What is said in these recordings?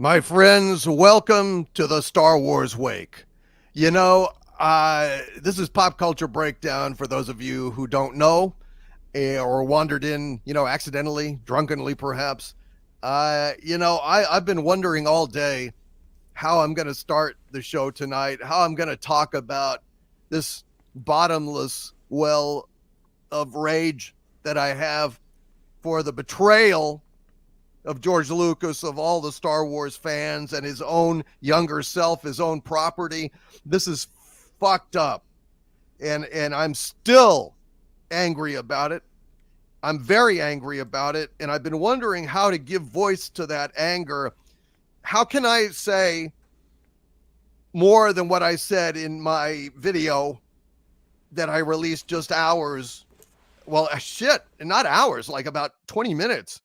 My friends, welcome to the Star Wars wake. You know, this is Pop Culture Breakdown for those of you who don't know or wandered in, accidentally, drunkenly perhaps. I've been wondering all day how I'm going to start the show tonight, how I'm going to talk about this bottomless well of rage that I have for the betrayal of George Lucas, of all the Star Wars fans, and his own younger self, his own property. This is fucked up. And I'm still angry about it. I'm very angry about it. And I've been wondering how to give voice to that anger. How can I say more than what I said in my video that I released just hours? Well, shit, not hours, like about 20 minutes.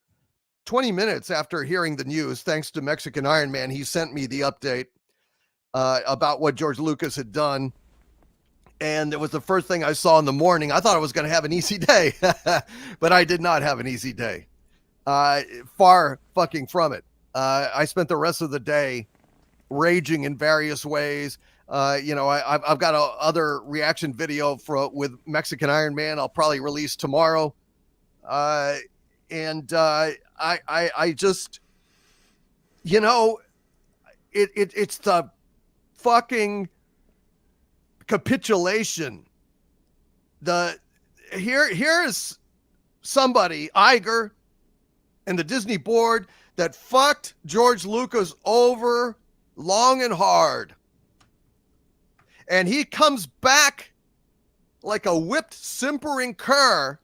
20 minutes after hearing the news, thanks to Mexican Iron Man, he sent me the update about what George Lucas had done. And it was the first thing I saw in the morning. I thought I was going to have an easy day, but I did not have an easy day. Far fucking from it. I spent the rest of the day raging in various ways. I've got a other reaction video with Mexican Iron Man I'll probably release tomorrow. I just, it's the fucking capitulation. Here's somebody, Iger and the Disney board, that fucked George Lucas over long and hard. And he comes back like a whipped, simpering cur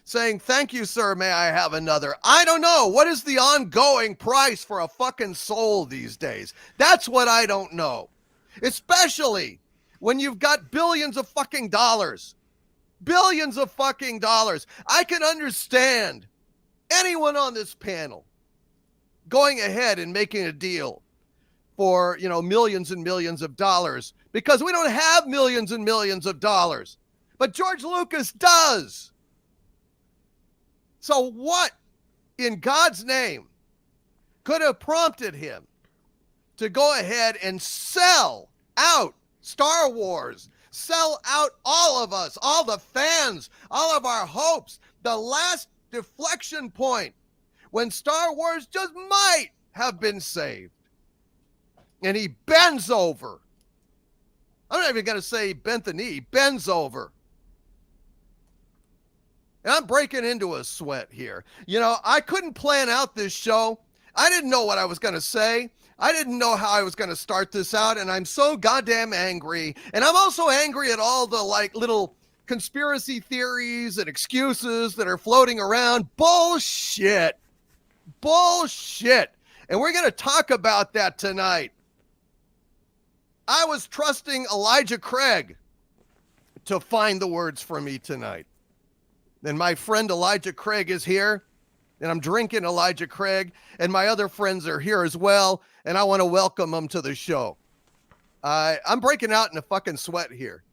saying, "Thank you, sir. May I have another?" I don't know. What is the ongoing price for a fucking soul these days? That's what I don't know. Especially when you've got billions of fucking dollars. Billions of fucking dollars. I can understand anyone on this panel going ahead and making a deal for, millions and millions of dollars, because we don't have millions and millions of dollars. But George Lucas does. So what, in God's name, could have prompted him to go ahead and sell out Star Wars, sell out all of us, all the fans, all of our hopes, the last deflection point when Star Wars just might have been saved? And he bends over. I'm not even going to say he bent the knee. He bends over. And I'm breaking into a sweat here. I couldn't plan out this show. I didn't know what I was going to say. I didn't know how I was going to start this out. And I'm so goddamn angry. And I'm also angry at all the little conspiracy theories and excuses that are floating around. Bullshit. Bullshit. And we're going to talk about that tonight. I was trusting Elijah Craig to find the words for me tonight. And my friend Elijah Craig is here, and I'm drinking Elijah Craig, and my other friends are here as well, and I want to welcome them to the show. I'm breaking out in a fucking sweat here.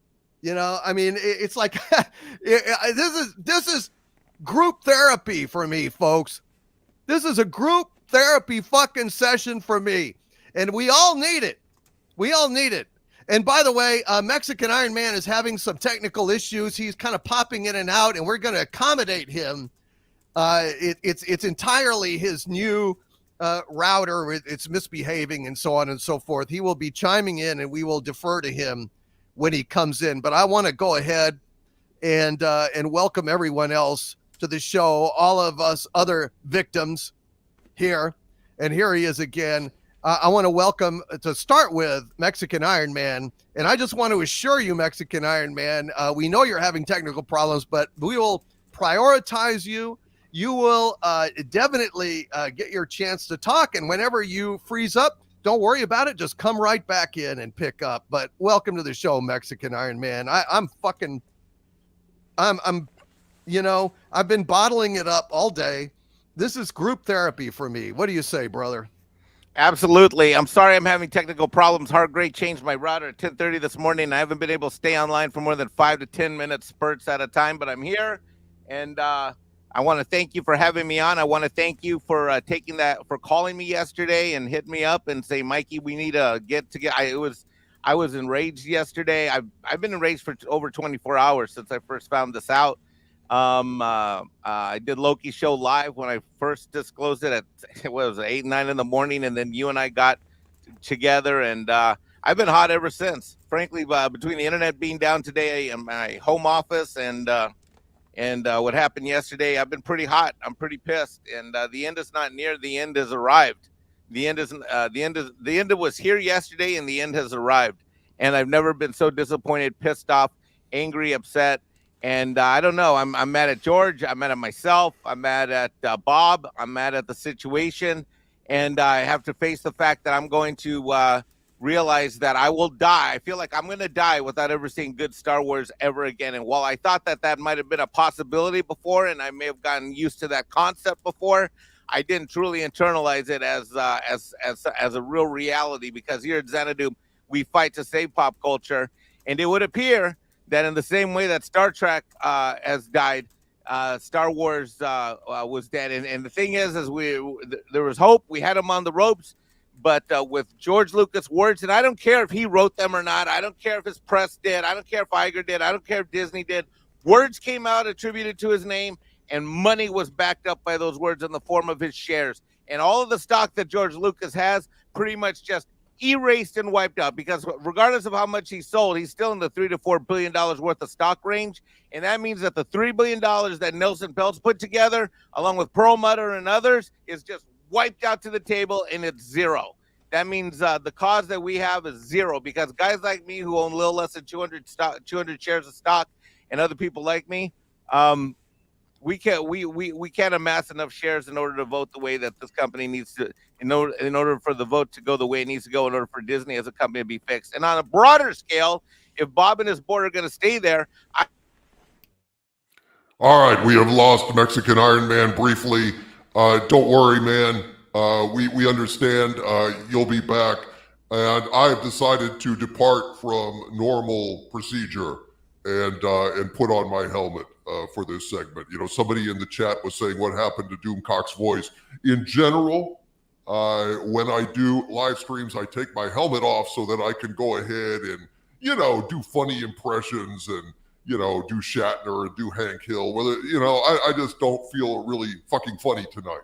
It's like this is group therapy for me, folks. This is a group therapy fucking session for me, and we all need it. We all need it. And by the way, Mexican Iron Man is having some technical issues. He's kind of popping in and out, and we're going to accommodate him. It's entirely his new router. It's misbehaving and so on and so forth. He will be chiming in, and we will defer to him when he comes in. But I want to go ahead and welcome everyone else to the show, all of us other victims here. And here he is again. I want to welcome, to start with, Mexican Iron Man. And I just want to assure you, Mexican Iron Man, we know you're having technical problems, but we will prioritize you. You will definitely get your chance to talk. And whenever you freeze up, don't worry about it. Just come right back in and pick up. But welcome to the show, Mexican Iron Man. I've been bottling it up all day. This is group therapy for me. What do you say, brother? Absolutely. I'm sorry I'm having technical problems. Hardgrade changed my router at 10:30 this morning, and I haven't been able to stay online for more than 5 to 10 minute spurts at a time, but I'm here, and I want to thank you for having me on. I want to thank you for for calling me yesterday and hit me up and say, Mikey, we need to get together. I was enraged yesterday. I've been enraged for over 24 hours since I first found this out. I did Loki's show live when I first disclosed it at it was 8, 9 in the morning, and then you and I got together, and I've been hot ever since. Frankly, between the internet being down today and my home office and what happened yesterday, I've been pretty hot. I'm pretty pissed, and the end is not near. The end has arrived. The end was here yesterday, and the end has arrived. And I've never been so disappointed, pissed off, angry, upset. And I don't know. I'm mad at George. I'm mad at myself. I'm mad at Bob. I'm mad at the situation, and I have to face the fact that I'm going to realize that I will die. I feel like I'm going to die without ever seeing good Star Wars ever again. And while I thought that might have been a possibility before, and I may have gotten used to that concept before, I didn't truly internalize it as a real reality, because here at Xanadu, we fight to save pop culture. And it would appear that in the same way that Star Trek has died, Star Wars was dead. And the thing is there was hope. We had him on the ropes. But with George Lucas' words, and I don't care if he wrote them or not. I don't care if his press did. I don't care if Iger did. I don't care if Disney did. Words came out attributed to his name, and money was backed up by those words in the form of his shares. And all of the stock that George Lucas has pretty much just erased and wiped out, because regardless of how much he sold, he's still in the $3 to $4 billion worth of stock range. And that means that the $3 billion that Nelson Peltz put together, along with Perlmutter and others, is just wiped out to the table, and it's zero. That means the cause that we have is zero, because guys like me who own a little less than 200 shares of stock, and other people like me, we can't amass enough shares in order to vote the way that this company needs to, in order for the vote to go the way it needs to go, in order for Disney as a company to be fixed. And on a broader scale, if Bob and his board are going to stay there, all right, we have lost Mexican Iron Man briefly. Don't worry, man. We understand. You'll be back. And I've decided to depart from normal procedure and put on my helmet for this segment. You know, somebody in the chat was saying what happened to Doomcock's voice. In general, when I do live streams, I take my helmet off so that I can go ahead and, you know, do funny impressions and, you know, do Shatner and do Hank Hill. Whether, you know, I just don't feel really fucking funny tonight.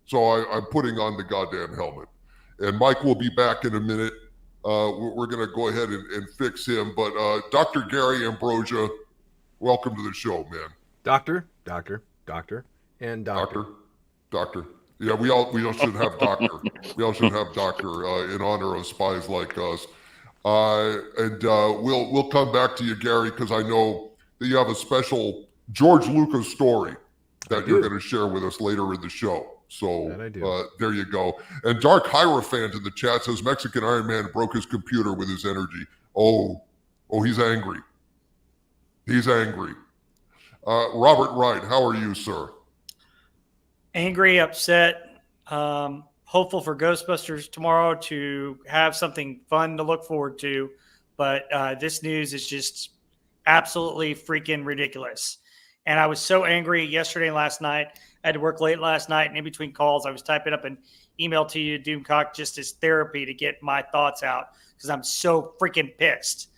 So I'm putting on the goddamn helmet. And Mike will be back in a minute. We're going to go ahead and fix him. But Dr. Gary Ambrosia, welcome to the show, man. Doctor. Yeah, we all should have doctor. We all should have doctor in honor of Spies Like Us. And we'll come back to you, Gary, because I know that you have a special George Lucas story that you're going to share with us later in the show. So there you go. And Dark Hierophant in the chat says Mexican Iron Man broke his computer with his energy. Oh, he's angry. He's angry. Robert Wright, how are you, sir? Angry, upset, hopeful for Ghostbusters tomorrow to have something fun to look forward to. But this news is just absolutely freaking ridiculous. And I was so angry yesterday and last night. I had to work late last night, and in between calls, I was typing up an email to you, Doomcock, just as therapy to get my thoughts out because I'm so freaking pissed.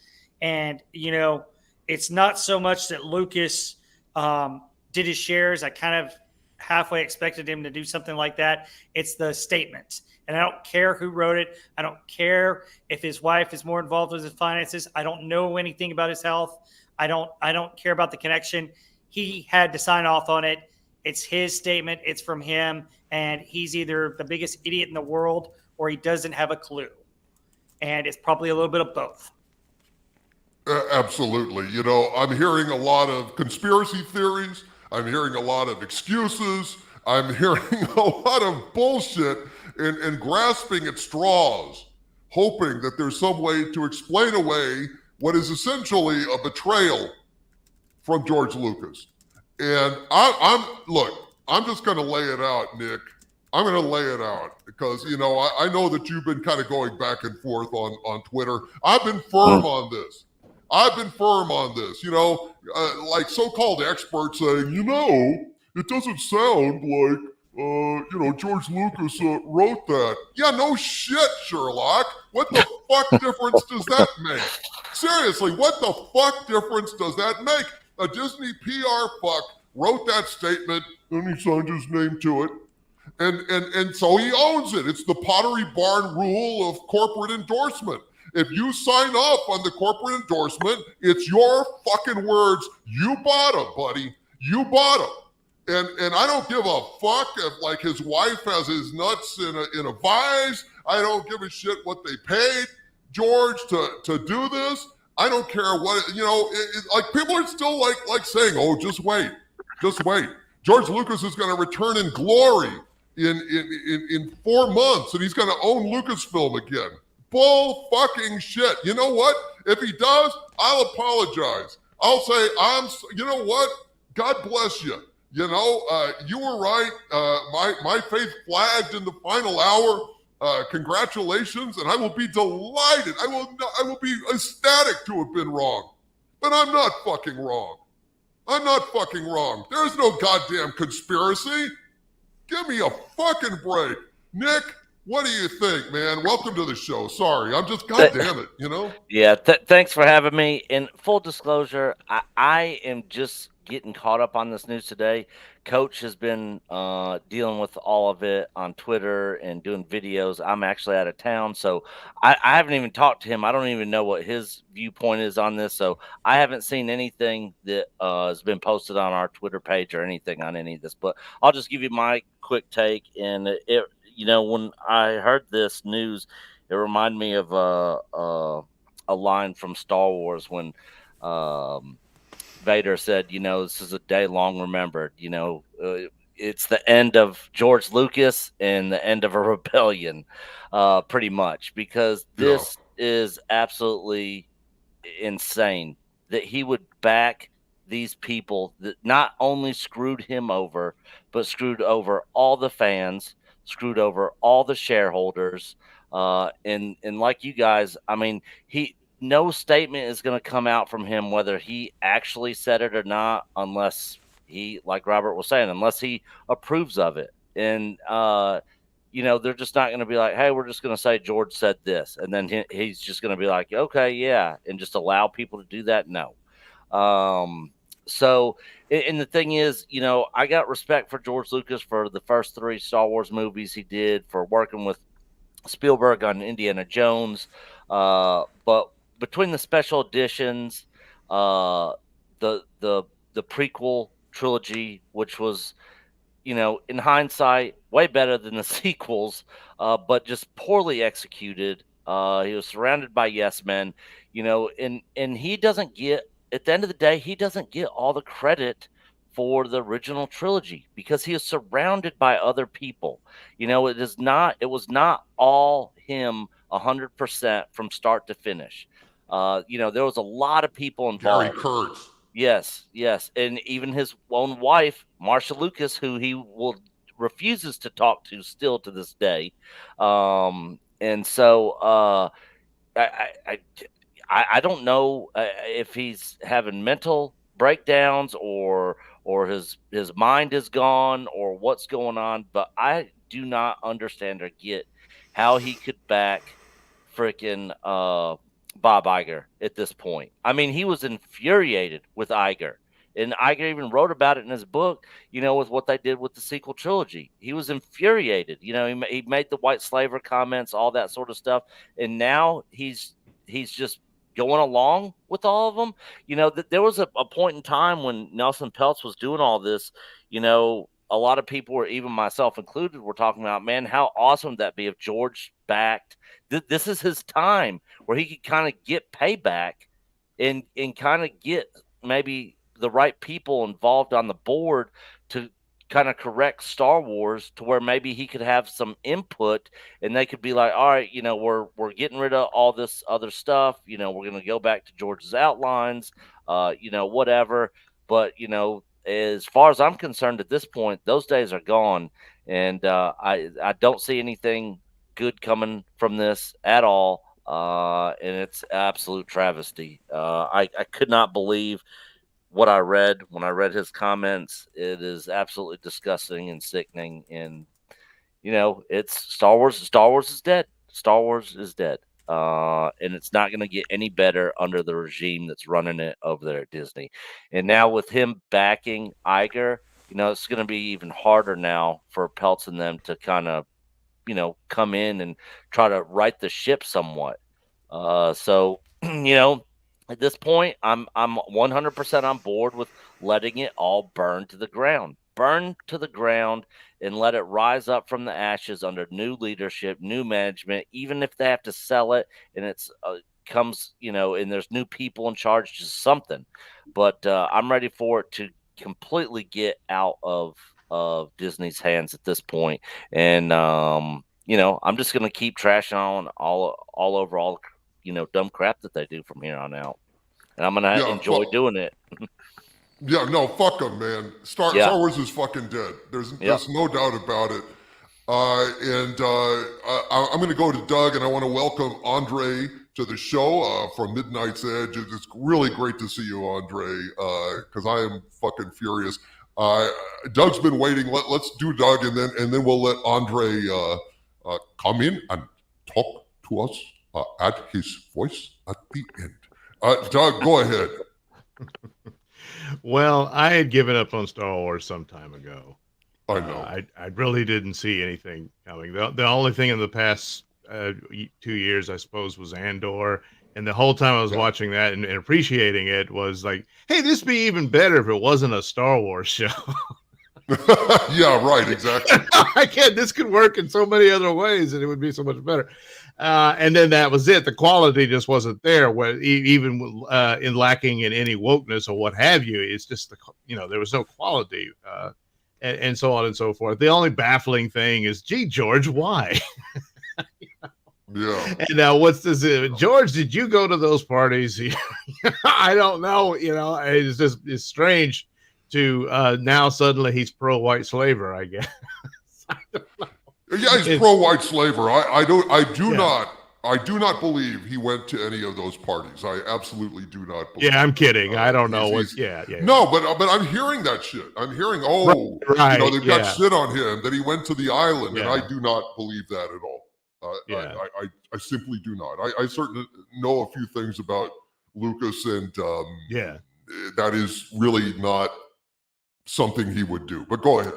And, you know, it's not so much that Lucas did his shares. I kind of halfway expected him to do something like that. It's the statement. And I don't care who wrote it. I don't care if his wife is more involved with his finances. I don't know anything about his health. I don't care about the connection. He had to sign off on it. It's his statement. It's from him. And he's either the biggest idiot in the world or he doesn't have a clue. And it's probably a little bit of both. Absolutely. You know, I'm hearing a lot of conspiracy theories. I'm hearing a lot of excuses. I'm hearing a lot of bullshit and grasping at straws, hoping that there's some way to explain away what is essentially a betrayal from George Lucas. And I'm just going to lay it out, Nick. I'm going to lay it out because, you know, I know that you've been kind of going back and forth on Twitter. I've been firm on this. You know, like so-called experts saying, you know, it doesn't sound like, George Lucas wrote that. Yeah, no shit, Sherlock. What the fuck difference does that make? Seriously, what the fuck difference does that make? A Disney PR fuck wrote that statement, and he signed his name to it. And so he owns it. It's the Pottery Barn rule of corporate endorsement. If you sign up on the corporate endorsement, it's your fucking words. You bought them, buddy. You bought them. And I don't give a fuck if like his wife has his nuts in a vise. I don't give a shit what they paid George to do this. I don't care what like people are still like saying, oh, just wait. George Lucas is going to return in glory in 4 months, and he's going to own Lucasfilm again. Bull fucking shit. You know what? If he does, I'll apologize. I'll say, you know what? God bless you. You were right. My faith flagged in the final hour. Congratulations, and I will be delighted. I will be ecstatic to have been wrong. But I'm not fucking wrong. There's no goddamn conspiracy. Give me a fucking break. Nick, what do you think, man? Welcome to the show. Sorry, I'm just, goddamn it, Yeah, thanks for having me. In full disclosure, I am just getting caught up on this news today. Coach has been dealing with all of it on Twitter and doing videos. I'm actually out of town, so I haven't even talked to him. I don't even know what his viewpoint is on this, so I haven't seen anything that has been posted on our Twitter page or anything on any of this. But I'll just give you my quick take. And when I heard this news, it reminded me of a line from Star Wars when Vader said, this is a day long remembered. It's the end of George Lucas and the end of a rebellion, pretty much, because this is absolutely insane that he would back these people that not only screwed him over, but screwed over all the fans, screwed over all the shareholders. And like you guys, I mean, no statement is going to come out from him, whether he actually said it or not, unless he, like Robert was saying, unless he approves of it. And, they're just not going to be like, hey, we're just going to say George said this. And then he's just going to be like, okay, yeah. And just allow people to do that. No. So, and the thing is, I got respect for George Lucas for the first 3 Star Wars movies he did, for working with Spielberg on Indiana Jones. But between the special editions, the prequel trilogy, which was, in hindsight, way better than the sequels, but just poorly executed. He was surrounded by yes men, and he doesn't get, at the end of the day, he doesn't get all the credit for the original trilogy because he is surrounded by other people. It was not all him 100% from start to finish. There was a lot of people involved. Gary Kurtz. Yes. And even his own wife, Marsha Lucas, who he refuses to talk to still to this day. And so I don't know if he's having mental breakdowns or his mind is gone or what's going on, but I do not understand or get how he could back freaking Bob Iger at this point. I mean, he was infuriated with Iger, and Iger even wrote about it in his book, with what they did with the sequel trilogy. He was infuriated. He made the white slaver comments, all that sort of stuff, and now he's just going along with all of them. There was a point in time when Nelson Peltz was doing all this, a lot of people were, even myself included, were talking about, man, how awesome would that be if George backed. This is his time where he could kind of get payback and kind of get maybe the right people involved on the board to kind of correct Star Wars to where maybe he could have some input and they could be like, all right, we're getting rid of all this other stuff. We're going to go back to George's outlines, whatever. But, as far as I'm concerned at this point, those days are gone. And I don't see anything good coming from this at all. And it's absolute travesty. I could not believe what I read when I read his comments, it is absolutely disgusting and sickening. And it's Star Wars. Star Wars is dead. Star Wars is dead. And it's not going to get any better under the regime that's running it over there at Disney. And now with him backing Iger, it's going to be even harder now for Peltz and them to kind of, come in and try to right the ship somewhat. So at this point, I'm 100% on board with letting it all burn to the ground. Burn to the ground and let it rise up from the ashes under new leadership, new management, even if they have to sell it and it's comes, and there's new people in charge, just something. But I'm ready for it to completely get out of Disney's hands at this point. And I'm just gonna keep trashing on all over all dumb crap that they do from here on out. And I'm gonna enjoy doing it. Yeah, no, fuck them, man. Star Wars is fucking dead. There's no doubt about it. I'm going to go to Doug, and I want to welcome Andre to the show from Midnight's Edge. It's really great to see you, Andre, because I am fucking furious. Doug's been waiting. Let's do Doug, and then we'll let Andre come in and talk to us at his voice at the end. Doug, go ahead. Well, I had given up on Star Wars some time ago. I know. I really didn't see anything coming. The only thing in the past 2 years, I suppose, was Andor. And the whole time I was watching that and appreciating it was like, hey, this would be even better if it wasn't a Star Wars show. Yeah, right, exactly. This could work in so many other ways and it would be so much better. And then that was it. The quality just wasn't there. Even in lacking in any wokeness or what have you, it's just there was no quality, and so on and so forth. The only baffling thing is, gee, George, why? Yeah. And now what's this? George, did you go to those parties? I don't know. It's strange to now suddenly he's pro white slaver, I guess. I don't know. Yeah, he's pro-white slaver. I do not believe he went to any of those parties. I absolutely do not believe. Yeah, I'm kidding. I don't know. No, but I'm hearing that shit. I'm hearing, they've got shit on him that he went to the island, and I do not believe that at all. I simply do not. I certainly know a few things about Lucas, and that is really not something he would do. But go ahead.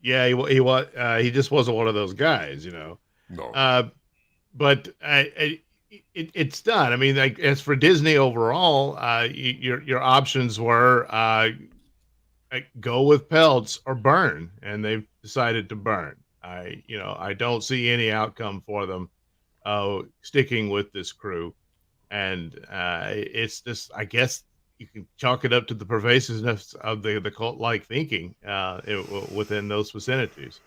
Yeah, he just wasn't one of those guys, No. But it's done. I mean, like, as for Disney overall, your options were go with Peltz or burn, and they've decided to burn. I don't see any outcome for them sticking with this crew, and it's just, I guess, you can chalk it up to the pervasiveness of the cult-like thinking within those vicinities.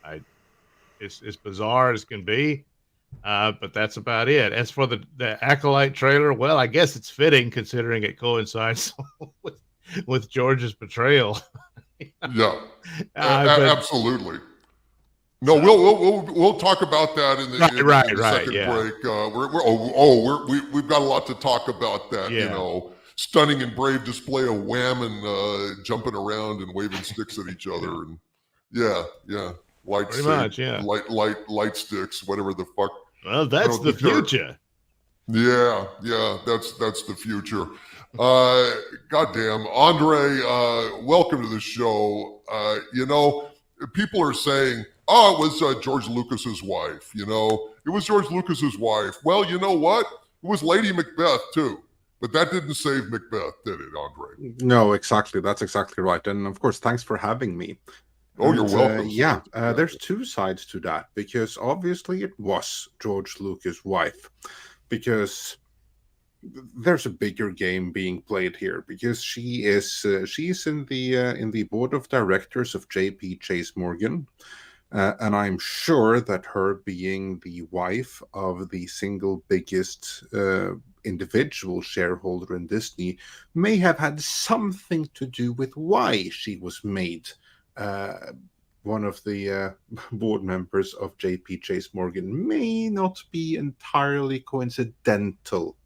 It's bizarre as can be, but that's about it. As for the Acolyte trailer, well, I guess it's fitting considering it coincides with George's betrayal. Yeah, absolutely. No, we'll talk about that in the second break. We've got a lot to talk about that. Stunning and brave display of Wham and jumping around and waving sticks at each other, and light sticks, whatever the fuck. Well, that's the future. Yeah, that's the future. Goddamn, Andre, welcome to the show. People are saying, "Oh, it was George Lucas's wife." It was George Lucas's wife. Well, you know what? It was Lady Macbeth too. But that didn't save Macbeth, did it, Andre? No, exactly. That's exactly right. And of course, thanks for having me. Oh, you're welcome. There's two sides to that, because obviously it was George Lucas' wife, because there's a bigger game being played here, because she's in the board of directors of J.P. Chase Morgan. And I'm sure that her being the wife of the single biggest individual shareholder in Disney may have had something to do with why she was made one of the board members of J.P. Chase Morgan. May not be entirely coincidental.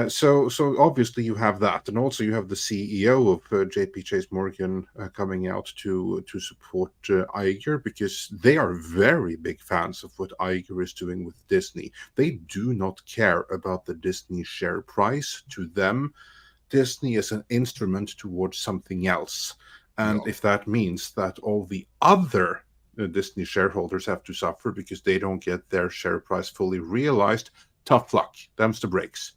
So obviously you have that, and also you have the CEO of J.P. Chase Morgan coming out to support Iger, because they are very big fans of what Iger is doing with Disney. They do not care about the Disney share price. To them, Disney is an instrument towards something else, and if that means that all the other Disney shareholders have to suffer because they don't get their share price fully realized, tough luck. Them's the breaks.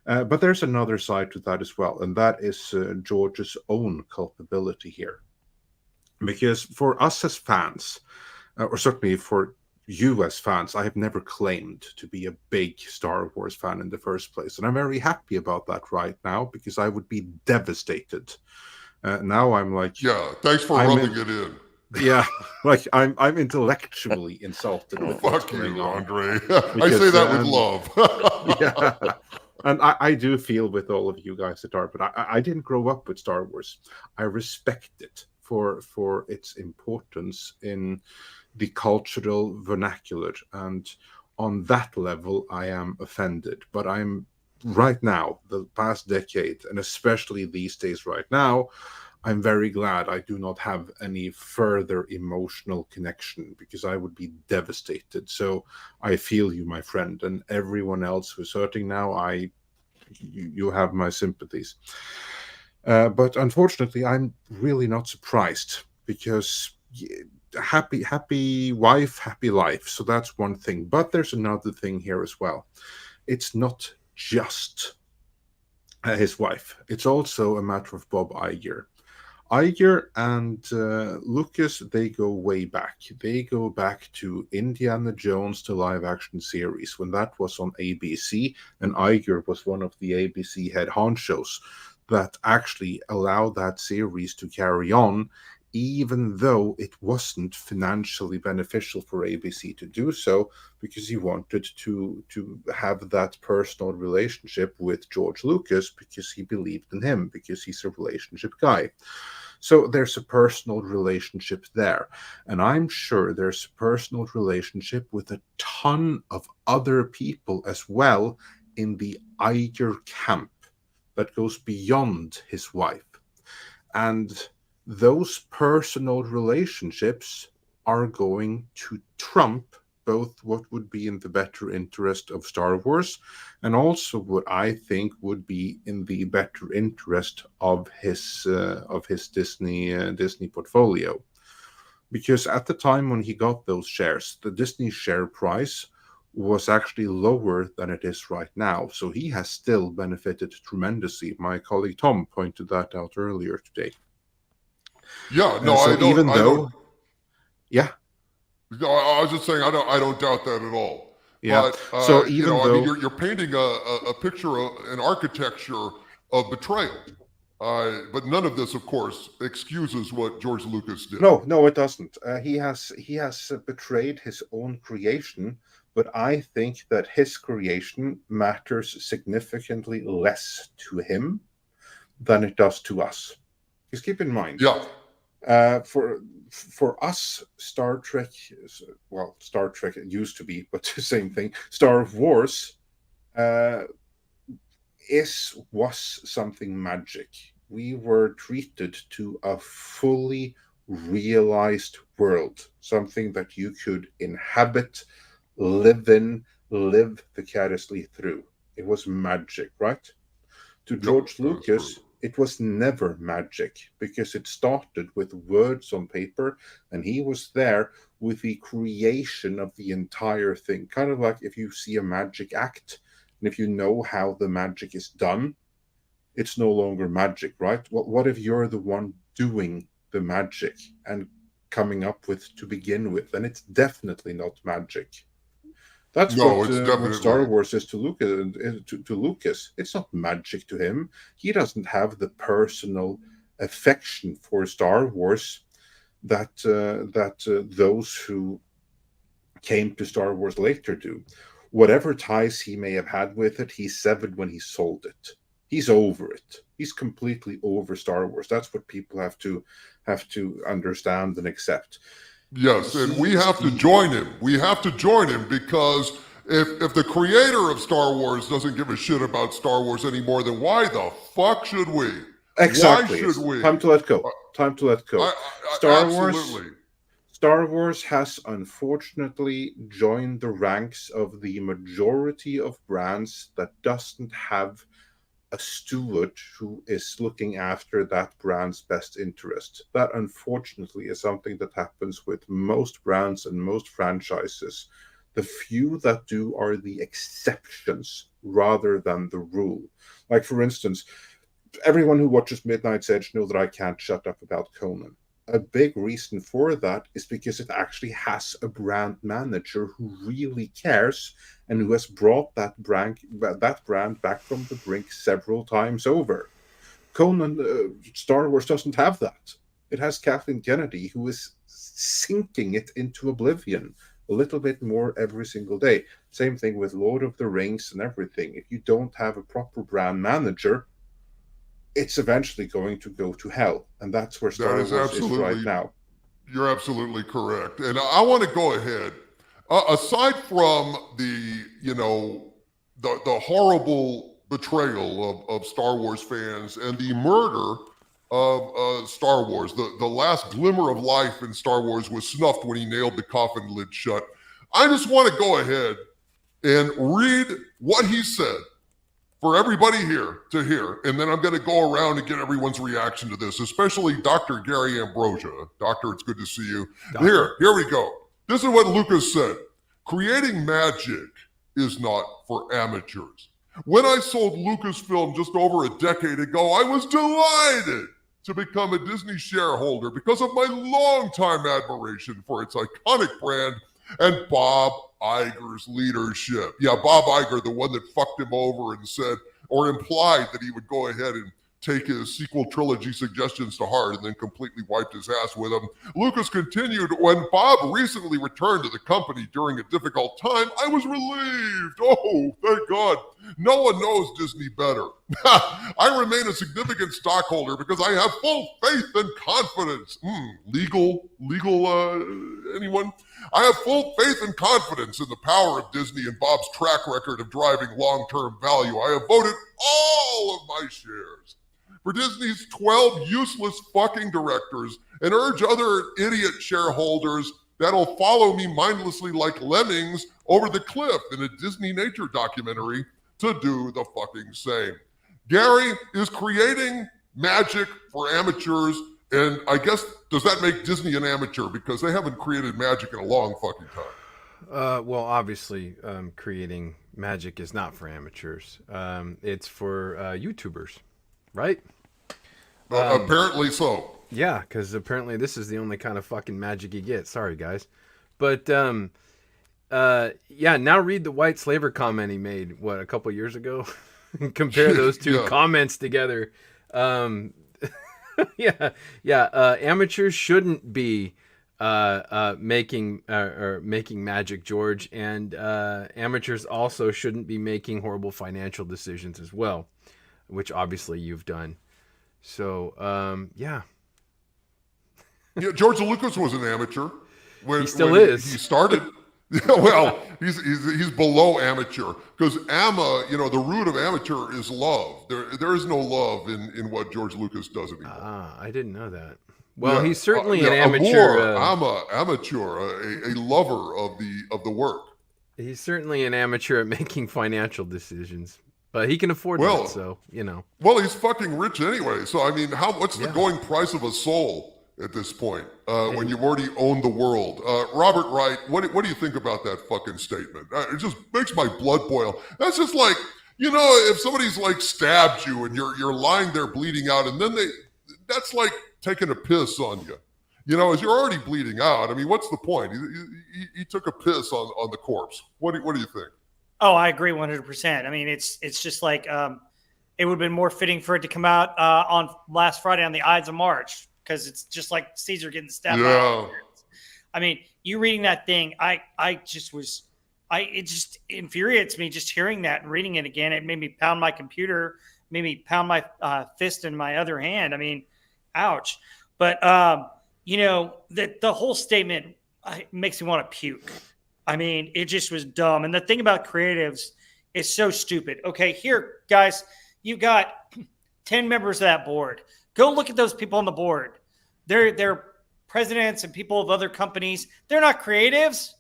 But there's another side to that as well, and that is George's own culpability here. Because for us as fans, or certainly for you as fans, I have never claimed to be a big Star Wars fan in the first place. And I'm very happy about that right now, because I would be devastated. Now I'm like... Yeah, thanks for rubbing it in. Yeah, like I'm intellectually insulted with what's Fuck going you, on. Andre. Because, I say that with love. Yeah. And I do feel with all of you guys that are, but I didn't grow up with Star Wars. I respect it for its importance in the cultural vernacular. And on that level, I am offended. But I'm right now, the past decade, and especially these days right now, I'm very glad I do not have any further emotional connection, because I would be devastated. So I feel you, my friend, and everyone else who's hurting now. You have my sympathies. But unfortunately, I'm really not surprised, because happy wife, happy life. So that's one thing. But there's another thing here as well. It's not just his wife. It's also a matter of Bob Iger. Iger and Lucas, they go way back. They go back to Indiana Jones, the live-action series, when that was on ABC, and Iger was one of the ABC head honchos that actually allowed that series to carry on, even though it wasn't financially beneficial for ABC to do so, because he wanted to have that personal relationship with George Lucas, because he believed in him, because he's a relationship guy. So there's a personal relationship there. And I'm sure there's a personal relationship with a ton of other people as well in the Iger camp that goes beyond his wife. And those personal relationships are going to trump both what would be in the better interest of Star Wars, and also what I think would be in the better interest of his Disney portfolio. Because at the time when he got those shares, the Disney share price was actually lower than it is right now. So he has still benefited tremendously. My colleague Tom pointed that out earlier today. Yeah, no, so I don't. Even though, yeah. No, I was just saying I don't doubt that at all. Yeah. But, so even though, I mean, you're painting a picture of an architecture of betrayal. But none of this, of course, excuses what George Lucas did. No, it doesn't. He has betrayed his own creation, but I think that his creation matters significantly less to him than it does to us. Because keep in mind, for us, Star Trek used to be, but the same thing. Star Wars was something magic. We were treated to a fully realized world, something that you could inhabit, live in, live vicariously through. It was magic, right? To George Lucas, it was never magic, because it started with words on paper, and he was there with the creation of the entire thing. Kind of like if you see a magic act, and if you know how the magic is done, it's no longer magic, right? What if you're the one doing the magic and coming up with to begin with? Then it's definitely not magic. That's what Star Wars is to Lucas. It's not magic to him. He doesn't have the personal affection for Star Wars that those who came to Star Wars later do. Whatever ties he may have had with it, he severed when he sold it. He's over it. He's completely over Star Wars. That's what people have to understand and accept. Yes, and we have to join him. We have to join him because if the creator of Star Wars doesn't give a shit about Star Wars anymore, then why the fuck should we? Exactly. Why should we? Time to let go. Time to let go. Absolutely. Star Wars has unfortunately joined the ranks of the majority of brands that doesn't have a steward who is looking after that brand's best interest. That unfortunately is something that happens with most brands and most franchises. The few that do are the exceptions rather than the rule. Like, for instance, everyone who watches Midnight's Edge knows that I can't shut up about Conan. A big reason for that is because it actually has a brand manager who really cares and who has brought that brand back from the brink several times over. Conan, Star Wars doesn't have that. It has Kathleen Kennedy, who is sinking it into oblivion a little bit more every single day. Same thing with Lord of the Rings and everything. If you don't have a proper brand manager, it's eventually going to go to hell. And that's where Star Wars is right now. You're absolutely correct. And I want to go ahead. Aside from the horrible betrayal of Star Wars fans and the murder of Star Wars, the last glimmer of life in Star Wars was snuffed when he nailed the coffin lid shut. I just want to go ahead and read what he said for everybody here to hear, and then I'm going to go around and get everyone's reaction to this, especially Dr. Gary Ambrosia. Doctor, it's good to see you. Here we go. This is what Lucas said. Creating magic is not for amateurs. When I sold Lucasfilm just over a decade ago, I was delighted to become a Disney shareholder because of my longtime admiration for its iconic brand and Bob Iger's leadership. Yeah, Bob Iger, the one that fucked him over and said, or implied that he would go ahead and take his sequel trilogy suggestions to heart and then completely wiped his ass with them. Lucas continued, when Bob recently returned to the company during a difficult time, I was relieved. Oh, thank God. No one knows Disney better. I remain a significant stockholder because I have full faith and confidence. Anyone? I have full faith and confidence in the power of Disney and Bob's track record of driving long-term value. I have voted all of my shares for Disney's 12 useless fucking directors and urge other idiot shareholders that'll follow me mindlessly like lemmings over the cliff in a Disney nature documentary to do the fucking same. Gary is creating magic for amateurs, and I guess, does that make Disney an amateur? Because they haven't created magic in a long fucking time. Well, obviously, creating magic is not for amateurs. It's for YouTubers, right? Apparently so. Yeah, because apparently this is the only kind of fucking magic you get. Sorry, guys. But, yeah, now read the white slaver comment he made, a couple years ago? Compare those two comments together. Amateurs shouldn't be making magic, George, and amateurs also shouldn't be making horrible financial decisions as well, which obviously you've done. So, yeah, George Lucas was an amateur. He still is. He started. Well, he's below amateur because the root of amateur is love. There is no love in what George Lucas does anymore. I didn't know that. Well, he's certainly an amateur. I'm an amateur, a lover of the work. He's certainly an amateur at making financial decisions, but he can afford that. So Well, he's fucking rich anyway. So I mean, what's the going price of a soul at this point when you've already owned the world? Robert Wright, what do you think about that fucking statement? It just makes my blood boil. That's just like, if somebody's like stabbed you and you're lying there bleeding out, and then that's like taking a piss on you. As you're already bleeding out. I mean, what's the point? He took a piss on the corpse. What do you think? Oh, I agree 100%. I mean, it's just like it would have been more fitting for it to come out on last Friday on the Ides of March, because it's just like Caesar getting stabbed. Yeah. I mean, you reading that thing, it just infuriates me just hearing that and reading it again. It made me pound my computer, made me pound my fist in my other hand. I mean, ouch. But, the whole statement makes me want to puke. I mean, it just was dumb. And the thing about creatives is so stupid. Okay, here, guys, you got 10 members of that board. Go look at those people on the board. They're presidents and people of other companies. They're not creatives.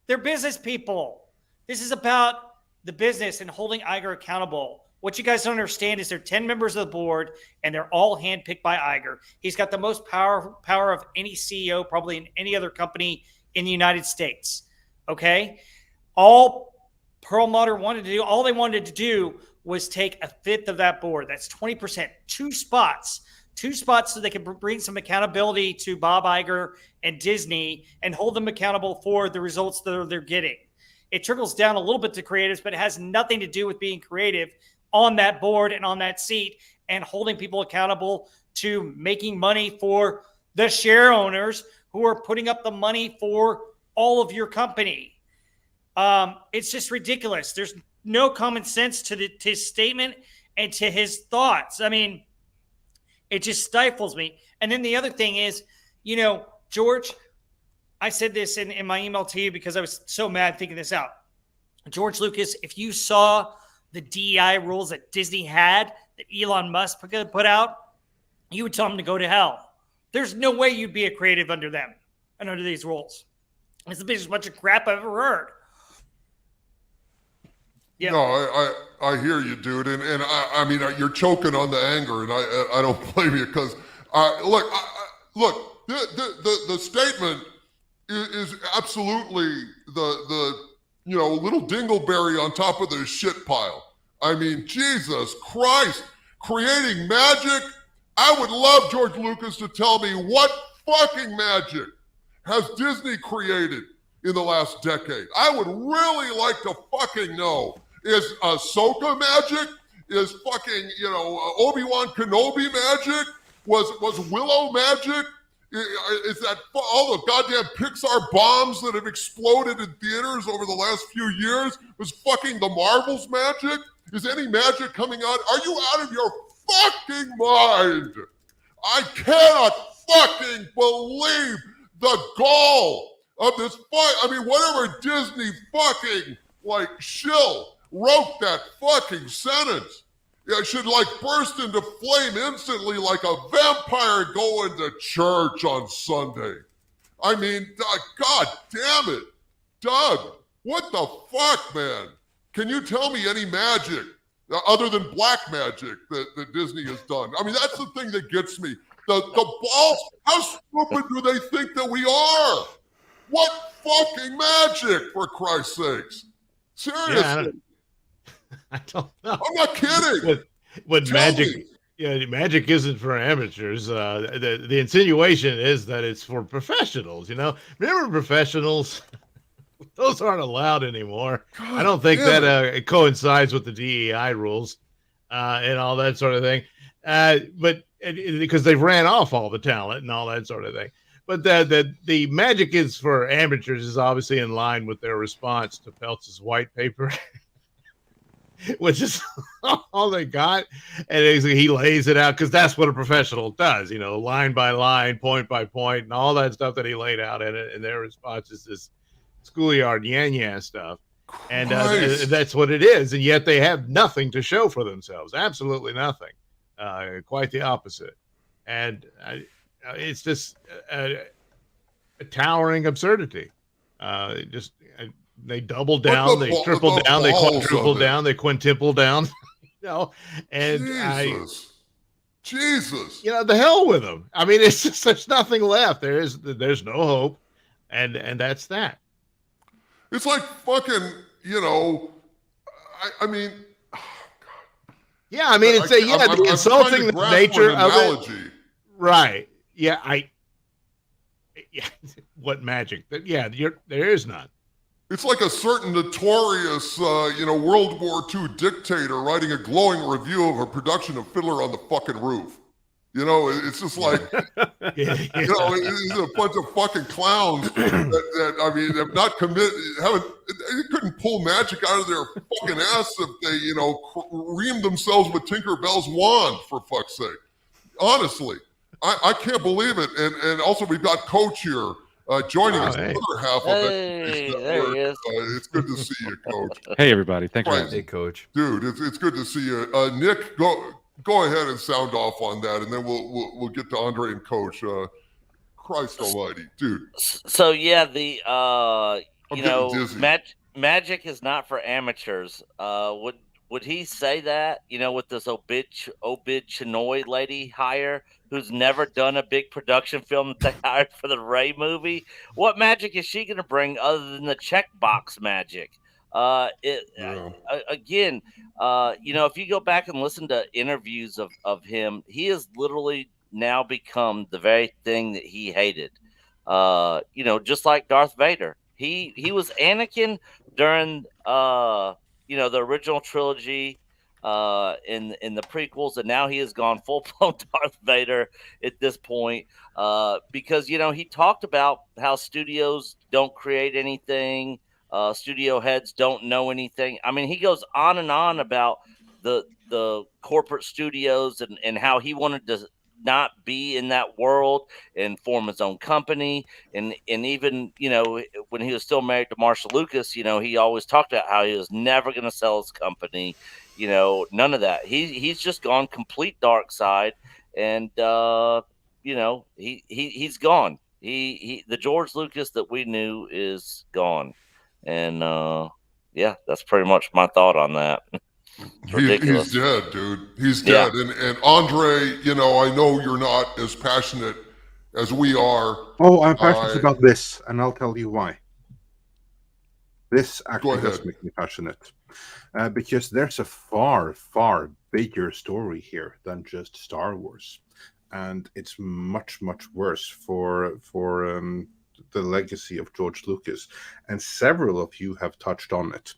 They're business people. This is about the business and holding Iger accountable. What you guys don't understand is there are 10 members of the board, and they're all handpicked by Iger. He's got the most power of any CEO, probably in any other company in the United States. Okay? All Perlmutter wanted to do, all they wanted to do was take a fifth of that board. That's 20%, two spots so they can bring some accountability to Bob Iger and Disney and hold them accountable for the results that they're getting. It trickles down a little bit to creatives, but it has nothing to do with being creative on that board and on that seat and holding people accountable to making money for the share owners who are putting up the money for all of your company. It's just ridiculous. There's no common sense to his statement and to his thoughts. I mean, it just stifles me. And then the other thing is, George, I said this in my email to you because I was so mad thinking this out. George Lucas, if you saw the DEI rules that Disney had, that Elon Musk put out, you would tell him to go to hell. There's no way you'd be a creative under them and under these rules. It's the biggest bunch of crap I've ever heard. Yeah. No, I hear you, dude, and I mean you're choking on the anger, and I don't blame you because look, the statement is absolutely the little dingleberry on top of the shit pile. I mean, Jesus Christ, creating magic. I would love George Lucas to tell me what fucking magic has Disney created in the last decade. I would really like to fucking know. Is Ahsoka magic? Is fucking, Obi-Wan Kenobi magic? Was Willow magic? Is that all the goddamn Pixar bombs that have exploded in theaters over the last few years? Was fucking the Marvels magic? Is any magic coming out? Are you out of your fucking mind? I cannot fucking believe the gall of this fight. I mean, whatever Disney fucking shill wrote that fucking sentence, it should burst into flame instantly like a vampire going to church on Sunday. I mean, God damn it. Doug, what the fuck, man? Can you tell me any magic other than black magic that Disney has done? I mean, that's the thing that gets me. The balls, how stupid do they think that we are? What fucking magic, for Christ's sakes? Seriously. Yeah, I don't know. I'm not kidding. What magic? Yeah, magic isn't for amateurs. The insinuation is that it's for professionals. Remember professionals? Those aren't allowed anymore. God, I don't think that it coincides with the DEI rules and all that sort of thing. But because they've ran off all the talent and all that sort of thing. But the magic is for amateurs is obviously in line with their response to Peltz's white paper. Which is all they got. And he lays it out because that's what a professional does, line by line, point by point, and all that stuff that he laid out in it. And their response is this schoolyard yan stuff. And that's what it is. And yet they have nothing to show for themselves. Absolutely nothing. Quite the opposite. And it's just a towering absurdity. They double down, they triple down, they quadruple down, they quintuple down. And Jesus. The hell with them. I mean, it's just there's nothing left. There's no hope, and that's that. It's like fucking, I mean. Oh God. Yeah, I mean, the insulting the nature of it. Right. Yeah. What magic? There is none. It's like a certain notorious, World War II dictator writing a glowing review of a production of Fiddler on the fucking Roof. It's just like, it's a bunch of fucking clowns that have not they couldn't pull magic out of their fucking ass if they, reamed themselves with Tinkerbell's wand, for fuck's sake. Honestly, I can't believe it. And also we've got Coach here. Joining Oh, us, hey. the other half of Hey, Exclamation there he Network. is. It's good to see you, Coach. Hey, everybody. Thanks for Right. having me. Hey, Coach. Dude, it's good to see you. Nick, go ahead and sound off on that, and then we'll get to Andre and Coach. Christ Almighty, dude. So yeah, the I'm you getting know, dizzy. magic is not for amateurs. Would he say that? You know, with this Obid Chinoy lady hire, who's never done a big production film that they hired for the Ray movie. What magic is she going to bring other than the checkbox magic? Again, you know, if you go back and listen to interviews of him, he has literally now become the very thing that he hated. You know, just like Darth Vader. He was Anakin during you know, the original trilogy, in the prequels, and now he has gone full blown Darth Vader at this point. Because you know, he talked about how studios don't create anything, studio heads don't know anything. I mean, he goes on and on about the corporate studios and how he wanted to not be in that world and form his own company. And even, you know, when he was still married to Marsha Lucas, you know, he always talked about how he was never going to sell his company, you know, none of that. He's just gone complete dark side. And you know, he's gone. He the George Lucas that we knew is gone. And yeah, that's pretty much my thought on that. It's ridiculous. He's dead, dude. He's Yeah. dead. And Andre, you know, I know you're not as passionate as we are. Oh, I'm passionate about this, and I'll tell you why. This actually does make me passionate. Because there's a far, far bigger story here than just Star Wars. And it's much, much worse for the legacy of George Lucas. And several of you have touched on it.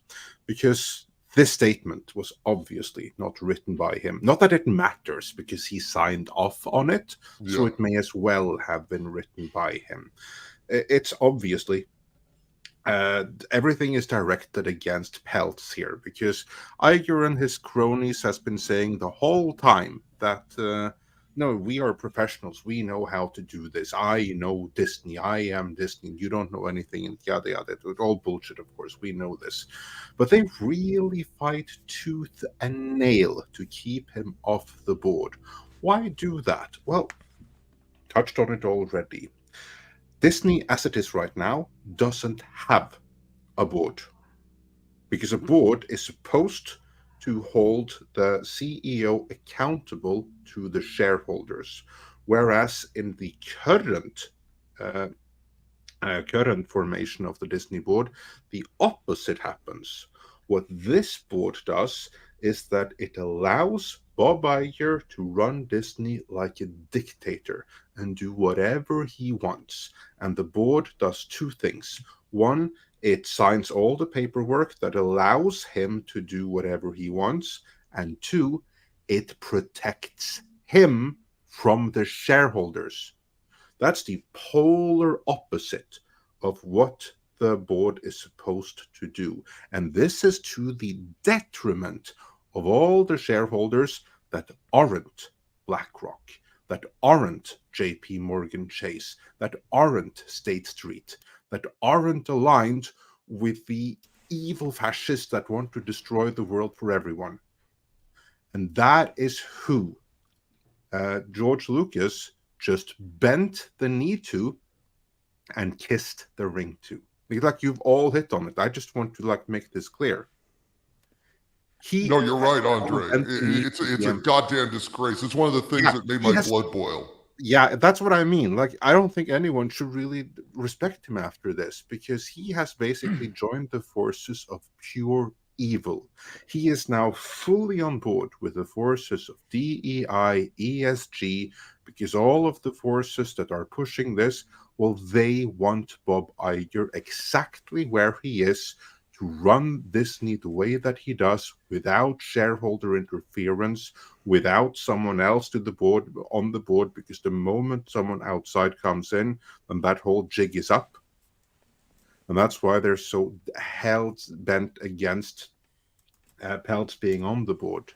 Because this statement was obviously not written by him. Not that it matters, because he signed off on it, so it may as well have been written by him. It's obviously everything is directed against Peltz here, because Iger and his cronies has been saying the whole time that no, we are professionals. We know how to do this. I know Disney. I am Disney. You don't know anything, and yada yada. It's all bullshit, of course. We know this. But they really fight tooth and nail to keep him off the board. Why do that? Well, touched on it already. Disney, as it is right now, doesn't have a board. Because a board is supposed to hold the CEO accountable to the shareholders, whereas in the current formation of the Disney board, the opposite happens. What this board does is that it allows Bob Iger to run Disney like a dictator and do whatever he wants. And the board does two things. One, it signs all the paperwork that allows him to do whatever he wants. And two, it protects him from the shareholders. That's the polar opposite of what the board is supposed to do. And this is to the detriment of all the shareholders that aren't BlackRock, that aren't JP Morgan Chase, that aren't State Street, that aren't aligned with the evil fascists that want to destroy the world for everyone. And that is who George Lucas just bent the knee to and kissed the ring to. Like, you've all hit on it. I just want to make this clear. No, you're right, Andre. It's a goddamn disgrace. It's one of the things that made my blood boil. Yeah, that's what I mean. I don't think anyone should really respect him after this, because he has basically joined the forces of pure evil. He is now fully on board with the forces of DEI, ESG, because all of the forces that are pushing this, well, they want Bob Iger exactly where he is, to run Disney the way that he does, without shareholder interference, without someone else on the board, because the moment someone outside comes in, then that whole jig is up. And that's why they're so hell-bent against Peltz being on the board.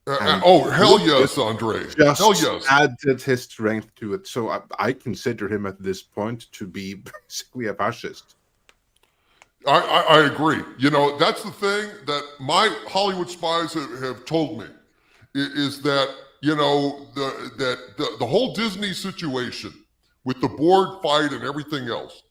Hell yes, Andre. Just Hell yes. added his strength to it. So I consider him at this point to be basically a fascist. I agree. That's the thing that my Hollywood spies have told me is that, the whole Disney situation with the board fight and everything else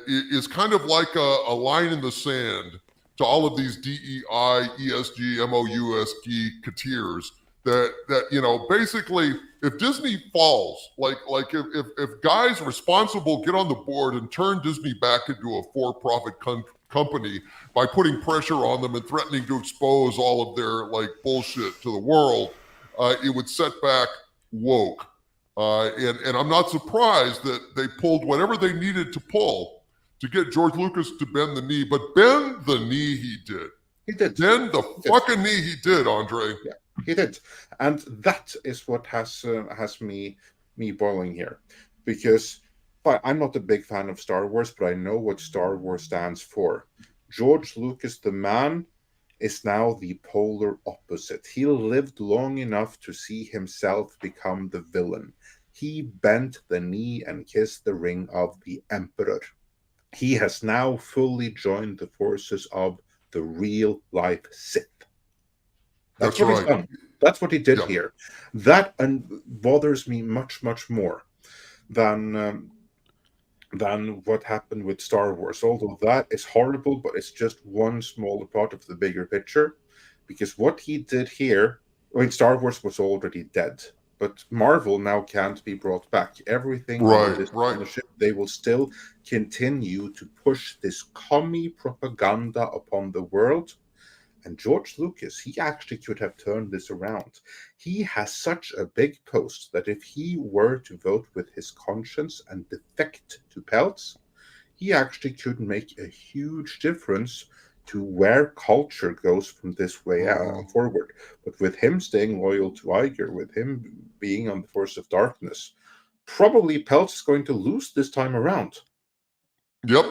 is kind of like a line in the sand to all of these DEI, ESG, MOUSG cateers that basically if Disney falls, like if guys responsible get on the board and turn Disney back into a for-profit company by putting pressure on them and threatening to expose all of their bullshit to the world, it would set back woke. And I'm not surprised that they pulled whatever they needed to pull to get George Lucas to bend the knee, but bend the knee he did. He did. Bend the fucking knee he did, Andre. Yeah, he did. And that is what has me boiling here. Because I'm not a big fan of Star Wars, but I know what Star Wars stands for. George Lucas, the man, is now the polar opposite. He lived long enough to see himself become the villain. He bent the knee and kissed the ring of the Emperor. He has now fully joined the forces of the real life Sith. That's what right. he's done. That's what he did here. That bothers me much, much more than what happened with Star Wars. Although that is horrible, but it's just one smaller part of the bigger picture. Because what he did here, Star Wars was already dead. But Marvel now can't be brought back. Everything on this partnership, they will still continue to push this commie propaganda upon the world. And George Lucas, he actually could have turned this around. He has such a big post that if he were to vote with his conscience and defect to Peltz, he actually could make a huge difference to where culture goes from this way forward. But with him staying loyal to Iger, with him being on the Force of Darkness, probably Peltz is going to lose this time around. Yep.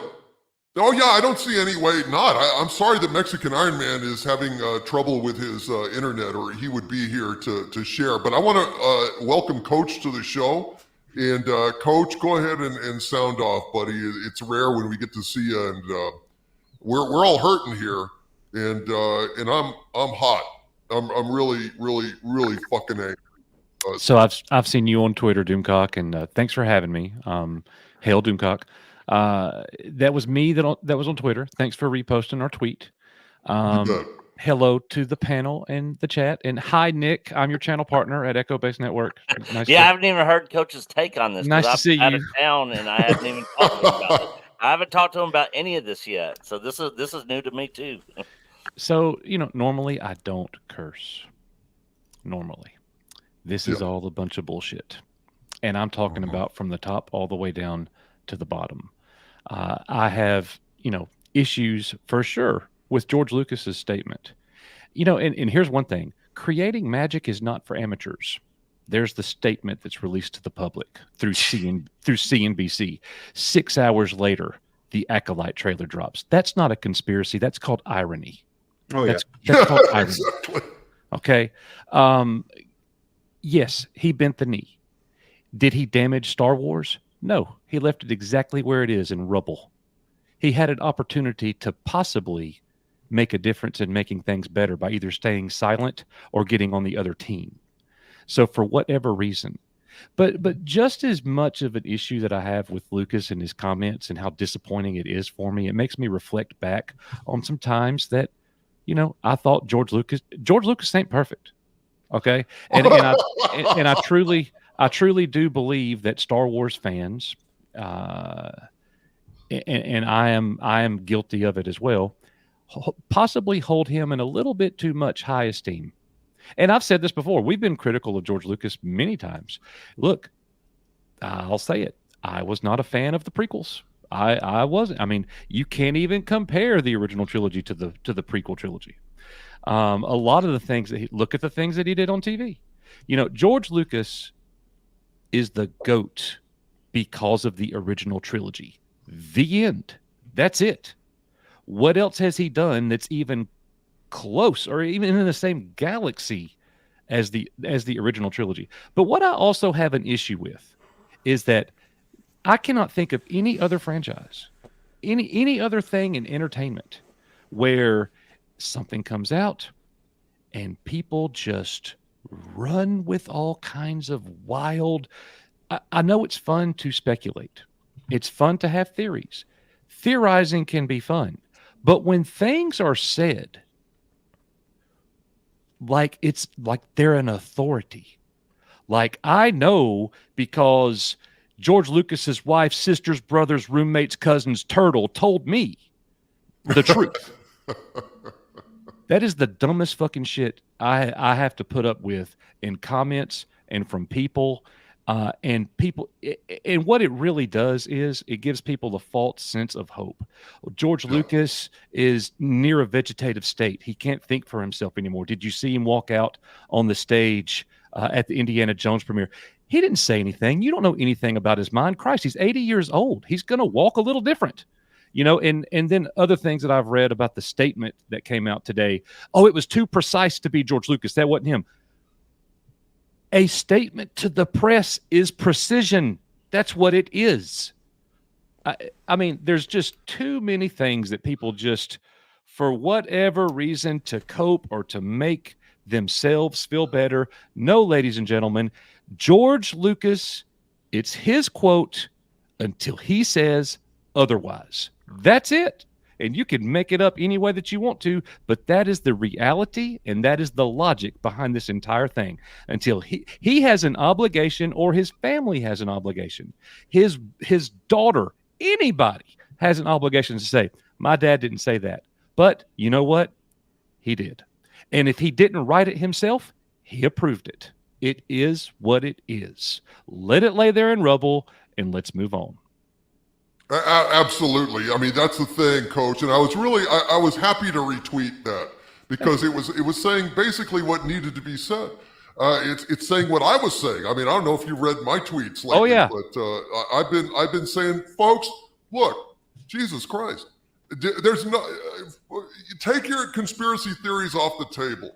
Oh, yeah, I don't see any way not. I'm sorry that Mexican Iron Man is having trouble with his internet, or he would be here to share. But I want to welcome Coach to the show. And Coach, go ahead and sound off, buddy. It's rare when we get to see you, and we're all hurting here. And I'm hot. I'm really, really, really fucking angry. So I've seen you on Twitter, Doomcock, and thanks for having me. Hail Doomcock. That was me that was on Twitter. Thanks for reposting our tweet. Hello to the panel and the chat, and hi Nick. I'm your channel partner at Echo Base Network. Nice I haven't even heard Coach's take on this. Nice to see you. Out of town, and I haven't even talked to him about it. I haven't talked to him about any of this yet, so this is new to me too. So normally I don't curse. Normally, this is all a bunch of bullshit, and I'm talking about from the top all the way down to the bottom. I have, issues for sure with George Lucas's statement. And here's one thing. Creating magic is not for amateurs. There's the statement that's released to the public through CNBC. 6 hours later, the Acolyte trailer drops. That's not a conspiracy. That's called irony. Oh, that's called irony. Exactly. Okay. Yes, he bent the knee. Did he damage Star Wars? No, he left it exactly where it is in rubble. He had an opportunity to possibly make a difference in making things better by either staying silent or getting on the other team. So for whatever reason, but just as much of an issue that I have with Lucas and his comments and how disappointing it is for me, it makes me reflect back on some times that, I thought George Lucas ain't perfect. Okay. And I truly do believe that Star Wars fans, and I am guilty of it as well, possibly hold him in a little bit too much high esteem. And I've said this before. We've been critical of George Lucas many times. Look, I'll say it. I was not a fan of the prequels. I wasn't. I mean, you can't even compare the original trilogy to the prequel trilogy. A lot of the things look at the things that he did on TV. George Lucas is the GOAT because of the original trilogy. The end. That's it. What else has he done that's even close or even in the same galaxy as the original trilogy. But what I also have an issue with is that I cannot think of any other franchise, any other thing in entertainment where something comes out and people just run with all kinds of wild. I know it's fun to speculate. It's fun to have theories. Theorizing can be fun. But when things are said like it's like they're an authority, like I know because George Lucas's wife's sister's brother's roommate's cousin's turtle told me the truth. That is the dumbest fucking shit I have to put up with in comments and from people. And what it really does is it gives people a false sense of hope. George Lucas is near a vegetative state. He can't think for himself anymore. Did you see him walk out on the stage at the Indiana Jones premiere? He didn't say anything. You don't know anything about his mind. Christ, he's 80 years old. He's going to walk a little different. And then other things that I've read about the statement that came out today. Oh, it was too precise to be George Lucas. That wasn't him. A statement to the press is precision. That's what it is. I mean, there's just too many things that people just, for whatever reason, to cope or to make themselves feel better. No, ladies and gentlemen, George Lucas, it's his quote until he says otherwise. That's it. And you can make it up any way that you want to, but that is the reality and that is the logic behind this entire thing. Until he has an obligation or his family has an obligation. His daughter, anybody has an obligation to say, my dad didn't say that. But you know what? He did. And if he didn't write it himself, he approved it. It is what it is. Let it lay there in rubble and let's move on. Absolutely. I mean, that's the thing, Coach. And I was happy to retweet that because it was saying basically what needed to be said. It's saying what I was saying. I mean, I don't know if you read my tweets lately, but I've been saying, folks, look, Jesus Christ, there's no take your conspiracy theories off the table.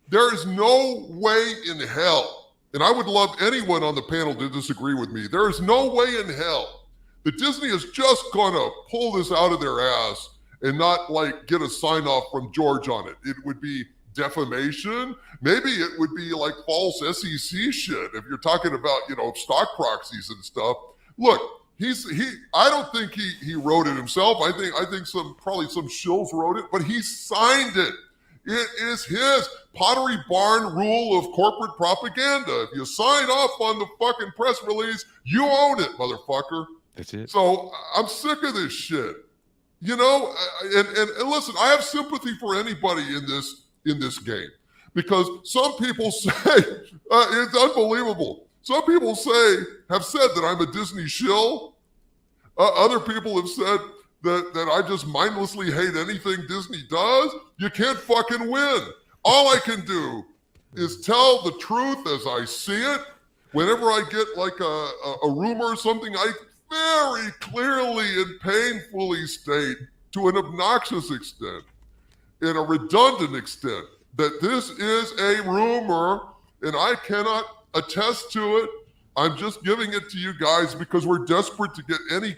There is no way in hell, and I would love anyone on the panel to disagree with me. There is no way in hell that Disney is just gonna pull this out of their ass and not get a sign off from George on it. It would be defamation. Maybe it would be like false SEC shit if you're talking about, stock proxies and stuff. Look, I don't think he wrote it himself. I think probably some shills wrote it, but he signed it. It is his Pottery Barn rule of corporate propaganda. If you sign off on the fucking press release, you own it, motherfucker. That's it. So I'm sick of this shit, and listen, I have sympathy for anybody in this game because some people say it's unbelievable. Some people have said that I'm a Disney shill. Other people have said that I just mindlessly hate anything Disney does. You can't fucking win. All I can do is tell the truth as I see it. Whenever I get a rumor or something, I very clearly and painfully state to an obnoxious extent, in a redundant extent, that this is a rumor and I cannot attest to it. I'm just giving it to you guys because we're desperate to get any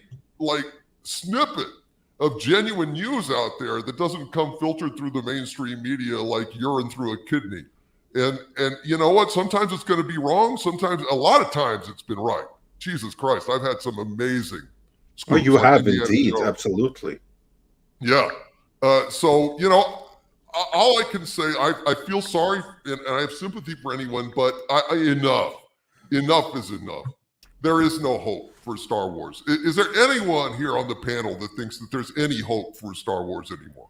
snippet of genuine news out there that doesn't come filtered through the mainstream media like urine through a kidney. And you know what? Sometimes it's going to be wrong. A lot of times it's been right. Jesus Christ, I've had some amazing. Oh, you have indeed, absolutely. Yeah. So, all I can say, I feel sorry and I have sympathy for anyone, but enough. Enough is enough. There is no hope for Star Wars. Is there anyone here on the panel that thinks that there's any hope for Star Wars anymore?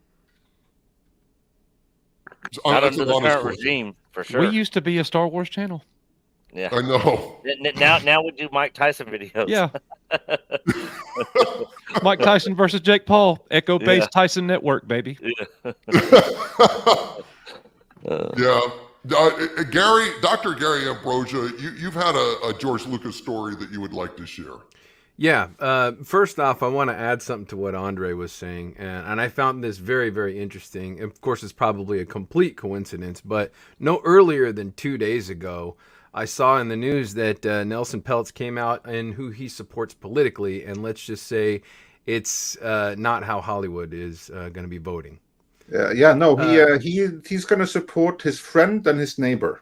Not under the current regime, for sure. We used to be a Star Wars channel. Yeah, I know. Now we do Mike Tyson videos. Yeah. Mike Tyson versus Jake Paul, Echo-based Tyson Network, baby. Yeah. Dr. Gary Ambrosia, you've had a George Lucas story that you would like to share. Yeah. First off, I want to add something to what Andre was saying, and I found this very, very interesting. Of course, it's probably a complete coincidence, but no earlier than 2 days ago, I saw in the news that Nelson Peltz came out and who he supports politically, and let's just say it's not how Hollywood is going to be voting. He's going to support his friend and his neighbor.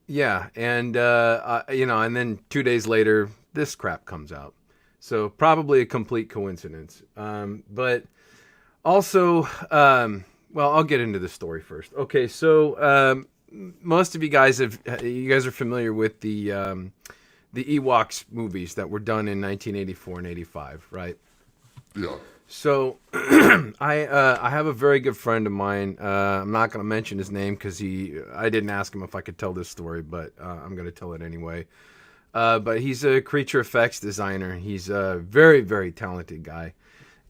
Yeah, and and then 2 days later, this crap comes out. So probably a complete coincidence. But also, I'll get into the story first. Okay, so most of you guys are familiar with the Ewoks movies that were done in 1984 and 85, right? Yeah. So I have a very good friend of mine. I'm not going to mention his name because I didn't ask him if I could tell this story, but I'm going to tell it anyway. But he's a creature effects designer. He's a very, very talented guy.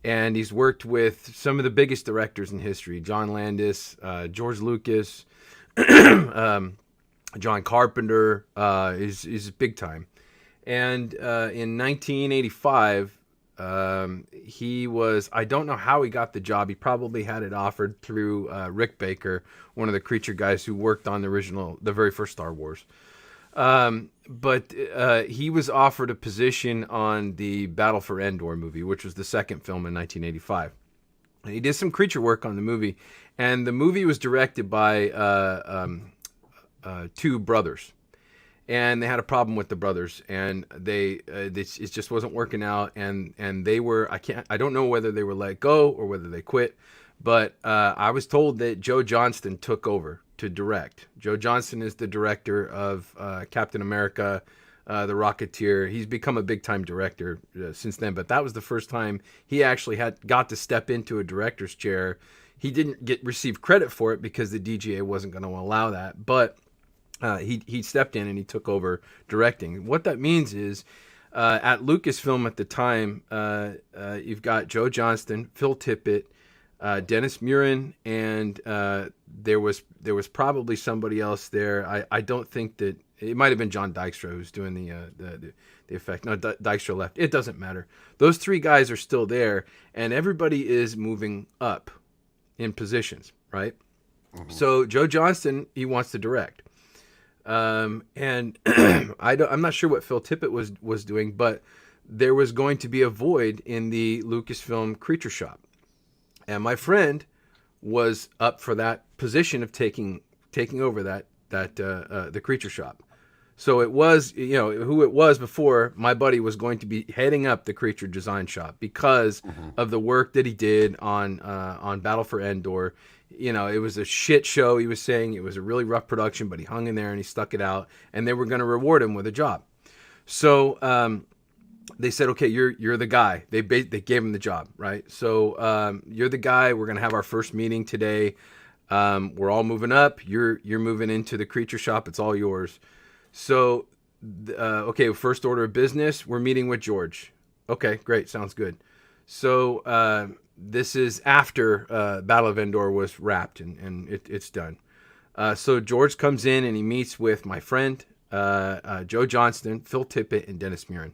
And he's worked with some of the biggest directors in history. John Landis, George Lucas, John Carpenter is big time. And in 1985, I don't know how he got the job. He probably had it offered through Rick Baker, one of the creature guys who worked on the very first Star Wars. But he was offered a position on the Battle for Endor movie, which was the second film in 1985. And he did some creature work on the movie, and the movie was directed by two brothers. And they had a problem with the brothers, and it just wasn't working out. And they were I don't know whether they were let go or whether they quit, but I was told that Joe Johnston took over to direct. Joe Johnston is the director of Captain America, The Rocketeer. He's become a big-time director since then, but that was the first time he actually got to step into a director's chair. He didn't receive credit for it because the DGA wasn't going to allow that, but he stepped in and he took over directing. What that means is at Lucasfilm at the time, you've got Joe Johnston, Phil Tippett, Dennis Muren, and there was probably somebody else there. I don't think that it might have been John Dykstra who's doing the effect. No, Dykstra left. It doesn't matter. Those three guys are still there, and everybody is moving up in positions, right? Mm-hmm. So Joe Johnston, he wants to direct. And I'm not sure what Phil Tippett was doing, but there was going to be a void in the Lucasfilm creature shop. And my friend was up for that position of taking over the creature shop. So it was, who it was before, my buddy was going to be heading up the creature design shop because of the work that he did on Battle for Endor. It was a shit show. He was saying it was a really rough production, but he hung in there and he stuck it out, and they were going to reward him with a job. So they said, okay, you're the guy. They gave him the job, right? So you're the guy. We're going to have our first meeting today. We're all moving up. You're moving into the creature shop. It's all yours. So, okay, first order of business, we're meeting with George. Okay, great. Sounds good. So this is after Battle of Endor was wrapped and it's done. So George comes in and he meets with my friend, Joe Johnston, Phil Tippett, and Dennis Muren.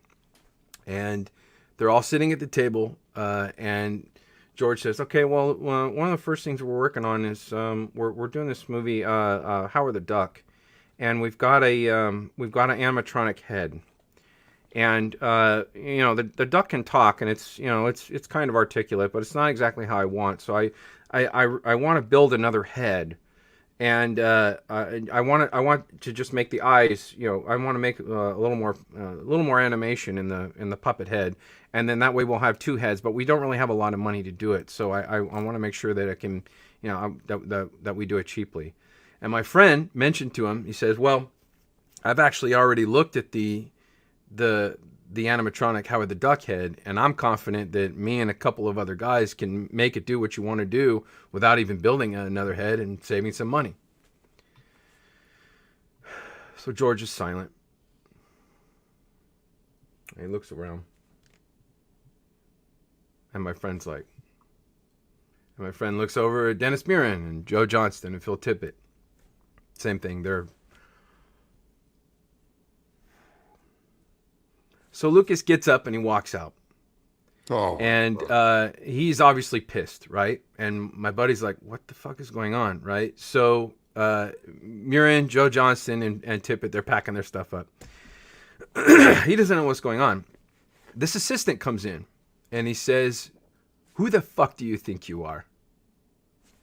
And they're all sitting at the table, and George says, okay, well, one of the first things we're working on is we're doing this movie, Howard the Duck. And we've got an animatronic head, and the duck can talk, and it's kind of articulate, but it's not exactly how I want. So I want to build another head, and I want to just make the eyes. I want to make a little more animation in the puppet head, and then that way we'll have two heads. But we don't really have a lot of money to do it, so I want to make sure that it can, that we do it cheaply. And my friend mentioned to him, he says, well, I've actually already looked at the animatronic Howard the Duck head, and I'm confident that me and a couple of other guys can make it do what you want to do without even building another head and saving some money. So George is silent. And he looks around. And my friend looks over at Dennis Muren and Joe Johnston and Phil Tippett. Same thing. So Lucas gets up and he walks out. Oh, And he's obviously pissed, right? And my buddy's like, what the fuck is going on, right? So Murin, Joe Johnston, and Tippett, they're packing their stuff up. He doesn't know what's going on. This assistant comes in, and he says, who the fuck do you think you are?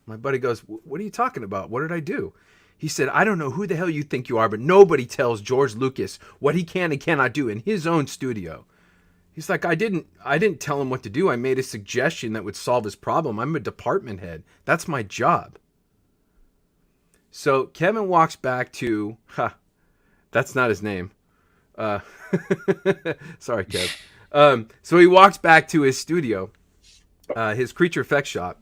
My buddy goes, what are you talking about? What did I do? He said, I don't know who the hell you think you are, but nobody tells George Lucas what he can and cannot do in his own studio. He's like, I didn't tell him what to do. I made a suggestion that would solve his problem. I'm a department head. That's my job. So Kevin walks back to, that's not his name. Sorry, Kev. So he walks back to his studio, his creature effects shop,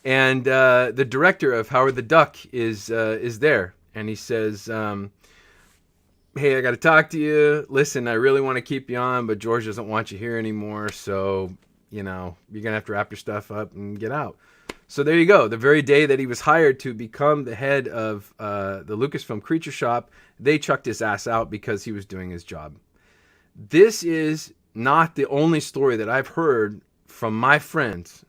and the director of Howard the Duck is there, and he says, hey, I got to talk to you. Listen, I really want to keep you on, but George doesn't want you here anymore. So, you're going to have to wrap your stuff up and get out. So there you go. The very day that he was hired to become the head of the Lucasfilm Creature Shop, they chucked his ass out because he was doing his job. This is not the only story that I've heard from my friends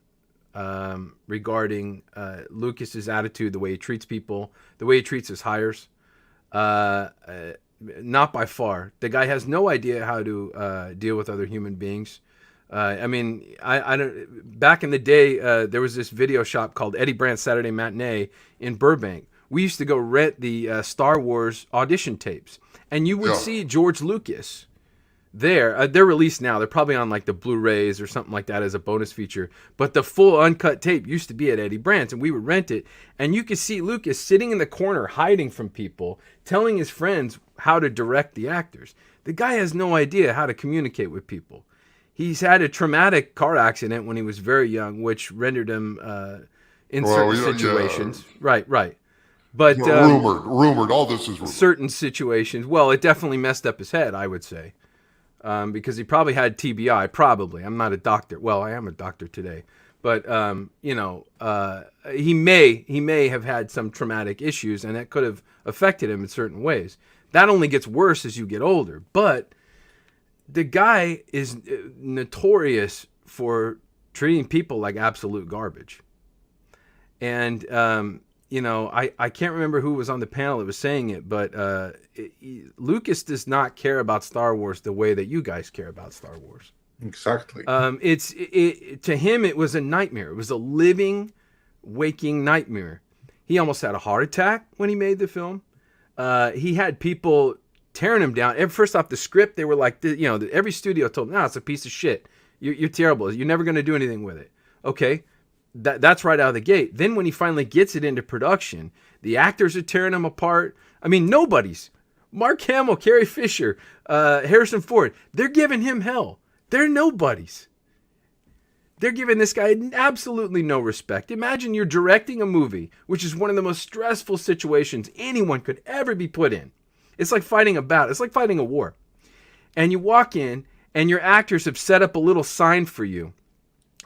regarding Lucas's attitude, the way he treats people, the way he treats his hires. Not by far. The guy has no idea how to deal with other human beings. I don't. Back in the day, there was this video shop called Eddie Brandt's Saturday Matinee in Burbank. We used to go rent the Star Wars audition tapes, and you would see George Lucas there. They're released now. They're probably on like the Blu-rays or something like that as a bonus feature. But the full uncut tape used to be at Eddie Brandt's, and we would rent it. And you could see Lucas sitting in the corner, hiding from people, telling his friends how to direct the actors. The guy has no idea how to communicate with people. He's had a traumatic car accident when he was very young, which rendered him in certain situations. Yeah. Right. But rumored. All this is rumored. Certain situations. Well, it definitely messed up his head, I would say. Because he probably had TBI, probably. I'm not a doctor. Well, I am a doctor today. But, he may have had some traumatic issues, and that could have affected him in certain ways. That only gets worse as you get older. But the guy is notorious for treating people like absolute garbage. And, I can't remember who was on the panel that was saying it, but Lucas does not care about Star Wars the way that you guys care about Star Wars. Exactly. To him, it was a nightmare. It was a living, waking nightmare. He almost had a heart attack when he made the film. He had people tearing him down. First off, the script, they were like, every studio told him, no, it's a piece of shit. You're terrible. You're never going to do anything with it. Okay. That's right out of the gate. Then when he finally gets it into production, the actors are tearing him apart. I mean, nobody's. Mark Hamill, Carrie Fisher, Harrison Ford, they're giving him hell. They're nobodies. They're giving this guy absolutely no respect. Imagine you're directing a movie, which is one of the most stressful situations anyone could ever be put in. It's like fighting a battle. It's like fighting a war. And you walk in, and your actors have set up a little sign for you.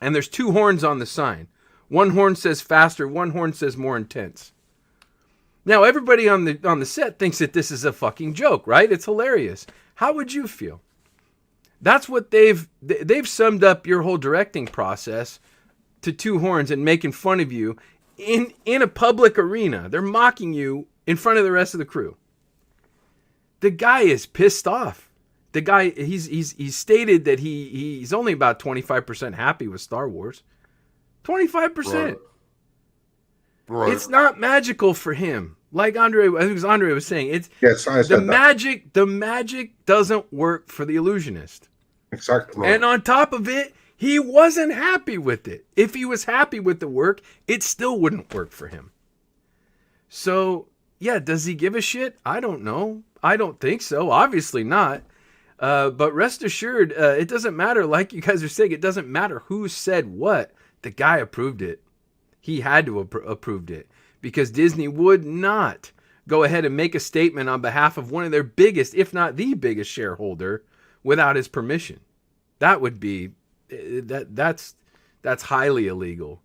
And there's two horns on the sign. One horn says faster, one horn says more intense. Now, everybody on the set thinks that this is a fucking joke, right? It's hilarious. How would you feel? That's what they've summed up your whole directing process to two horns and making fun of you in a public arena. They're mocking you in front of the rest of the crew. The guy is pissed off. The guy, he's stated that he's only about 25% happy with Star Wars. 25%. Right. It's not magical for him. Like Andre was saying, the magic doesn't work for the illusionist. Exactly. And on top of it, he wasn't happy with it. If he was happy with the work, it still wouldn't work for him. So, yeah, does he give a shit? I don't know. I don't think so. Obviously not. But rest assured, it doesn't matter. Like you guys are saying, it doesn't matter who said what. The guy approved it. He had to approved it because Disney would not go ahead and make a statement on behalf of one of their biggest, if not the biggest shareholder without his permission. That would be that's highly illegal.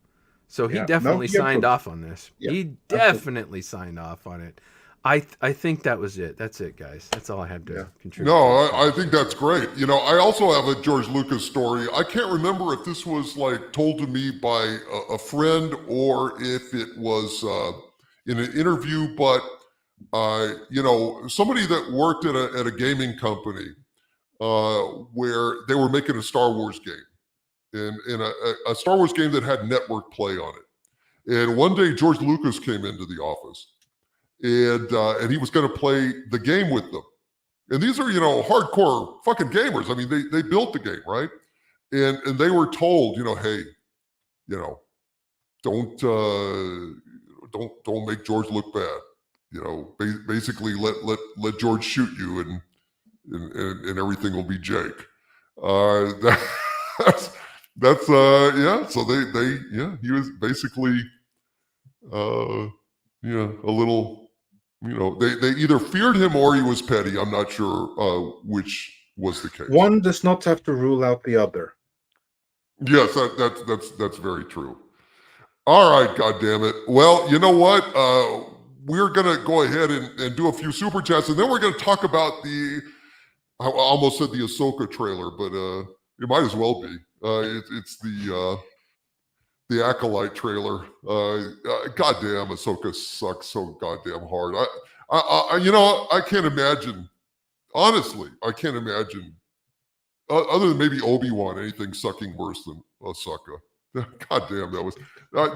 So he definitely signed off on this. Yeah, he definitely signed off on it. I think that was it. That's it, guys. That's all I have to contribute. No, I think that's great. I also have a George Lucas story. I can't remember if this was like told to me by a friend or if it was in an interview, but somebody that worked at a gaming company where they were making a Star Wars game, and a Star Wars game that had network play on it. And one day George Lucas came into the office, and he was going to play the game with them. And these are, hardcore fucking gamers. I mean, they built the game, right? And they were told, hey, don't make George look bad. Basically let George shoot you, and everything will be Jake. That's So he was basically a little. They either feared him or he was petty. I'm not sure which was the case. One does not have to rule out the other. Yes, that's very true. All right, goddammit. Well, you know what? We're going to go ahead and do a few super chats, and then we're going to talk about I almost said the Ahsoka trailer, but it might as well be. It's the Acolyte trailer. Goddamn, Ahsoka sucks so goddamn hard. I can't imagine. Honestly, I can't imagine. Other than maybe Obi-Wan, anything sucking worse than Ahsoka. Goddamn, that was.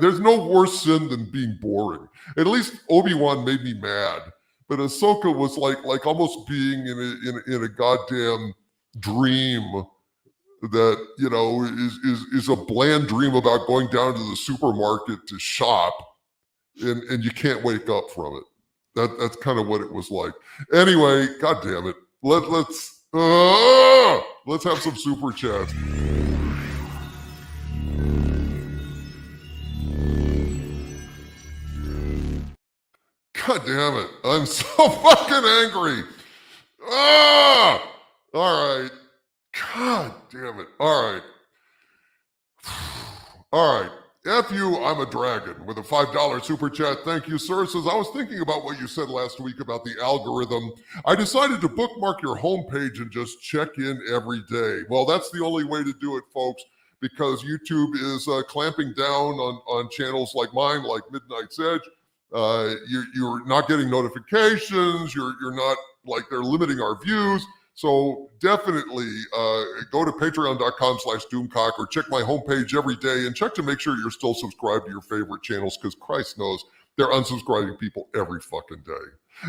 There's no worse sin than being boring. At least Obi-Wan made me mad, but Ahsoka was like almost being in a goddamn dream. That is a bland dream about going down to the supermarket to shop, and you can't wake up from it. That's kind of what it was like. Anyway, god damn it, let's have some super chats. God damn it, I'm so fucking angry. All right. God damn it. All right. F you, I'm a dragon, with a $5 super chat. Thank you, sir. Says, I was thinking about what you said last week about the algorithm. I decided to bookmark your homepage and just check in every day. Well, that's the only way to do it, folks, because YouTube is clamping down on channels like mine, like Midnight's Edge. You're not getting notifications. You're not, they're limiting our views. So definitely go to patreon.com/doomcock or check my homepage every day and check to make sure you're still subscribed to your favorite channels, because Christ knows they're unsubscribing people every fucking day.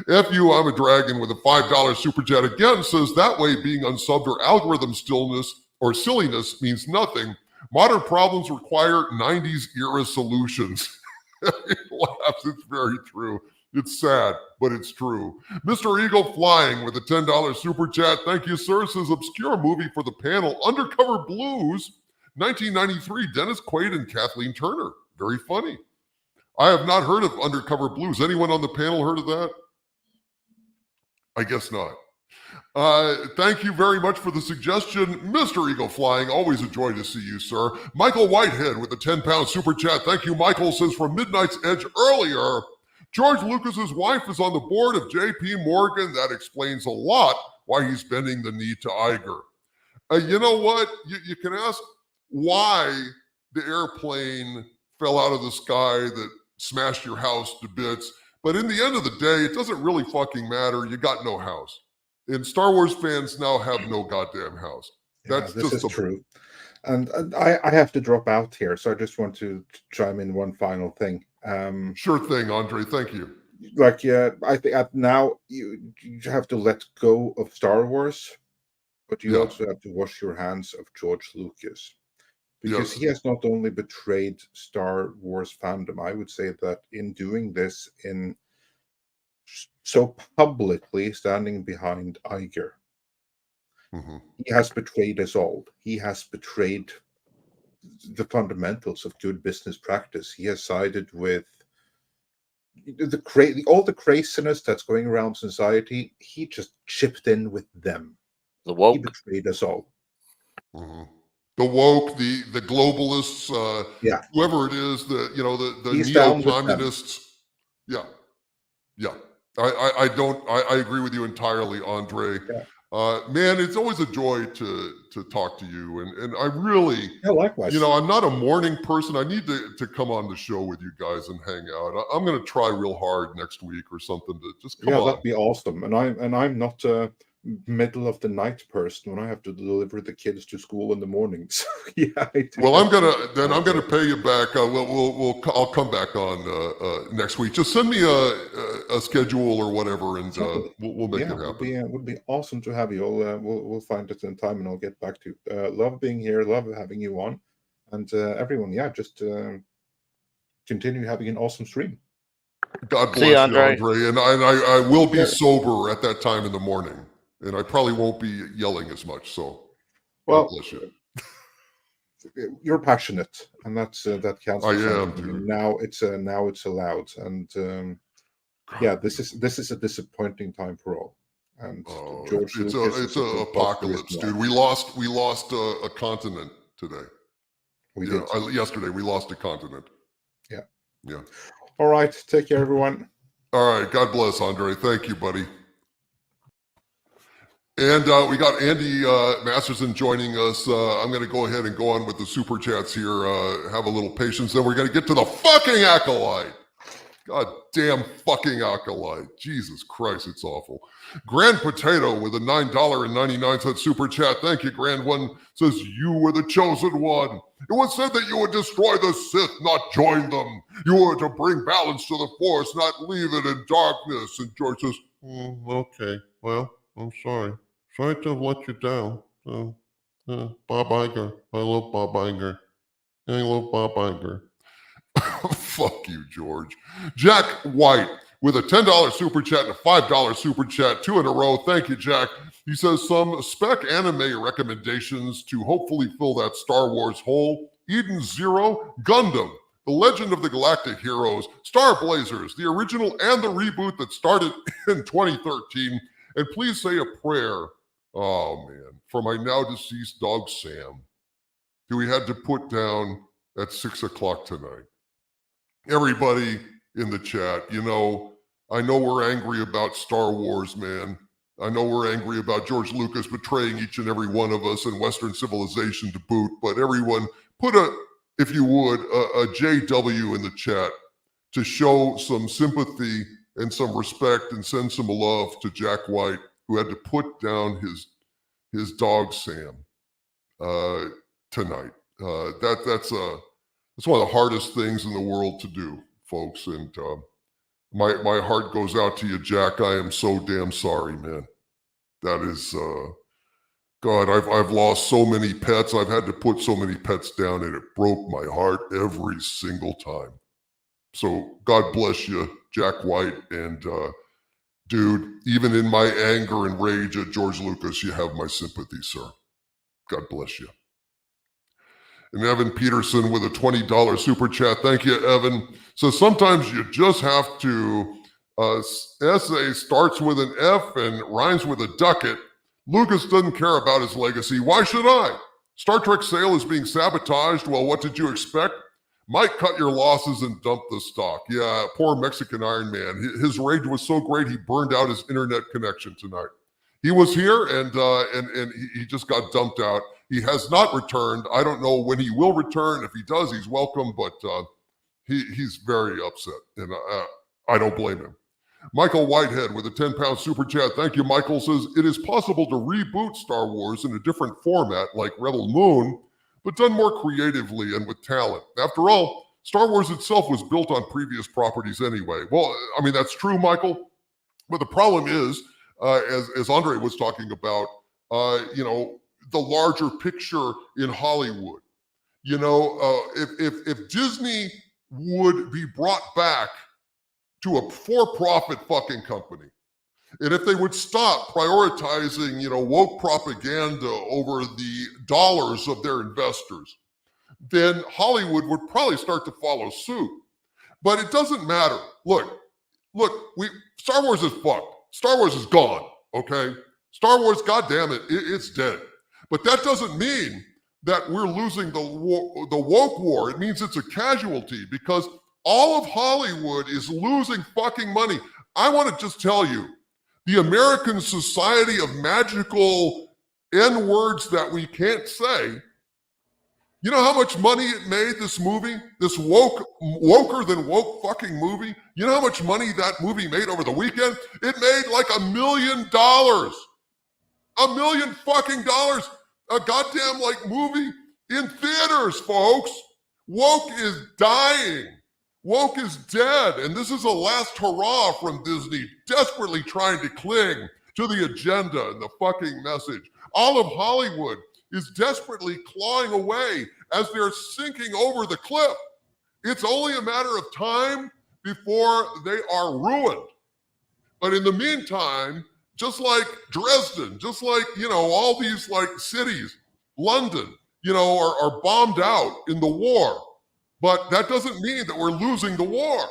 F you, I'm a dragon, with a $5 super chat again. Says, that way being unsubbed or algorithm stillness or silliness means nothing. Modern problems require 90s era solutions. It laughs. It's very true. It's sad, but it's true. Mr. Eagle Flying with a $10 super chat. Thank you, sir. Says, obscure movie for the panel, Undercover Blues, 1993, Dennis Quaid and Kathleen Turner. Very funny. I have not heard of Undercover Blues. Anyone on the panel heard of that? I guess not. Thank you very much for the suggestion, Mr. Eagle Flying. Always a joy to see you, sir. Michael Whitehead with a £10 super chat. Thank you, Michael. Says, from Midnight's Edge earlier, George Lucas's wife is on the board of J.P. Morgan. That explains a lot why he's bending the knee to Iger. You know what? You can ask why the airplane fell out of the sky that smashed your house to bits. But in the end of the day, it doesn't really fucking matter. You got no house. And Star Wars fans now have no goddamn house. This is true. And I have to drop out here, so I just want to chime in one final thing. Sure thing, Andre. Thank you. I think now you have to let go of Star Wars, but you also have to wash your hands of George Lucas, because he has not only betrayed Star Wars fandom. I would say that in doing this, in so publicly standing behind Iger, he has betrayed us all. He has betrayed the fundamentals of good business practice. He has sided with all the craziness that's going around society. He just chipped in with them. The woke. He betrayed us all. The woke, the globalists, whoever it is, the He's neo-communists. Yeah. I agree with you entirely, Andre. Yeah. Man, it's always a joy to talk to you, and I really, likewise. I'm not a morning person. I need to come on the show with you guys and hang out. I'm going to try real hard next week or something to just come on. That'd be awesome. And I'm not middle of the night person when I have to deliver the kids to school in the mornings. Well, I'm gonna pay you back. I'll come back on next week. Just send me a schedule or whatever, and we'll make it happen. It would be awesome to have you. We'll find it in time, and I'll get back to you. Love being here. Love having you on, and everyone. Just continue having an awesome stream. God bless you, Andre. And I will be sober at that time in the morning. And I probably won't be yelling as much. So, well, God bless you. You're passionate, and that counts. I am, dude. Now it's allowed, and this is a disappointing time for all. And George Lucas, it's an apocalypse, dude. We lost a continent today. We did. Yesterday we lost a continent. Yeah. All right. Take care, everyone. All right. God bless, Andre. Thank you, buddy. And we got Andy Masterson joining us. I'm going to go ahead and go on with the super chats here. Have a little patience. Then we're going to get to the fucking Acolyte. God damn fucking Acolyte. Jesus Christ, it's awful. Grand Potato with a $9.99 super chat. Thank you, Grand One. Says, you were the chosen one. It was said that you would destroy the Sith, not join them. You were to bring balance to the Force, not leave it in darkness. And George says, okay, well, I'm sorry. Sorry to have let you down. Bob Iger. I love Bob Iger. I love Bob Iger. Fuck you, George. Jack White with a $10 super chat and a $5 super chat, 2 in a row. Thank you, Jack. He says some spec anime recommendations to hopefully fill that Star Wars hole. Eden Zero, Gundam, The Legend of the Galactic Heroes, Star Blazers, the original and the reboot that started in 2013. And please say a prayer, oh man, for my now deceased dog Sam, who we had to put down at 6 o'clock tonight. Everybody in the chat, I know we're angry about Star Wars, man. I know we're angry about George Lucas betraying each and every one of us and Western civilization to boot, but everyone put if you would, a JW in the chat to show some sympathy and some respect and send some love to Jack White, who had to put down his dog Sam tonight. That's one of the hardest things in the world to do, folks. And my heart goes out to you, Jack. I am so damn sorry, man. That is, God, I've lost so many pets. I've had to put so many pets down, and it broke my heart every single time. So God bless you, Jack White. And dude, even in my anger and rage at George Lucas, you have my sympathy, sir. God bless you. And Evan Peterson with a $20 super chat. Thank you, Evan. So sometimes you just have to, essay starts with an F and rhymes with a ducat. Lucas doesn't care about his legacy. Why should I? Star Trek sale is being sabotaged. Well, what did you expect? Might cut your losses and dump the stock. Yeah, poor Mexican Iron Man. His rage was so great he burned out his internet connection tonight. He was here and he just got dumped out. He has not returned. I don't know when he will return. If he does, he's welcome, but he's very upset, and I don't blame him. Michael Whitehead with a 10-pound super chat. Thank you, Michael. Says, it is possible to reboot Star Wars in a different format like Rebel Moon, but done more creatively and with talent. After all, Star Wars itself was built on previous properties anyway. Well, I mean, that's true, Michael, but the problem is, as Andre was talking about, the larger picture in Hollywood. If Disney would be brought back to a for-profit fucking company, and if they would stop prioritizing, woke propaganda over the dollars of their investors, then Hollywood would probably start to follow suit. But it doesn't matter. Look, Star Wars is fucked. Star Wars is gone, okay? Star Wars, goddamn it, it's dead. But that doesn't mean that we're losing the woke war. It means it's a casualty because all of Hollywood is losing fucking money. I want to just tell you, the American Society of Magical N-words that we can't say, you know how much money it made, this movie? This woker than woke fucking movie? You know how much money that movie made over the weekend? It made like $1 million. $1 million fucking dollars. A goddamn like movie in theaters, folks. Woke is dying. Woke is dead. And this is a last hurrah from Disney, desperately trying to cling to the agenda and the fucking message. All of Hollywood is desperately clawing away as they're sinking over the cliff. It's only a matter of time before they are ruined. But in the meantime, just like Dresden, just like, all these like cities, London, are bombed out in the war. But that doesn't mean that we're losing the war.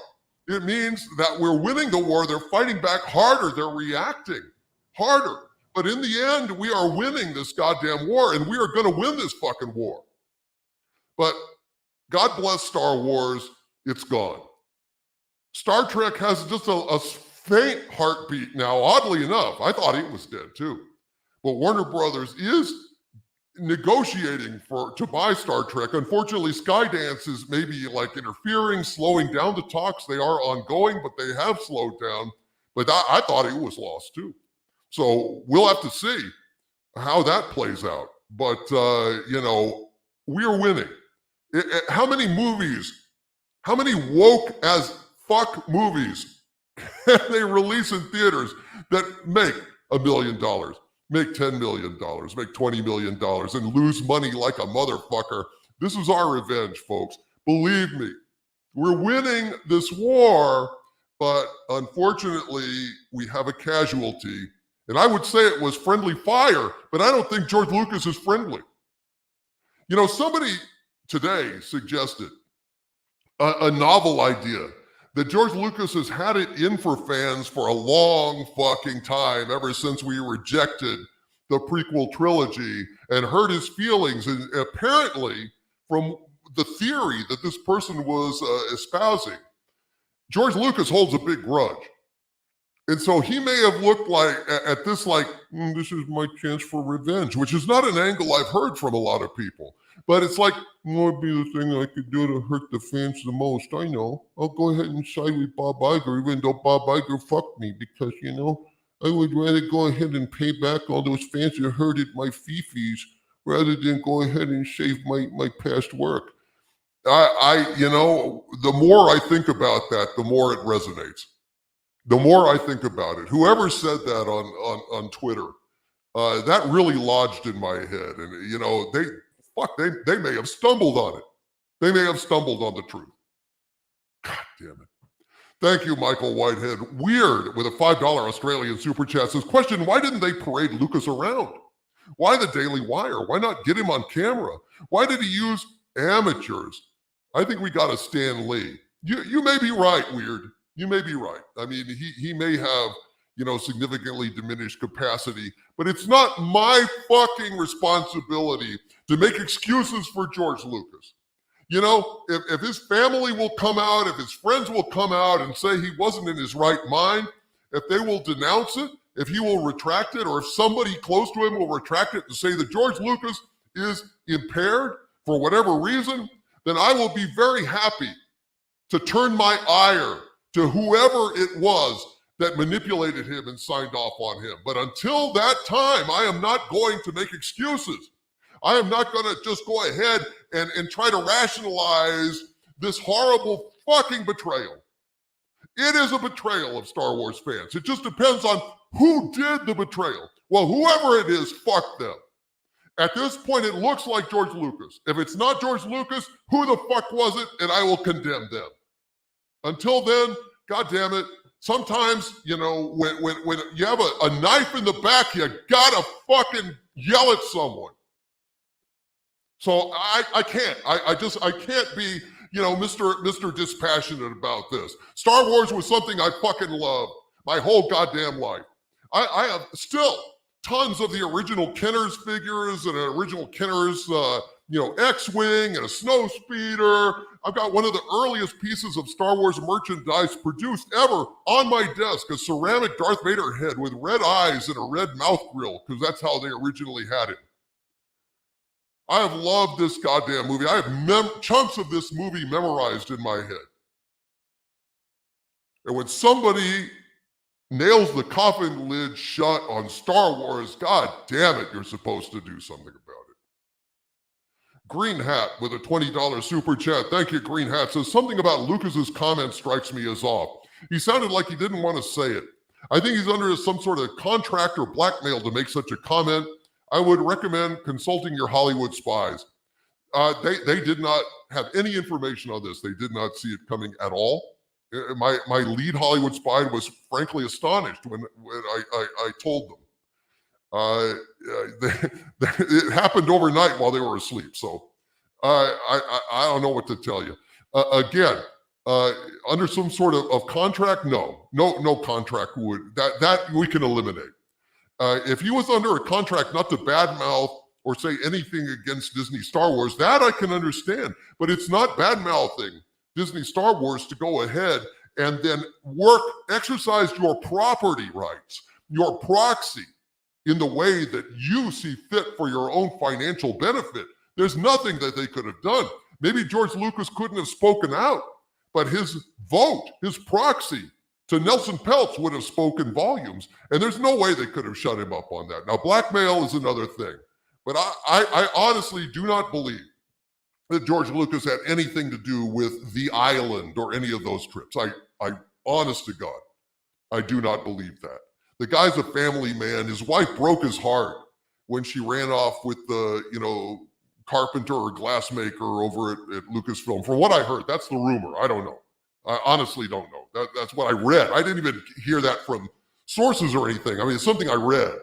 It means that we're winning the war. They're fighting back harder. They're reacting harder. But in the end, we are winning this goddamn war, and we are going to win this fucking war. But God bless Star Wars, it's gone. Star Trek has just a faint heartbeat now, oddly enough. I thought it was dead too. But Warner Brothers is negotiating to buy Star Trek. Unfortunately, Skydance is maybe like interfering, slowing down the talks. They are ongoing, but they have slowed down. But I thought it was lost too. So we'll have to see how that plays out. But, we are winning. How many woke as fuck movies can they release in theaters that make $1 million, make $10 million, make $20 million, and lose money like a motherfucker? This is our revenge, folks. Believe me, we're winning this war, but unfortunately, we have a casualty. And I would say it was friendly fire, but I don't think George Lucas is friendly. Somebody today suggested a novel idea that George Lucas has had it in for fans for a long fucking time, ever since we rejected the prequel trilogy and hurt his feelings. And apparently, from the theory that this person was espousing, George Lucas holds a big grudge. And so he may have looked like at this like, this is my chance for revenge, which is not an angle I've heard from a lot of people. But it's like, what would be the thing I could do to hurt the fans the most? I know. I'll go ahead and side with Bob Iger, even though Bob Iger fucked me, because, I would rather go ahead and pay back all those fans who hurted my fifis rather than go ahead and save my past work. The more I think about that, the more it resonates. The more I think about it, whoever said that on Twitter, that really lodged in my head. And, they may have stumbled on it. They may have stumbled on the truth. God damn it. Thank you, Michael Whitehead. Weird, with a $5 Australian super chat, says, question, why didn't they parade Lucas around? Why the Daily Wire? Why not get him on camera? Why did he use amateurs? I think we got a Stan Lee. You may be right, Weird. You may be right. I mean, he may have, significantly diminished capacity, but it's not my fucking responsibility to make excuses for George Lucas. If his family will come out, if his friends will come out and say he wasn't in his right mind, if they will denounce it, if he will retract it, or if somebody close to him will retract it and say that George Lucas is impaired for whatever reason, then I will be very happy to turn my ire to whoever it was that manipulated him and signed off on him. But until that time, I am not going to make excuses. I am not going to just go ahead and try to rationalize this horrible fucking betrayal. It is a betrayal of Star Wars fans. It just depends on who did the betrayal. Well, whoever it is, fuck them. At this point, it looks like George Lucas. If it's not George Lucas, who the fuck was it? And I will condemn them. Until then, God damn it, sometimes, when you have a knife in the back, you gotta fucking yell at someone. So I can't. I can't be, Mr. Dispassionate about this. Star Wars was something I fucking loved my whole goddamn life. I have still tons of the original Kenners figures and original Kenners, X-Wing and a snow speeder. I've got one of the earliest pieces of Star Wars merchandise produced ever on my desk, a ceramic Darth Vader head with red eyes and a red mouth grill, because that's how they originally had it. I have loved this goddamn movie. I have chunks of this movie memorized in my head. And when somebody nails the coffin lid shut on Star Wars, god damn it, you're supposed to do something about it. Green Hat with a $20 super chat. Thank you, Green Hat. Says something about Lucas's comment strikes me as off. He sounded like he didn't want to say it. I think he's under some sort of contract or blackmail to make such a comment. I would recommend consulting your Hollywood spies. They did not have any information on this. They did not see it coming at all. My lead Hollywood spy was frankly astonished when I told them. It happened overnight while they were asleep. So I don't know what to tell you. Again, under some sort of contract, no contract would that we can eliminate. If he was under a contract not to badmouth or say anything against Disney Star Wars, that I can understand. But it's not badmouthing Disney Star Wars to go ahead and then exercise your property rights, your proxy, in the way that you see fit for your own financial benefit. There's nothing that they could have done. Maybe George Lucas couldn't have spoken out, but his vote, his proxy to Nelson Peltz would have spoken volumes, and there's no way they could have shut him up on that. Now, blackmail is another thing, but I honestly do not believe that George Lucas had anything to do with the island or any of those trips. I honest to God, I do not believe that. The guy's a family man. His wife broke his heart when she ran off with the, carpenter or glassmaker over at Lucasfilm. From what I heard, that's the rumor. I don't know. I honestly don't know. That's what I read. I didn't even hear that from sources or anything. I mean, it's something I read.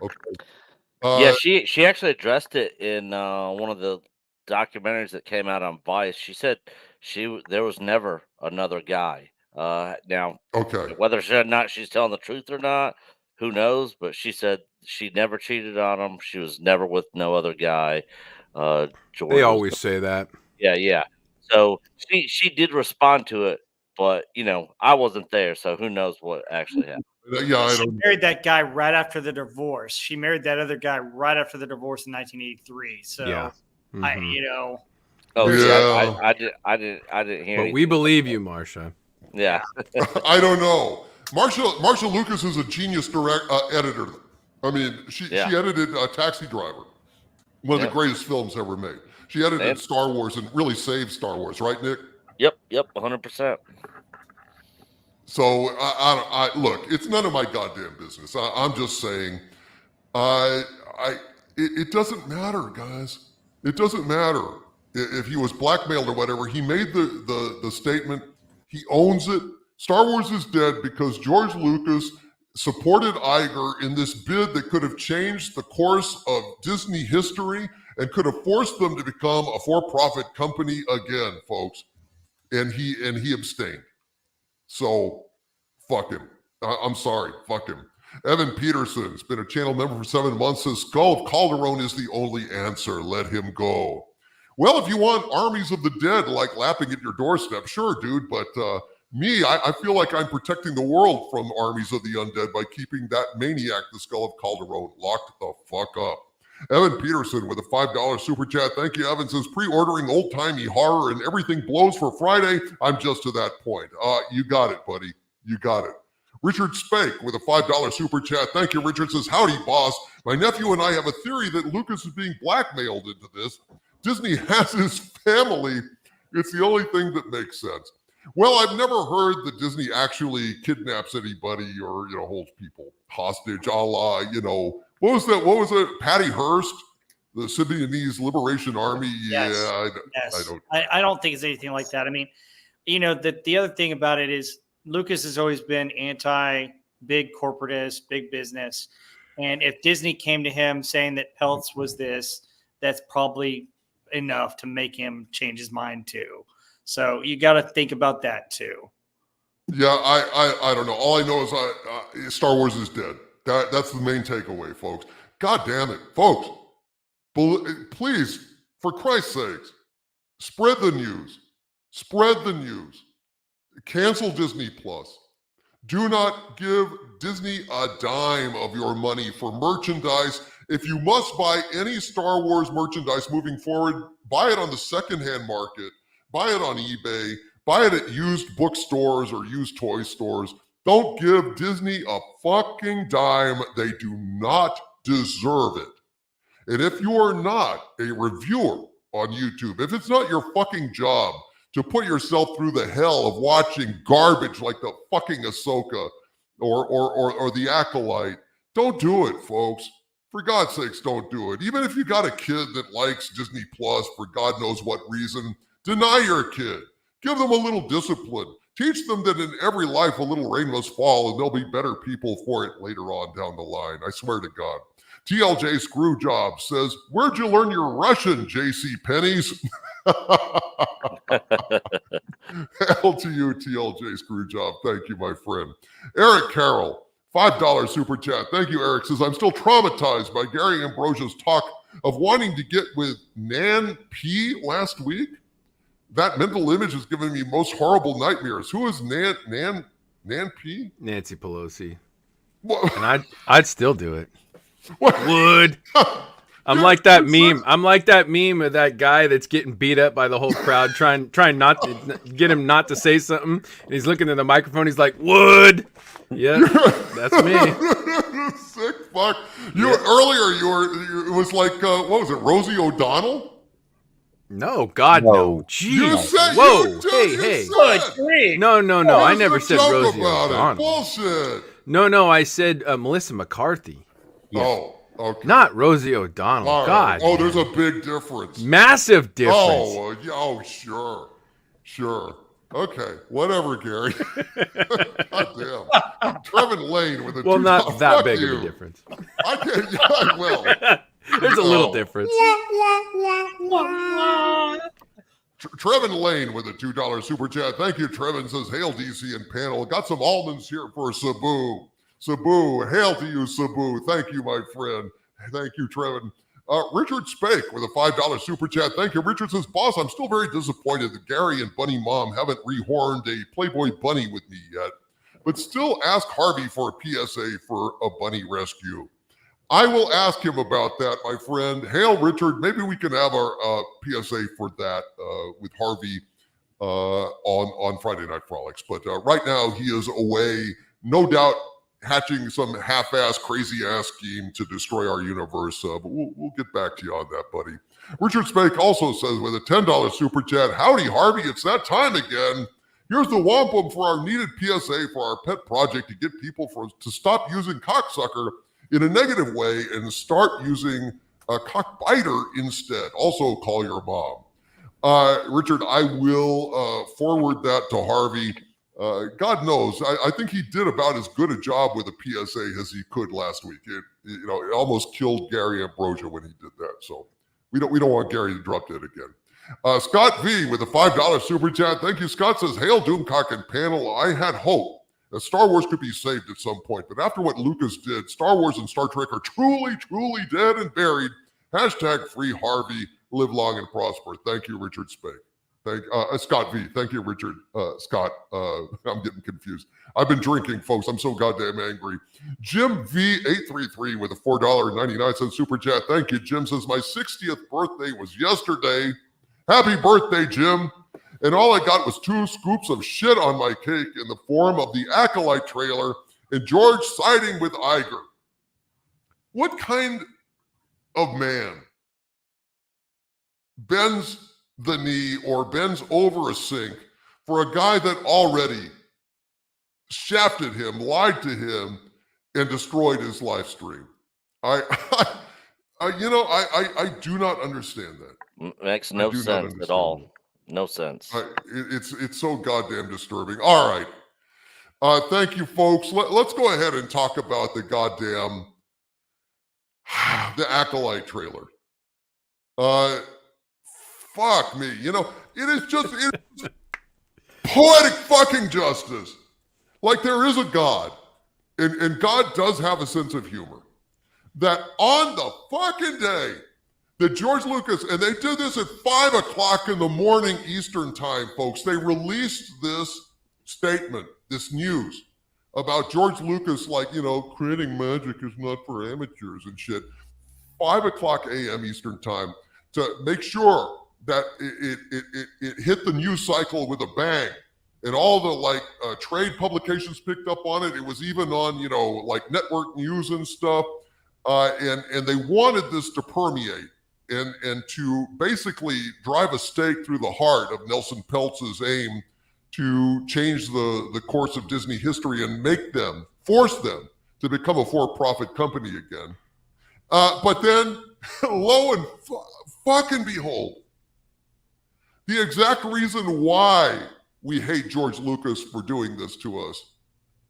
Okay. Yeah, she actually addressed it in one of the documentaries that came out on Vice. She said there was never another guy. Now, okay, whether or not she's telling the truth or not, who knows? But she said she never cheated on him. She was never with no other guy. George They always say that. Yeah. So she did respond to it, but I wasn't there, so who knows what actually happened. Yeah, she married that guy right after the divorce. She married that other guy right after the divorce in 1983. So yeah. Mm-hmm. Oh yeah. I didn't hear. But we believe you, Marsha. Yeah. I don't know. Marsha Lucas is a genius editor. I mean, she edited Taxi Driver, one of the greatest films ever made. She edited Star Wars and really saved Star Wars, right, Nick? Yep, 100%. So I look, it's none of my goddamn business. I'm just saying, it doesn't matter, guys. It doesn't matter if he was blackmailed or whatever. He made the statement. He owns it. Star Wars is dead because George Lucas supported Iger in this bid that could have changed the course of Disney history and could have forced them to become a for-profit company again, folks. And he abstained. So, fuck him. I'm sorry, fuck him. Evan Peterson's been a channel member for 7 months. Says Skull of Calderon is the only answer. Let him go. Well, if you want armies of the dead like lapping at your doorstep, sure, dude. But I feel like I'm protecting the world from armies of the undead by keeping that maniac, the Skull of Calderon, locked the fuck up. Evan Peterson with a $5 super chat. Thank you, Evan. Says pre-ordering old-timey horror and everything blows for Friday. I'm just to that point. You got it, buddy. You got it. Richard Spake with a $5 super chat. Thank you, Richard. Says, howdy, boss. My nephew and I have a theory that Lucas is being blackmailed into this. Disney has his family. It's the only thing that makes sense. Well, I've never heard that Disney actually kidnaps anybody or, holds people hostage, a la, what was that? What was it? Patty Hearst, the Symbionese Liberation Army? Yes. Yeah, I don't think it's anything like that. I mean, the other thing about it is Lucas has always been anti-big corporatist, big business. And if Disney came to him saying that Peltz was this, that's probably enough to make him change his mind too. So you got to think about that too. Yeah, I don't know. All I know is Star Wars is dead. That's the main takeaway, folks. God damn it, folks. Please For Christ's sakes, spread the news. Spread the news. Cancel Disney Plus. Do not give Disney a dime of your money for merchandise. If you must buy any Star Wars merchandise moving forward, buy it on the secondhand market, buy it on eBay, buy it at used bookstores or used toy stores. Don't give Disney a fucking dime. They do not deserve it. And if you are not a reviewer on YouTube, if it's not your fucking job to put yourself through the hell of watching garbage like the fucking Ahsoka or the Acolyte, don't do it, folks. For God's sakes, don't do it. Even if you got a kid that likes Disney Plus for God knows what reason, deny your kid. Give them a little discipline. Teach them that in every life a little rain must fall and they'll be better people for it later on down the line. I swear to God. TLJ Screwjob says, where'd you learn your Russian, JC Pennies? Hell to you, TLJ Screwjob. Thank you, my friend. Eric Carroll, $5 super chat. Thank you, Eric. Says, I'm still traumatized by Gary Ambrosia's talk of wanting to get with Nan P last week. That mental image is giving me most horrible nightmares. Who is Nan P? Nancy Pelosi. What? And I'd still do it. What? Would. I'm like that meme. I'm like that meme of that guy that's getting beat up by the whole crowd, trying not to get him not to say something. And he's looking at the microphone. He's like, "Would." Yeah, that's me. Sick fuck. Earlier, it was like, what was it, Rosie O'Donnell? No, God, no. Jeez. You said, whoa, hey. No. I never said Rosie O'Donnell. Bullshit. No. I said Melissa McCarthy. Yeah. Oh, okay. Not Rosie O'Donnell. Right. God. Oh, there's a big difference. Massive difference. Oh, sure. Okay, whatever, Gary. God damn. Trevin Lane with a well, not fuck that big you. of a difference. I can't. Yeah, well. There's a little difference. Trevin Lane with a $2 super chat. Thank you, Trevin. Says, hail DC and panel. Got some almonds here for Sabu. Sabu, hail to you, Sabu. Thank you, my friend. Thank you, Trevin. Richard Spake with a $5 super chat. Thank you. Richard says, boss, I'm still very disappointed that Gary and Bunny Mom haven't rehorned a Playboy bunny with me yet, but still ask Harvey for a PSA for a bunny rescue. I will ask him about that, my friend. Hail, Richard. Maybe we can have our PSA for that with Harvey on Friday Night Frolics. But right now, he is away, no doubt, hatching some half-ass, crazy-ass scheme to destroy our universe. But we'll get back to you on that, buddy. Richard Spake also says with a $10 super chat, howdy, Harvey, it's that time again. Here's the wampum for our needed PSA for our pet project to get people to stop using cocksucker in a negative way and start using a cockbiter instead. Also call your mom. Richard, I will forward that to Harvey. God knows, I think he did about as good a job with a PSA as he could last week. It almost killed Gary Ambrosia when he did that. So we don't want Gary to drop dead again. Scott V with a $5 super chat. Thank you, Scott. Says, hail Doomcock and panel. I had hope that Star Wars could be saved at some point, but after what Lucas did, Star Wars and Star Trek are truly, truly dead and buried. Hashtag free Harvey. Live long and prosper. Thank you, Richard Spake. Scott V. Thank you, Richard. Scott, I'm getting confused. I've been drinking, folks. I'm so goddamn angry. Jim V833 with a $4.99 super chat. Thank you, Jim. Says, my 60th birthday was yesterday. Happy birthday, Jim. And all I got was 2 scoops of shit on my cake in the form of the Acolyte trailer and George siding with Iger. What kind of man bends the knee or bends over a sink for a guy that already shafted him, lied to him, and destroyed his live stream? I do not understand that. Makes no sense at all. No sense. It's so goddamn disturbing. All right. Thank you, folks. Let's go ahead and talk about the goddamn the Acolyte trailer. Fuck me. It is just poetic fucking justice. Like there is a God, and God does have a sense of humor, that on the fucking day that George Lucas, and they did this at 5 o'clock in the morning Eastern time, folks. They released this statement, this news about George Lucas, creating magic is not for amateurs and shit. 5 o'clock a.m. Eastern time to make sure that it hit the news cycle with a bang. And all the trade publications picked up on it. It was even on, network news and stuff. And they wanted this to permeate and to basically drive a stake through the heart of Nelson Peltz's aim to change the course of Disney history and force them to become a for-profit company again. But then, lo and fucking behold, the exact reason why we hate George Lucas for doing this to us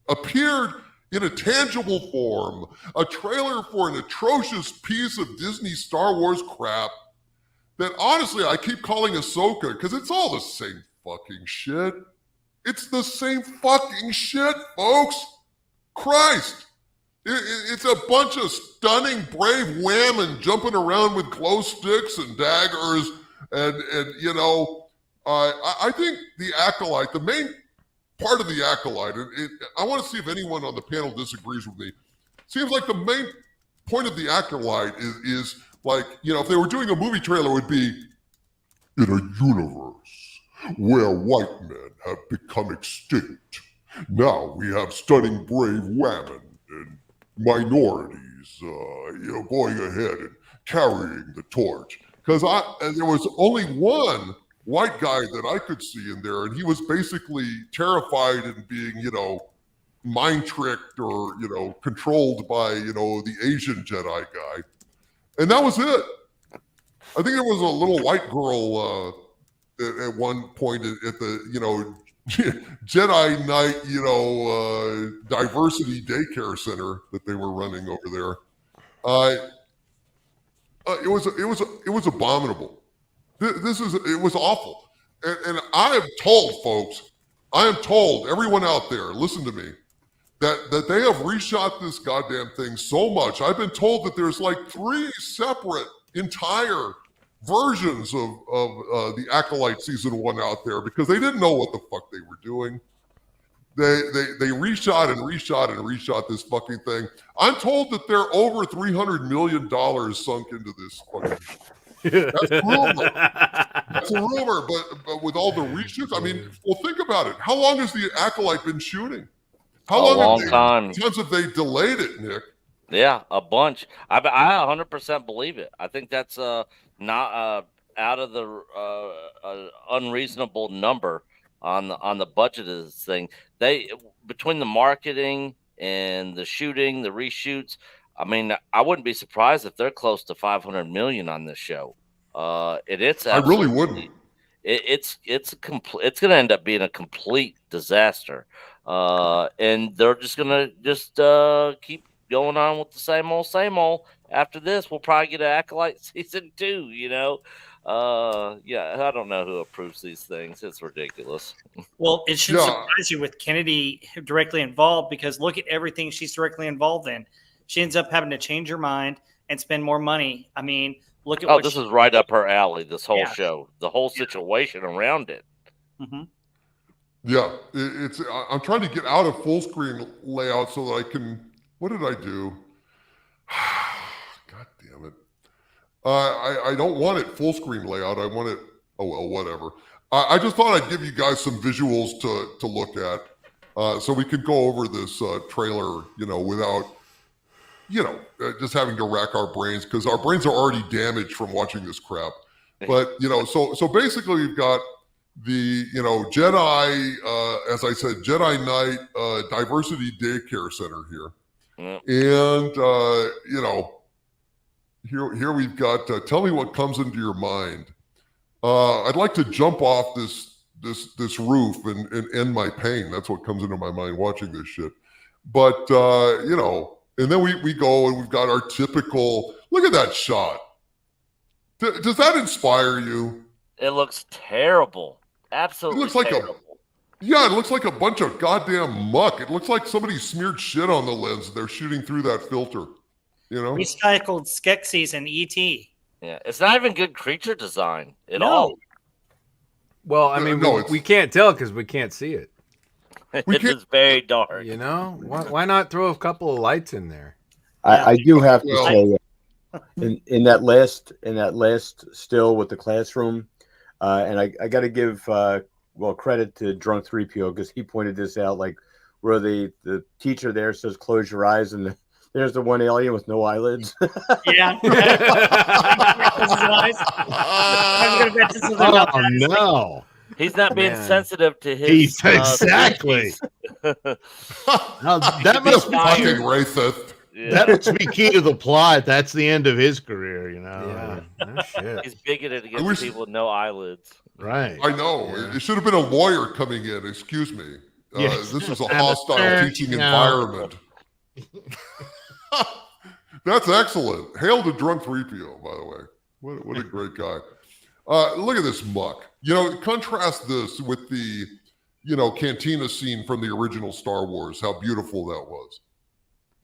appeared in a tangible form, a trailer for an atrocious piece of Disney Star Wars crap that honestly I keep calling Ahsoka because it's all the same fucking shit. It's the same fucking shit, folks. Christ. It's a bunch of stunning, brave women jumping around with glow sticks and daggers. I think the Acolyte, the main part of the Acolyte, I want to see if anyone on the panel disagrees with me. Seems like the main point of the Acolyte is if they were doing a movie trailer, it would be in a universe where white men have become extinct. Now we have stunning, brave women and minorities, going ahead and carrying the torch. Because there was only one white guy that I could see in there, and he was basically terrified and being, mind tricked or, controlled by, the Asian Jedi guy. And that was it. I think there was a little white girl at one point at the, Jedi Knight, diversity daycare center that they were running over there. It was abominable. It was awful. And I am told, folks, everyone out there, listen to me, that they have reshot this goddamn thing so much. I've been told that there's 3 separate entire versions of the Acolyte season 1 out there because they didn't know what the fuck they were doing. They reshot and reshot this fucking thing. I'm told that they're over $300 million sunk into this fucking That's a rumor. That's a rumor, but with all the reshoots, I mean, well, think about it. How long has the Acolyte been shooting? How long time. Times have they delayed it, Nick? Yeah, a bunch. I 100% believe it. I think that's not out of the unreasonable number on the budget of this thing. They, between the marketing and the shooting, the reshoots, I mean, I wouldn't be surprised if they're close to 500 million on this show. It's I really wouldn't. It's going to end up being a complete disaster, and they're just going to keep going on with the same old. After this, we'll probably get an Acolyte season 2. Yeah, I don't know who approves these things. It's ridiculous. Well, it shouldn't surprise you with Kennedy directly involved, because look at everything she's directly involved in. She ends up having to change her mind and spend more money. I mean, look at this is right up her alley, this whole show, the whole situation around it. Mm-hmm. Yeah, I'm trying to get out of full screen layout so that I can, what did I do? God damn it. I don't want it full screen layout. I want it, oh well, whatever. I just thought I'd give you guys some visuals to look at so we could go over this trailer, without, just having to rack our brains, because our brains are already damaged from watching this crap. But, so basically we've got the, Jedi, as I said, Jedi Knight Diversity Daycare Center here. Yep. And, here we've got, tell me what comes into your mind. I'd like to jump off this roof and end my pain. That's what comes into my mind watching this shit. But, and then we go and we've got our typical, look at that shot. Does that inspire you? It looks terrible. Absolutely it looks terrible. It looks like a bunch of goddamn muck. It looks like somebody smeared shit on the lens. They're shooting through that filter, Recycled Skeksis and E.T. Yeah, it's not even good creature design at No. all. Well, I mean, No, we can't tell because we can't see it. We It can't- is very dark. You know, why not throw a couple of lights in there? I do have to Well- say, in that last still with the classroom, and I got to give credit to Drunk 3PO because he pointed this out, like where the teacher there says close your eyes, and there's the one alien with no eyelids. Yeah. I was gonna bet this was about Oh that. no! He's not being Man. sensitive to his He's exactly. species. Now, that This must fucking fired. racist. Yeah. that must be key to the plot. That's the end of his career, you know. Yeah, no shit. He's bigoted against wish- people with no eyelids. Right. I know. Yeah. It should have been a lawyer coming in. Excuse me. Yes. This is a And a hostile third, teaching no. environment. That's excellent. Hail to Drunk 3PO, by the way. What a great guy. Look at this muck. You know, contrast this with the, cantina scene from the original Star Wars, how beautiful that was.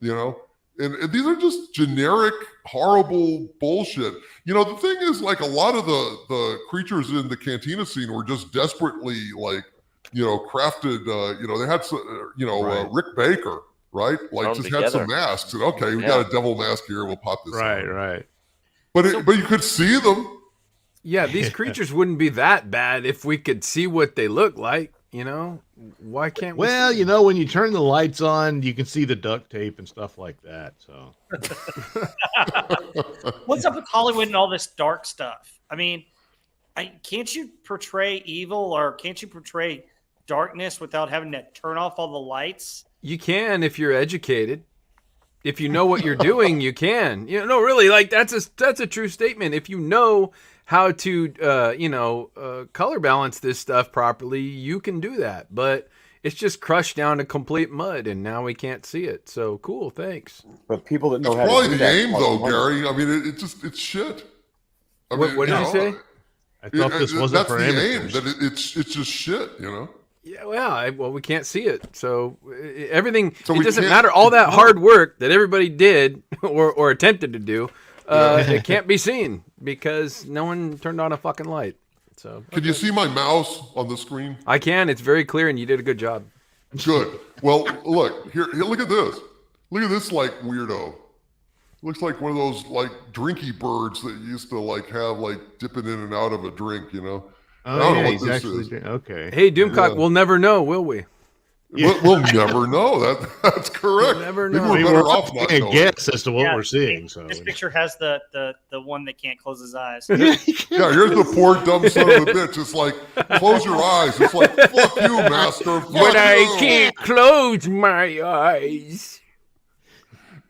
You know? And these are just generic, horrible bullshit. You know, the thing is, like, a lot of the creatures in the cantina scene were just desperately, like, crafted. They had, Right. Rick Baker, right? Like, Thrown just had some together. masks. And, okay, we Yeah. got a devil mask here. We'll pop this Right. out. Right. But you could see them. Yeah, these creatures wouldn't be that bad if we could see what they look like. You know, why can't we? Well, see you know, when you turn the lights on, you can see the duct tape and stuff like that. So What's up with Hollywood and all this dark stuff? I mean, can't you portray evil or can't you portray darkness without having to turn off all the lights? You can if you're educated. If you know what you're doing, you can. No, really, like that's a true statement. If you know how to, color balance this stuff properly, you can do that. But it's just crushed down to complete mud, and now we can't see it. So cool, thanks. But people that know It's how to probably do the that aim, cost though, money. Gary. I mean, it's shit. I What mean, did you say? I thought this wasn't that's for the amateurs. aim. That it's just shit, Yeah, well, we can't see it, so everything. So it we doesn't can't- matter. All that hard work that everybody did or attempted to do, it can't be seen because no one turned on a fucking light. So Can you see my mouse on the screen? I can. It's very clear, and you did a good job. Good. Well, look here. Look at this. Look at this, like, weirdo. Looks like one of those, like, drinky birds that you used to, like, have, like, dipping in and out of a drink. I don't Oh, know yeah, what he's this actually is. okay. Hey, Doomcock, Yeah. we'll never know, will we? We'll never know. That's correct. We'll never Maybe know. we're We better were off not taking a knowing. guess as to what Yeah, we're seeing. So This picture has the one that can't close his eyes. Yeah, here's the poor dumb son of a bitch. It's like, close your eyes. It's like, fuck you, master. Fuck But I you. can't close my eyes.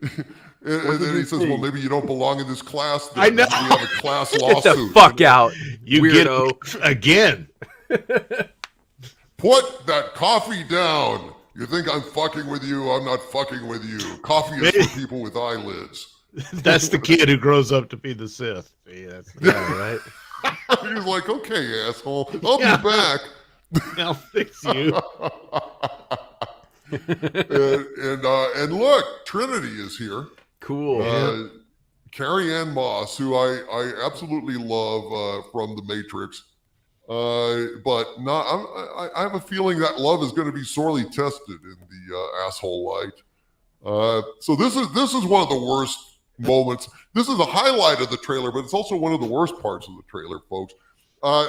And then he says, well, maybe you don't belong in this class. Then. I know. We have a class Get lawsuit. the fuck out, you weirdo. get again. Put that coffee down. You think I'm fucking with you? I'm not fucking with you. Coffee is for people with eyelids. That's the kid who grows up to be the Sith. See, that's Yeah, right. He's like, okay, asshole. I'll Yeah. be back. I'll fix you. And look, Trinity is here. Cool. Carrie Ann Moss, who I absolutely love from The Matrix. But not. I have a feeling that love is going to be sorely tested in the asshole light. So this is one of the worst moments. This is a highlight of the trailer, but it's also one of the worst parts of the trailer, folks.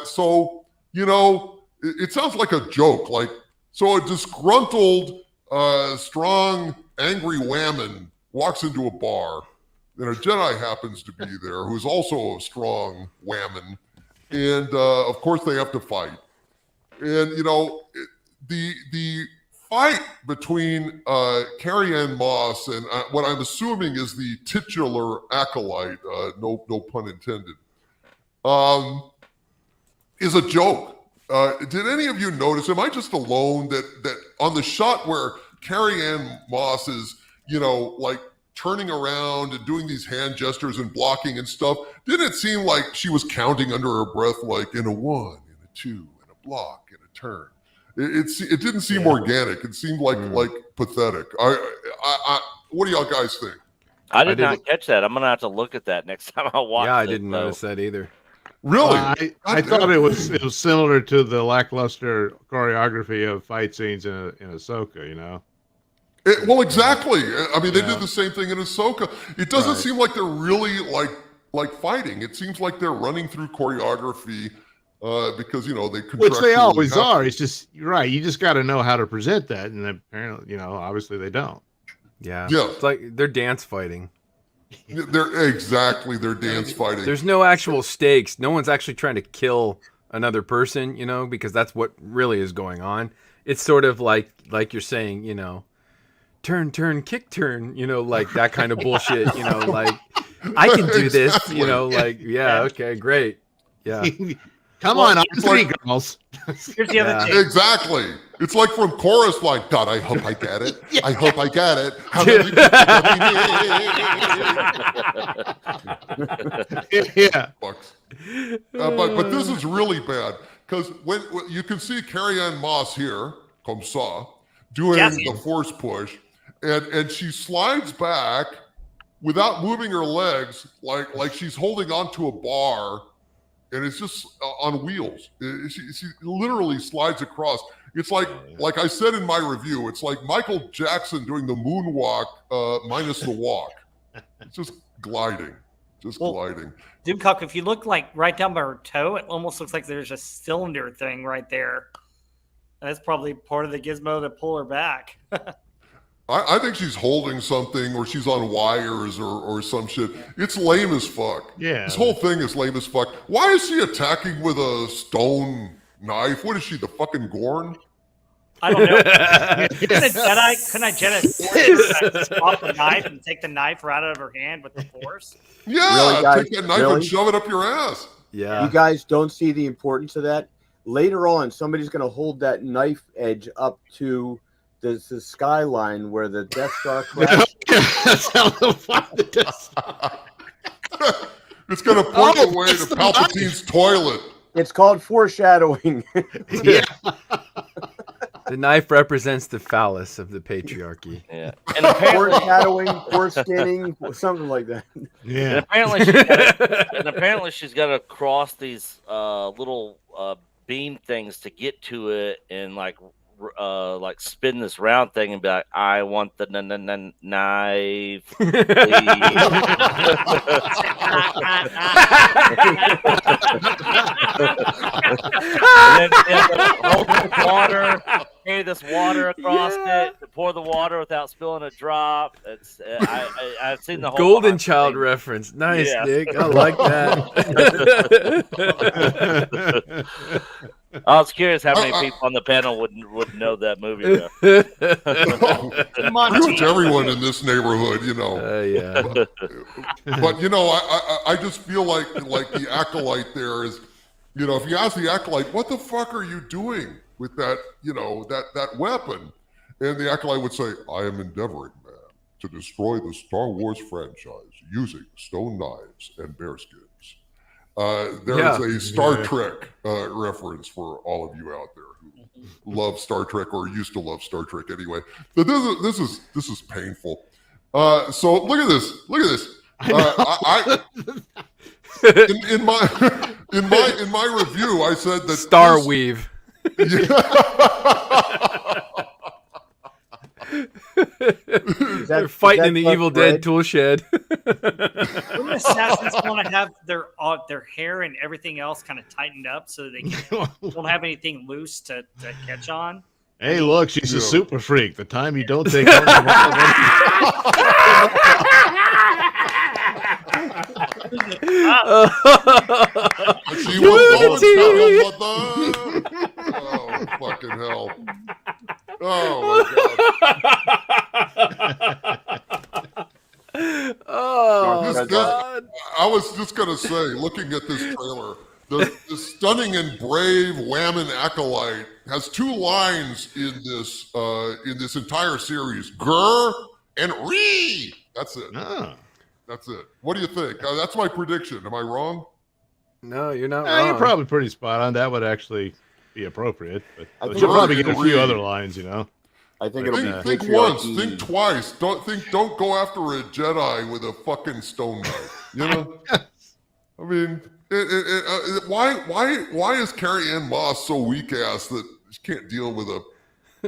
So it sounds like a joke. Like, so a disgruntled, strong, angry whammon walks into a bar, and a Jedi happens to be there who's also a strong whammon. And of course, they have to fight. And the fight between Carrie Ann Moss and what I'm assuming is the titular acolyte, no pun intended, is a joke. Did any of you notice? Am I just alone that on the shot where Carrie Ann Moss is, like turning around and doing these hand gestures and blocking and stuff, didn't it seem like she was counting under her breath, like in a 1, in a 2, in a block, in a turn? It didn't seem organic. It seemed like pathetic. I what do y'all guys think? I did not catch that. I'm gonna have to look at that next time I watch. Yeah, I didn't notice that either. Really? I thought it was similar to the lackluster choreography of fight scenes in Ahsoka. You know. Well, exactly. I mean, they did the same thing in Ahsoka. It doesn't seem like they're really like fighting. It seems like they're running through choreography because they which they always have are. to. It's just right. You just got to know how to present that, and apparently, obviously they don't. Yeah. Yeah. It's like they're dance fighting. They're dance fighting. There's no actual stakes. No one's actually trying to kill another person, because that's what really is going on. It's sort of like you're saying, turn, kick, turn, like that kind of bullshit, like I can do this, okay, great. Yeah. Come on, three girls. Here's the other thing. Exactly. It's like from chorus line. God, I hope I get it. I hope I get it. How Yeah. But this is really bad because when you can see Carrie-Anne Moss here, comme ça, doing the force push, and she slides back without moving her legs, like she's holding onto a bar. And it's just on wheels. She literally slides across. It's like I said in my review, it's like Michael Jackson doing the moonwalk minus the walk. It's just gliding, gliding. Doomcock, if you look right down by her toe, it almost looks like there's a cylinder thing right there. That's probably part of the gizmo to pull her back. I think she's holding something or she's on wires or some shit. It's lame as fuck. Yeah. This whole thing is lame as fuck. Why is she attacking with a stone knife? What is she, the fucking Gorn? I don't know. Couldn't a Jedi off the knife and take the knife right out of her hand with the force? Yeah, really, guys? Take that knife and shove it up your ass. Yeah. You guys don't see the importance of that. Later on, somebody's going to hold that knife edge up to the skyline where the Death Star crashed. That's how the Death Star. It's going to point the way to Palpatine's toilet. It's called foreshadowing. Yeah. The knife represents the phallus of the patriarchy. Yeah. And apparently, Foreshadowing, foreskinning, something like that. Yeah. And apparently she's got to cross these little beam things to get to it and like spin this round thing and be like, I want the knife, and then hold this water, carry this water across it, pour the water without spilling a drop. It's I've seen the whole Golden Child reference. Nice, Yeah. Nick. I like that. I was curious how many people on the panel would know that movie. Come on, Pretty much team. everyone in this neighborhood, Yeah. But I just feel like the Acolyte there is, if you ask the Acolyte, what the fuck are you doing with that, that weapon? And the Acolyte would say, I am endeavoring, man, to destroy the Star Wars franchise using stone knives and bearskins. There is a Star Trek reference for all of you out there who love Star Trek or used to love Star Trek anyway. But this is painful. So look at this. In my review, I said that Star Weave. They're fighting in the Evil Dead tool shed. Wouldn't assassins want to have their hair and everything else kind of tightened up so they don't have anything loose to catch on? Hey, look, she's a super freak. The time you don't take She was going oh, fucking hell. Oh, my God. Oh, God. I was just going to say, looking at this trailer, the stunning and brave Whammon Acolyte has two lines in this entire series: "Grr" and "Ree." That's it. Oh. That's it. What do you think? That's my prediction. Am I wrong? No, you're not wrong. You're probably pretty spot on. That would actually be appropriate. But I she'll think probably get a Ree. few other lines, I think it'll be Think once, think twice. Don't go after a Jedi with a fucking stone knife. You know, I mean, why is Carrie Ann Moss so weak ass that she can't deal with a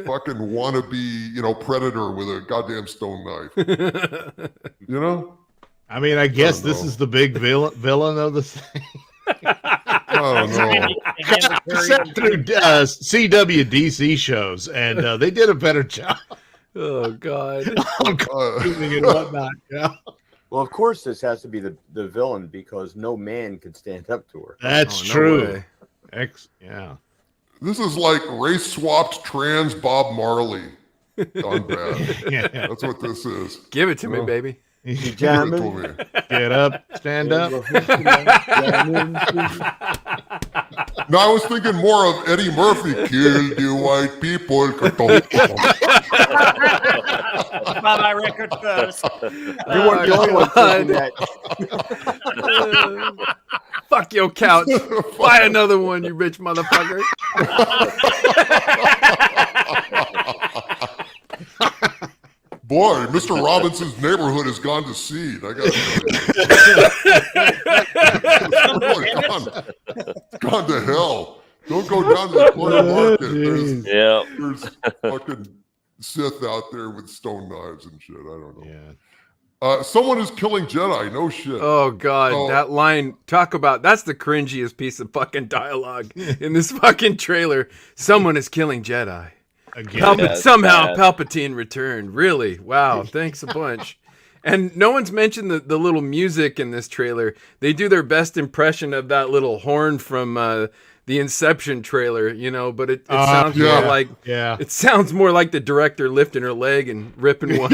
fucking wannabe, predator with a goddamn stone knife? You know. I mean, I guess this is the big villain of the thing. I don't know. I sat through CWDC shows, and they did a better job. Oh God! On costuming and whatnot. Yeah. Well, of course, this has to be the villain because no man could stand up to her. That's true. Yeah. This is like race swapped trans Bob Marley done bad. Yeah. That's what this is. Give it to me, baby. You Give it jamming? to me. Get up, stand up. No, I was thinking more of Eddie Murphy. Kill the white people. Buy my record first. You weren't the only one thinking that. Fuck your couch. Buy another one, you rich motherfucker. Boy, Mr. Robinson's neighborhood has gone to seed. I got it's gone to hell. Don't go down to the corner market. There's fucking Sith out there with stone knives and shit. I don't know. Yeah. Someone is killing Jedi. No shit. Oh God, that line. Talk about that's the cringiest piece of fucking dialogue in this fucking trailer. Someone is killing Jedi. Again. Somehow Palpatine returned. Really? Wow. Thanks a bunch. And no one's mentioned the little music in this trailer. They do their best impression of that little horn from the Inception trailer, but it sounds more like it sounds more like the director lifting her leg and ripping one.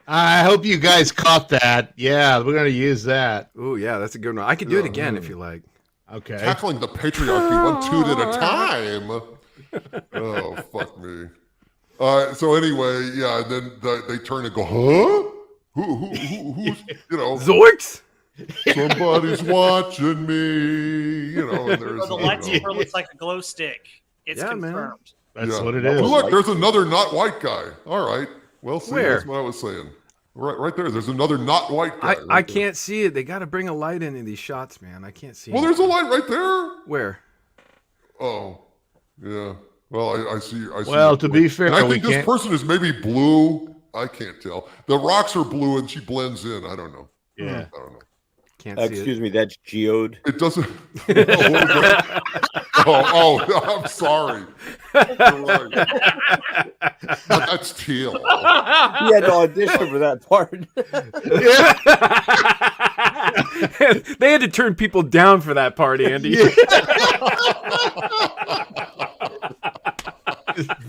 I hope you guys caught that. Yeah, we're gonna use that. Oh yeah, that's a good one. I can do it again if you like. Okay. Tackling the patriarchy one toot at a time. Oh, fuck me. So anyway, yeah, and then they turn and go, huh? Who's, Zorks? Somebody's watching me, and there's... The lightsaber looks like a glow stick. It's confirmed. That's what it is. Look, there's another not white guy. All right. Well, see, Where? that's what I was saying. Right there. There's another not white guy. I can't see it. They got to bring a light into these shots, man. I can't see. Well, there's a light right there. Where? Oh, yeah. Well, I see. Well, to be fair, and I think this person is maybe blue. I can't tell. The rocks are blue, and she blends in. I don't know. Yeah. I don't know. Can't see Excuse me, that's geode. It doesn't. I'm sorry. You're right. That's teal. He had to audition for that part. They had to turn people down for that part, Andy.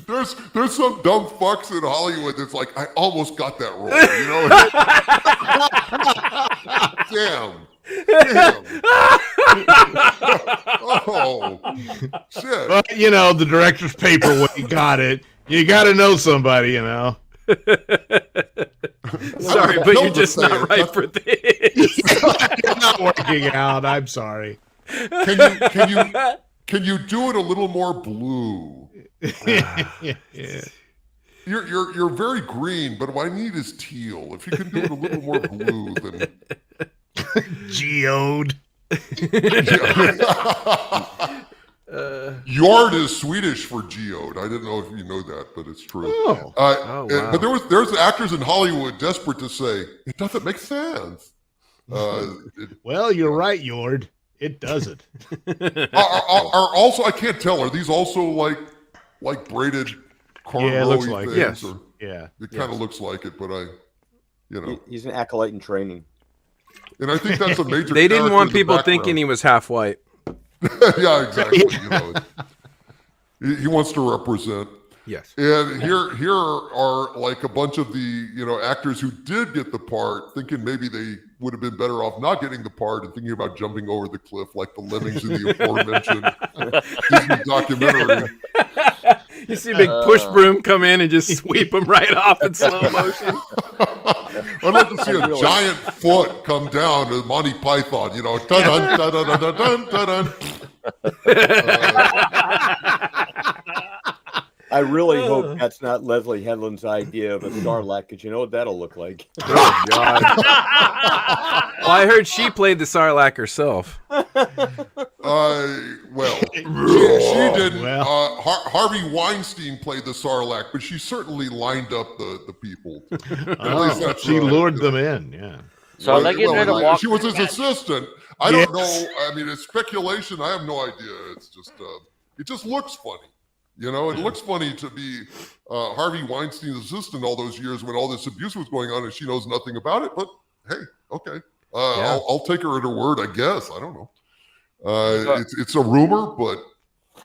There's some dumb fucks in Hollywood that's like, I almost got that role, Damn. Oh, shit. But, the director's paper when you got it. You got to know somebody, Sorry, but you're just not right for this. It's not working out. I'm sorry. Can you do it a little more blue? Yeah. You're very green, but what I need is teal. If you can do it a little more blue, then geode. Yard is Swedish for geode. I didn't know if you know that, but it's true. Oh. Wow. But there's actors in Hollywood desperate to say it doesn't make sense. Well, you're right, Yord. It doesn't. Are also, I can't tell. Are these also like braided cornrow it looks like things? yes. Or, Yeah. it kind of looks like it, but He's an acolyte in training. And I think that's a major. They didn't want character in the people thinking he was half white. Yeah, exactly. He wants to represent. Yes. And here are like a bunch of the actors who did get the part, thinking maybe they would have been better off not getting the part and thinking about jumping over the cliff like the lemmings in the aforementioned Disney documentary. You see a big push broom come in and just sweep him right off in slow motion. I'd like to see a giant foot come down to Monty Python, dun-dun, dun-dun, dun-dun, dun-dun. I really hope that's not Leslie Headland's idea of a Sarlacc, because you know what that'll look like. Oh God! Well, I heard she played the Sarlacc herself. Well, she didn't. Well. Harvey Weinstein played the Sarlacc, but she certainly lined up the people. She lured them in. Yeah. So are they getting rid of walk? She was his assistant. I don't know. I mean, it's speculation. I have no idea. It's just, it just looks funny. You know, it looks funny to be Harvey Weinstein's assistant all those years when all this abuse was going on and she knows nothing about it. But hey, okay. I'll take her at her word, I guess. I don't know. It's a rumor, but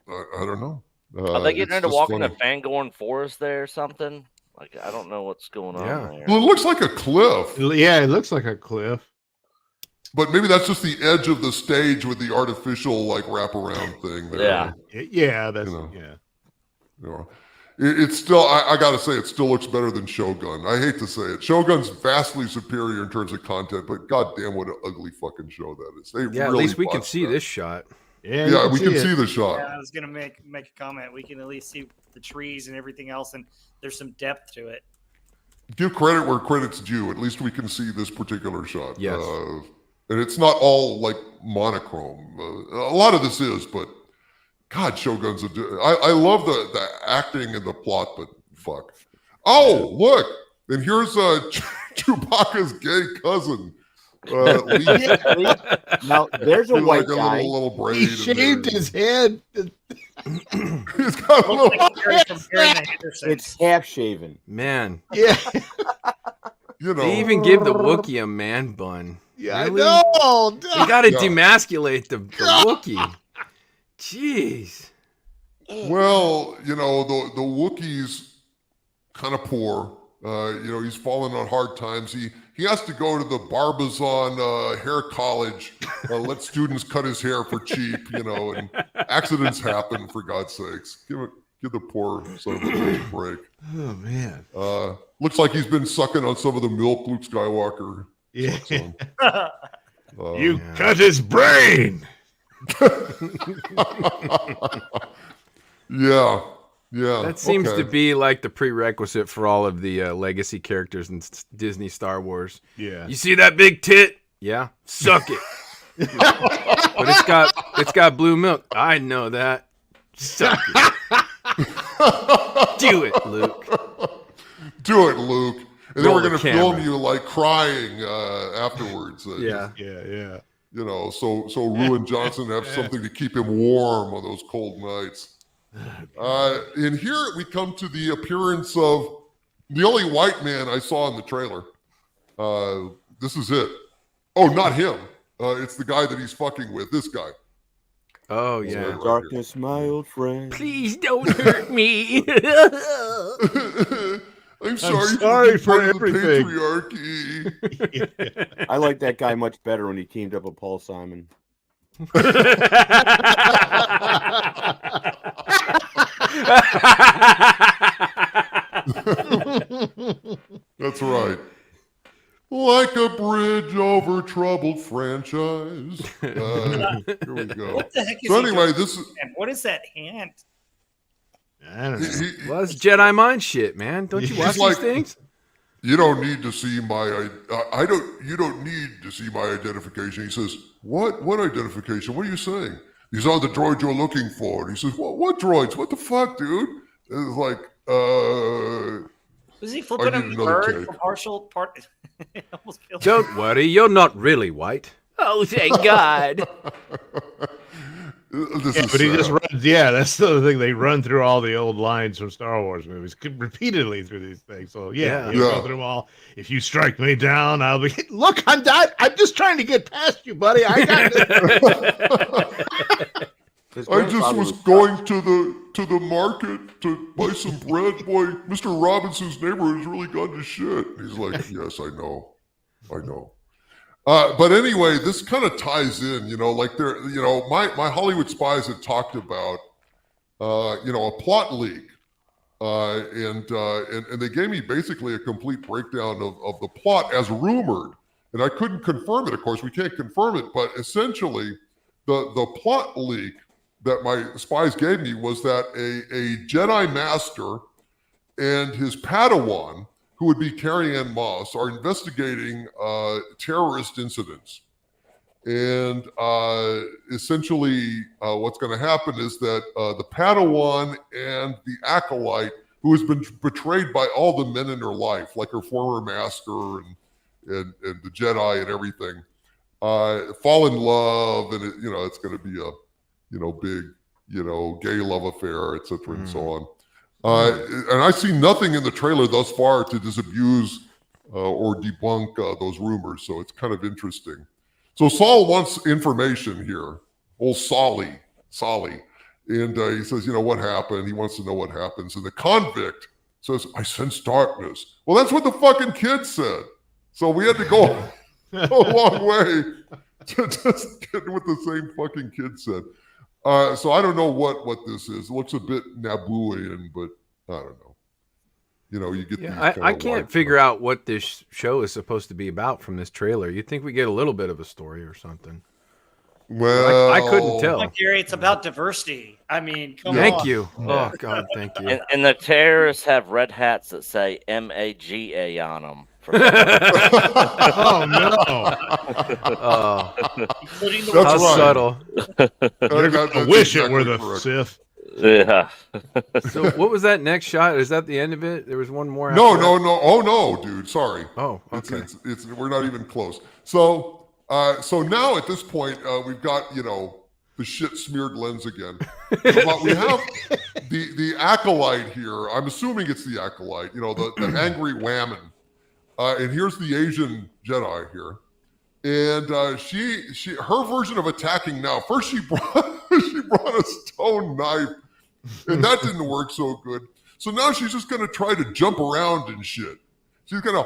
I don't know. Are they getting ready to walk in the Fangorn Forest there or something? Like, I don't know what's going on there. Well, it looks like a cliff. Yeah, it looks like a cliff. But maybe that's just the edge of the stage with the artificial, like, wraparound thing there. Yeah. Yeah, that's, You know, it's still, I got to say, it still looks better than Shogun. I hate to say it. Shogun's vastly superior in terms of content, but goddamn, what an ugly fucking show that is. They at least we can see this shot. Yeah, we can see the shot. Yeah, I was going to make a comment. We can at least see the trees and everything else, and there's some depth to it. Give credit where credit's due. At least we can see this particular shot. Yes. And it's not all, like, monochrome. A lot of this is, but God, Shogun's I love the acting and the plot, but fuck. Oh, look. And here's Chewbacca's gay cousin. Now, there's a white like guy. A little braid He shaved his head. He's got a little. It's half shaven. Man. Yeah. You know. They even give the Wookiee a man bun. Yeah, really? I know. You got to demasculate the Wookiee. Jeez. Well, you know, the Wookiee's kind of poor. You know, he's fallen on hard times. He has to go to the Barbizon hair college, let students cut his hair for cheap, you know, and accidents happen, for God's sakes. Give the poor son of a bitch a break. Oh, man. Looks like he's been sucking on some of the milk Luke Skywalker. Yeah. You cut his brain. Yeah. That seems to be like the prerequisite for all of the legacy characters in Disney Star Wars. Yeah. You see that big tit? Yeah. Suck it. But it's got blue milk. I know that. Suck it. Do it, Luke. Do it, Luke. And Roll then we're going to the film camera. you like crying afterwards. Yeah. Yeah. You know, so Ruin Johnson have something to keep him warm on those cold nights. And here we come to the appearance of the only white man I saw in the trailer. This is it. Oh, not him. It's the guy that he's fucking with. This guy. Oh, yeah. Darkness, my old friend. Please don't hurt me. I'm sorry for the everything. patriarchy. I like that guy much better when he teamed up with Paul Simon. That's right. Like a bridge over troubled franchise. Here we go. What the heck is So he anyway, doing? this is. And what is that hand? I don't know. Well, it's Jedi mind shit, man. Don't you He's watch like- these things? You don't need to see my. You don't need to see my identification. He says, "What? What identification? What are you saying?" These are the droids you're looking for. And he says, "What droids? What the fuck, dude?" And it's like, Was he flipping I a need another bird take. for partial part? It almost feels Don't worry, you're not really white. Oh, thank God. This Yeah, is but he sad. just runs. Yeah, that's the other thing. They run through all the old lines from Star Wars movies repeatedly through these things. So yeah, you Yeah. go through them all. If you strike me down, I'll be. Look, I'm just trying to get past you, buddy. I got this. I just was going to the market to buy some bread. Boy, Mr. Robinson's neighborhood has really gone to shit. He's like, yes, I know. But anyway, this kind of ties in, you know, like my Hollywood Spies had talked about, a plot leak, and they gave me basically a complete breakdown of the plot as rumored, and I couldn't confirm it. Of course, we can't confirm it, but essentially, the plot leak that my spies gave me was that a Jedi Master and his Padawan, who would be Carrie-Ann Moss, are investigating terrorist incidents. And essentially what's going to happen is that the Padawan and the Acolyte, who has been betrayed by all the men in her life, like her former master and the Jedi and everything, fall in love, and it's going to be a big gay love affair, etc. and so on. And I see nothing in the trailer thus far to disabuse or debunk those rumors, so it's kind of interesting. So Saul wants information here, old Solly, and he says, what happened? He wants to know what happens. And the convict says, I sense darkness. Well, that's what the fucking kid said. So we had to go a long way to just get what the same fucking kid said. So I don't know what this is. It looks a bit Nabooian, but I don't know. You get. Yeah, I can't figure out what this show is supposed to be about from this trailer. You'd think we get a little bit of a story or something. Well, I couldn't tell. Like, Gary, it's about diversity. I mean, come on. Thank you. Oh God, thank you. And the terrorists have red hats that say MAGA on them. Oh no! Including the How subtle. I wish it were the Sith. Yeah. So what was that next shot? Is that the end of it? There was one more. No. Oh no, dude. Sorry. Oh, okay. It's we're not even close. So now at this point, we've got the shit smeared lens again. But we have the Acolyte here. I'm assuming it's the Acolyte. The angry whammon. And here's the Asian Jedi here. And her version of attacking now. First she brought a stone knife, and that didn't work so good. So now she's just gonna try to jump around and shit. She's gonna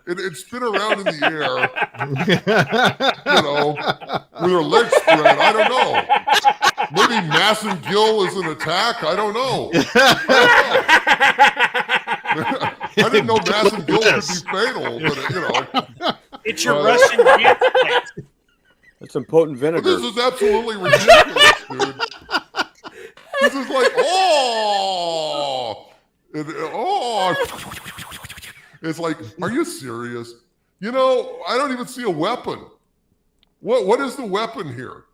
and spin around in the air, with her legs spread. I don't know. Maybe Mass and Gill is an attack. I don't know. I didn't know Mass and Gill could be fatal, but it's your Russian gift. That's some potent vinegar. This is absolutely ridiculous, dude. This is like, it's like, are you serious? I don't even see a weapon. What is the weapon here?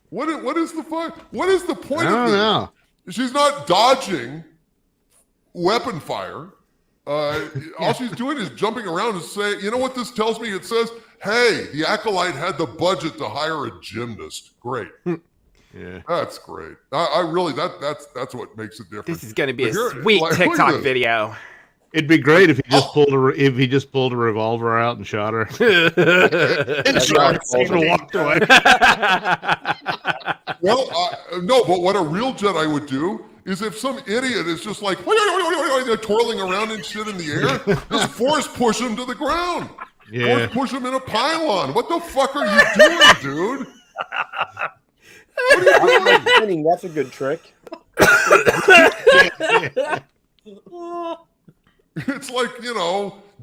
What is the point of this? I don't know. She's not dodging weapon fire. All she's doing is jumping around and saying, you know what this tells me? It says, hey, the Acolyte had the budget to hire a gymnast. Great. Yeah, that's great. I really that's what makes it different. This is going to be a sweet TikTok video. It'd be great if he just pulled a revolver out and shot her. And walked away. Well, no, but what a real Jedi would do is if some idiot is just like twirling around and shit in the air, just force push him to the ground. Yeah. Force push him in a pylon. What the fuck are you doing, dude? What are you doing? That's a good trick. It's like,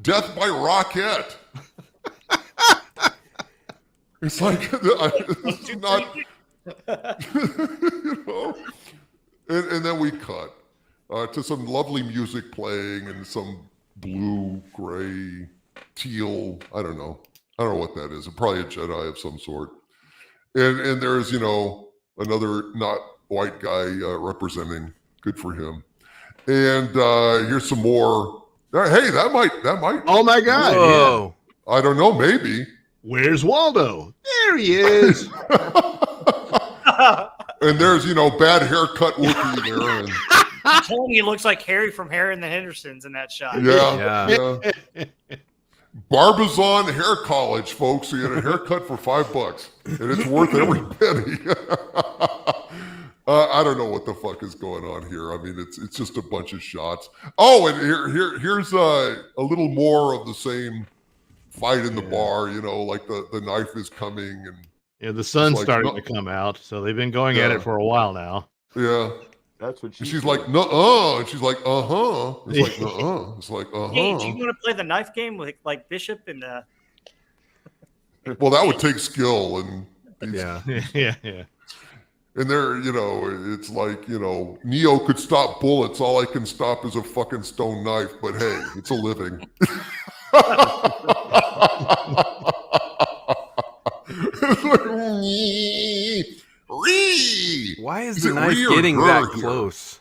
death by rocket. It's like, this is not, and then we cut to some lovely music playing and some blue, gray, teal, I don't know what that is. Probably a Jedi of some sort. And there's, another not white guy representing. Good for him. And here's some more. Hey, that might. Oh my God! Whoa. Yeah. I don't know. Maybe. Where's Waldo? There he is. And there's bad haircut Wookiee there. And I'm telling you, he looks like Harry from Harry and the Hendersons in that shot. Yeah. Barbizon Hair College, folks. So you get a haircut for $5, and it's worth every penny. I don't know what the fuck is going on here. I mean, it's just a bunch of shots. Oh, and here's a little more of the same fight in the bar. Like the knife is coming, and the sun's starting to come out. So they've been going at it for a while now. Yeah. That's what she's like, nuh-uh. And she's like, uh-huh. It's like, nuh-uh. It's like, uh-huh. Hey, do you want to play the knife game with like Bishop and Well, that would take skill, and Yeah, yeah, yeah. And they're, it's like, Neo could stop bullets. All I can stop is a fucking stone knife. But hey, it's a living. Why is the knife getting that close?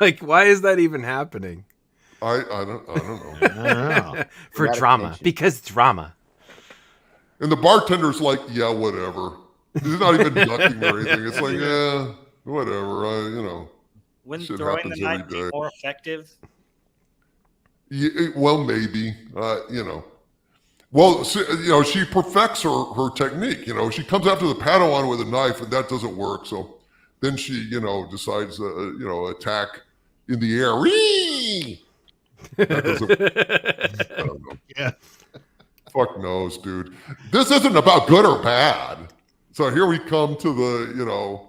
Like, why is that even happening? I don't know. I don't know. For drama. Because drama. And the bartender's like, yeah, whatever. He's not even ducking or anything. It's like, yeah, whatever. Wouldn't shit throwing happens the knife every be day. more effective? Well, maybe. Well, she perfects her technique. She comes after the Padawan with a knife, and that doesn't work. So then she, decides, attack in the air. Whee! That doesn't. I don't know. Yeah. Fuck knows, dude. This isn't about good or bad. So here we come to the,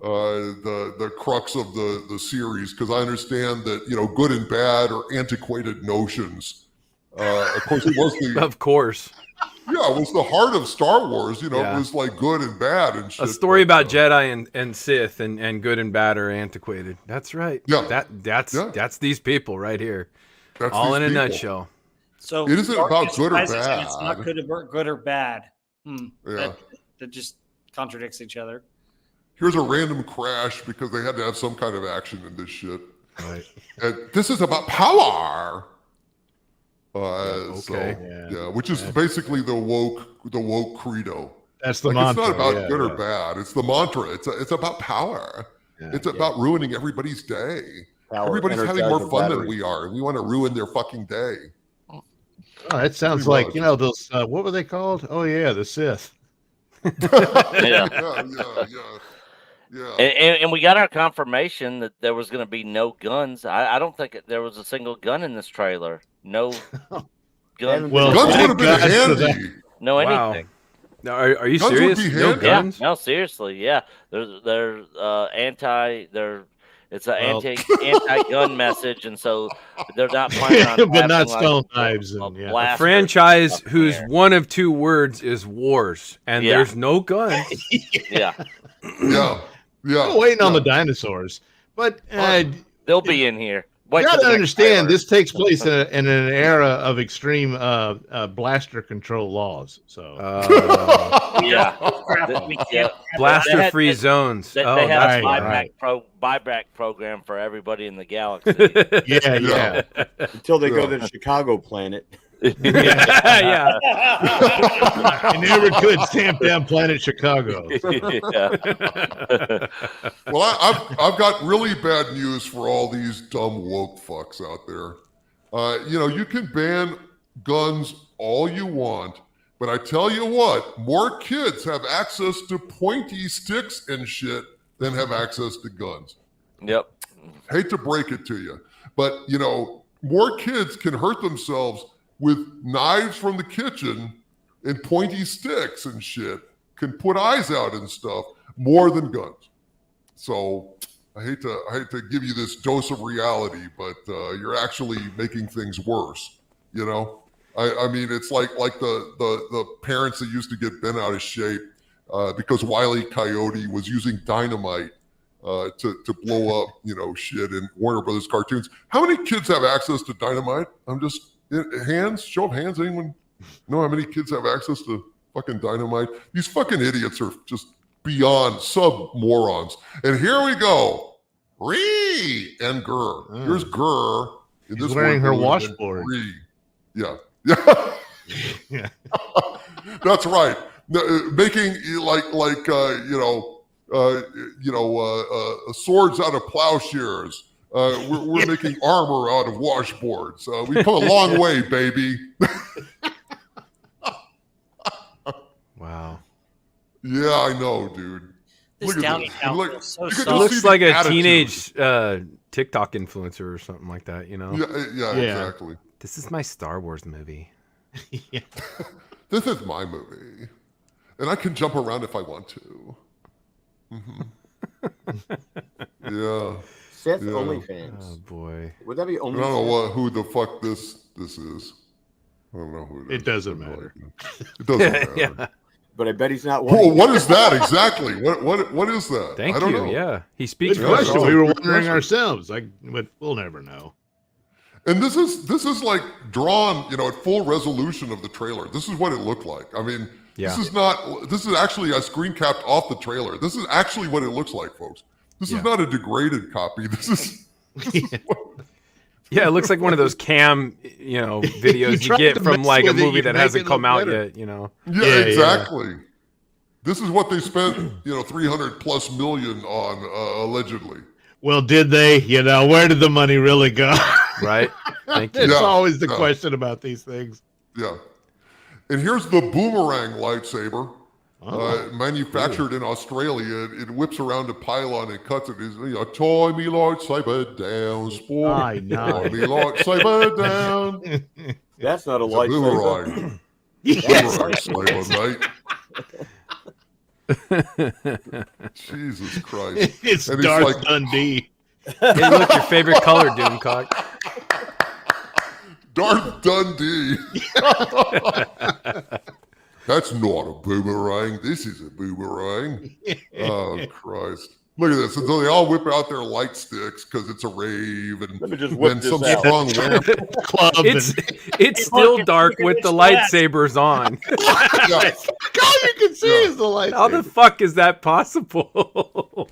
the crux of the series, because I understand that, good and bad are antiquated notions. Of course, it was the. Of course. Yeah, it was the heart of Star Wars. It Yeah. was like good and bad and shit. A story about Jedi and Sith and good and bad are antiquated. That's right. Yeah. That's these people right here. That's all these in a people. nutshell. So It isn't about darkness good or rises and bad. It's not good or bad. Yeah. That just contradicts each other. Here's a random crash because they had to have some kind of action in this shit. Right. And this is about power. Okay. So, yeah, which is basically the woke credo. That's the Like, mantra. it's not about yeah, good yeah. or bad. It's the mantra. It's about power. Yeah, it's about ruining everybody's day. Power, Everybody's having energize more the fun than battery. we are, and we want to ruin their fucking day. Oh, that sounds Pretty like, much. those, what were they called? Oh, yeah, the Sith. Yeah. Yeah. And we got our confirmation that there was going to be no guns. I don't think there was a single gun in this trailer. No gun. Well, Guns would have been guys, so handy. No Wow. anything. Now, are you Guns would serious? be No handy. Yeah, guns? no, seriously, yeah. They're anti. It's an Well- anti-gun message, and so they're not planning on But not having, stone like, knives and, a yeah. blaster Franchise up in whose there. one of two words is wars, and Yeah. there's no guns. Yeah, Yeah. I'm waiting on the dinosaurs. But they'll be in here. you Wait till got to the next understand, trailer. this takes place in an era of extreme blaster control laws. So Yeah, We can't yeah. have Blaster-free They- zones. They, Oh, they have that's a right, buyback program for everybody in the galaxy. yeah. Until they go to the Chicago planet. yeah. I never could stamp down Planet Chicago. Yeah. Well, I've got really bad news for all these dumb woke fucks out there. You can ban guns all you want, but I tell you what, more kids have access to pointy sticks and shit than have access to guns. Yep. Hate to break it to you, but more kids can hurt themselves with knives from the kitchen and pointy sticks and shit, can put eyes out and stuff more than guns. So I hate to give you this dose of reality, but you're actually making things worse. I mean, it's like the parents that used to get bent out of shape because Wile E. Coyote was using dynamite to blow up, shit in Warner Brothers cartoons. How many kids have access to dynamite? Hands, show of hands. Anyone know how many kids have access to fucking dynamite? These fucking idiots are just beyond sub-morons. And here we go. Ree and Gurr. Here's Gurr. In She's this wearing her one, washboard. Ree. Yeah. Yeah. That's right. Making swords out of plowshares. We're making armor out of washboards. We've come a long way, baby. Wow. Yeah, I know, dude. This Look at Downey this. Town Look- feels so you could soft. It just looks see like the a attitude. teenage TikTok influencer or something like that, Yeah, exactly. This is my Star Wars movie. Yeah. This is my movie, and I can jump around if I want to. Yeah. Seth Yeah. OnlyFans. Oh boy. Would that be I only? don't know who the fuck this is. I don't know who it is. It doesn't matter. It doesn't matter. Yeah. but I bet he's not Well, winning. what is that exactly? What is that? Thank I don't you. know. Yeah, he speaks Good for question. himself. We were Good wondering question. ourselves, but we'll never know. And this is like drawn, at full resolution of the trailer. This is what it looked like. I mean, Yeah. this is actually a screen capped off the trailer. This is actually what it looks like, folks. This is not a degraded copy. This is Yeah, it looks like one of those cam, videos you tried get to from mess like a with it, movie you that make hasn't it come look out better. yet, Yeah, exactly. This is what they spent, 300 plus million on, allegedly. Well, did they? Where did the money really go? Right? Thank you. It's Yeah, always the yeah. question about these things. Yeah. And here's the boomerang lightsaber, manufactured in Australia. It whips around a pylon and cuts it. It's, tie me lightsaber down, sport. I know. Tie me lightsaber down. That's not a It's a lightsaber. boomerang. Yes. Boomerang saber, mate. Jesus Christ. It's And he's Darth like- Dundee. Hey, look, your favorite color, Doomcock. Darth Dundee. That's not a boomerang. This is a boomerang. Oh, Christ. Look at this. And so they all whip out their light sticks because it's a rave. And Let me just whip then this some out. strong wham. Club. It's still dark with the lightsabers on. Yeah. All you can see is the light. How the fuck is that possible?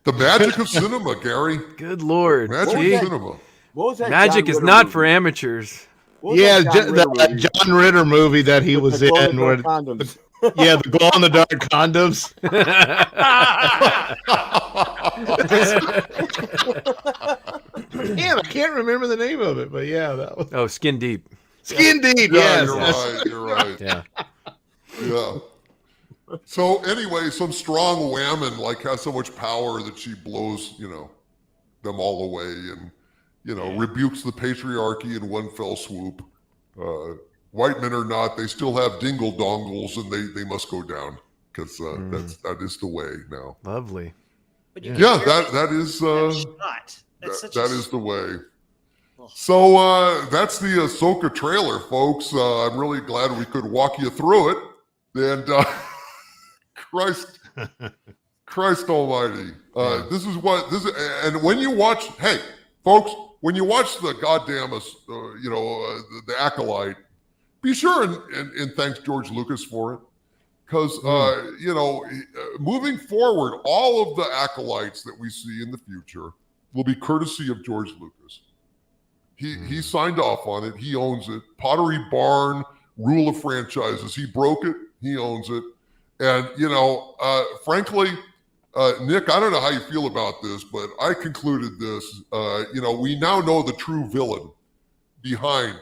The magic of cinema, Gary. Good lord. Magic Gee. of cinema. What was that Magic John is Ritter not movie? for amateurs. What was Yeah, that John Ritter that movie John Ritter movie that he with was the in. Where, condoms? yeah, the glow in the dark condoms. Man, I can't remember the name of it, but yeah, that was Oh, Skin Deep. Skin Deep. Yeah, Yes, you're that's- right. You're right. Yeah. Yeah. So anyway, some strong whammon like has so much power that she blows, them all away and, rebukes the patriarchy in one fell swoop. White men or not, they still have dingle dongles and they must go down because that is the way now. Lovely. But you Yeah, can't that is shot. That's such that a, is the way. So that's the Ahsoka trailer, folks. I'm really glad we could walk you through it. And Christ Almighty, this is and when you watch, hey, folks, when you watch the goddamn, the Acolyte, be sure and thanks George Lucas for it. Because, moving forward, all of the Acolytes that we see in the future will be courtesy of George Lucas. He signed off on it. He owns it. Pottery Barn, rule of franchises. He broke it. He owns it. And, frankly, Nick, I don't know how you feel about this, but I concluded this. We now know the true villain behind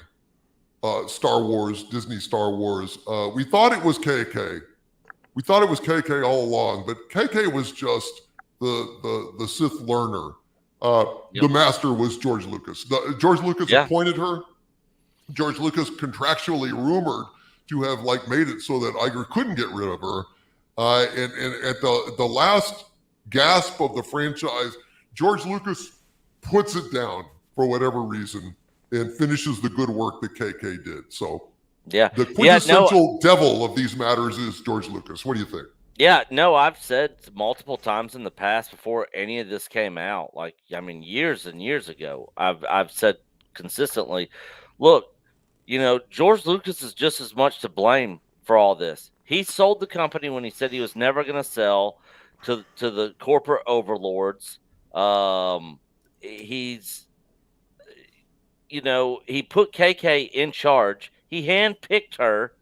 Star Wars, Disney Star Wars. We thought it was KK. We thought it was KK all along, but KK was just the Sith learner. The master was George Lucas. George Lucas appointed her. George Lucas contractually rumored to have made it so that Iger couldn't get rid of her. And at the last gasp of the franchise, George Lucas puts it down for whatever reason and finishes the good work that KK did. So the quintessential devil of these matters is George Lucas. What do you think? Yeah, no, I've said multiple times in the past before any of this came out, years and years ago, I've said consistently, look, George Lucas is just as much to blame for all this. He sold the company when he said he was never going to sell to the corporate overlords. He put KK in charge. He handpicked her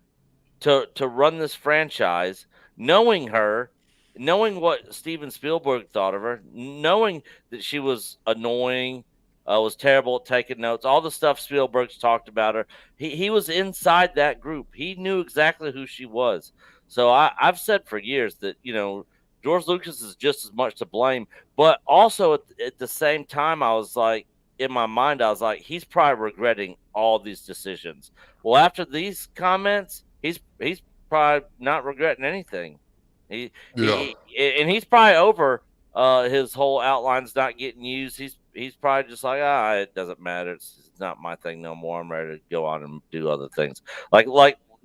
to run this franchise, knowing what Steven Spielberg thought of her, knowing that she was annoying, was terrible at taking notes, all the stuff Spielberg's talked about her. He was inside that group. He knew exactly who she was. So I've said for years that, George Lucas is just as much to blame. But also at the same time, I was like, in my mind, I was like, he's probably regretting all these decisions. Well, after these comments, he's probably not regretting anything. And he's probably over his whole outlines not getting used. He's probably just like, it doesn't matter. It's not my thing no more. I'm ready to go on and do other things. Like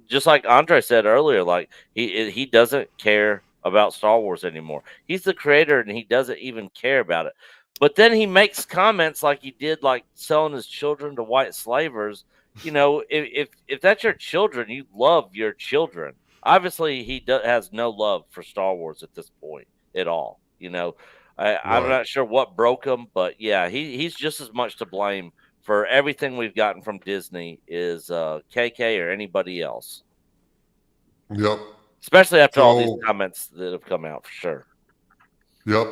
just like Andre said earlier, like he doesn't care about Star Wars anymore. He's the creator and he doesn't even care about it. But then he makes comments like he did, like selling his children to white slavers. You know, if that's your children, you love your children. Obviously, he has no love for Star Wars at this point at all. You know, I'm Right. not sure what broke him, but yeah, he's just as much to blame for everything we've gotten from Disney is KK or anybody else. Yep. Especially after all these So- comments that have come out, for sure. Yep.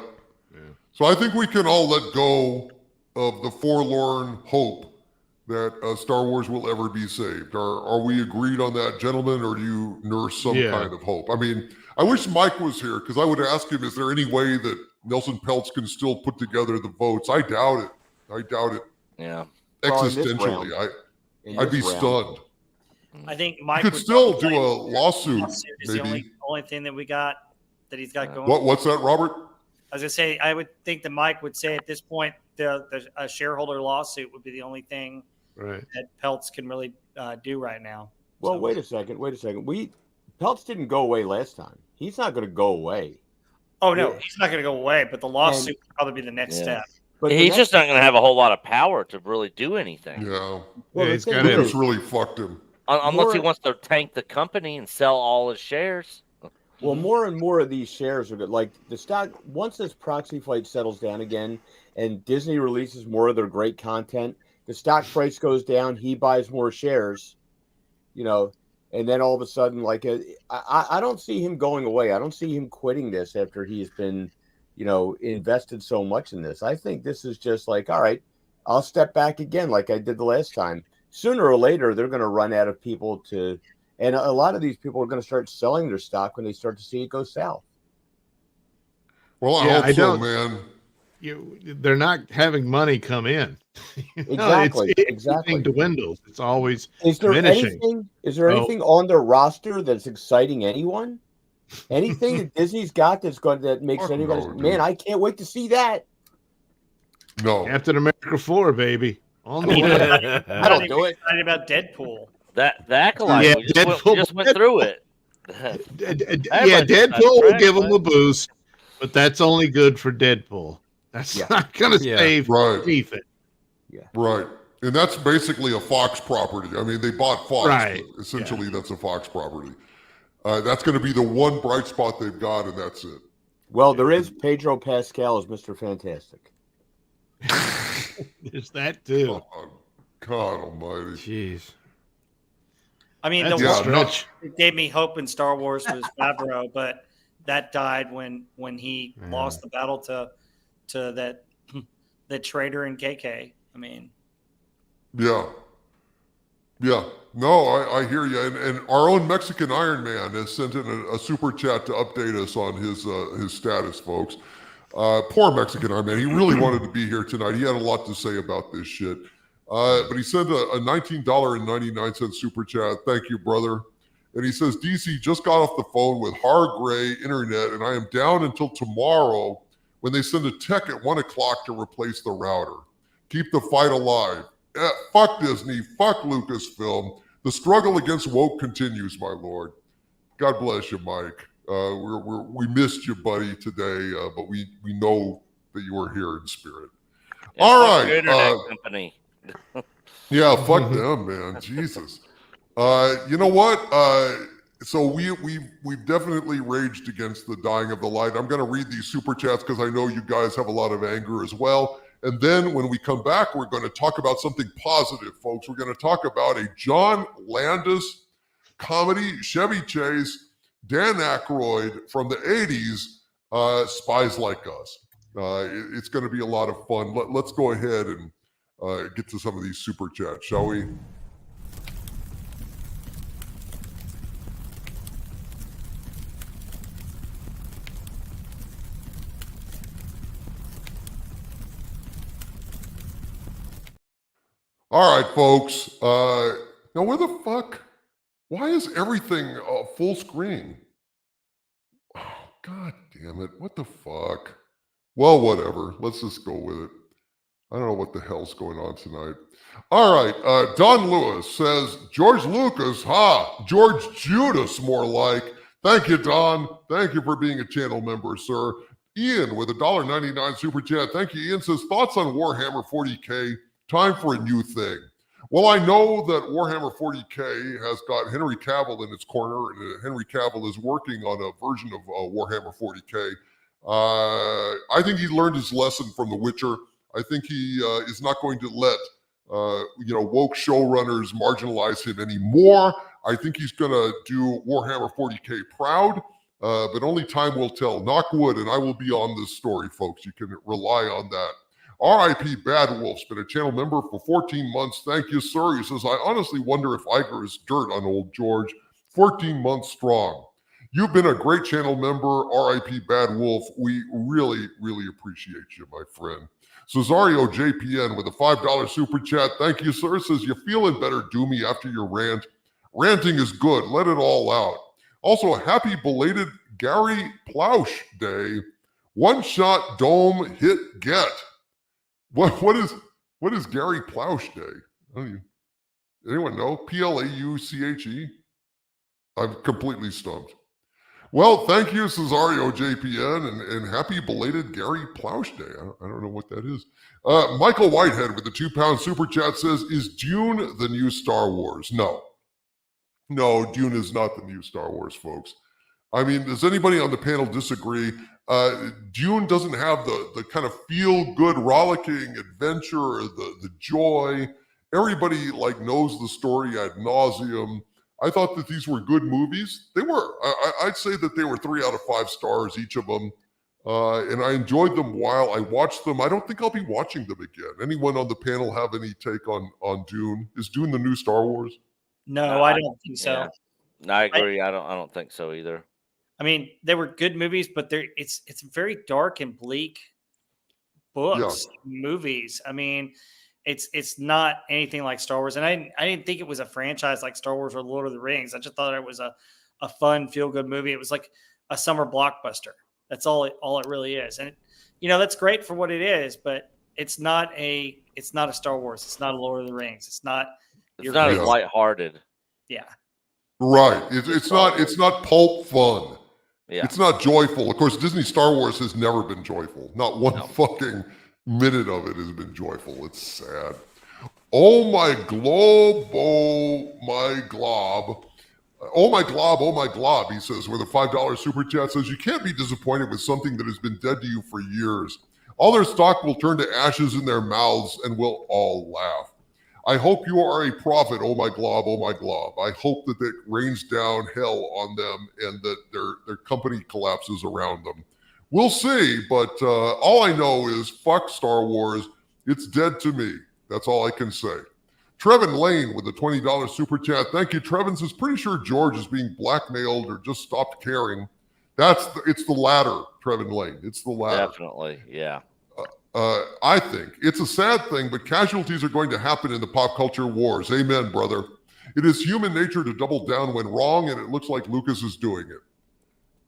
So I think we can all let go of the forlorn hope that Star Wars will ever be saved. Are we agreed on that, gentlemen, or do you nurse some Yeah. kind of hope? I mean, I wish Mike was here because I would ask him, is there any way that Nelson Peltz can still put together the votes? I doubt it. I doubt it. Yeah. Well, in this Existentially, round- in I'd be this round, stunned. I think You Mike could would still probably do a say lawsuit, is the maybe. only thing that we got that he's got going. What's that, Robert? I was gonna say, I would think that Mike would say at this point, a shareholder lawsuit would be the only thing Right. that Peltz can really do right now. Well, So- wait a second. Peltz didn't go away last time. He's not going to go away. Oh no, Yeah. he's not going to go away, but the lawsuit would probably be the next Yeah. step. But the He's next- just not going to have a whole lot of power to really do anything. Yeah. Well, Yeah, the he's thing got Lucas is- really fucked him. Unless he More- wants to tank the company and sell all his shares. Well, more and more of these shares are good. Like the stock, once this proxy fight settles down again and Disney releases more of their great content, the stock price goes down, he buys more shares, and then all of a sudden, like, I don't see him going away. I don't see him quitting this after he's been, invested so much in this. I think this is just like, all right, I'll step back again like I did the last time. Sooner or later, they're going to run out of people to. And a lot of these people are going to start selling their stock when they start to see it go south. Well, I Yeah, hope I so, don't- man. They're not having money come in. Exactly, exactly. Everything dwindles. It's always Is there diminishing. anything? Is there Oh. anything on their roster that's exciting anyone? Anything that Disney's got that makes Fuck anybody? no, dude. Man, I can't wait to see that. No. Captain America 4, baby. On the mean, way. I don't do it. Excited about Deadpool. The Acolyte, Yeah, we just went Deadpool. through it. Yeah, Deadpool will track, give him right? a boost, but that's only good for Deadpool. That's Yeah. not going to Yeah. save Right. anything. Right. And that's basically a Fox property. I mean, they bought Fox. Right. But essentially, that's a Fox property. That's going to be the one bright spot they've got, and that's it. Well, there is Pedro Pascal as Mr. Fantastic. There's that too. God almighty. Jeez. I mean, That's the a Yeah, one stretch. that gave me hope in Star Wars was Favreau, but that died when he Yeah. lost the battle to that traitor in KK. I mean, Yeah. Yeah. No, I hear you. And our own Mexican Iron Man has sent in a super chat to update us on his status, folks. Poor Mexican Iron Man. He really wanted to be here tonight. He had a lot to say about this shit. But he sent a $19.99 super chat. Thank you, brother. And he says, DC just got off the phone with Hargray Internet, and I am down until tomorrow when they send a tech at 1 o'clock to replace the router. Keep the fight alive. Fuck Disney. Fuck Lucasfilm. The struggle against woke continues, my lord. God bless you, Mike. We missed you, buddy, today, but we know that you are here in spirit. Yeah, All fuck right, your internet company. Yeah, fuck them, man. Jesus. You know what? So we've definitely raged against the dying of the light. I'm going to read these super chats because I know you guys have a lot of anger as well. And then when we come back, we're going to talk about something positive, folks. We're going to talk about a John Landis comedy, Chevy Chase, Dan Aykroyd from the 80s, Spies Like Us. It's going to be a lot of fun. Let's go ahead and get to some of these super chats, shall we? All right, folks. Now, where the fuck? Why is everything full screen? Oh, God damn it. What the fuck? Well, whatever. Let's just go with it. I don't know what the hell's going on tonight. All right. Don Lewis says, George Lucas, George Judas, more like. Thank you, Don. Thank you for being a channel member, sir. Ian with a $1.99 super chat. Thank you, Ian. Says, thoughts on Warhammer 40K? Time for a new thing. Well, I know that Warhammer 40K has got Henry Cavill in its corner, and Henry Cavill is working on a version of Warhammer 40K. I think he learned his lesson from The Witcher. I think he is not going to let woke showrunners marginalize him anymore. I think he's going to do Warhammer 40K proud, but only time will tell. Knock wood, and I will be on this story, folks. You can rely on that. R.I.P. Bad Wolf's been a channel member for 14 months. Thank you, sir. He says, I honestly wonder if Iger is dirt on old George. 14 months strong. You've been a great channel member, R.I.P. Bad Wolf. We really, really appreciate you, my friend. Cesario JPN with a $5 super chat. Thank you, sir. Says, you feeling better, Doomy, after your rant? Ranting is good. Let it all out. Also, happy belated Gary Plausch Day. One-shot dome hit get. What is Gary Plausch Day? Anyone know? Plauche? I'm completely stumped. Well, thank you, Cesario JPN, and happy belated Gary Plausch Day. I don't know what that is. Michael Whitehead with the £2 super chat says, is Dune the new Star Wars? No, Dune is not the new Star Wars, folks. I mean, does anybody on the panel disagree? Dune doesn't have the kind of feel-good, rollicking adventure, the joy. Everybody knows the story ad nauseum. I thought that these were good movies. They were. I'd say that they were 3 out of 5 stars, each of them. And I enjoyed them while I watched them. I don't think I'll be watching them again. Anyone on the panel have any take on Dune? Is Dune the new Star Wars? No, I don't think so. Yeah. I agree. I don't think so either. I mean, they were good movies, but it's very dark and bleak books, movies. I mean, it's not anything like Star Wars. And I didn't think it was a franchise like Star Wars or Lord of the Rings. I just thought it was a fun, feel-good movie. It was like a summer blockbuster. That's all it really is. And that's great for what it is, but it's not a Star Wars. It's not a Lord of the Rings. It's not as lighthearted. Yeah. Right. It's not pulp fun. Yeah. It's not joyful. Of course, Disney Star Wars has never been joyful. Not one fucking minute of it has been joyful. It's sad. Oh my globe, oh my glob. Oh my glob, oh my glob, he says, with a $5 super chat, says, you can't be disappointed with something that has been dead to you for years. All their stock will turn to ashes in their mouths and we'll all laugh. I hope you are a prophet, oh my glob, oh my glob. I hope that it rains down hell on them and that their company collapses around them. We'll see, but all I know is fuck Star Wars. It's dead to me. That's all I can say. Trevin Lane with a $20 super chat. Thank you, Trevin. Says, pretty sure George is being blackmailed or just stopped caring. It's the latter, Trevin Lane. It's the latter. Definitely, yeah. I think it's a sad thing, but casualties are going to happen in the pop culture wars. Amen, brother. It is human nature to double down when wrong, and it looks like Lucas is doing it.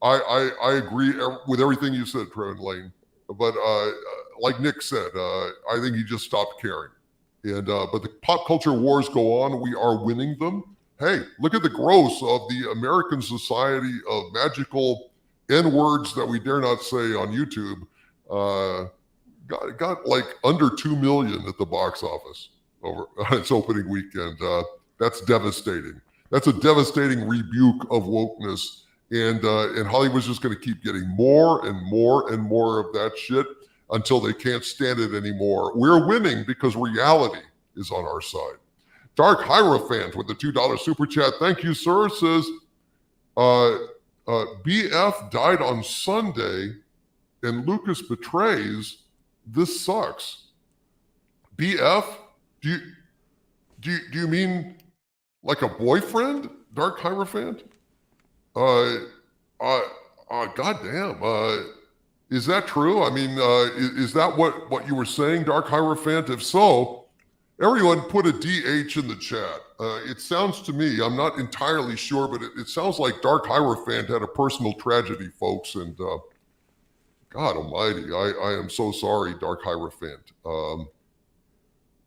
I agree with everything you said, Trevin Lane. But like Nick said, I think he just stopped caring. And but the pop culture wars go on. We are winning them. Hey, look at the growth of the American Society of Magical N-words that we dare not say on YouTube. Got like under 2 million at the box office over its opening weekend. That's devastating. That's a devastating rebuke of wokeness. And Hollywood's just going to keep getting more and more and more of that shit until they can't stand it anymore. We're winning because reality is on our side. Dark Hierophant with the $2 super chat. Thank you, sir. Says, BF died on Sunday and Lucas betrays. This sucks. BF? Do you mean like a boyfriend, Dark Hierophant? Goddamn. Is that true? I mean, is that what you were saying, Dark Hierophant? If so, everyone put a DH in the chat. It sounds to me, I'm not entirely sure, but it sounds like Dark Hierophant had a personal tragedy, folks, and God almighty, I am so sorry, Dark Hierophant.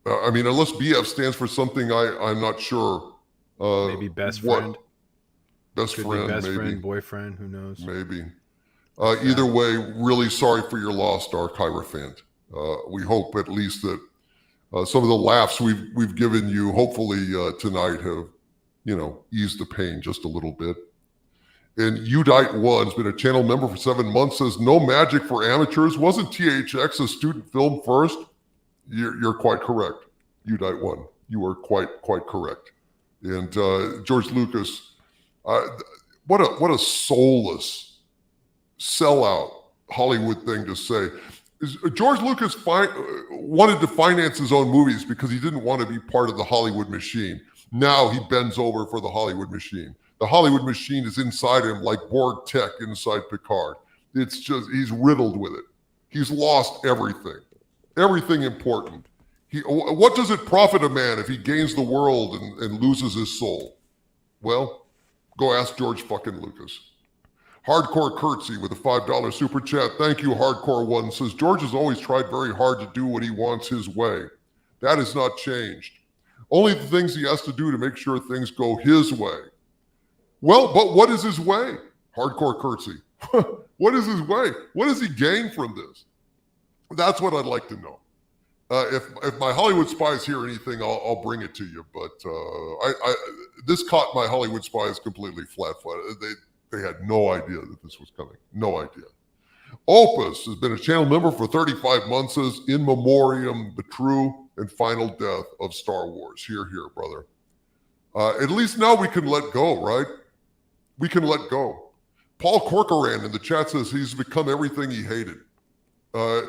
I mean, unless BF stands for something I'm not sure. Maybe best friend. Best Could friend, be best maybe. friend, boyfriend, who knows? Maybe. Either way, really sorry for your loss, Dark Hierophant. We hope at least that some of the laughs we've given you, hopefully tonight, have eased the pain just a little bit. And Udite1's been a channel member for 7 months. Says no magic for amateurs. Wasn't THX a student film first? You're quite correct, Udite1. You are quite correct. And George Lucas, what a soulless, sellout Hollywood thing to say. George Lucas wanted to finance his own movies because he didn't want to be part of the Hollywood machine. Now he bends over for the Hollywood machine. The Hollywood machine is inside him like Borg tech inside Picard. It's just, he's riddled with it. He's lost everything important. What does it profit a man if he gains the world and loses his soul? Well, go ask George fucking Lucas. Hardcore Curtsy with a $5 super chat. Thank you, Hardcore One. Says George has always tried very hard to do what he wants his way. That has not changed. Only the things he has to do to make sure things go his way. Well, but what is his way? Hardcore Curtsy. What is his way? What does he gain from this? That's what I'd like to know. If my Hollywood spies hear anything, I'll bring it to you. But this caught my Hollywood spies completely flat-footed. They had no idea that this was coming. No idea. Opus has been a channel member for 35 months. Says in memoriam, the true and final death of Star Wars. Hear, hear, brother. At least now we can let go, right? We can let go. Paul Corcoran in the chat says he's become everything he hated.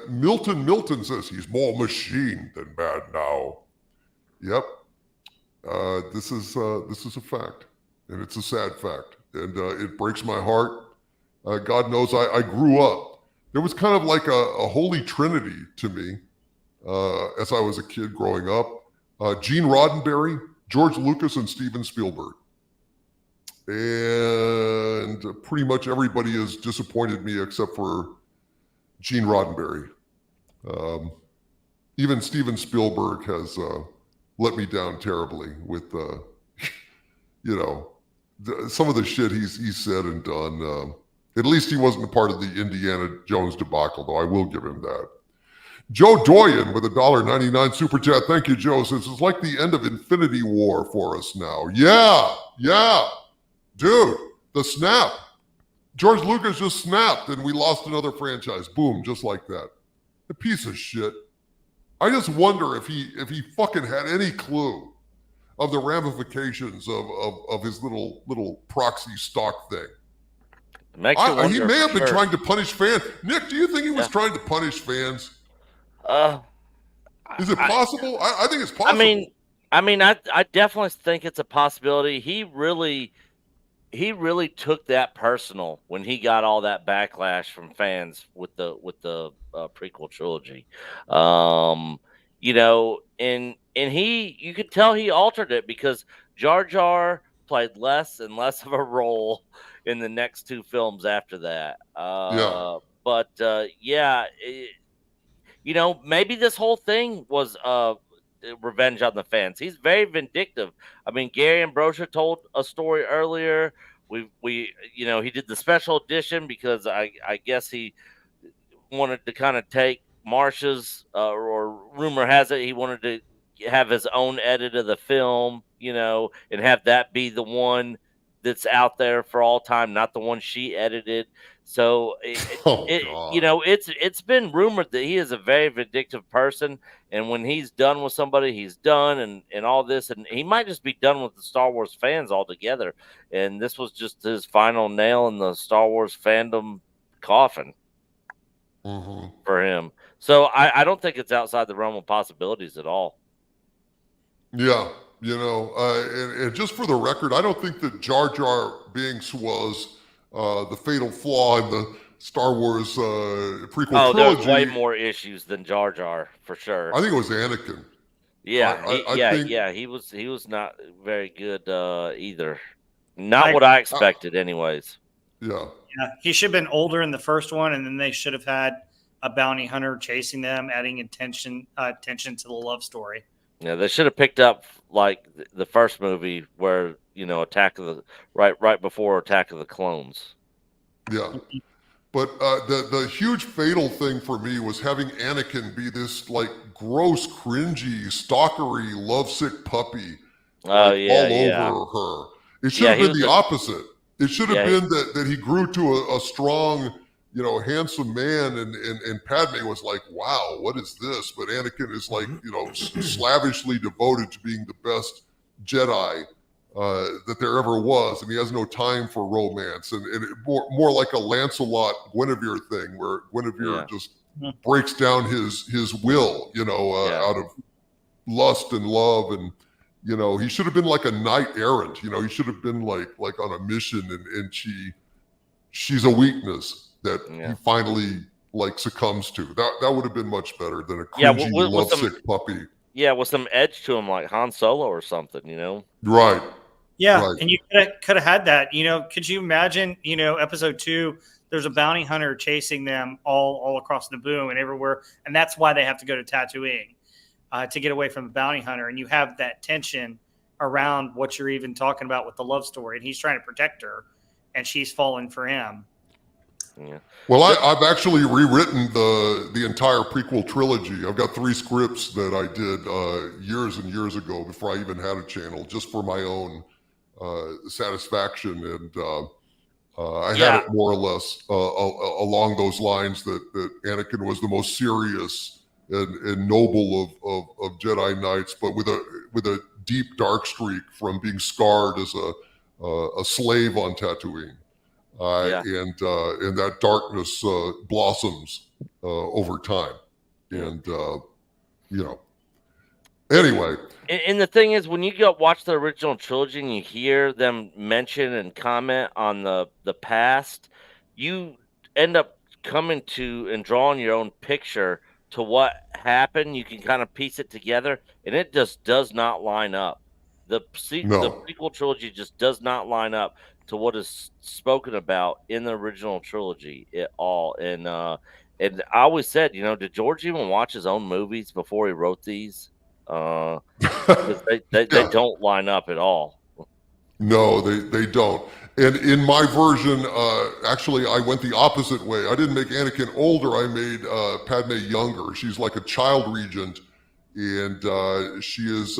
Milton says he's more machine than bad now. Yep. This is a fact, and it's a sad fact, and it breaks my heart. God knows I grew up. There was kind of like a holy trinity to me as I was a kid growing up. Gene Roddenberry, George Lucas, and Steven Spielberg. And pretty much everybody has disappointed me except for Gene Roddenberry. Even Steven Spielberg has let me down terribly with, some of the shit he's said and done. At least he wasn't a part of the Indiana Jones debacle, though I will give him that. Joe Doyen with a $1.99 super chat. Thank you, Joe. Says it's like the end of Infinity War for us now. Yeah. Dude, the snap. George Lucas just snapped and we lost another franchise. Boom, just like that. A piece of shit. I just wonder if he fucking had any clue of the ramifications of his little proxy stock thing. He may have been trying to punish fans. Nick, do you think he was trying to punish fans? Is it possible? I think it's possible. I definitely think it's a possibility. He really took that personal when he got all that backlash from fans with the prequel trilogy. And you could tell he altered it because Jar Jar played less and less of a role in the next two films after that. Maybe this whole thing was revenge on the fans. He's very vindictive. I mean, Gary Ambrosia told a story earlier. He did the special edition because I guess he wanted to kind of take Marsha's, or rumor has it he wanted to have his own edit of the film, and have that be the one that's out there for all time, not the one she edited. So it's been rumored that he is a very vindictive person, and when he's done with somebody, he's done, and all this, and he might just be done with the Star Wars fans altogether. And this was just his final nail in the Star Wars fandom coffin for him. So I don't think it's outside the realm of possibilities at all. Yeah. And just for the record, I don't think that Jar Jar Binks was the fatal flaw in the Star Wars prequel trilogy. There's way more issues than Jar Jar, for sure. I think it was Anakin. Yeah, he was not very good either. Not what I expected, anyways. Yeah, he should have been older in the first one, and then they should have had a bounty hunter chasing them, adding attention to the love story. Yeah, they should have picked up like the first movie where Attack of the right before Attack of the Clones. Yeah. But the huge fatal thing for me was having Anakin be this like gross, cringy, stalkery, lovesick puppy Oh like, yeah, all yeah, over her. It should yeah. have He been was the opposite. It should have Yeah, been that he grew to a strong, handsome man, and Padme was like, wow, what is this? But Anakin is like, slavishly devoted to being the best Jedi that there ever was, and he has no time for romance, and more like a Lancelot Guinevere thing, where Guinevere just breaks down his will, out of lust and love, and he should have been like a knight errant. He should have been like on a mission, and she's a weakness that he finally like succumbs to. That would have been much better than a cringy, lovesick puppy. Yeah, with some edge to him, like Han Solo or something. Right. Yeah, right. And you could have had that. Could you imagine? Episode 2. There's a bounty hunter chasing them all across Naboo and everywhere, and that's why they have to go to Tatooine to get away from the bounty hunter. And you have that tension around what you're even talking about with the love story, and he's trying to protect her, and she's falling for him. Yeah. Well, I've actually rewritten the entire prequel trilogy. I've got 3 scripts that I did years and years ago before I even had a channel, just for my own satisfaction, and I had it more or less along those lines that Anakin was the most serious and noble of Jedi Knights, but with a deep dark streak from being scarred as a slave on Tatooine. And that darkness blossoms over time, and anyway. And the thing is, when you go watch the original trilogy and you hear them mention and comment on the past, you end up coming to and drawing your own picture to what happened. You can kind of piece it together, and it just does not line up. The prequel trilogy just does not line up to what is spoken about in the original trilogy at all. And I always said, did George even watch his own movies before he wrote these? They don't line up at all. No, they don't. And in my version, actually, I went the opposite way. I didn't make Anakin older. I made Padme younger. She's like a child regent, and she is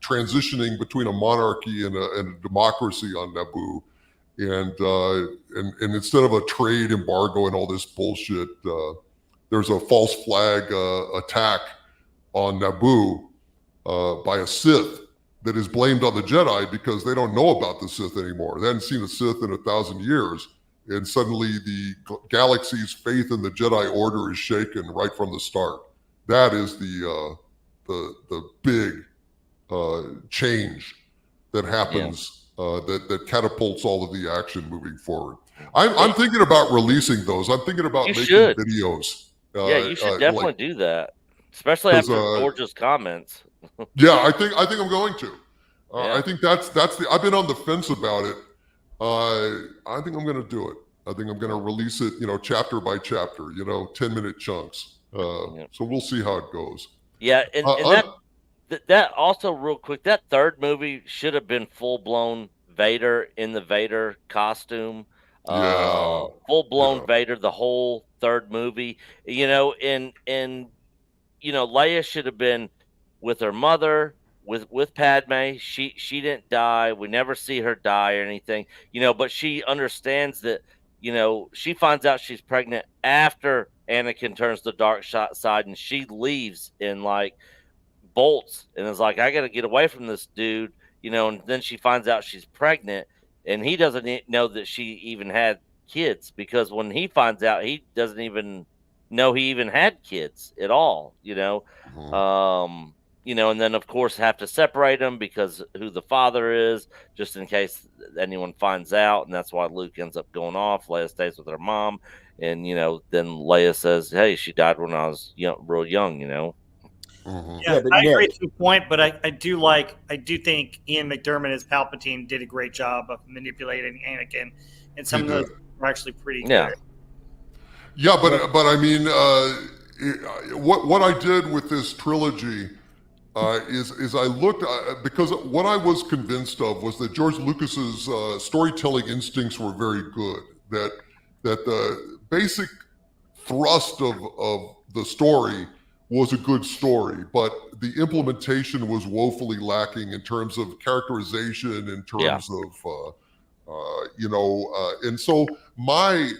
transitioning between a monarchy and a democracy on Naboo. And instead of a trade embargo and all this bullshit, there's a false flag attack on Naboo by a Sith that is blamed on the Jedi because they don't know about the Sith anymore. They hadn't seen a Sith in 1,000 years, and suddenly the galaxy's faith in the Jedi Order is shaken right from the start. That is the big change that happens that catapults all of the action moving forward. I'm thinking about releasing those. I'm thinking about making videos. You should definitely do that. Especially after George's comments. Yeah, I think I'm going to. I think that's I've been on the fence about it. I think I'm going to do it. I think I'm going to release it, chapter by chapter, 10-minute chunks. So we'll see how it goes. Yeah, and that also real quick, that third movie should have been full-blown Vader in the Vader costume. Full-blown Vader, the whole third movie, and Leia should have been with her mother, with Padme. She didn't die. We never see her die or anything, but she understands that, she finds out she's pregnant after Anakin turns the dark side, and she leaves in bolts and is like, I got to get away from this dude, and then she finds out she's pregnant, and he doesn't know that she even had kids, because when he finds out, he doesn't even know he even had kids at all, and then of course have to separate them because who the father is, just in case anyone finds out, and that's why Luke ends up going off. Leia stays with her mom, and then Leia says, "Hey, she died when I was real young." Yeah, I agree to a point, but I do think Ian McDiarmid as Palpatine did a great job of manipulating Anakin, and some of those were actually pretty good. Yeah, but I mean, what I did with this trilogy is I looked because what I was convinced of was that George Lucas's storytelling instincts were very good. That the basic thrust of the story was a good story, but the implementation was woefully lacking in terms of characterization, in terms of and so my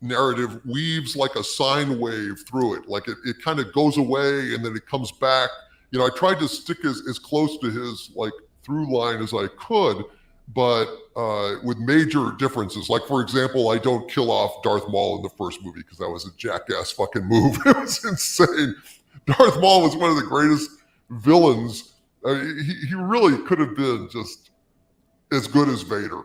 narrative weaves like a sine wave through it. Like it kind of goes away and then it comes back. I tried to stick as close to his like through line as I could, but with major differences. Like, for example, I don't kill off Darth Maul in the first movie because that was a jackass fucking move. It was insane. Darth Maul was one of the greatest villains. He really could have been just as good as Vader.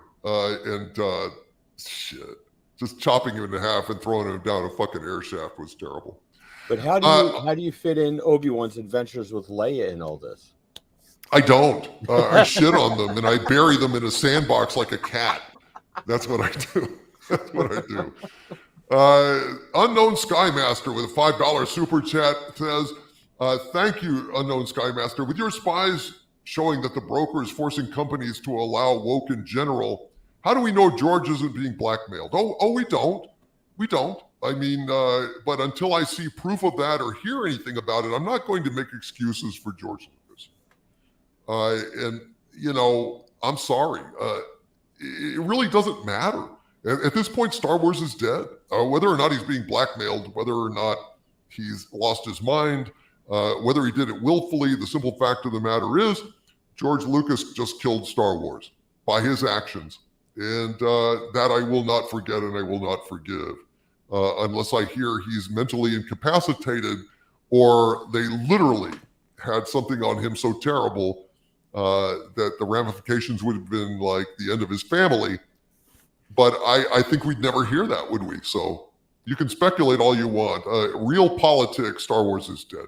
Just chopping him in half and throwing him down a fucking air shaft was terrible. But how do you fit in Obi-Wan's adventures with Leia in all this? I don't. I shit on them and I bury them in a sandbox like a cat. That's what I do. That's what I do. Unknown Skymaster with a $5 super chat says, thank you, Unknown Skymaster. With your spies showing that the broker is forcing companies to allow woke in general, how do we know George isn't being blackmailed? Oh, we don't. We don't. I mean, but until I see proof of that or hear anything about it, I'm not going to make excuses for George Lucas. I'm sorry. It really doesn't matter. At this point, Star Wars is dead. Whether or not he's being blackmailed, whether or not he's lost his mind, whether he did it willfully, the simple fact of the matter is George Lucas just killed Star Wars by his actions. And that I will not forget and I will not forgive unless I hear he's mentally incapacitated or they literally had something on him so terrible that the ramifications would have been like the end of his family. But I think we'd never hear that, would we? So you can speculate all you want. Real politics, Star Wars is dead.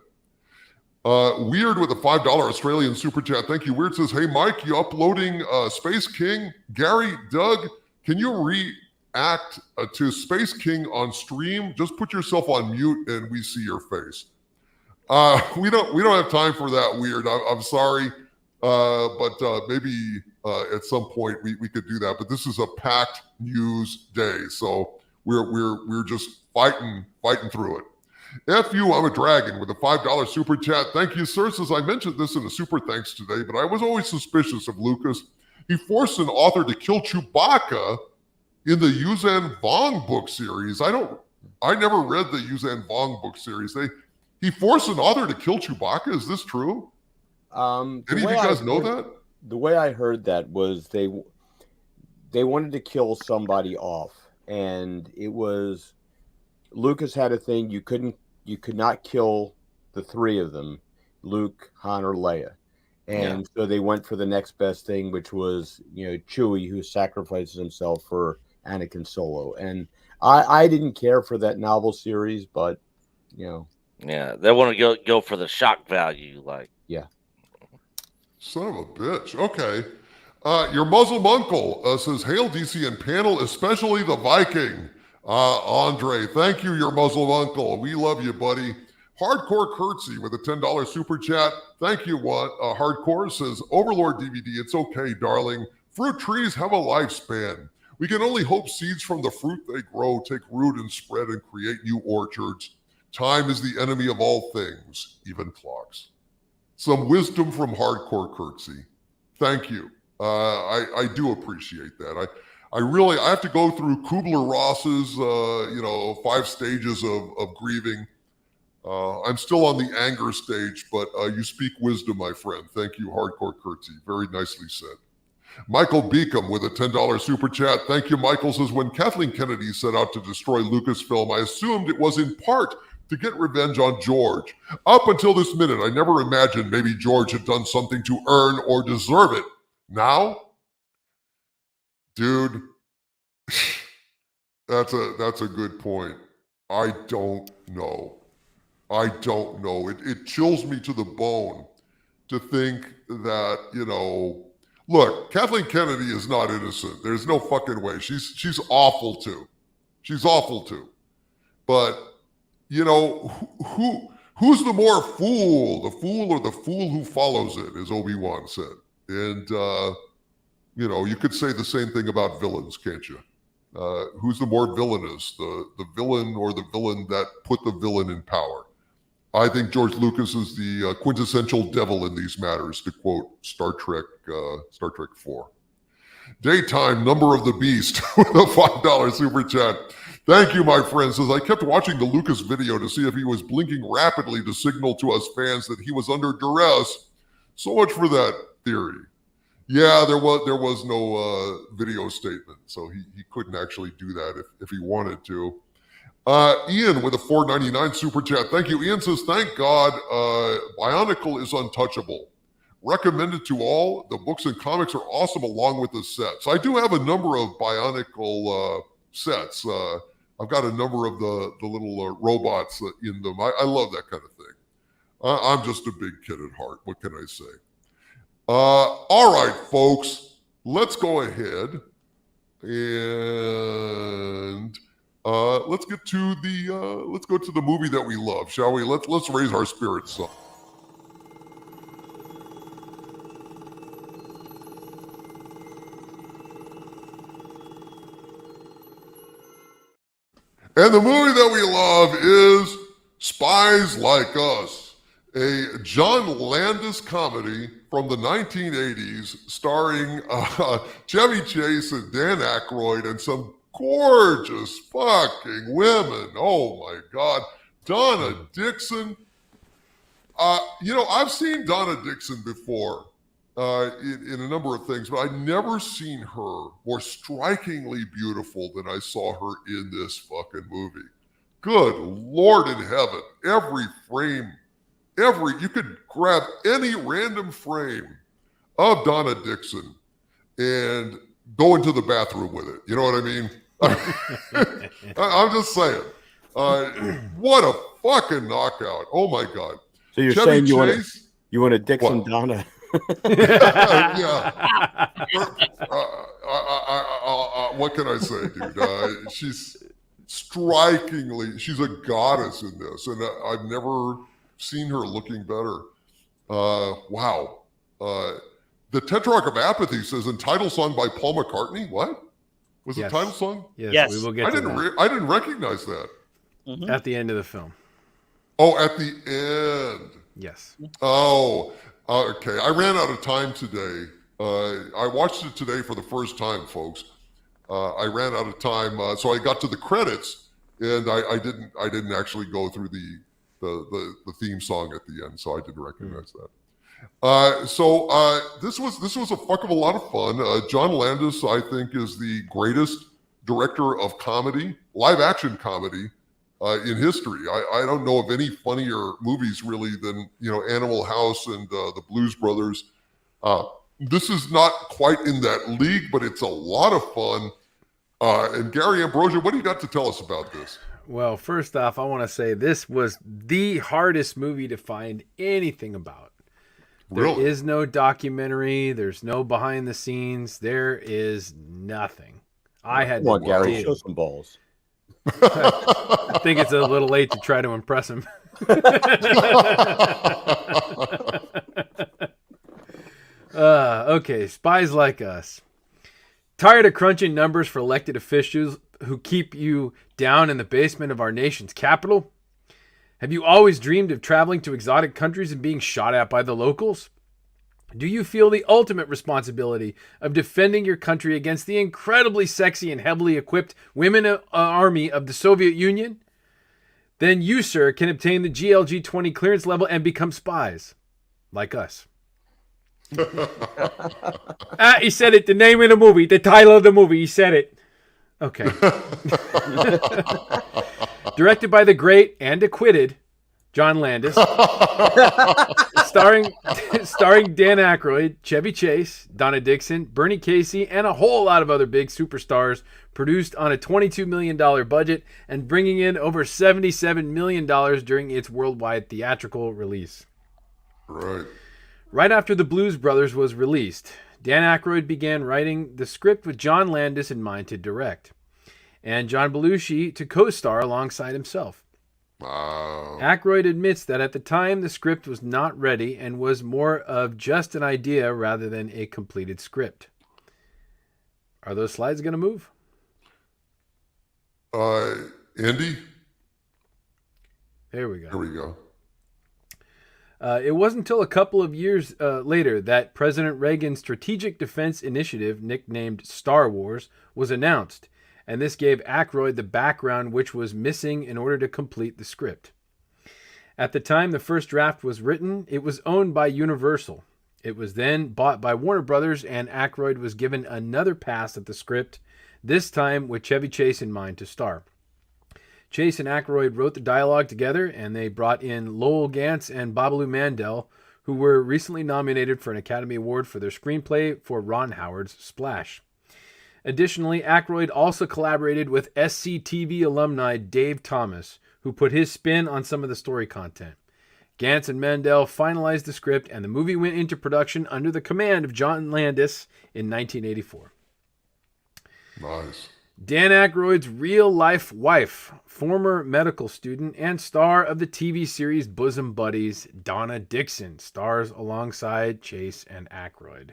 Weird with a $5 Australian super chat. Thank you. Weird says, hey, Mike, you uploading Space King? Gary, Doug, can you react to Space King on stream? Just put yourself on mute and we see your face. We don't have time for that, Weird. I'm sorry. But maybe at some point we could do that. But this is a packed news day. So we're just fighting through it. F you, I'm a dragon with a $5 super chat. Thank you, sir. Says I mentioned this in a super thanks today, but I was always suspicious of Lucas. He forced an author to kill Chewbacca in the Yuzan Vong book series. I never read the Yuzan Vong book series. He forced an author to kill Chewbacca. Is this true? Any of you guys know that? The way I heard that was they wanted to kill somebody off, and it was Lucas had a thing you could not kill the three of them, Luke, Han, or Leia. And so they went for the next best thing, which was, Chewie, who sacrifices himself for Anakin Solo. And I didn't care for that novel series, but, Yeah, they want to go for the shock value, like. Yeah. Son of a bitch. Okay. Your Muslim uncle says, hail DC and panel, especially the Viking. Andre, thank you, your Muslim uncle. We love you, buddy. Hardcore Curtsy with a $10 super chat. Thank you, Hardcore says, Overlord DVD, it's okay, darling. Fruit trees have a lifespan. We can only hope seeds from the fruit they grow take root and spread and create new orchards. Time is the enemy of all things, even clocks. Some wisdom from Hardcore Curtsy. Thank you. I do appreciate that. I have to go through Kubler-Ross's, 5 stages of grieving. I'm still on the anger stage, but you speak wisdom, my friend. Thank you, Hardcore Curtsy. Very nicely said. Michael Beacom with a $10 super chat. Thank you, Michael. Says, when Kathleen Kennedy set out to destroy Lucasfilm, I assumed it was in part to get revenge on George. Up until this minute, I never imagined maybe George had done something to earn or deserve it. Now, dude, that's a good point. I don't know. It chills me to the bone to think that, look, Kathleen Kennedy is not innocent. There's no fucking way. She's awful too. She's awful too. But, Who's the more fool, the fool or the fool who follows it, as Obi-Wan said. And, you could say the same thing about villains, can't you? Who's the more villainous, the villain or the villain that put the villain in power? I think George Lucas is the quintessential devil in these matters, to quote Star Trek 4. Daytime Number of the Beast with a $5 super chat. Thank you, my friends. As I kept watching the Lucas video to see if he was blinking rapidly to signal to us fans that he was under duress. So much for that theory. Yeah, there was no video statement, so he couldn't actually do that if he wanted to. Ian with a $4.99 super chat. Thank you. Ian says, thank God Bionicle is untouchable. Recommended to all. The books and comics are awesome along with the sets. I do have a number of Bionicle sets. I've got a number of the little robots in them. I love that kind of thing. I'm just a big kid at heart. What can I say? All right, folks. Let's go ahead and let's go to the movie that we love, shall we? Let's raise our spirits some. And the movie that we love is Spies Like Us, a John Landis comedy from the 1980s starring Chevy Chase and Dan Aykroyd and some gorgeous fucking women. Oh my God. Donna Dixon. I've seen Donna Dixon before in a number of things, but I'd never seen her more strikingly beautiful than I saw her in this fucking movie. Good Lord in heaven. Every frame, you could grab any random frame of Donna Dixon and go into the bathroom with it. You know what I mean? I'm just saying. What a fucking knockout. Oh my God. So you're Chevy saying Chase, you want a Dixon what? Donna? Yeah. What can I say, dude? She's a goddess in this, and I've never seen her looking better. Wow. The Tetrarch of Apathy says, in title song by Paul McCartney. What? Was it title song? Yes. We will get to that. I didn't recognize that. Mm-hmm. At the end of the film. Oh, at the end. Yes. Oh, okay. I ran out of time today. I watched it today for the first time, folks. I ran out of time, so I got to the credits, and I didn't actually go through the theme song at the end, so I didn't recognize that. So this was a fuck of a lot of fun. John Landis, I think, is the greatest director of comedy, live action comedy, in history. I don't know of any funnier movies really than Animal House and the Blues Brothers. This is not quite in that league, but it's a lot of fun. And Gary Ambrosia, what do you got to tell us about this? Well, first off, I want to say this was the hardest movie to find anything about. There is no documentary. There's no behind the scenes. There is nothing. I had Come on, Gary, show some balls. I think it's a little late to try to impress him. Okay, Spies Like Us. Tired of crunching numbers for elected officials who keep you down in the basement of our nation's capital? Have you always dreamed of traveling to exotic countries and being shot at by the locals? Do you feel the ultimate responsibility of defending your country against the incredibly sexy and heavily equipped women army of the Soviet Union? Then you, sir, can obtain the GLG 20 clearance level and become spies like us. He said it. The name of the movie, the title of the movie. He said it. Okay. Directed by the great and acquitted John Landis. starring Dan Aykroyd, Chevy Chase, Donna Dixon, Bernie Casey, and a whole lot of other big superstars. Produced on a $22 million budget and bringing in over $77 million during its worldwide theatrical release. Right after The Blues Brothers was released, Dan Aykroyd began writing the script with John Landis in mind to direct, and John Belushi to co-star alongside himself. Aykroyd admits that at the time the script was not ready and was more of just an idea rather than a completed script. Are those slides going to move? Andy? There we go. There we go. It wasn't until a couple of years later that President Reagan's Strategic Defense Initiative, nicknamed Star Wars, was announced, and this gave Aykroyd the background which was missing in order to complete the script. At the time the first draft was written, it was owned by Universal. It was then bought by Warner Brothers, and Aykroyd was given another pass at the script, this time with Chevy Chase in mind to star. Chase and Aykroyd wrote the dialogue together, and they brought in Lowell Gantz and Babalu Mandel, who were recently nominated for an Academy Award for their screenplay for Ron Howard's Splash. Additionally, Aykroyd also collaborated with SCTV alumni Dave Thomas, who put his spin on some of the story content. Gantz and Mandel finalized the script, and the movie went into production under the command of John Landis in 1984. Nice. Dan Aykroyd's real-life wife, former medical student and star of the TV series Bosom Buddies, Donna Dixon, stars alongside Chase and Aykroyd.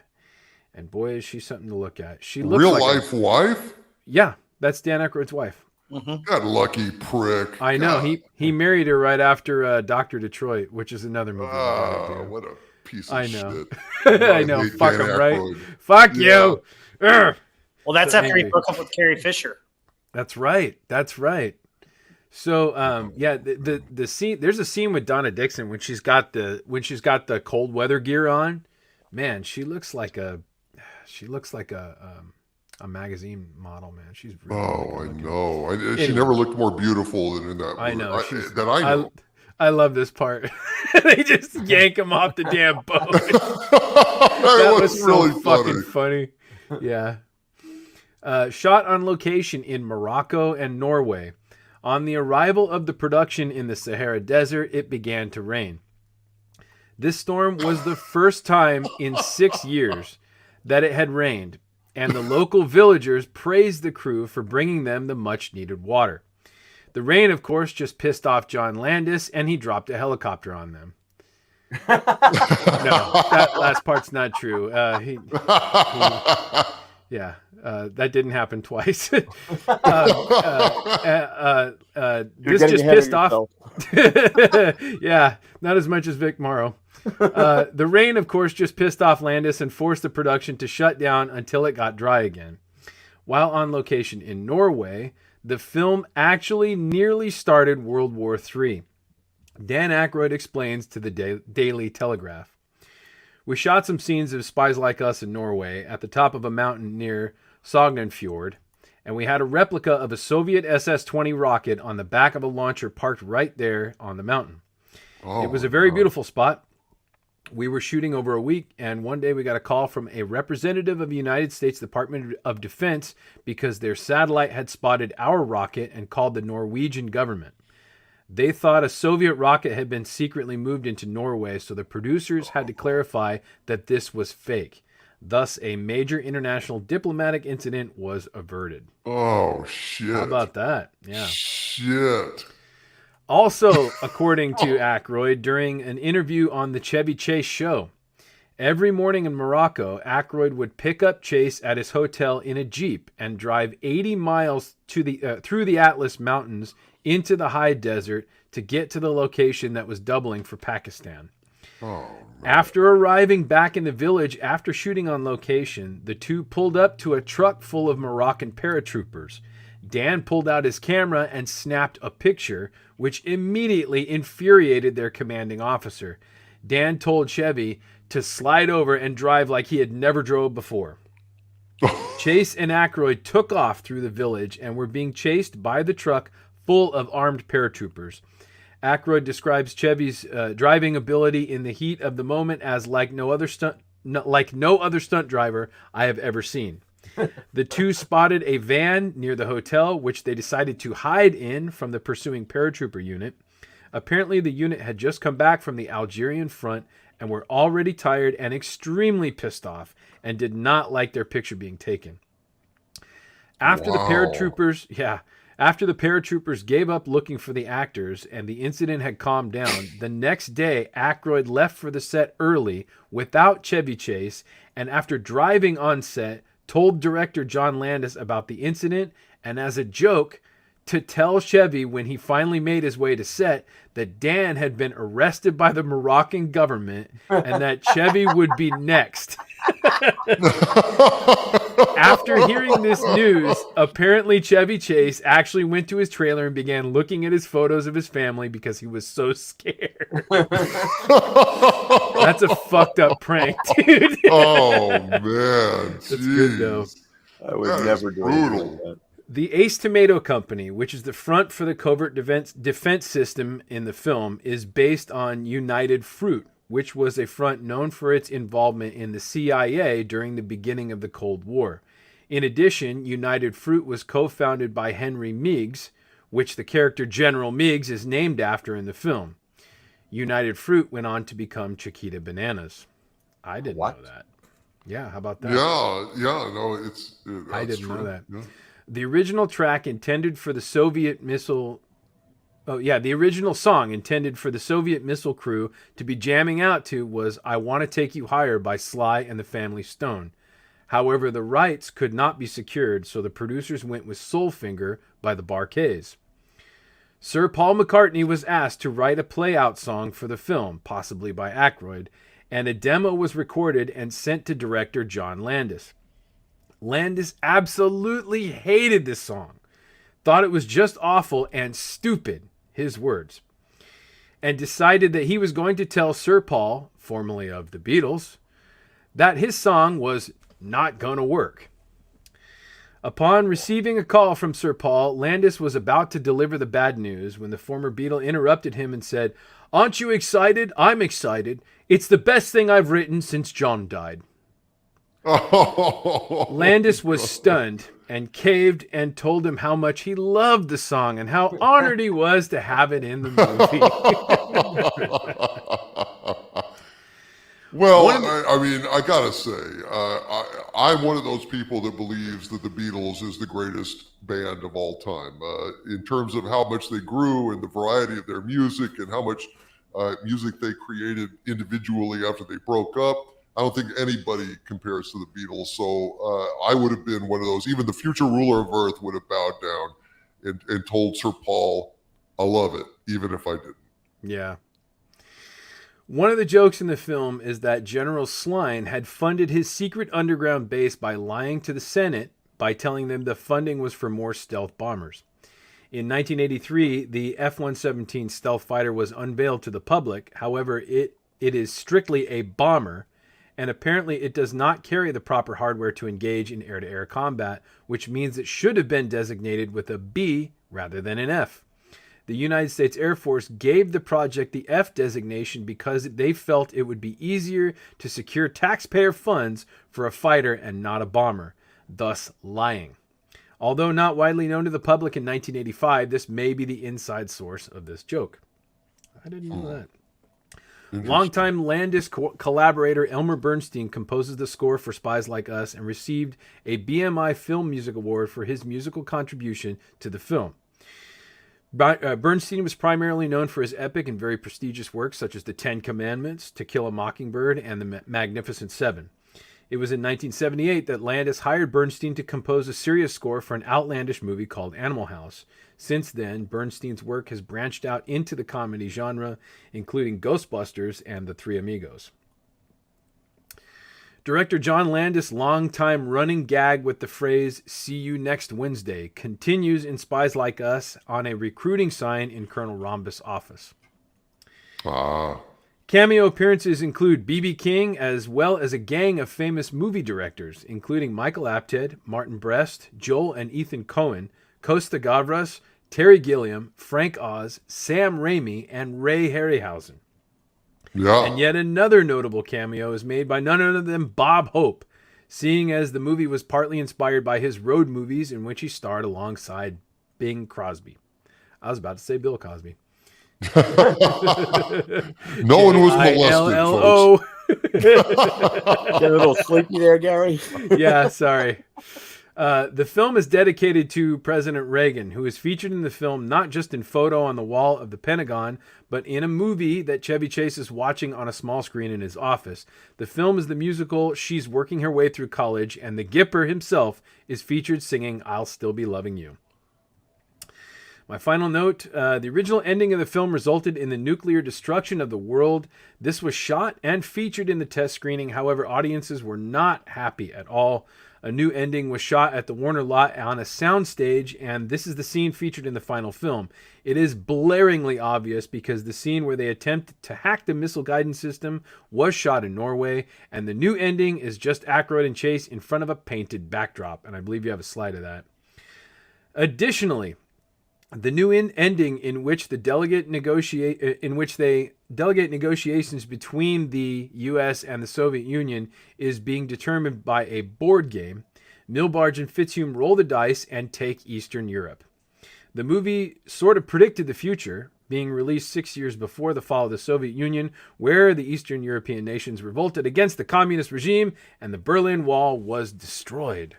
And boy, is she something to look at. She looks real-life wife? Yeah, that's Dan Aykroyd's wife. Mm-hmm. That lucky prick. I know. He married her right after Dr. Detroit, which is another movie. What a piece of shit. I know. Fuck him, right? Fuck you. Urgh. Well, that's after he broke up with Carrie Fisher. That's right. So, the scene. There's a scene with Donna Dixon when she's got the cold weather gear on. Man, she looks like a magazine model. Man, she's really I know. Anyway. She never looked more beautiful than in that movie. I know. I know. I love this part. They just yank him off the damn boat. That was so really fucking funny. Yeah. Shot on location in Morocco and Norway. On the arrival of the production in the Sahara Desert, it began to rain. This storm was the first time in 6 years that it had rained, and the local villagers praised the crew for bringing them the much-needed water. The rain, of course, just pissed off John Landis, and he dropped a helicopter on them. No, that last part's not true. That didn't happen twice. This just pissed off. Yeah, not as much as Vic Morrow. The rain, of course, just pissed off Landis and forced the production to shut down until it got dry again. While on location in Norway, the film actually nearly started World War III. Dan Aykroyd explains to the Daily Telegraph. We shot some scenes of Spies Like Us in Norway at the top of a mountain near Sognefjord, and we had a replica of a Soviet SS-20 rocket on the back of a launcher parked right there on the mountain. It was a very beautiful spot. We were shooting over a week, and one day we got a call from a representative of the United States Department of Defense because their satellite had spotted our rocket and called the Norwegian government. They thought a Soviet rocket had been secretly moved into Norway, so the producers had to clarify that this was fake. Thus, a major international diplomatic incident was averted. Oh, shit. How about that? Yeah. Shit. Also, according to Aykroyd, during an interview on the Chevy Chase show, every morning in Morocco, Aykroyd would pick up Chase at his hotel in a Jeep and drive 80 miles to through the Atlas Mountains into the high desert to get to the location that was doubling for Pakistan. Oh, after arriving back in the village after shooting on location, the two pulled up to a truck full of Moroccan paratroopers. Dan pulled out his camera and snapped a picture, which immediately infuriated their commanding officer. Dan told Chevy to slide over and drive like he had never drove before. Chase and Aykroyd took off through the village and were being chased by the truck full of armed paratroopers. Aykroyd describes Chevy's driving ability in the heat of the moment as like no other stunt driver I have ever seen. The two spotted a van near the hotel, which they decided to hide in from the pursuing paratrooper unit. Apparently, the unit had just come back from the Algerian front and were already tired and extremely pissed off and did not like their picture being taken. After the paratroopers After the paratroopers gave up looking for the actors and the incident had calmed down, the next day Aykroyd left for the set early without Chevy Chase, and after driving on set, told director John Landis about the incident, and as a joke, to tell Chevy when he finally made his way to set that Dan had been arrested by the Moroccan government and that Chevy would be next. After hearing this news, apparently Chevy Chase actually went to his trailer and began looking at his photos of his family because he was so scared. That's a fucked up prank, dude. Oh, man. That's good, though. I would never do anything like that. The Ace Tomato Company, which is the front for the covert defense system in the film, is based on United Fruit, which was a front known for its involvement in the CIA during the beginning of the Cold War. In addition, United Fruit was co-founded by Henry Meigs, which the character General Meigs is named after in the film. United Fruit went on to become Chiquita Bananas. I didn't know that. Yeah, how about that? No, I didn't true. know that. Yeah. The original track intended for the Soviet missile... the original song intended for the Soviet missile crew to be jamming out to was I Want to Take You Higher by Sly and the Family Stone. However, the rights could not be secured, so the producers went with Soulfinger by the Bar-Kays. Sir Paul McCartney was asked to write a play-out song for the film, possibly by Aykroyd, and a demo was recorded and sent to director John Landis. Landis absolutely hated this song, thought it was just awful and stupid, his words, and decided that he was going to tell Sir Paul, formerly of the Beatles, that his song was not going to work. Upon receiving a call from Sir Paul, Landis was about to deliver the bad news when the former Beatle interrupted him and said, "Aren't you excited? I'm excited. It's the best thing I've written since John died." Landis was stunned and caved and told him how much he loved the song and how honored he was to have it in the movie. Well, I mean, I gotta say, I'm one of those people that believes that the Beatles is the greatest band of all time. In terms of how much they grew and the variety of their music and how much music they created individually after they broke up, I don't think anybody compares to the Beatles. So I would have been one of those. Even the future ruler of Earth would have bowed down and told Sir Paul, "I love it," even if I didn't. Yeah. One of the jokes in the film is that General Sline had funded his secret underground base by lying to the Senate by telling them the funding was for more stealth bombers. In 1983, the F-117 stealth fighter was unveiled to the public. However, it is strictly a bomber, and apparently it does not carry the proper hardware to engage in air-to-air combat, which means it should have been designated with a B rather than an F. The United States Air Force gave the project the F designation because they felt it would be easier to secure taxpayer funds for a fighter and not a bomber, thus lying. Although not widely known to the public in 1985, this may be the inside source of this joke. I didn't know that. Longtime Landis collaborator Elmer Bernstein composes the score for Spies Like Us and received a BMI Film Music Award for his musical contribution to the film. Bernstein was primarily known for his epic and very prestigious works such as The Ten Commandments, To Kill a Mockingbird, and The Magnificent Seven. It was in 1978 that Landis hired Bernstein to compose a serious score for an outlandish movie called Animal House. Since then, Bernstein's work has branched out into the comedy genre, including Ghostbusters and The Three Amigos. Director John Landis' longtime running gag with the phrase, "See you next Wednesday," continues in Spies Like Us on a recruiting sign in Colonel Rhombus' office. Cameo appearances include B.B. King as well as a gang of famous movie directors, including Michael Apted, Martin Brest, Joel and Ethan Coen, Costa Gavras, Terry Gilliam, Frank Oz, Sam Raimi, and Ray Harryhausen. Yeah. And yet another notable cameo is made by none other than Bob Hope, seeing as the movie was partly inspired by his road movies in which he starred alongside Bing Crosby. I was about to say Bill Cosby. No one was molested, folks. Get a little sleepy there, Gary. Yeah, sorry. The film is dedicated to President Reagan, who is featured in the film not just in photo on the wall of the Pentagon, but in a movie that Chevy Chase is watching on a small screen in his office. The film is the musical She's Working Her Way Through College, and the Gipper himself is featured singing I'll Still Be Loving You. My final note, the original ending of the film resulted in the nuclear destruction of the world. This was shot and featured in the test screening. However, audiences were not happy at all. A new ending was shot at the Warner lot on a soundstage, and this is the scene featured in the final film. It is blaringly obvious because the scene where they attempt to hack the missile guidance system was shot in Norway, and the new ending is just Aykroyd and Chase in front of a painted backdrop, and I believe you have a slide of that. Additionally, the new ending in which they delegate negotiations between the U.S. and the Soviet Union is being determined by a board game. Milbarge and Fitzhume roll the dice and take Eastern Europe. The movie sort of predicted the future, being released 6 years before the fall of the Soviet Union, where the Eastern European nations revolted against the communist regime and the Berlin Wall was destroyed.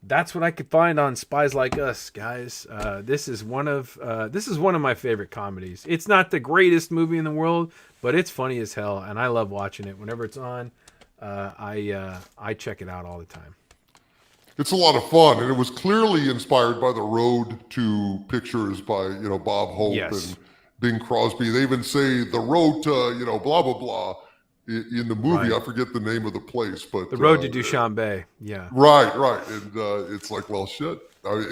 That's what I could find on Spies Like Us, guys. This is one of my favorite comedies. It's not the greatest movie in the world, but it's funny as hell, and I love watching it. Whenever it's on, I check it out all the time. It's a lot of fun, and it was clearly inspired by the Road to Pictures by Bob Hope and Bing Crosby. They even say the road to blah blah blah in the movie. Right. I forget the name of the place, but the Road to Dushanbe. Yeah. Right, and it's like, well, shit.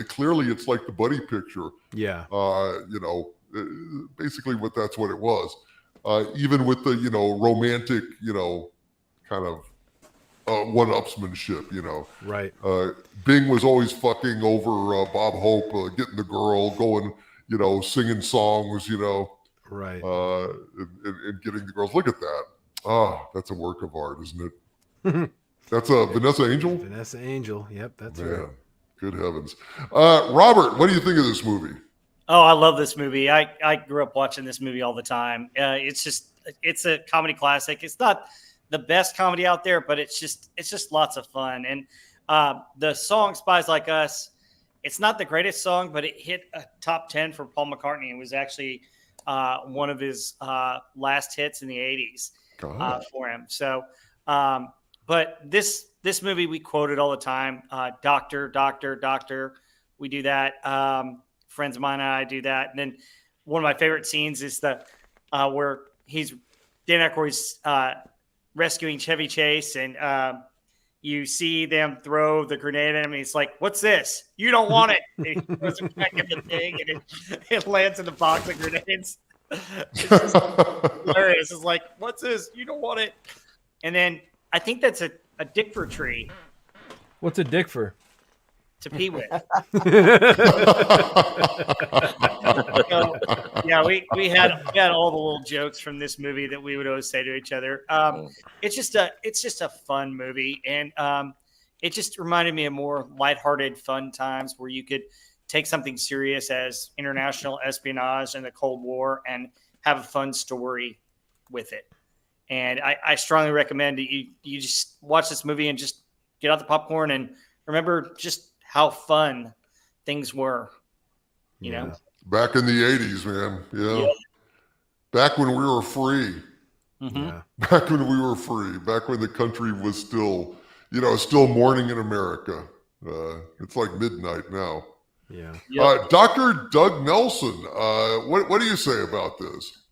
Clearly, it's like the buddy picture. Yeah. Basically, that's what it was. Even with the romantic kind of one-upsmanship. Right. Bing was always fucking over Bob Hope, getting the girl, going, singing songs, Right. And getting the girls. Look at that. That's a work of art, isn't it? That's Vanessa Angel? Vanessa Angel. Yep, that's Man, right. Good heavens. Robert, what do you think of this movie? Oh, I love this movie. I grew up watching this movie all the time. It's a comedy classic. It's not the best comedy out there, but it's just lots of fun. And the song Spies Like Us, it's not the greatest song, but it hit a top 10 for Paul McCartney. It was actually one of his last hits in the 80s. For him. So, but this movie we quoted all the time. Doctor, doctor, doctor. We do that. Friends of mine and I do that. And then one of my favorite scenes is the where Dan Aykroyd's rescuing Chevy Chase, and you see them throw the grenade at him, and he's like, "What's this? You don't want it." And he throws it back in the thing, and it lands in the box of grenades. It's just hilarious. It's like, what's this? You don't want it. And then I think that's a Dickford tree. What's a Dickford? To pee with. Yeah, we had all the little jokes from this movie that we would always say to each other. It's just a fun movie, and it just reminded me of more lighthearted, fun times where you could take something serious as international espionage and the Cold War and have a fun story with it. And I strongly recommend that you just watch this movie and just get out the popcorn and remember just how fun things were, you know? Back in the 80s, man. Yeah. Back when we were free. Mm-hmm. Yeah. Back when we were free. Back when the country was still morning in America. It's like midnight now. Yeah. Dr. Doug Nelson, what do you say about this?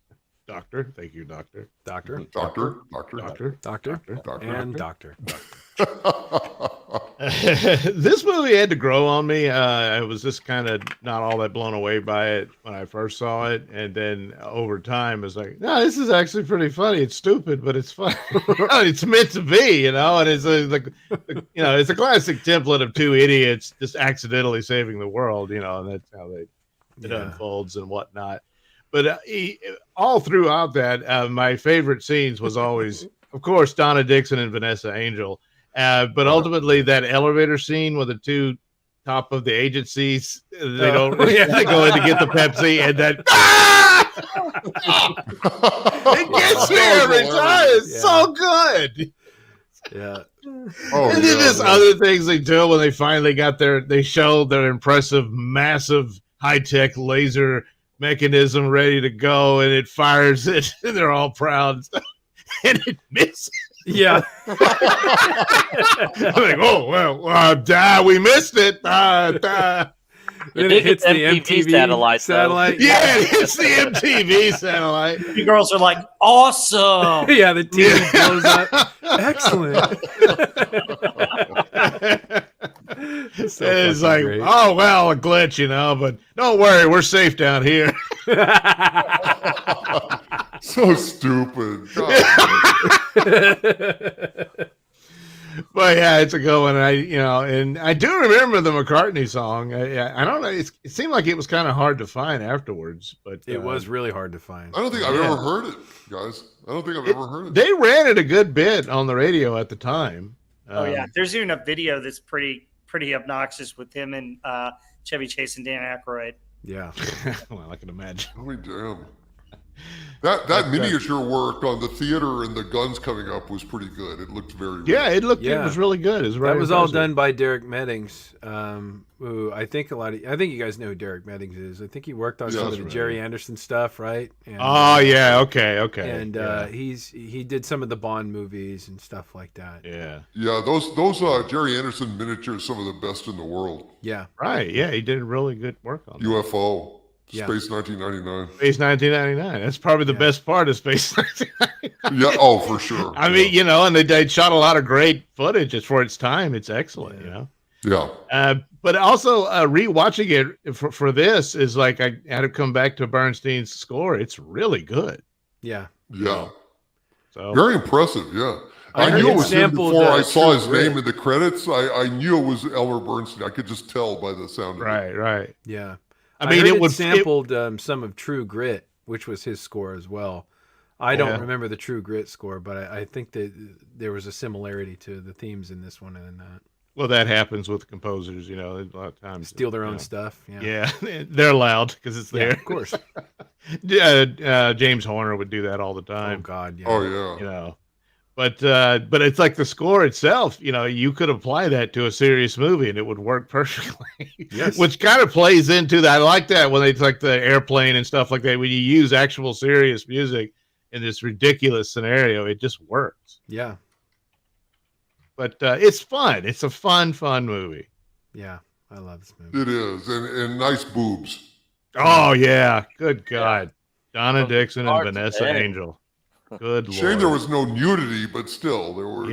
Doctor. Thank you, Doctor. Doctor. And doctor. This movie had to grow on me. I was just kind of not all that blown away by it when I first saw it, and then over time, it's like, no, this is actually pretty funny. It's stupid, but it's fun. It's meant to be, and it's it's a classic template of two idiots just accidentally saving the world, and that's how it unfolds and whatnot. But all throughout that, my favorite scenes was always, of course, Donna Dixon and Vanessa Angel. But ultimately, that elevator scene with the two top of the agencies, they they go in to get the Pepsi, and then it gets me every time. It's so good. Yeah. Oh, And then yeah, there's yeah. other things they do when they finally got they showed their impressive, massive, high-tech laser mechanism ready to go, and it fires it, and they're all proud, and it misses. Yeah. I'm like, oh, well, we missed it. Then it hits the MTV satellite. Yeah, it hits the MTV satellite. You girls are like, awesome. Yeah, the TV blows up. Excellent. So It's fucking like, great. oh, well, a glitch, but don't worry, we're safe down here. So stupid. God. But yeah, it's a good one. And I do remember the McCartney song. I don't know. It seemed like it was kind of hard to find afterwards, but It was really hard to find. I don't think I've ever heard it, guys. I don't think I've ever heard it. They ran it a good bit on the radio at the time. Oh yeah, there's even a video that's pretty obnoxious with him and Chevy Chase and Dan Aykroyd. Yeah. Well, I can imagine. Oh, damn. That miniature work on the theater and the guns coming up was pretty good. It looked very real. Yeah, it was really good. That was all done by Derek Meddings, who I think you guys know who Derek Meddings is. I think he worked on some of the Jerry Anderson stuff, right? And, yeah, okay. And he did some of the Bond movies and stuff like that. Yeah. Yeah, those Jerry Anderson miniatures, some of the best in the world. Yeah. Right. Yeah, he did really good work on UFO. Yeah. Space 1999. Space 1999. That's probably the best part of Space 1999. Yeah, oh, for sure. I mean, and they shot a lot of great footage just for its time. It's excellent, Yeah. But also rewatching it for this is like I had to come back to Bernstein's score. It's really good. Yeah. Yeah. So very impressive, yeah. I knew it was him before I saw his name in the credits. I knew it was Elmer Bernstein. I could just tell by the sound of it. Right. Yeah. I mean, it sampled some of True Grit, which was his score as well. I don't remember the True Grit score, but I think that there was a similarity to the themes in this one and that. Well, that happens with composers, a lot of times. Steal their own stuff. Yeah, they're loud because it's there. Yeah, of course. James Horner would do that all the time. Oh, God, yeah. Oh, yeah. But it's like the score itself, you could apply that to a serious movie and it would work perfectly. Yes. Which kind of plays into that. I like that when it's like the airplane and stuff like that. When you use actual serious music in this ridiculous scenario, it just works. Yeah. But it's fun. It's a fun movie. Yeah, I love this movie. It is, and nice boobs. Oh yeah, good God, Donna Dixon and Vanessa Angel. Good Lord. Shame there was no nudity, but still there were,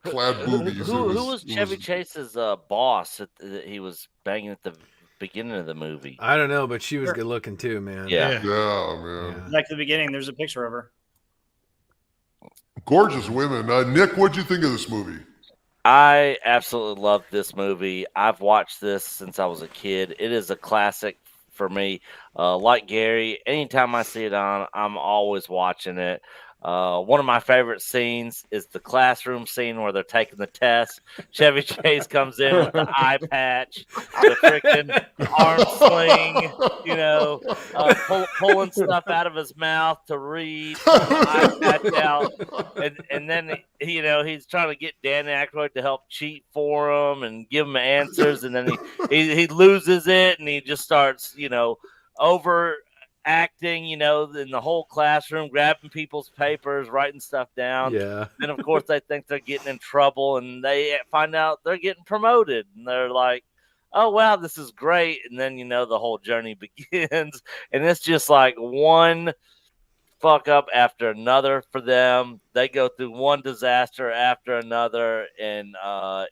clad boobies. Who was Chevy Chase's boss that he was banging at the beginning of the movie? I don't know, but she was good looking too, man. Yeah, man. Like the beginning, there's a picture of her. Gorgeous women. Nick, what'd you think of this movie? I absolutely love this movie. I've watched this since I was a kid. It is a classic for me. Like Gary, anytime I see it on, I'm always watching it. One of my favorite scenes is the classroom scene where they're taking the test. Chevy Chase comes in with the eye patch, the freaking arm sling, pulling stuff out of his mouth to read, pulling the eye patch out. And then, he's trying to get Dan Aykroyd to help cheat for him and give him answers. And then he loses it and he just starts, acting, in the whole classroom, grabbing people's papers, writing stuff down. Yeah. Then, of course, they think they're getting in trouble, and they find out they're getting promoted. And they're like, oh, wow, this is great. And then, the whole journey begins. And it's just like one fuck up after another for them. They go through one disaster after another, and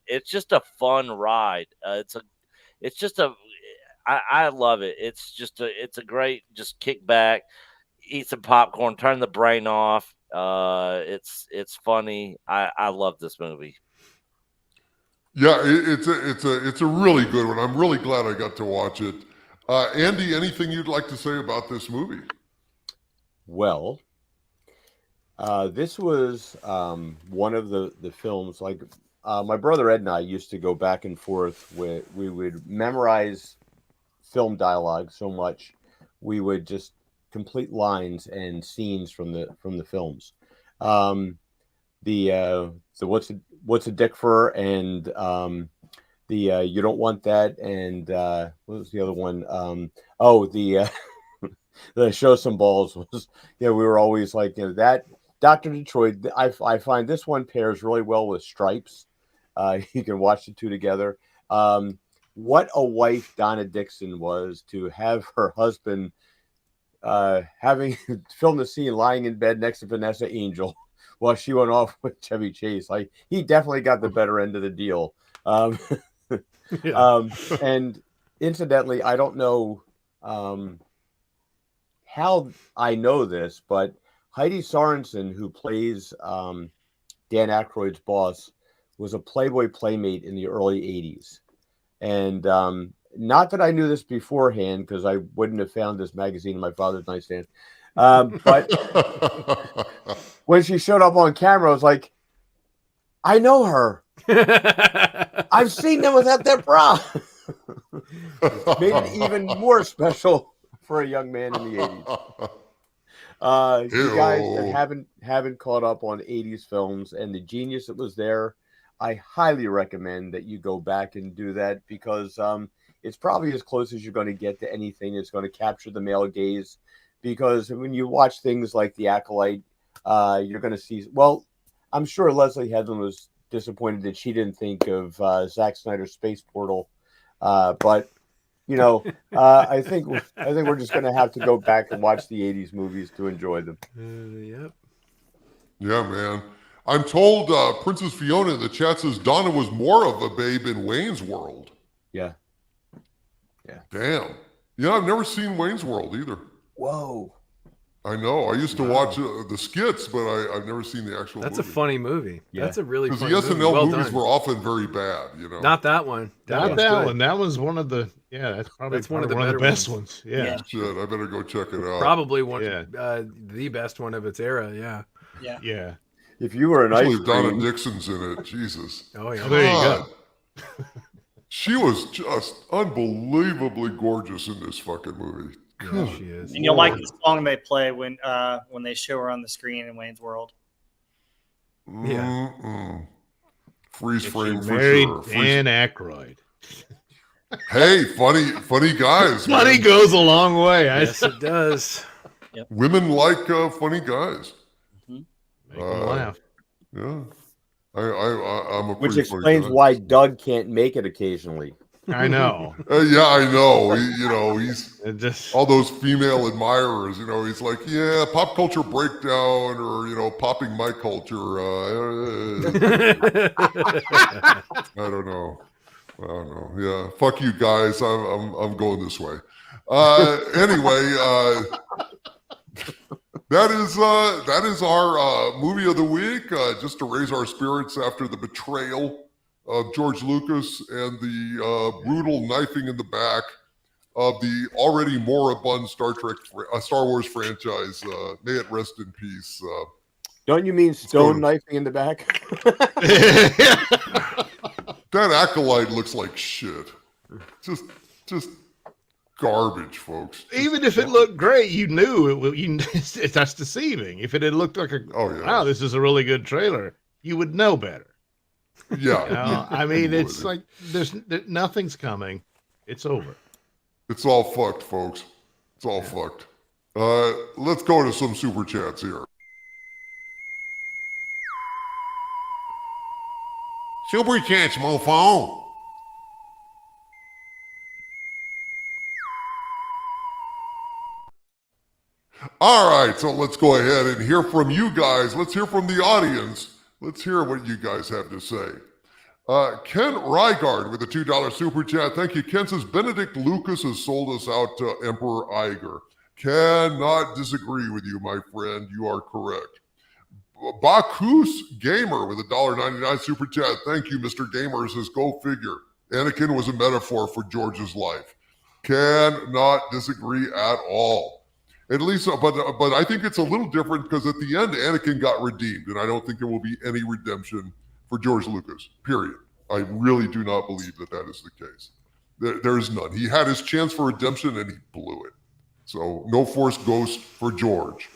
it's just a fun ride. I love it. It's a great, just kick back, eat some popcorn, turn the brain off. It's funny. I love this movie. Yeah, it's a really good one. I'm really glad I got to watch it. Andy, anything you'd like to say about this movie? Well, this was one of the films, like my brother Ed and I used to go back and forth with, we would memorize film dialogue so much we would just complete lines and scenes from the films. what's a dick fur and you don't want that, and what was the other one? The show some balls was, we were always like, that Dr. Detroit. I find this one pairs really well with Stripes. You can watch the two together. What a wife Donna Dixon was, to have her husband having filmed the scene lying in bed next to Vanessa Angel while she went off with Chevy Chase. Like, he definitely got the better end of the deal. And incidentally, I don't know how I know this, but Heidi Sorensen, who plays Dan Aykroyd's boss, was a Playboy playmate in the early 80s. And not that I knew this beforehand, because I wouldn't have found this magazine in my father's nightstand. But when she showed up on camera, I was like, I know her. I've seen them without their bra. Made it even more special for a young man in the 80s. You guys that haven't caught up on 80s films and the genius that was there, I highly recommend that you go back and do that, because it's probably as close as you're going to get to anything that's going to capture the male gaze. Because when you watch things like The Acolyte, you're going to see, well, I'm sure Leslie Headland was disappointed that she didn't think of Zack Snyder's Space Portal, but I think we're just going to have to go back and watch the 80s movies to enjoy them. Yep. Yeah, man. I'm told Princess Fiona in the chat says Donna was more of a babe in Wayne's World. Yeah. Damn. I've never seen Wayne's World either. Whoa. I know. I used to watch the skits, but I've never seen the actual That's movie. a funny movie. Yeah. That's a really funny movie. Because the SNL movies done. were often very bad, Not that one. Not that one. That was one of the, that's probably one of the best ones. Yeah. Shit, I better go check it out. Probably one, the best one of its era. Yeah. Yeah. If you were an ice cream. Donna cream. Dixon's in it. Jesus. Oh, yeah. There you go. She was just unbelievably gorgeous in this fucking movie. Yeah, she is. And you'll like the song they play when they show her on the screen in Wayne's World. Yeah. Freeze frame for married sure. Dan Aykroyd. Hey, funny guys. Funny goes a long way. Yes, it does. Yep. Women like funny guys. Make them laugh. Yeah. I'm a Which pretty explains funny guy. why Doug can't make it occasionally. I know. Yeah, I know. He's just all those female admirers. He's like, yeah, pop culture breakdown, or popping my culture. I don't know. Yeah, fuck you guys. I'm going this way. Anyway, that is our movie of the week. Just to raise our spirits after the betrayal of George Lucas and the brutal knifing in the back of the already moribund Star Wars franchise. May it rest in peace. Don't you mean stone knifing in the back? That Acolyte looks like shit. Just garbage, folks. Even if it looked great, you knew that's deceiving. If it had looked like wow, this is a really good trailer, you would know better. Yeah. I mean, it's like there's nothing's coming. It's over. It's all fucked, folks. It's all fucked. Let's go to some super chats here. Super chats, mofo. All right, so let's go ahead and hear from you guys. Let's hear from the audience. Let's hear what you guys have to say. Ken Rygard with a $2 super chat. Thank you. Ken says Benedict Lucas has sold us out to Emperor Iger. Cannot disagree with you, my friend. You are correct. Bakus Gamer with a $1.99 super chat. Thank you, Mr. Gamer. Says go figure. Anakin was a metaphor for George's life. Cannot disagree at all. At least, but I think it's a little different because at the end, Anakin got redeemed, and I don't think there will be any redemption for George Lucas, period. I really do not believe that is the case. There is none. He had his chance for redemption, and he blew it. So no Force Ghost for George.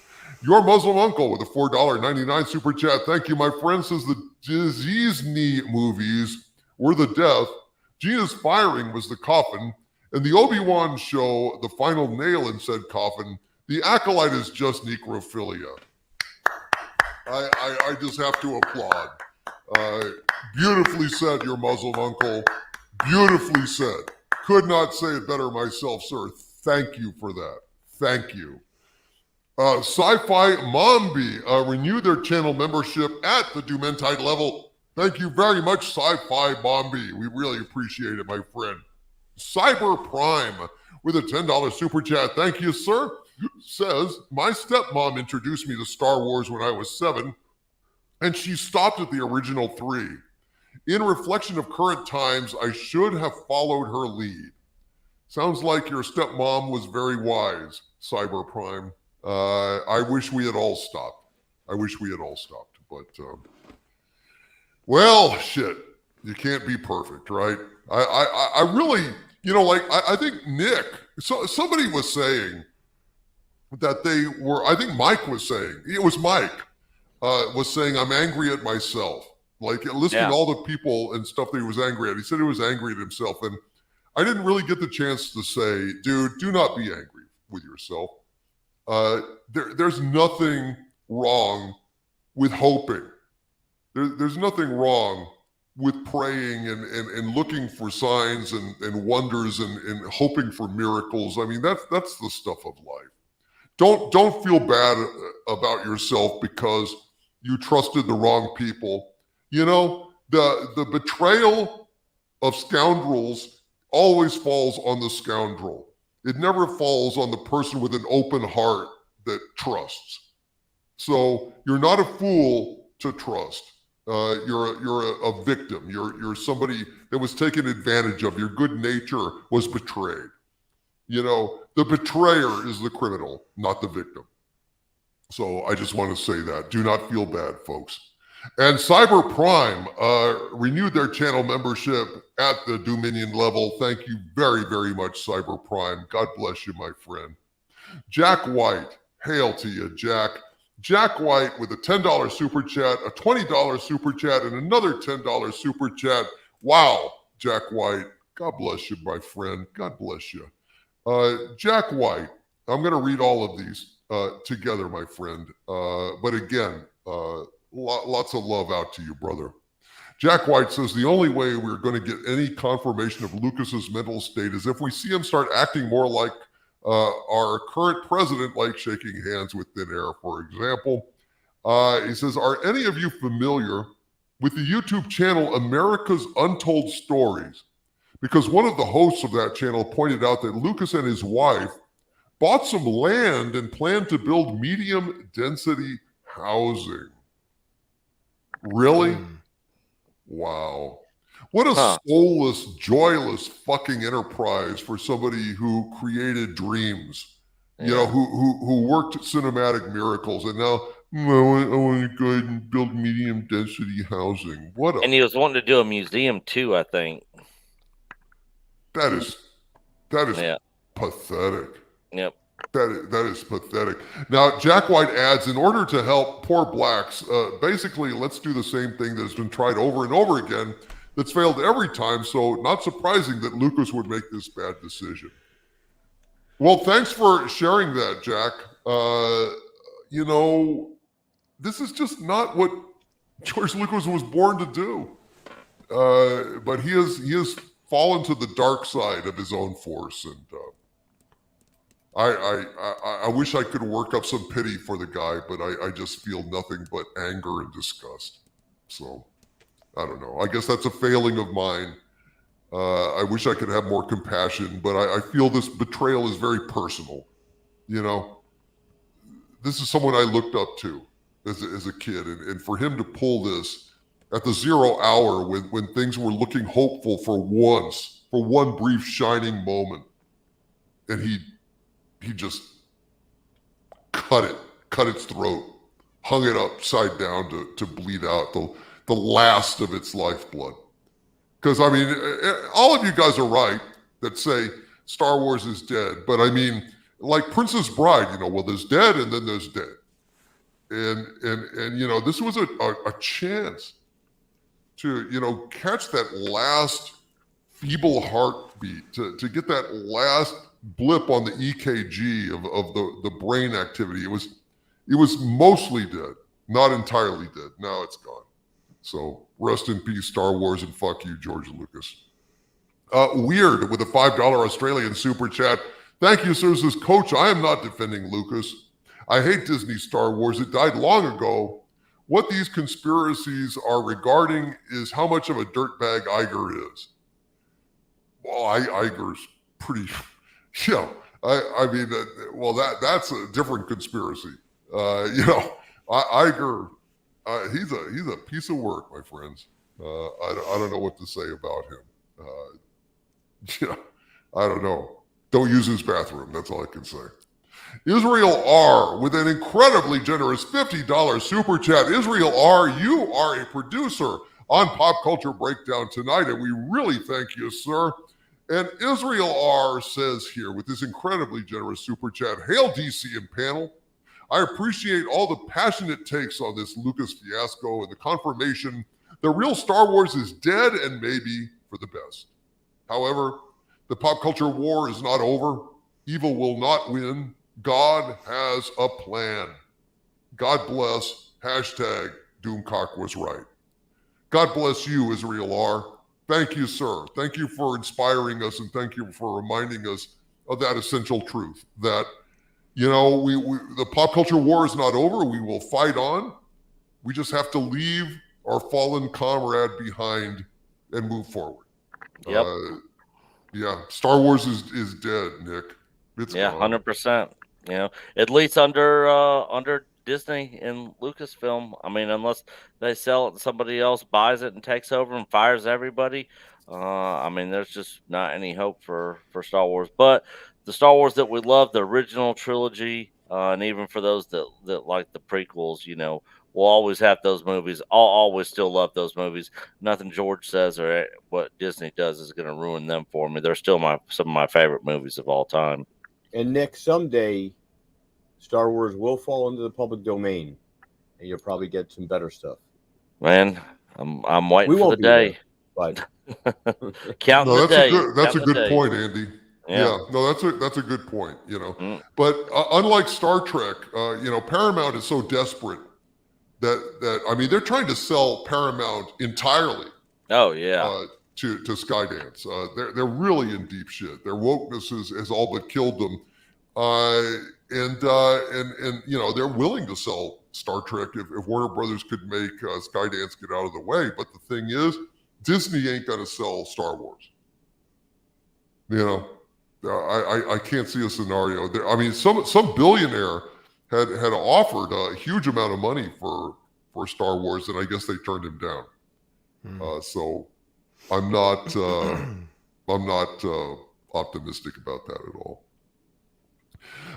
Your Muslim Uncle with a $4.99 super chat. Thank you, my friend. Says the Disney movies were the death. Gina's firing was the coffin. And the Obi-Wan show, the final nail in said coffin. The Acolyte is just necrophilia. I just have to applaud. Beautifully said, your Muslim Uncle. Beautifully said. Could not say it better myself, sir. Thank you for that. Thank you. Sci-Fi Mombi renewed their channel membership at the Dumentide level. Thank you very much, Sci-Fi Mombi. We really appreciate it, my friend. Cyber Prime with a $10 super chat. Thank you, sir. Says, my stepmom introduced me to Star Wars when I was 7, and she stopped at the original 3. In reflection of current times, I should have followed her lead. Sounds like your stepmom was very wise, Cyber Prime. I wish we had all stopped. But, well, shit. You can't be perfect, right? I really, I think Nick, somebody was saying that they were, I think Mike was saying, it was Mike, was saying, I'm angry at myself. Like, listing all the people and stuff that he was angry at. He said he was angry at himself. And I didn't really get the chance to say, dude, do not be angry with yourself. There's nothing wrong with hoping. There's nothing wrong with praying and looking for signs and wonders and hoping for miracles. I mean, that's the stuff of life. Don't feel bad about yourself because you trusted the wrong people. The betrayal of scoundrels always falls on the scoundrel. It never falls on the person with an open heart that trusts. So you're not a fool to trust. You're a victim. You're somebody that was taken advantage of. Your good nature was betrayed. The betrayer is the criminal, not the victim. So I just want to say that. Do not feel bad, folks. And Cyber Prime renewed their channel membership at the Dominion level. Thank you very, very much, Cyber Prime. God bless you, my friend. Jack White, hail to you, Jack. Jack White with a $10 super chat, a $20 super chat, and another $10 super chat. Wow, Jack White. God bless you, my friend. God bless you. Jack White, I'm going to read all of these together, my friend. But again, lots of love out to you, brother. Jack White says, the only way we're going to get any confirmation of Lucas's mental state is if we see him start acting more like our current president, like shaking hands with thin air, for example. He says, are any of you familiar with the YouTube channel America's Untold Stories? Because one of the hosts of that channel pointed out that Lucas and his wife bought some land and planned to build medium density housing. Really? Wow. What a soulless, joyless fucking enterprise for somebody who created dreams, who worked at cinematic miracles, and now I want to go ahead and build medium density housing. And he was wanting to do a museum too, I think. That is pathetic. Yep. That is pathetic. Now, Jack White adds, in order to help poor blacks, basically, let's do the same thing that's been tried over and over again, that's failed every time, so not surprising that Lucas would make this bad decision. Well, thanks for sharing that, Jack. This is just not what George Lucas was born to do. But he has fallen to the dark side of his own force, and I wish I could work up some pity for the guy, but I just feel nothing but anger and disgust. So, I don't know. I guess that's a failing of mine. I wish I could have more compassion, but I feel this betrayal is very personal. This is someone I looked up to as a kid, and for him to pull this at the 0 hour when things were looking hopeful for one brief shining moment, and he just cut its throat, hung it upside down to bleed out the last of its lifeblood. Because, I mean, all of you guys are right that say Star Wars is dead. But, I mean, like Princess Bride, well, there's dead and then there's dead. and you know, this was a chance to, you know, catch that last feeble heartbeat, to get that last blip on the EKG of the brain activity. It was mostly dead, not entirely dead. Now it's gone. So rest in peace, Star Wars, and fuck you, George Lucas. Weird with a $5 Australian super chat. Thank you, sir. Says, Coach, I am not defending Lucas. I hate Disney Star Wars. It died long ago. What these conspiracies are regarding is how much of a dirtbag Iger is. Well, Iger's pretty, you know, I mean, well, that's a different conspiracy. You know, Iger, he's a piece of work, my friends. I don't know what to say about him. Yeah, I don't know. Don't use his bathroom. That's all I can say. Israel R. with an incredibly generous $50 super chat. Israel R., you are a producer on Pop Culture Breakdown tonight, and we really thank you, sir. And Israel R. says here with this incredibly generous super chat, hail DC and panel. I appreciate all the passionate takes on this Lucas fiasco and the confirmation the real Star Wars is dead and maybe for the best. However, the pop culture war is not over. Evil will not win. God has a plan. God bless. Hashtag Doomcock was right. God bless you, Israel R. Thank you, sir. Thank you for inspiring us, and thank you for reminding us of that essential truth that, you know, the pop culture war is not over. We will fight on. We just have to leave our fallen comrade behind and move forward. Yep. Yeah, Star Wars is dead, Nick. It's gone. 100%. You know, at least under Disney and Lucasfilm. I mean, unless they sell it and somebody else buys it and takes over and fires everybody. I mean, there's just not any hope for Star Wars. But the Star Wars that we love, the original trilogy, and even for those that like the prequels, you know, we'll always have those movies. I'll always still love those movies. Nothing George says or what Disney does is going to ruin them for me. They're still some of my favorite movies of all time. And Nick, someday Star Wars will fall into the public domain, and you'll probably get some better stuff. Man, I'm waiting for the day. There, but Counting the day. That's a good point, Andy. Yeah, no, that's a good point. You know, but unlike Star Trek, you know, Paramount is so desperate that I mean, they're trying to sell Paramount entirely. Oh yeah. To Skydance, they're really in deep shit. Their wokeness has all but killed them, and you know, they're willing to sell Star Trek if Warner Brothers could make Skydance get out of the way. But the thing is, Disney ain't gonna sell Star Wars. You know, I can't see a scenario there. I mean, some billionaire had offered a huge amount of money for Star Wars, and I guess they turned him down. So I'm not optimistic about that at all.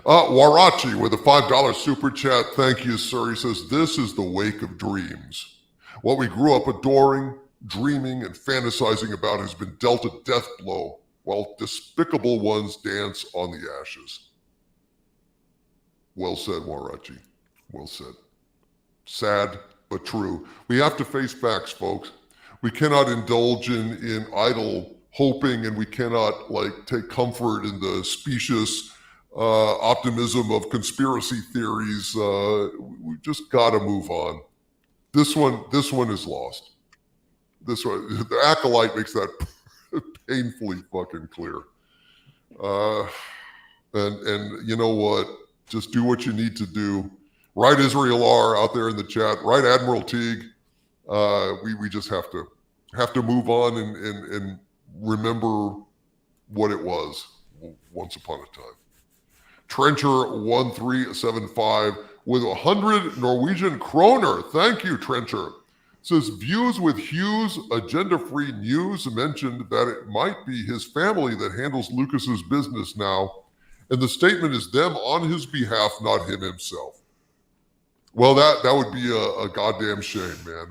Warachi with a $5 super chat. Thank you, sir. He says, this is the wake of dreams. What we grew up adoring, dreaming, and fantasizing about has been dealt a death blow while despicable ones dance on the ashes. Well said, Warachi. Well said. Sad, but true. We have to face facts, folks. We cannot indulge in idle hoping, and we cannot take comfort in the specious optimism of conspiracy theories. We just got to move on. This one is lost. This one, the Acolyte makes that painfully fucking clear. And you know what? Just do what you need to do. Right, Israel R. out there in the chat. Right, Admiral Teague. We just have to move on and remember what it was once upon a time. Trencher 1375 with 100 Norwegian kroner. Thank you, Trencher. Says Views with Hughes, agenda-free news mentioned that it might be his family that handles Lucas's business now, and the statement is them on his behalf, not him himself. Well, that would be a goddamn shame, man.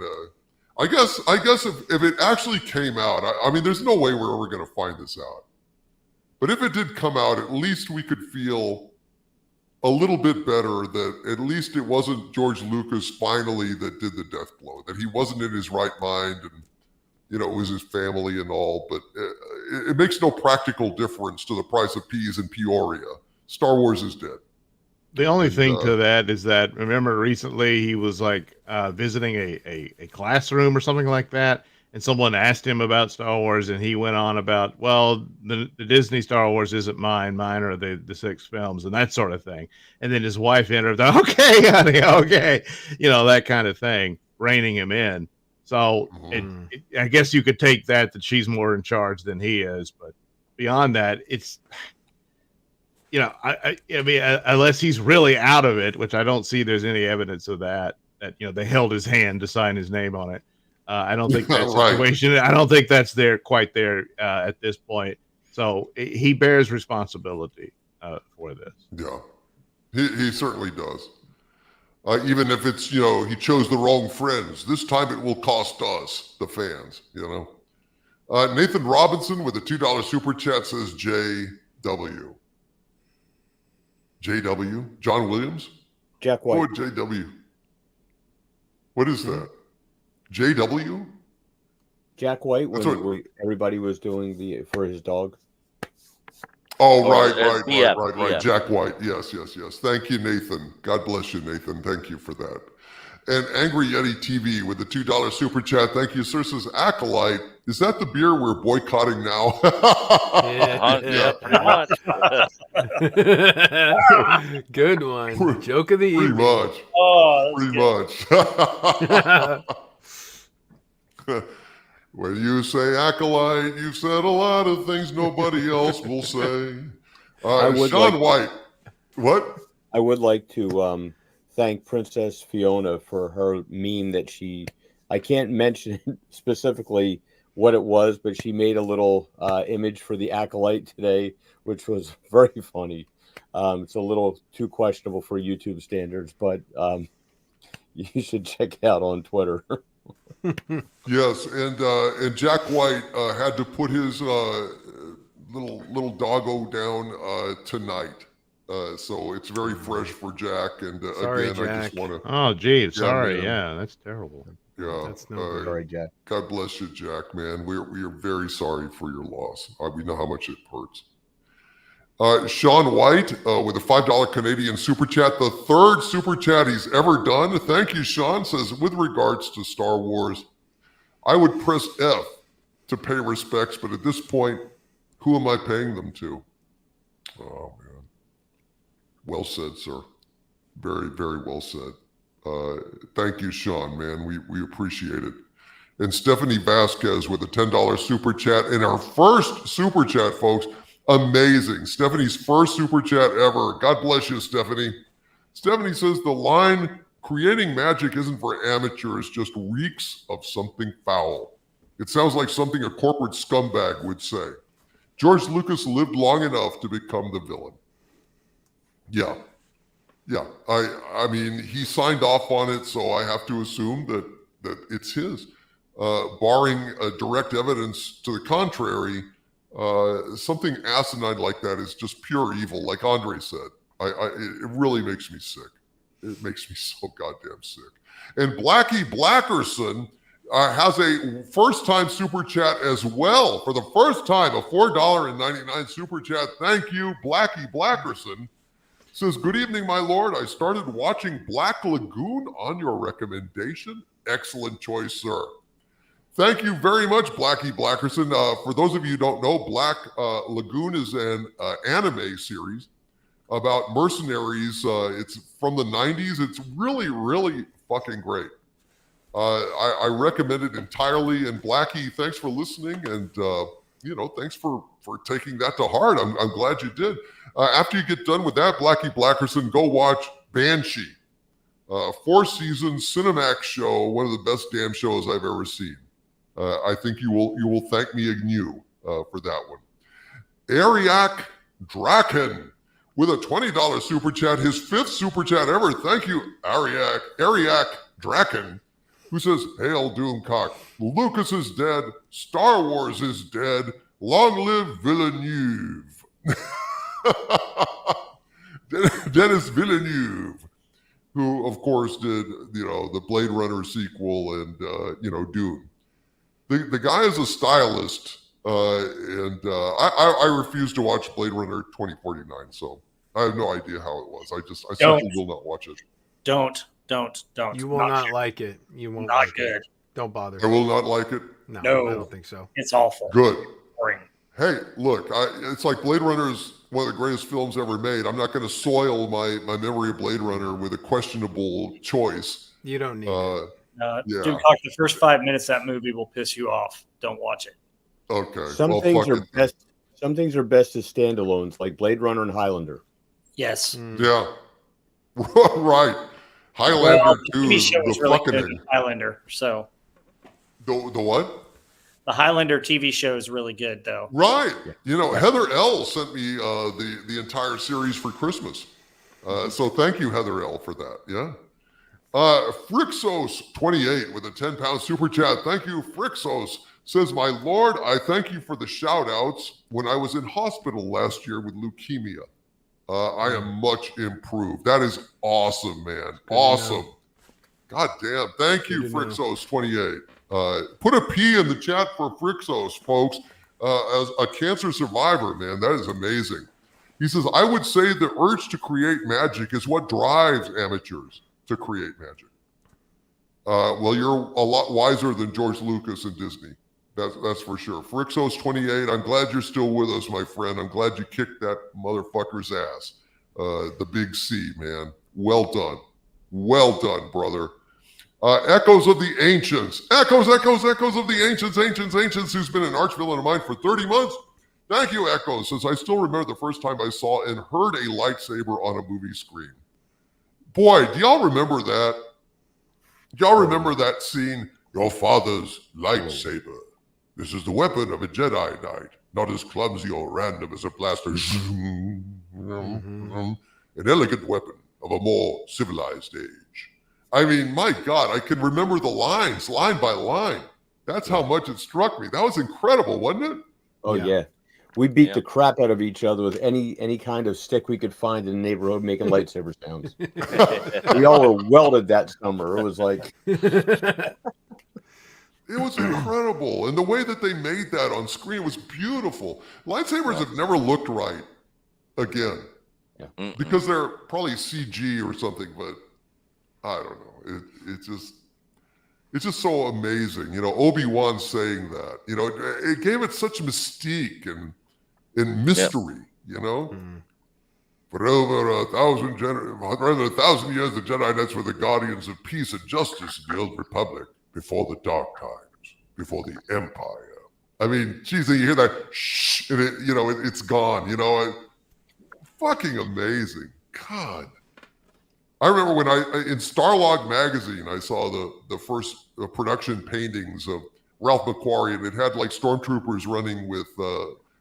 I guess if it actually came out, I mean, there's no way we're ever going to find this out. But if it did come out, at least we could feel a little bit better that at least it wasn't George Lucas finally that did the death blow, that he wasn't in his right mind and, it was his family and all, but it makes no practical difference to the price of peas in Peoria. Star Wars is dead. The only thing to that is that, remember recently he was like visiting a classroom or something like that, and someone asked him about Star Wars, and he went on about, well, the Disney Star Wars isn't mine are the 6 films and that sort of thing. And then his wife interrupted, okay, honey, okay, that kind of thing, reining him in. So I guess you could take that she's more in charge than he is, but beyond that, it's, I mean, unless he's really out of it, which I don't see there's any evidence of that they held his hand to sign his name on it. I don't think that situation, I don't think that's quite there at this point. So he bears responsibility for this. Yeah, he certainly does. Even if it's, he chose the wrong friends. This time it will cost us, the fans, Nathan Robinson with a $2 super chat says JW. JW? John Williams? Jack White. Oh, JW. What is that? JW? Jack White, when everybody was doing for his dog. Oh, right. Jack White. Yes. Thank you, Nathan. God bless you, Nathan. Thank you for that. And Angry Yeti TV with the $2 super chat. Thank you, sir. Says Acolyte. Is that the beer we're boycotting now? Yeah, pretty much. Good one. Joke of the evening. Pretty much. When you say Acolyte, you've said a lot of things nobody else will say. Sean White. What? I would like to thank Princess Fiona for her meme that I can't mention specifically what it was, but she made a little image for the Acolyte today, which was very funny. It's a little too questionable for YouTube standards, but you should check it out on Twitter. Yes, and Jack White had to put his little doggo down tonight. So it's very fresh for Jack. And sorry, again, Jack. I just want to. Oh, geez, sorry. Yeah, that's terrible. Yeah, that's no sorry, Jack. God bless you, Jack. Man, we are very sorry for your loss. We know how much it hurts. Sean White with a $5 Canadian super chat, the third super chat he's ever done. Thank you, Sean. Says, with regards to Star Wars, I would press F to pay respects, but at this point, who am I paying them to? Oh, man. Well said, sir. Very, very well said. Thank you, Sean, man. We appreciate it. And Stephanie Vasquez with a $10 super chat. And our first super chat, folks, amazing. Stephanie's first super chat ever. God bless you, Stephanie. Stephanie says the line, creating magic isn't for amateurs, just reeks of something foul. It sounds like something a corporate scumbag would say. George Lucas lived long enough to become the villain. Yeah. I mean, he signed off on it, so I have to assume that it's his. Barring direct evidence to the contrary, something asinine like that is just pure evil, like Andre said. It really makes me sick. It makes me so goddamn sick. And Blackie Blackerson has a first-time super chat as well. For the first time, a $4.99 super chat. Thank you, Blackie Blackerson. Says, good evening, my lord. I started watching Black Lagoon on your recommendation. Excellent choice, sir. Thank you very much, Blackie Blackerson. For those of you who don't know, Black Lagoon is an anime series about mercenaries. It's from the 90s. It's really, really fucking great. I recommend it entirely. And Blackie, thanks for listening. And, thanks for taking that to heart. I'm glad you did. After you get done with that, Blackie Blackerson, go watch Banshee. 4-season Cinemax show, one of the best damn shows I've ever seen. I think you will thank me anew for that one. Ariak Draken with a $20 super chat, his 5th super chat ever. Thank you, Ariak Draken, who says, Hail Doomcock, Lucas is dead, Star Wars is dead, long live Villeneuve. Dennis Villeneuve, who of course did the Blade Runner sequel and Dune. The guy is a stylist, and I refuse to watch Blade Runner 2049, so I have no idea how it was. I simply will not watch it. Don't. You will not like it. You won't. Not like good. It. Don't bother. I will not like it. No, No. I don't think so. It's awful. Good. Boring. Hey, look, it's like Blade Runner is one of the greatest films ever made. I'm not going to soil my memory of Blade Runner with a questionable choice. You don't need it. Yeah. Dude, like the first 5 minutes of that movie will piss you off. Don't watch it. Okay. Some things are best. Some things are best as standalones, like Blade Runner and Highlander. Yes. Yeah. Right. Highlander the 2 TV is show was the really fucking good. The Highlander. So the what? the Highlander TV show is really good, though. Right. Heather L sent me the entire series for Christmas. So thank you, Heather L, for that. Yeah. Frixos28 with a 10-pound super chat. Thank you, Frixos. Says, my Lord, I thank you for the shout outs when I was in hospital last year with leukemia. I am much improved. That is awesome, man. Awesome. God damn. Thank you, Frixos28. Put a P in the chat for Frixos, folks. As a cancer survivor, man, that is amazing. He says, I would say the urge to create magic is what drives amateurs to create magic. Well, you're a lot wiser than George Lucas and Disney. That's for sure. Frixos28, I'm glad you're still with us, my friend. I'm glad you kicked that motherfucker's ass. The big C, man. Well done. Well done, brother. Echoes of the Ancients. Echoes of the Ancients, who's been an archvillain of mine for 30 months. Thank you, Echoes. Says, I still remember the first time I saw and heard a lightsaber on a movie screen. Boy, do y'all remember that? Do y'all remember that scene? Your father's lightsaber. This is the weapon of a Jedi Knight, not as clumsy or random as a blaster. An elegant weapon of a more civilized age. I mean, my God, I can remember the lines, line by line. That's how much it struck me. That was incredible, wasn't it? Oh, yeah. We beat the crap out of each other with any kind of stick we could find in the neighborhood making lightsaber sounds. We all were welded that summer. It was like... It was incredible. And the way that they made that on screen was beautiful. Lightsabers have never looked right again. Yeah. Because they're probably CG or something, but I don't know. It's just so amazing. Obi-Wan saying that. It gave it such mystique and mystery, For over 1,000 years, the Jedi Knights were the guardians of peace and justice in the Old Republic. Before the dark times, before the Empire. I mean, geez, you hear that shh, and it's gone. Fucking amazing. God, I remember when in Starlog magazine, I saw the first production paintings of Ralph McQuarrie, and it had like stormtroopers running with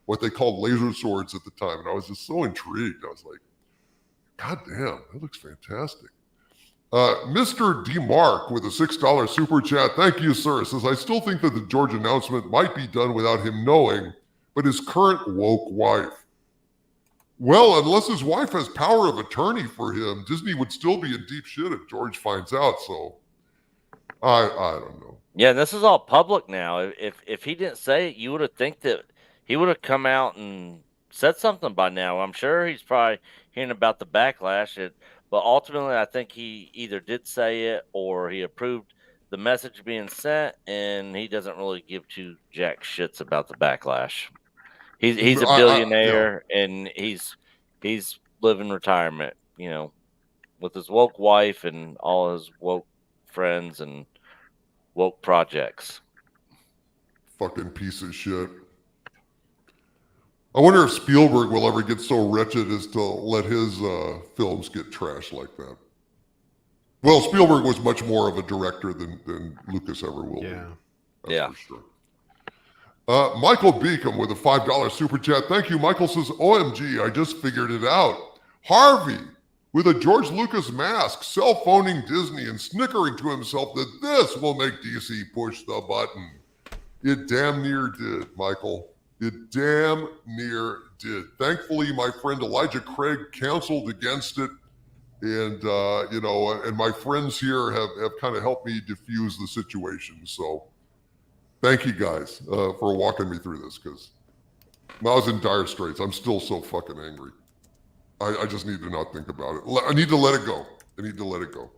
what they called laser swords at the time, and I was just so intrigued. I was like, God damn, that looks fantastic. Mr. DeMark with a $6 super chat. Thank you, sir. Says, I still think that the George announcement might be done without him knowing, but his current woke wife. Well, unless his wife has power of attorney for him, Disney would still be in deep shit if George finds out. So, I don't know. Yeah, this is all public now. If he didn't say it, you would have think that he would have come out and said something by now. I'm sure he's probably hearing about the backlash. But ultimately, I think he either did say it or he approved the message being sent, and he doesn't really give two jack shits about the backlash. He's a billionaire, and he's living retirement, with his woke wife and all his woke friends and woke projects. Fucking piece of shit. I wonder if Spielberg will ever get so wretched as to let his films get trashed like that. Well, Spielberg was much more of a director than Lucas ever will be. That's for sure. Michael Beacom with a $5 super chat. Thank you. Michael says, OMG, I just figured it out. Harvey with a George Lucas mask, cell-phoning Disney and snickering to himself that this will make DC push the button. It damn near did, Michael. It damn near did. Thankfully, my friend Elijah Craig counseled against it. And, and my friends here have kind of helped me diffuse the situation. So thank you guys for walking me through this, because I was in dire straits. I'm still so fucking angry. I just need to not think about it. I need to let it go.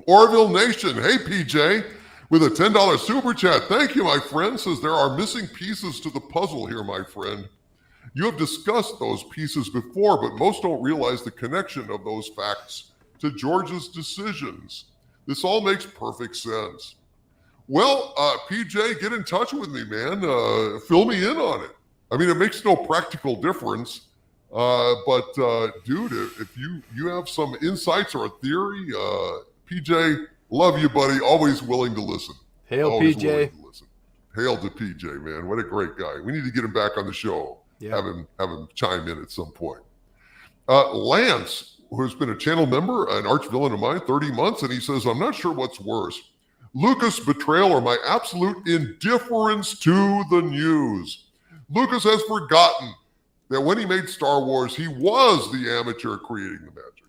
Orville Nation, hey PJ, with a $10 super chat. Thank you, my friend. Says there are missing pieces to the puzzle here, my friend. You have discussed those pieces before, but most don't realize the connection of those facts to George's decisions. This all makes perfect sense. Well, PJ, get in touch with me, man. Fill me in on it. I mean, it makes no practical difference. But dude, if you have some insights or a theory, PJ, love you, buddy. Always willing to listen. Hail, Always PJ. willing to listen. Hail to PJ, man. What a great guy. We need to get him back on the show. Yeah. Have him chime in at some point. Lance, who has been a channel member, an arch villain of mine, 30 months, and he says, I'm not sure what's worse, Lucas' betrayal or my absolute indifference to the news. Lucas has forgotten that when he made Star Wars, he was the amateur creating the magic.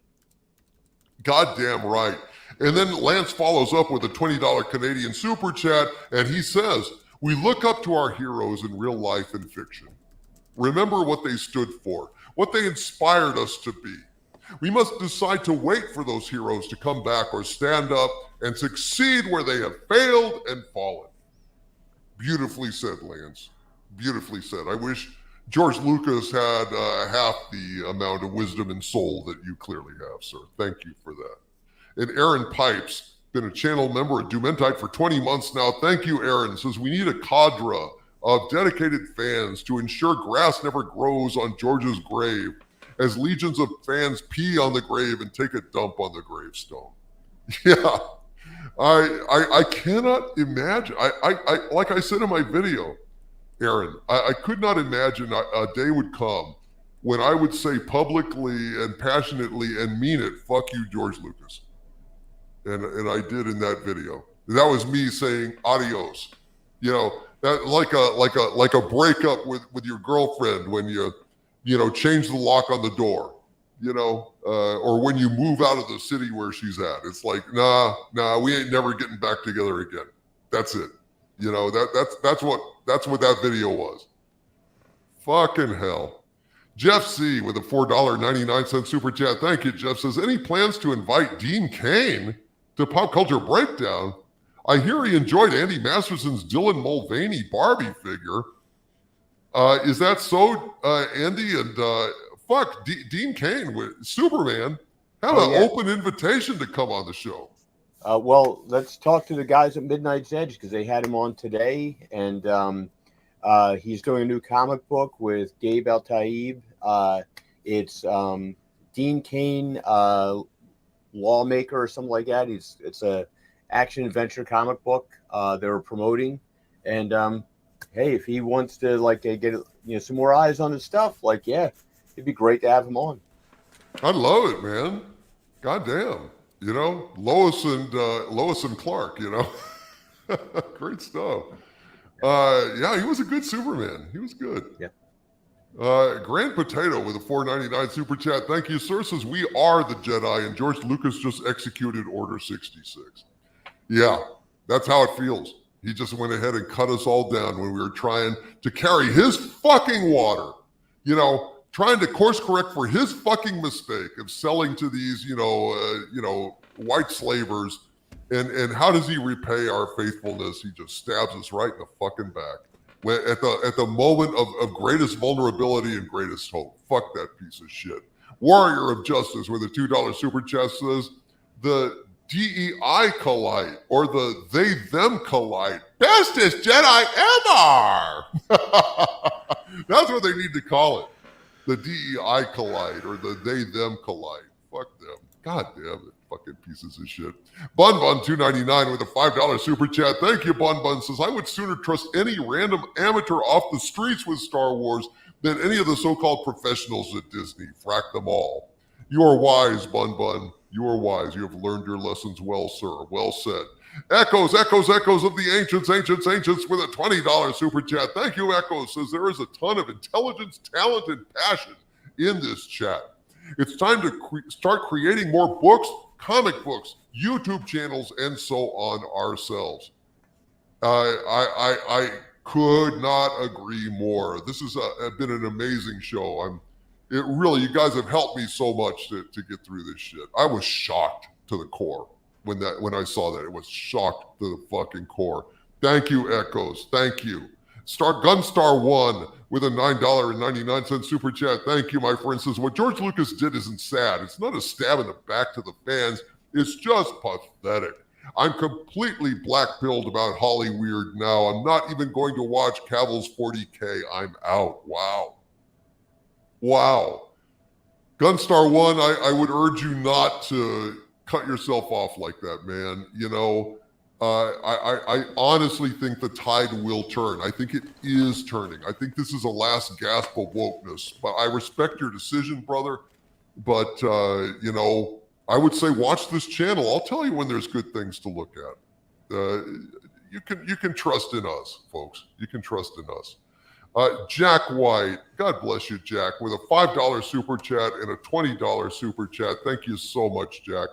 Goddamn right. And then Lance follows up with a $20 Canadian super chat, and he says, we look up to our heroes in real life and fiction. Remember what they stood for, what they inspired us to be. We must decide to wait for those heroes to come back or stand up and succeed where they have failed and fallen. Beautifully said, Lance. Beautifully said. I wish George Lucas had half the amount of wisdom and soul that you clearly have, sir. Thank you for that. And Aaron Pipes, been a channel member at Dumentite for 20 months now. Thank you, Aaron. Says we need a cadre of dedicated fans to ensure grass never grows on George's grave, as legions of fans pee on the grave and take a dump on the gravestone. Yeah, I cannot imagine. I like I said in my video, Aaron, I could not imagine a day would come when I would say publicly and passionately and mean it, fuck you, George Lucas. And I did in that video. That was me saying adios. You know, that like a breakup with your girlfriend when you change the lock on the door, or when you move out of the city where she's at. It's like, nah, we ain't never getting back together again. That's it. That's what that video was. Fucking hell. Jeff C with a $4.99 super chat. Thank you, Jeff. Says, any plans to invite Dean Cain to Pop Culture Breakdown? I hear he enjoyed Andy Masterson's Dylan Mulvaney Barbie figure. Is that so, Andy? And Dean Cain with Superman. Have an open invitation to come on the show. Well, let's talk to the guys at Midnight's Edge, because they had him on today, and he's doing a new comic book with Gabe Al-Taib. It's Dean Cain, Lawmaker or something like that. It's a action adventure comic book they were promoting, and hey, if he wants to get some more eyes on his stuff, it'd be great to have him on. I love it, man. Goddamn. Lois and Clark, great stuff. Yeah, he was a good Superman. He was good. Yeah. Grand Potato with a $4.99 super chat. Thank you, sir. Says we are the Jedi and George Lucas just executed Order 66. Yeah, that's how it feels. He just went ahead and cut us all down when we were trying to carry his fucking water, trying to course correct for his fucking mistake of selling to these, white slavers. And how does he repay our faithfulness? He just stabs us right in the fucking back. At the moment of greatest vulnerability and greatest hope. Fuck that piece of shit. Warrior of Justice with a $2 super chat says, the DEI Acolyte, or the they-them Acolyte, bestest Jedi ever! That's what they need to call it. The DEI Acolyte, or the they-them Acolyte. Fuck them. God damn it. Fucking pieces of shit. Bun $2.99 with a $5 super chat. Thank you, Bun. Says, I would sooner trust any random amateur off the streets with Star Wars than any of the so-called professionals at Disney. Frack them all. You are wise, Bun. You are wise. You have learned your lessons well, sir. Well said. Echoes of the ancients with a $20 super chat. Thank you, Echoes. Says there is a ton of intelligence, talent, and passion in this chat. It's time to start creating more books, comic books, YouTube channels, and so on ourselves. I could not agree more. This has been an amazing show. You guys have helped me so much to get through this shit. I was shocked to the core when I saw that. It was shocked to the fucking core. Thank you, Echoes. Thank you. Gunstar 1 with a $9.99 super chat. Thank you, my friend. Says what George Lucas did isn't sad. It's not a stab in the back to the fans. It's just pathetic. I'm completely black-pilled about Hollyweird now. I'm not even going to watch Cavill's 40K. I'm out. Wow. Gunstar 1, I would urge you not to cut yourself off like that, man. I honestly think the tide will turn. I think it is turning. I think this is a last gasp of wokeness. But I respect your decision, brother. But, I would say watch this channel. I'll tell you when there's good things to look at. You can trust in us, folks. You can trust in us. Jack White, God bless you, Jack, with a $5 super chat and a $20 super chat. Thank you so much, Jack.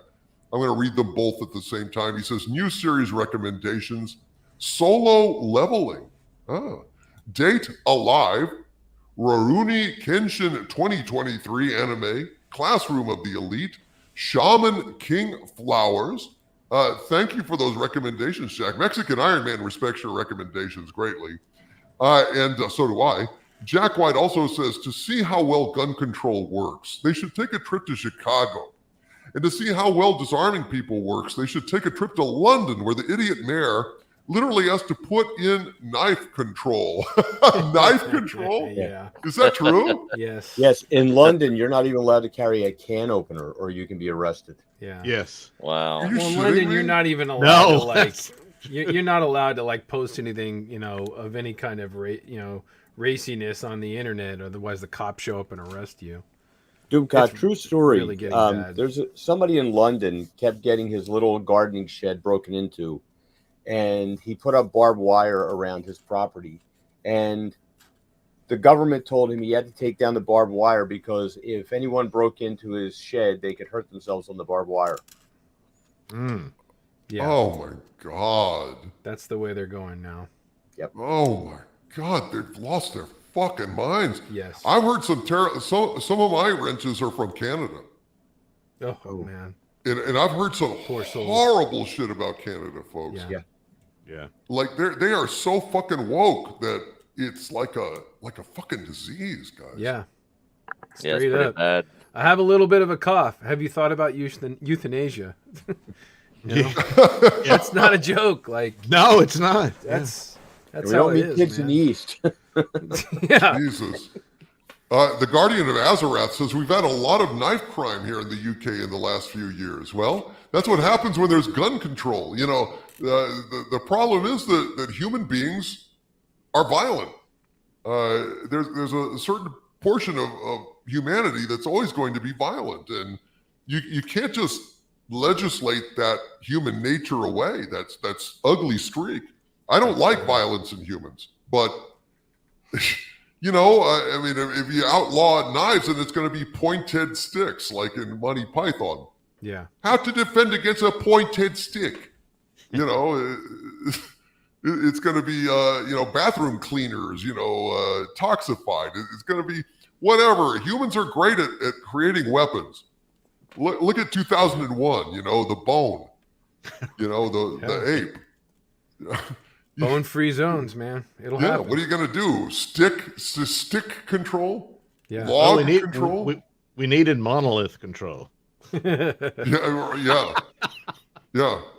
I'm going to read them both at the same time. He says, new series recommendations, Solo Leveling, Date Alive, Rurouni Kenshin 2023 anime, Classroom of the Elite, Shaman King Flowers. Thank you for those recommendations, Jack. Mexican Iron Man respects your recommendations greatly. And so do I. Jack White also says, to see how well gun control works, they should take a trip to Chicago. And to see how well disarming people works, they should take a trip to London, where the idiot mayor literally has to put in knife control. Knife control? Yeah. Is that true? Yes. Yes. In London, you're not even allowed to carry a can opener, or you can be arrested. Yeah. Yes. Wow. Are you Well, in shitting London, me? you're not even allowed No. to like. You're not allowed to like post anything, of any kind of raciness on the internet. Otherwise, the cops show up and arrest you. Doomcock, It's true story. really getting bad. There's somebody in London kept getting his little gardening shed broken into, and he put up barbed wire around his property. And the government told him he had to take down the barbed wire because if anyone broke into his shed, they could hurt themselves on the barbed wire. Yeah. Oh my God. That's the way they're going now. Oh my God. They've lost their fucking minds. Yes. I've heard some of my wrenches are from Canada. Oh man. And I've heard some Poor souls. horrible shit about Canada, folks. Yeah. Like they are so fucking woke that it's like a fucking disease, guys. Yeah. Yeah, it's Straight pretty up. bad. I have a little bit of a cough. Have you thought about euthanasia? That's not a joke. Like, No, it's not. that's We how don't it need is, kids in man. the East. Yeah. Jesus. The Guardian of Azarath says we've had a lot of knife crime here in the UK in the last few years. Well, that's what happens when there's gun control. The problem is that human beings are violent. There's a certain portion of humanity that's always going to be violent, and you can't just legislate that human nature away. That's ugly streak. I don't like violence in humans, but if you outlaw knives, then it's going to be pointed sticks, like in Monty Python. Yeah. How to defend against a pointed stick? It's going to be bathroom cleaners, toxified. It's going to be whatever. Humans are great at creating weapons. Look at 2001. The bone. The ape. Bone-free zones, man. It'll Yeah, happen. what are you going to do? Stick control? Yeah. Log we control? we needed monolith control. Yeah.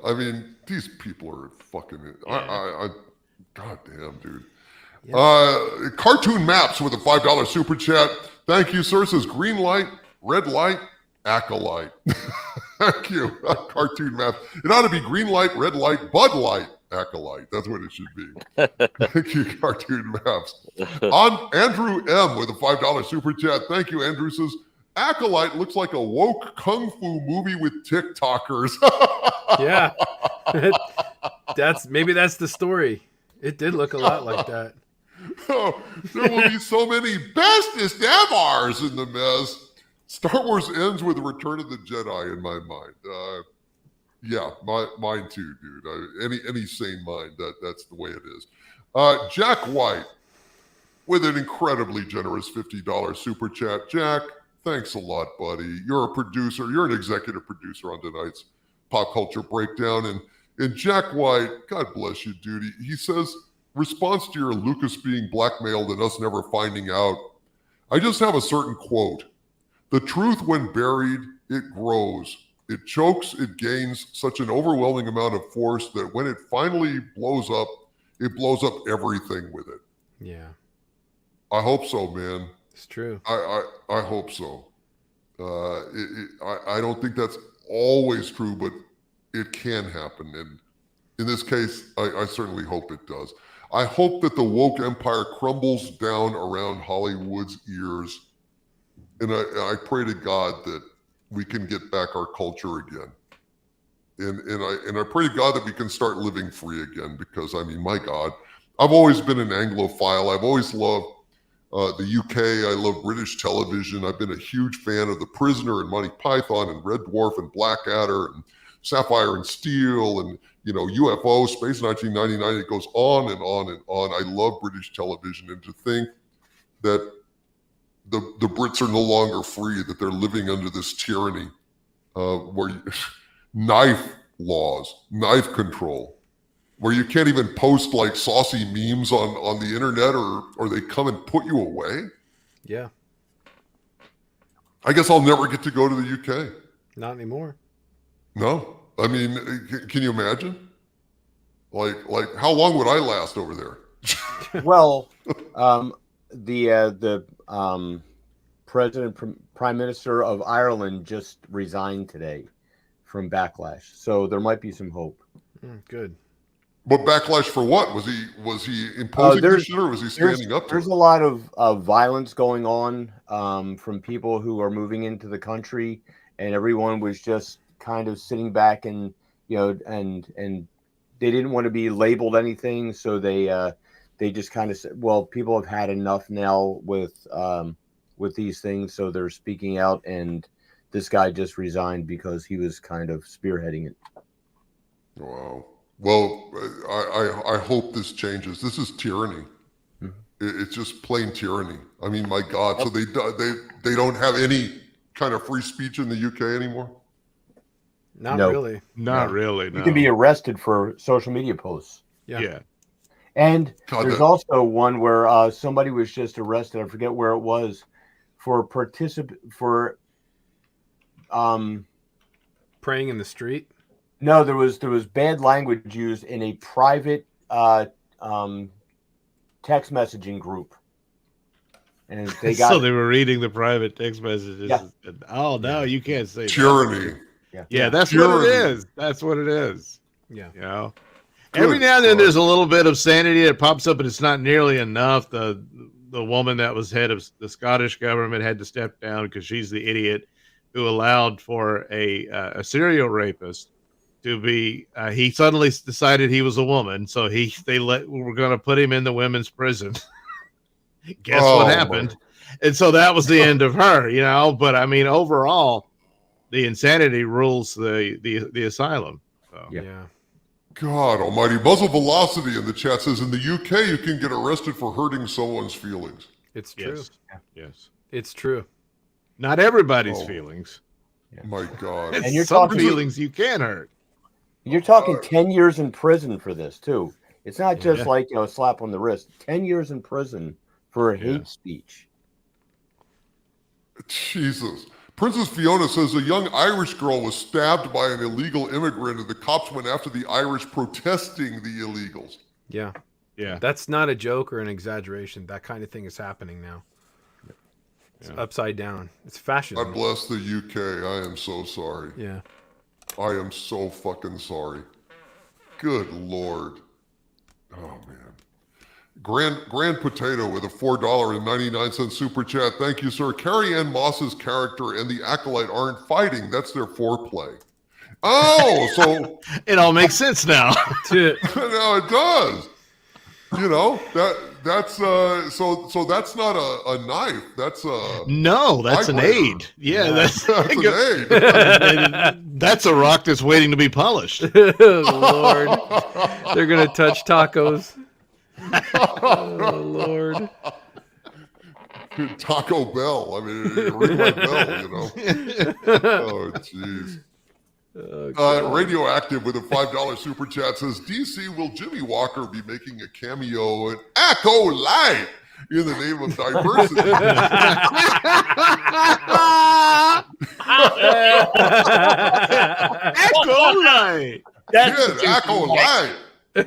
I mean, these people are fucking. God damn, dude. Cartoon Maps with a $5 super chat. Thank you, sir. Says green light, red light, Acolyte. Thank you, Cartoon Maps. It ought to be green light, red light, Bud Light, Acolyte. That's what it should be. Thank you, Cartoon Maps. On Andrew M with a $5 super chat. Thank you, Andrew. Says Acolyte looks like a woke kung fu movie with TikTokers. Yeah. Maybe that's the story. It did look a lot like that. Oh, there will be so many bestest evers in the mess. Star Wars ends with Return of the Jedi in my mind. Yeah, mine too, dude. Any sane mind, that's the way it is. Jack White with an incredibly generous $50 super chat. Jack, thanks a lot, buddy. You're a producer. You're an executive producer on tonight's Pop Culture Breakdown. And Jack White, God bless you, dude. He says, response to your Lucas being blackmailed and us never finding out. I just have a certain quote. The truth, when buried, it grows. It chokes, it gains such an overwhelming amount of force that when it finally blows up, it blows up everything with it. Yeah. I hope so, man. It's true. I hope so. I don't think that's always true, but it can happen. And in this case, I certainly hope it does. I hope that the woke empire crumbles down around Hollywood's ears. And I pray to God that we can get back our culture again. And I pray to God that we can start living free again, because, I mean, my God, I've always been an Anglophile. I've always loved the UK. I love British television. I've been a huge fan of The Prisoner and Monty Python and Red Dwarf and Blackadder and Sapphire and Steel and, UFO, Space 1999. It goes on and on and on. I love British television. And to think that the Brits are no longer free, that they're living under this tyranny where knife laws, knife control, where you can't even post like saucy memes on the internet or they come and put you away. Yeah. I guess I'll never get to go to the UK. Not anymore. No. I mean, can you imagine? Like how long would I last over there? Well, the Prime Minister of Ireland just resigned today from backlash, so there might be some hope. Good. But backlash for what? Was he imposing this shit, or was he standing up to There's it? a lot of violence going on from people who are moving into the country, and everyone was just kind of sitting back and and they didn't want to be labeled anything, so they just kind of said, well, people have had enough now with these things, so they're speaking out, and this guy just resigned because he was kind of spearheading it. Wow. Well, I hope this changes. This is tyranny. Mm-hmm. It's just plain tyranny. I mean, my God. So they don't have any kind of free speech in the UK anymore? Not No. really. Not really. No. You can be arrested for social media posts. Yeah. And God, there's also one where somebody was just arrested. I forget where it was for Praying in the street. No, there was bad language used in a private text messaging group, and they got So they were reading the private text messages. Yeah. Oh no, you can't say Tyranny. that. Yeah. Yeah, that's what it is. That's what it is. Yeah. You know, Good every now and then God. there's a little bit of sanity that pops up, but it's not nearly enough. The woman that was head of the Scottish government had to step down because she's the idiot who allowed for a serial rapist to be. He suddenly decided he was a woman, so we're going to put him in the women's prison. Guess what happened? And so that was the end of her, But I mean, overall, the insanity rules the asylum. So. Yeah. God almighty. Muzzle Velocity in the chat says, in the UK, you can get arrested for hurting someone's feelings. It's true. Yes. It's true. Not everybody's Oh. feelings. My God. And you're Some talking- feelings you can hurt. You're talking 10 years in prison for this too. It's not just Yeah. like a slap on the wrist. 10 years in prison for hate speech. Jesus. Princess Fiona says a young Irish girl was stabbed by an illegal immigrant and the cops went after the Irish protesting the illegals. Yeah. Yeah. That's not a joke or an exaggeration. That kind of thing is happening now. It's upside down. It's I fascism. bless the UK. I am so sorry. Yeah. I am so fucking sorry. Good Lord. Oh, man. Grand Potato with a $4.99 super chat. Thank you, sir. Carrie Ann Moss's character and the Acolyte aren't fighting. That's their foreplay. Oh, so It all makes sense now. no, it does. You know, that's so that's not a knife. That's a No, that's an vibrator. aid. Yeah, That's an aid. that's a rock that's waiting to be polished. Lord, they're gonna touch tacos. Oh Lord. Taco Bell. I mean, ring my bell, you know. Oh, jeez. Radioactive with a $5 super chat says, DC, will Jimmy Walker be making a cameo in Acolyte in the name of diversity? Acolyte. Kid, Acolyte. In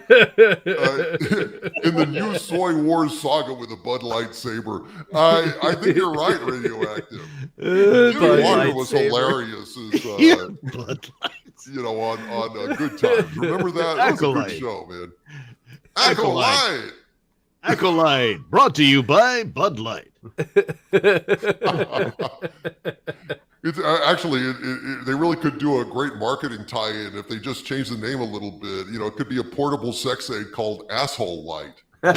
the new Soy Wars saga with a Bud Lightsaber. I think you're right, Radioactive. Jimmy Walker was hilarious as, you know, on Good Times. Remember that? That was a good show, man. Acolyte. Acolyte, brought to you by Bud Light. It's actually, they really could do a great marketing tie-in if they just change the name a little bit. You know, it could be a portable sex aid called Asshole Light. Put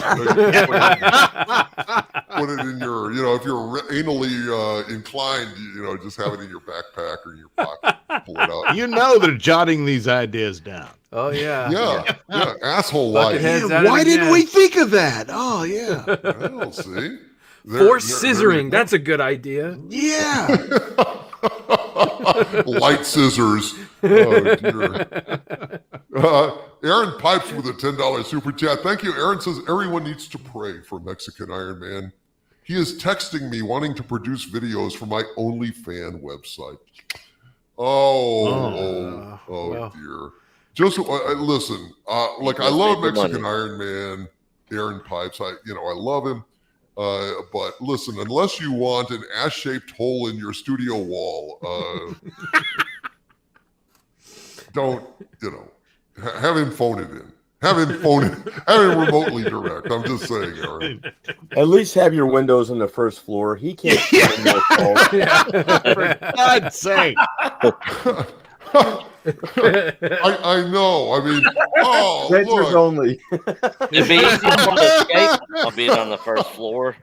it in your, you know, if you're anally inclined, you know, just have it in your backpack or in your pocket. Pull it out. You know they're jotting these ideas down. Oh yeah. Yeah. Asshole Light. Why didn't we think of that? Oh yeah. Well, see. Force scissoring. That's a good idea. Yeah. Light scissors. Oh, dear. Aaron Pipes with a $10 super chat. Thank you. Aaron says, everyone needs to pray for Mexican Iron Man. He is texting me wanting to produce videos for my OnlyFans website. Oh, dear. Just listen, like I love Mexican Iron Man, Aaron Pipes. I love him. But listen, unless you want an ass-shaped hole in your studio wall, don't, have him phone it in. Have him remotely direct. I'm just saying, Aaron. At least have your windows on the first floor. He can't. For God's sake. I know. I mean, Renters look. only. It'd be easy to escape. I'll be on the first floor.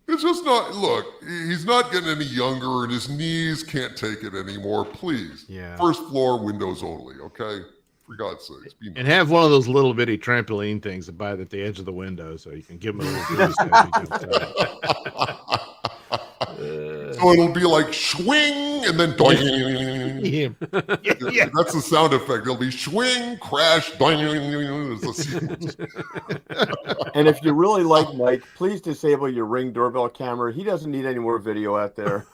It's just not. Look, he's not getting any younger, and his knees can't take it anymore. Please, first floor, windows only. Okay, for God's sakes, be nice. And have one of those little bitty trampoline things that buy at the edge of the window, so you can give him a little boost as he jumps out. So it'll be like swing and then doing. Yeah. That's the sound effect. It'll be swing, crash, doing. And if you really like Mike, please disable your Ring doorbell camera. He doesn't need any more video out there.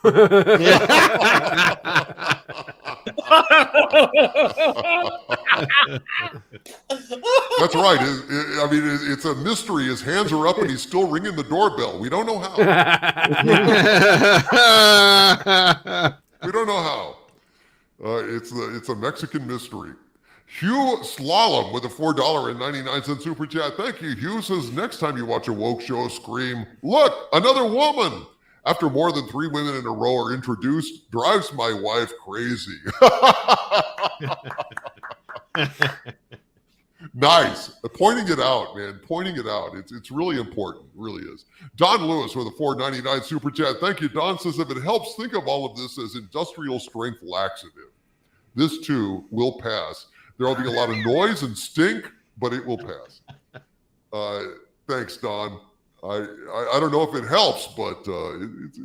That's right. I mean, it's a mystery. His hands are up and he's still ringing the doorbell. We don't know how. We don't know how. It's a Mexican mystery. Hugh Slalom with a $4.99 super chat. Thank you. Hugh says, next time you watch a woke show, scream, look, another woman. After more than 3 women in a row are introduced, drives my wife crazy. Nice. Pointing it out, man. Pointing it out. It's really important. It really is. Don Lewis with a $4.99 super chat. Thank you. Don says, if it helps, think of all of this as industrial strength laxative. This too will pass. There will be a lot of noise and stink, but it will pass. Thanks, Don. I don't know if it helps, but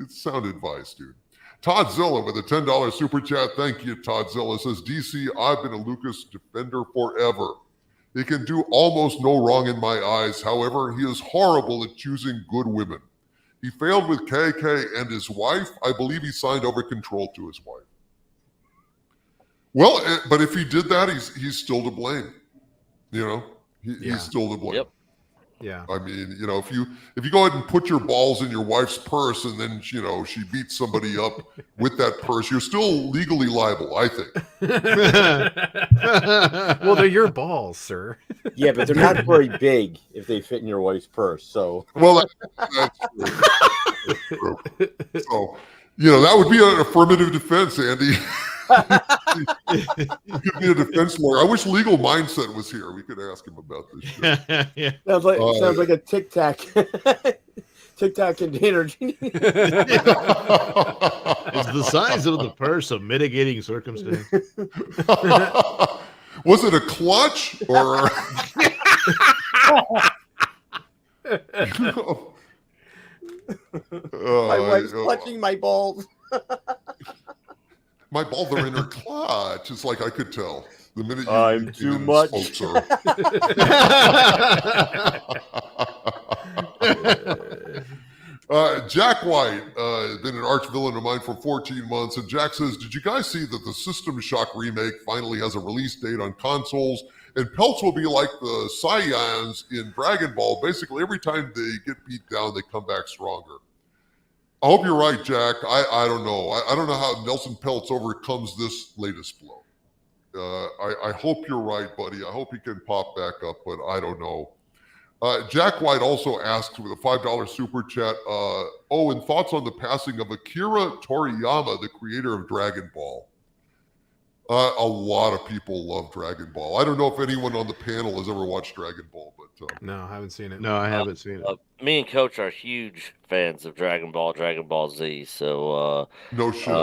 it's sound advice, dude. Todd Zilla with a $10 super chat. Thank you, Todd Zilla. Says, DC, I've been a Lucas defender forever. He can do almost no wrong in my eyes. However, he is horrible at choosing good women. He failed with KK and his wife. I believe he signed over control to his wife. Well, but if he did that, he's still to blame. He's still to blame. Yep. Yeah. I mean, if you go ahead and put your balls in your wife's purse and then, she beats somebody up with that purse, you're still legally liable, I think. Well, they're your balls, sir. Yeah, but they're not very big if they fit in your wife's purse. So, well, that's true. So, that would be an affirmative defense, Andy. He could be a defense lawyer. I wish Legal Mindset was here. We could ask him about this shit. Yeah. Sounds like a Tic Tac. Tic Tac container. It's the size of the purse a mitigating circumstance. Was it a clutch or? My wife's clutching my balls. My balls are in her clutch. It's like I could tell the minute you. I'm too much. Spoke, Jack White, been an arch villain of mine for 14 months, and Jack says, "Did you guys see that the System Shock remake finally has a release date on consoles? And Peltz will be like the Saiyans in Dragon Ball. Basically, every time they get beat down, they come back stronger." I hope you're right, Jack. I don't know. I don't know how Nelson Peltz overcomes this latest blow. I hope you're right, buddy. I hope he can pop back up, but I don't know. Jack White also asked with a $5 super chat, and thoughts on the passing of Akira Toriyama, the creator of Dragon Ball. A lot of people love Dragon Ball. I don't know if anyone on the panel has ever watched Dragon Ball, but No, I haven't seen it. No, I haven't seen it. Me and Coach are huge fans of Dragon Ball Z. So, no shit.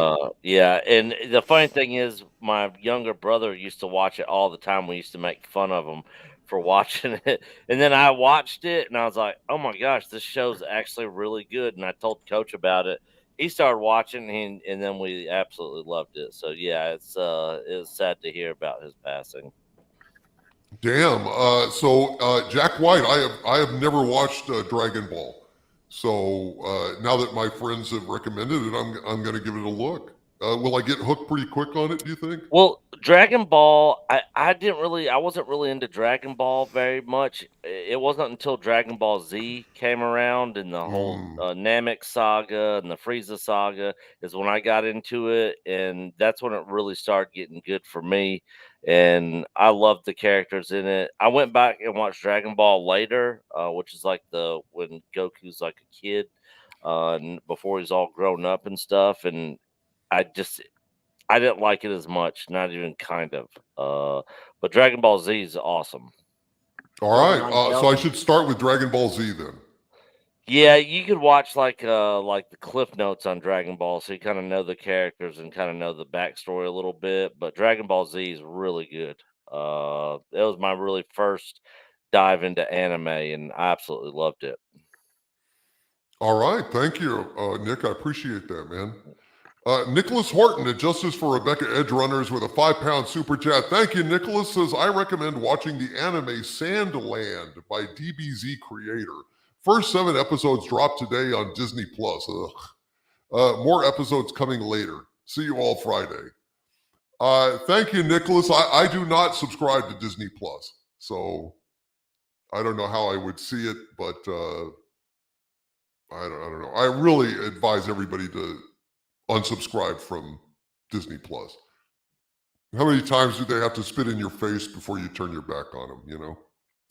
yeah. And the funny thing is, my younger brother used to watch it all the time. We used to make fun of him for watching it. And then I watched it, and I was like, oh, my gosh, this show's actually really good. And I told Coach about it. He started watching, and then we absolutely loved it. So, yeah, it's sad to hear about his passing. Damn. So Jack White, I have never watched Dragon Ball. So now that my friends have recommended it, I'm going to give it a look. Will I get hooked pretty quick on it, do you think? Well, Dragon Ball, I wasn't really into Dragon Ball very much. It wasn't until Dragon Ball Z came around and the whole Namek saga and the Frieza saga is when I got into it, and that's when it really started getting good for me. And I loved the characters in it. I went back and watched Dragon Ball later, which is like when Goku's like a kid, before he's all grown up and stuff, and I didn't like it as much, not even kind of. But Dragon Ball Z is awesome. All right, so I should start with Dragon Ball Z then. Yeah, you could watch like the cliff notes on Dragon Ball, so you kind of know the characters and kind of know the backstory a little bit. But Dragon Ball Z is really good. It was my really first dive into anime, and I absolutely loved it. All right, thank you, Nick. I appreciate that, man. Nicholas Horton at Justice for Rebecca Edge Runners with a £5 super chat. Thank you, Nicholas. Says, I recommend watching the anime Sandland by DBZ Creator. First 7 episodes dropped today on Disney Plus. More episodes coming later. See you all Friday. Thank you, Nicholas. I do not subscribe to Disney Plus, so I don't know how I would see it, but I don't know. I really advise everybody to unsubscribe from Disney Plus. How many times do they have to spit in your face before you turn your back on them,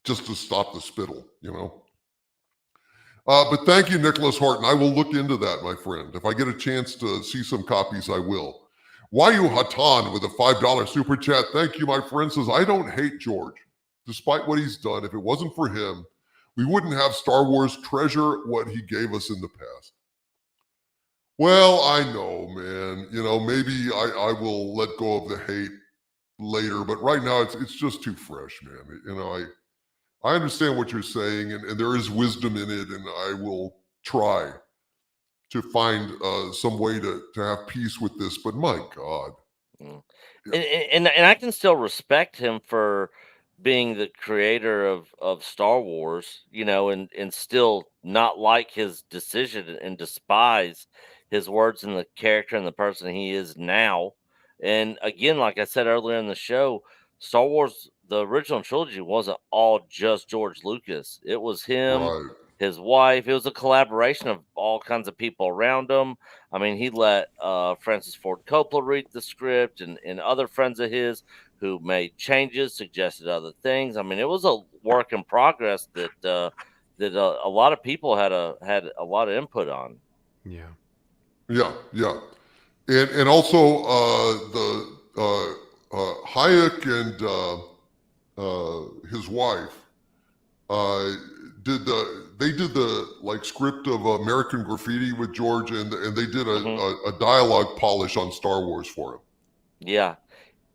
just to stop the spittle, But thank you, Nicholas Horton. I will look into that, my friend. If I get a chance to see some copies, I will. Wayu Hatan with a $5 super chat. Thank you, my friend. Says, I don't hate George. Despite what he's done, if it wasn't for him, we wouldn't have Star Wars treasure what he gave us in the past. Well, I know, man. Maybe I will let go of the hate later, but right now it's just too fresh, man. I understand what you're saying, and there is wisdom in it, and I will try to find some way to have peace with this. But my God, and I can still respect him for being the creator of Star Wars, and still not like his decision and despise his words and the character and the person he is now. And again, like I said earlier in the show, Star Wars, the original trilogy, wasn't all just George Lucas. It was him, his wife. It was a collaboration of all kinds of people around him. I mean, he let Francis Ford Coppola read the script and other friends of his who made changes, suggested other things. I mean, it was a work in progress that a lot of people had a lot of input on. Yeah. And also Hayek and his wife did the like script of American Graffiti with George, and they did a dialogue polish on Star Wars for him. Yeah,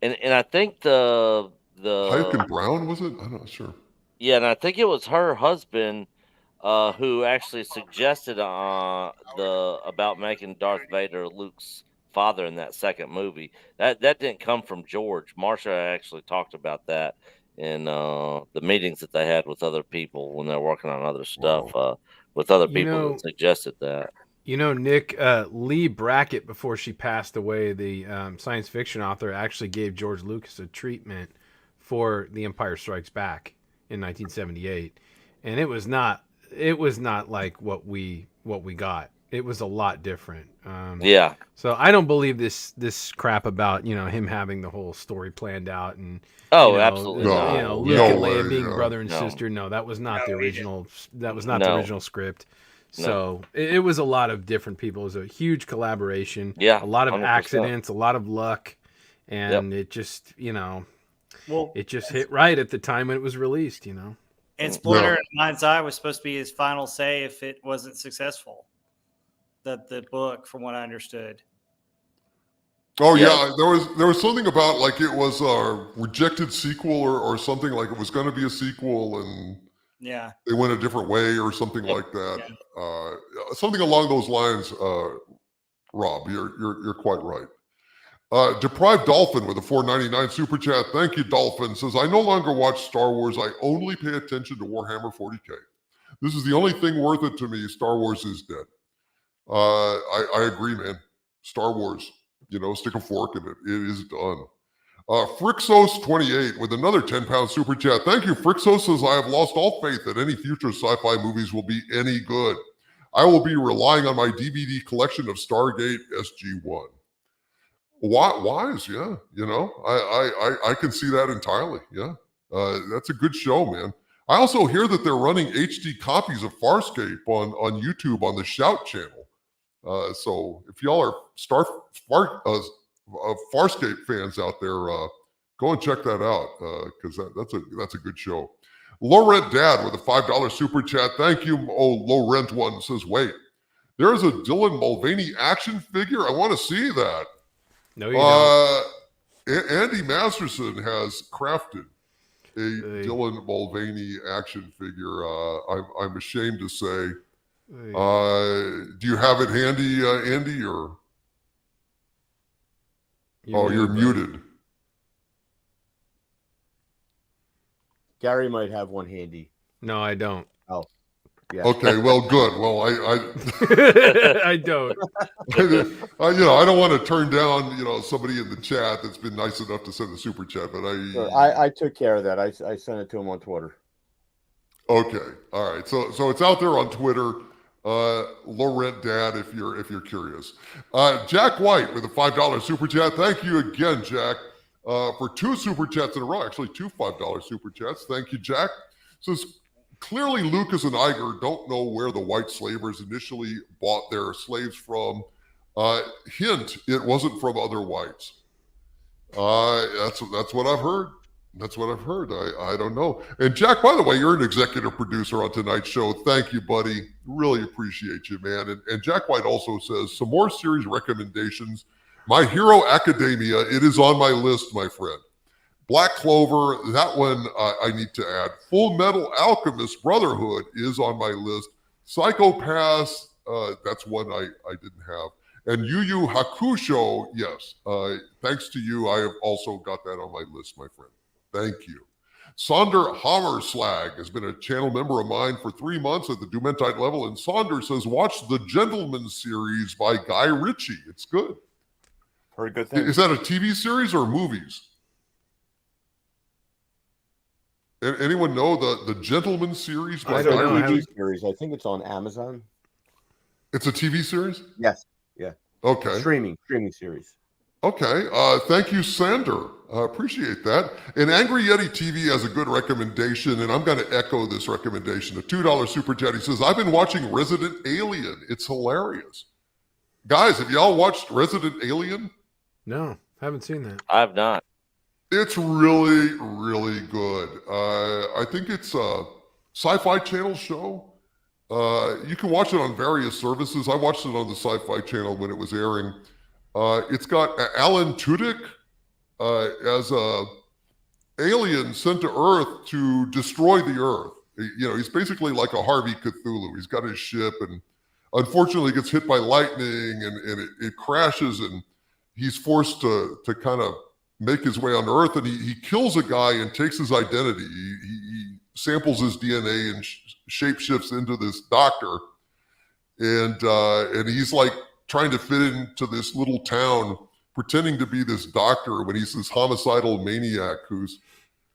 and I think the Hayek and Brown, was it? I'm not sure. Yeah, and I think it was her husband who actually suggested about making Darth Vader Luke's father in that second movie. That didn't come from George. Marsha actually talked about that in the meetings that they had with other people when they're working on other stuff with other people that suggested that. You know, Nick, Lee Brackett, before she passed away, the science fiction author, actually gave George Lucas a treatment for The Empire Strikes Back in 1978, and it was not like what we got. It was a lot different. Yeah. So I don't believe this crap about him having the whole story planned out and absolutely Luke and Leia being brother and sister. No, that was not the original. That was not the original script. So it was a lot of different people. It was a huge collaboration. Yeah, a lot of 100%. accidents, a lot of luck, and it just it just hit right at the time when it was released. And Splinter in Mind's Eye was supposed to be his final say if it wasn't successful. The book, from what I understood. Oh yeah, there was something about like it was a rejected sequel or something, like it was going to be a sequel and they went a different way or something like that. Yeah. Something along those lines. Rob, you're quite right. Deprived Dolphin with a $4.99 super chat. Thank you, Dolphin. Says, I no longer watch Star Wars. I only pay attention to Warhammer 40K. This is the only thing worth it to me. Star Wars is dead. I agree, man. Star Wars, stick a fork in it. It is done. Frixos28 with another 10-pound super chat. Thank you. Frixos says, I have lost all faith that any future sci-fi movies will be any good. I will be relying on my DVD collection of Stargate SG-1. Wise, yeah. I can see that entirely. Yeah. That's a good show, man. I also hear that they're running HD copies of Farscape on YouTube on the Shout channel. So if y'all are Farscape fans out there, go and check that out because that's a good show. Low Rent Dad with a $5 super chat. Thank you. Oh, Low Rent One says, wait, there's a Dylan Mulvaney action figure. I want to see that. No, you don't. Andy Masterson has crafted a Dylan Mulvaney action figure. I'm ashamed to say. Do you have it handy, Andy, or? You're muted. Gary might have one handy. No, I don't. Oh, yeah. Okay, well, good. Well, I don't. I don't want to turn down, somebody in the chat that's been nice enough to send a super chat, but I took care of that. I sent it to him on Twitter. Okay, all right. So it's out there on Twitter. Low Rent Dad, if you're curious. Jack White with a $5 super chat. Thank you again, Jack, for 2 super chats in a row. Actually, 2 $5 super chats. Thank you, Jack. Says, clearly Lucas and Iger don't know where the white slavers initially bought their slaves from. Hint, it wasn't from other whites. That's what I've heard. That's what I've heard. I don't know. And Jack, by the way, you're an executive producer on tonight's show. Thank you, buddy. Really appreciate you, man. And Jack White also says, some more series recommendations. My Hero Academia, it is on my list, my friend. Black Clover, that one I need to add. Full Metal Alchemist Brotherhood is on my list. Psychopaths, that's one I didn't have. And Yu Yu Hakusho, yes. Thanks to you, I have also got that on my list, my friend. Thank you. Sonder Hammerslag has been a channel member of mine for 3 months at the Dumentite level, and Sonder says, watch the Gentleman series by Guy Ritchie. It's good. Very good thing. Is that a TV series or movies? Anyone know the Gentleman series by Guy Ritchie? TV series. I think it's on Amazon. It's a TV series? Yes. Yeah. Okay. Streaming series. Okay. Thank you, Sander. I appreciate that. And Angry Yeti TV has a good recommendation, and I'm going to echo this recommendation. A $2 super chat. He says, I've been watching Resident Alien. It's hilarious. Guys, have y'all watched Resident Alien? No, haven't seen that. I have not. It's really, really good. I think it's a Sci-Fi Channel show. You can watch it on various services. I watched it on the Sci-Fi Channel when it was airing. It's got Alan Tudyk as a alien sent to Earth to destroy the Earth. You know, he's basically like a Harvey Cthulhu. He's got his ship and unfortunately gets hit by lightning and it crashes and he's forced to kind of make his way on Earth, and he kills a guy and takes his identity. He samples his DNA and shapeshifts into this doctor, and he's like trying to fit into this little town, pretending to be this doctor when he's this homicidal maniac who's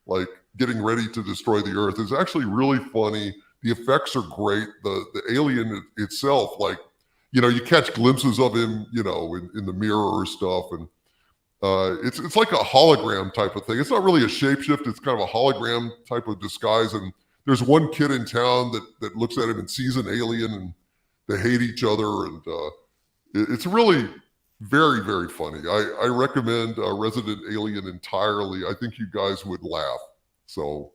like getting ready to destroy the Earth. It's actually really funny. The effects are great. The alien itself, like, you know, you catch glimpses of him, you know, in the mirror or stuff, and it's like a hologram type of thing. It's not really a shapeshift. It's kind of a hologram type of disguise. And there's one kid in town that looks at him and sees an alien, and they hate each other. And it's really very, very funny. I recommend Resident Alien entirely. I think you guys would laugh. So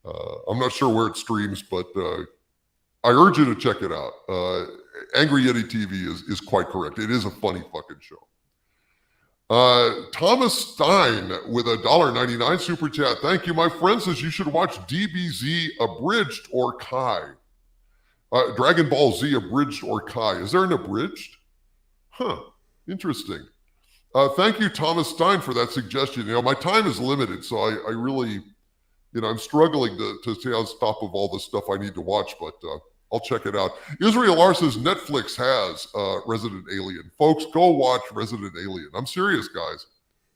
I'm not sure where it streams, but I urge you to check it out. Angry Yeti TV is quite correct. It is a funny fucking show. Thomas Stein with a $1.99 super chat. Thank you, my friend. Says you should watch DBZ Abridged or Kai. Dragon Ball Z Abridged or Kai. Is there an abridged? Huh. Interesting. Thank you, Thomas Stein, for that suggestion. You know, my time is limited, so I really, you know, I'm struggling to stay on top of all the stuff I need to watch, but I'll check it out. Israel R says Netflix has Resident Alien. Folks, go watch Resident Alien. I'm serious, guys.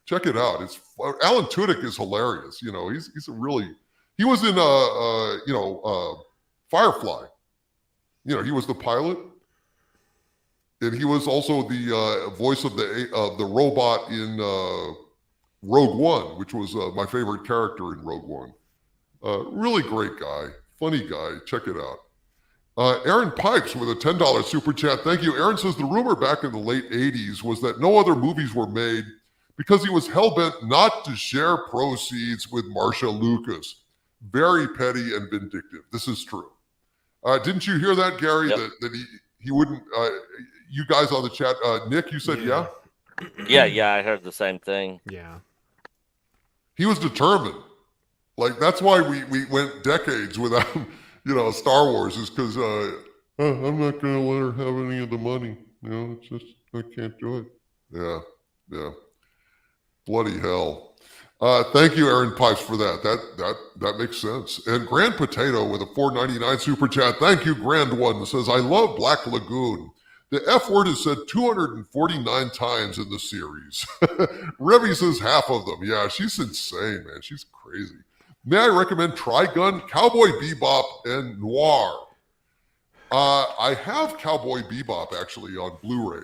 Check it out. It's Alan Tudyk is hilarious. You know, he's a really, he was in Firefly. You know, he was the pilot, and he was also the voice of the robot in Rogue One, which was my favorite character in Rogue One. Really great guy, funny guy. Check it out. Aaron Pipes with a $10 super chat. Thank you. Aaron says the rumor back in the late 80s was that no other movies were made because he was hell-bent not to share proceeds with Marcia Lucas. Very petty and vindictive. This is true. Didn't you hear that, Gary? Yep. That he wouldn't, you guys on the chat, Nick, you said yeah? Yeah, I heard the same thing. Yeah. He was determined. Like, that's why we went decades without... You know, Star Wars is because I'm not going to let her have any of the money. You know, it's just, I can't do it. Yeah. Bloody hell. Thank you, Aaron Pipes, for that. That makes sense. And Grand Potato with a $4.99 super chat. Thank you, Grand One. Says, I love Black Lagoon. The F word is said 249 times in the series. Revy says half of them. Yeah, she's insane, man. She's crazy. May I recommend Trigun, Cowboy Bebop, and Noir? I have Cowboy Bebop actually on Blu-ray.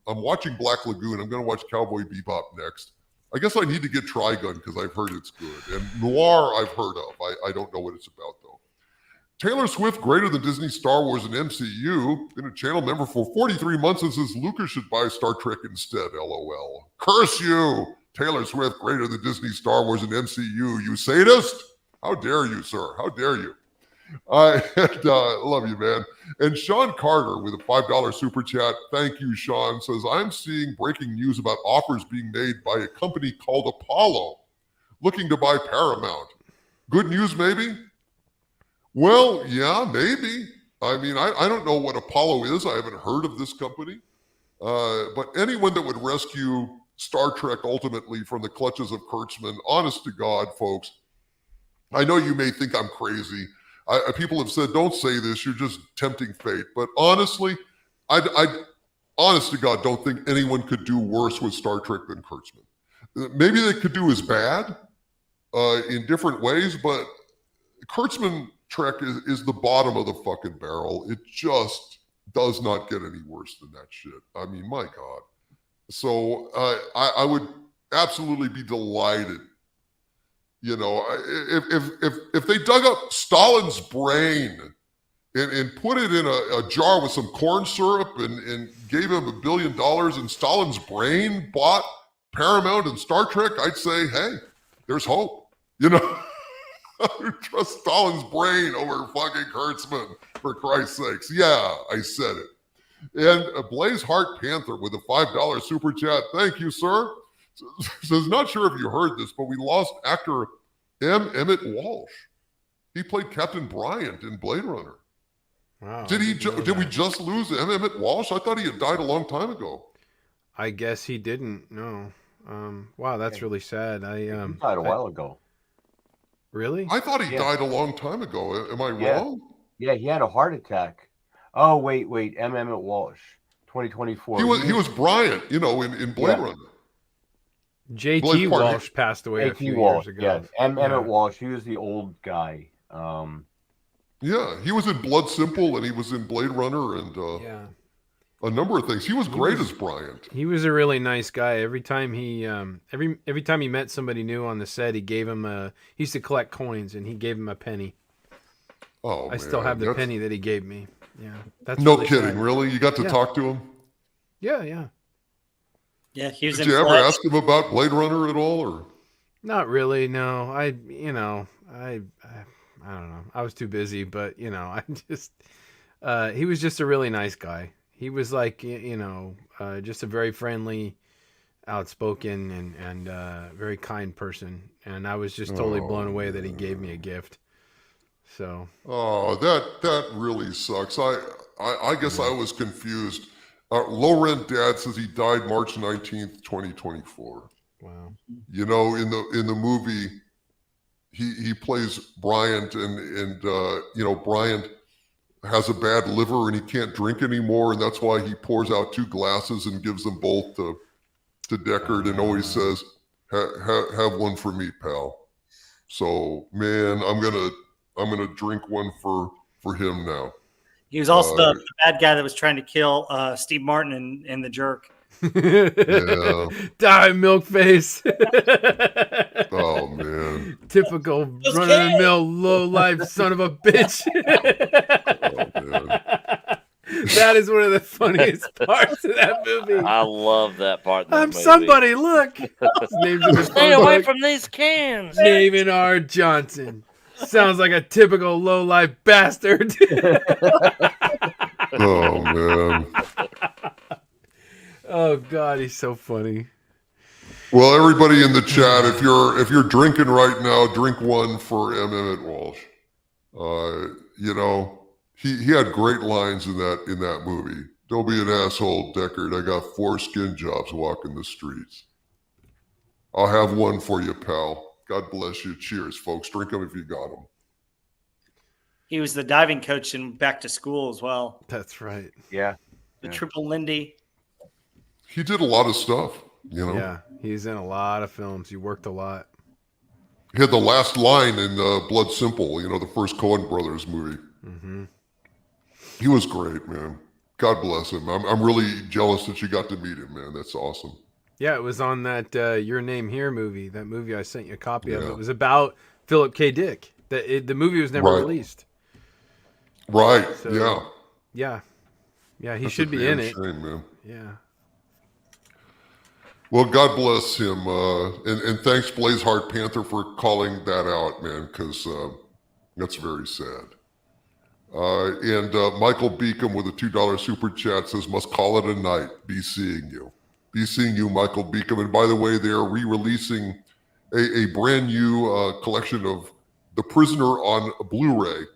I'm watching Black Lagoon. I'm going to watch Cowboy Bebop next. I guess I need to get Trigun because I've heard it's good. And Noir I've heard of. I don't know what it's about though. Taylor Swift, greater than Disney, Star Wars, and MCU. Been a channel member for 43 months and says Lucas should buy Star Trek instead. LOL. Curse you! Taylor Swift, greater than Disney, Star Wars, and MCU. You sadist? How dare you, sir? How dare you? I love you, man. And Sean Carter with a $5 super chat. Thank you, Sean. Says, I'm seeing breaking news about offers being made by a company called Apollo looking to buy Paramount. Good news, maybe? Well, yeah, maybe. I mean, I don't know what Apollo is. I haven't heard of this company. But anyone that would rescue Star Trek ultimately from the clutches of Kurtzman, honest to God, folks, I know you may think I'm crazy. People have said, don't say this, you're just tempting fate. But honestly, I honest to God don't think anyone could do worse with Star Trek than Kurtzman. Maybe they could do as bad in different ways, but Kurtzman Trek is the bottom of the fucking barrel. It just does not get any worse than that shit. I mean, my God. So I would absolutely be delighted, you know, if they dug up Stalin's brain and put it in a jar with some corn syrup and gave him $1 billion and Stalin's brain bought Paramount and Star Trek, I'd say, hey, there's hope. You know, I would trust Stalin's brain over fucking Kurtzman, for Christ's sakes. Yeah, I said it. And Blaze Heart Panther with a $5 super chat. Thank you, sir. Says, not sure if you heard this, but we lost actor M. Emmett Walsh. He played Captain Bryant in Blade Runner. Wow. Did we just lose M. Emmett Walsh? I thought he had died a long time ago. I guess he didn't. No. Wow, that's really sad. He died a while ago. Really? I thought he died a long time ago. Am I wrong? Yeah, he had a heart attack. Oh, wait. M. Emmett Walsh, 2024. He was Bryant, in Blade Runner. J.T. Walsh passed away a few years ago. Yeah, Emmett Walsh. He was the old guy. Yeah, he was in Blood Simple and he was in Blade Runner and a number of things. He was great as Bryant. He was a really nice guy. Every time he every time he met somebody new on the set, he gave him he used to collect coins and he gave him a penny. Oh, I still have the penny that he gave me. Yeah, that's no really kidding. sad. Really, you got to talk to him? Yeah. Yeah, he was. Did you ever ask him about Blade Runner at all, or? Not really. No, I don't know. I was too busy, but I just he was just a really nice guy. He was like just a very friendly, outspoken, and very kind person. And I was just totally blown away that he gave me a gift. So. Oh, that really sucks. I guess I was confused. Low Rent Dad says he died March 19th, 2024. Wow. In the movie, he plays Bryant, and Bryant has a bad liver and he can't drink anymore, and that's why he pours out 2 glasses and gives them both to Deckard, and always says, "Have one for me, pal." So, man, I'm gonna drink one for him now. He was also the bad guy that was trying to kill Steve Martin in The Jerk. Yeah. Die, milk face. Oh, man. Typical run-of-the-mill, low-life son of a bitch. Oh, man. That is one of the funniest parts of that movie. I love that part. Of that I'm movie. somebody, look. His name's in the Stay phone away book. from these cans. David R. Johnson. Sounds like a typical low-life bastard. Oh, man. Oh, God, he's so funny. Well, everybody in the chat, if you're drinking right now, drink one for M. Emmett Walsh. He had great lines in that movie. Don't be an asshole, Deckard. I got 4 skin jobs walking the streets. I'll have one for you, pal. God bless you. Cheers, folks. Drink them if you got them. He was the diving coach in Back to School as well. That's right. Yeah. The Triple Lindy. He did a lot of stuff, Yeah, he's in a lot of films. He worked a lot. He had the last line in Blood Simple, the first Coen Brothers movie. Mm-hmm. He was great, man. God bless him. I'm really jealous that you got to meet him, man. That's awesome. Yeah, it was on that Your Name Here movie. That movie I sent you a copy of. It was about Philip K. Dick. The movie was never released. Right. So, yeah. He That's should be in it. Shame, man. Yeah. Well, God bless him. And thanks, Blaze Heart Panther, for calling that out, man, because that's very sad. And Michael Beacom with a $2 super chat says, must call it a night. Be seeing you. Be seeing you, Michael Beacom. And by the way, they're re-releasing a brand new collection of The Prisoner on Blu-ray.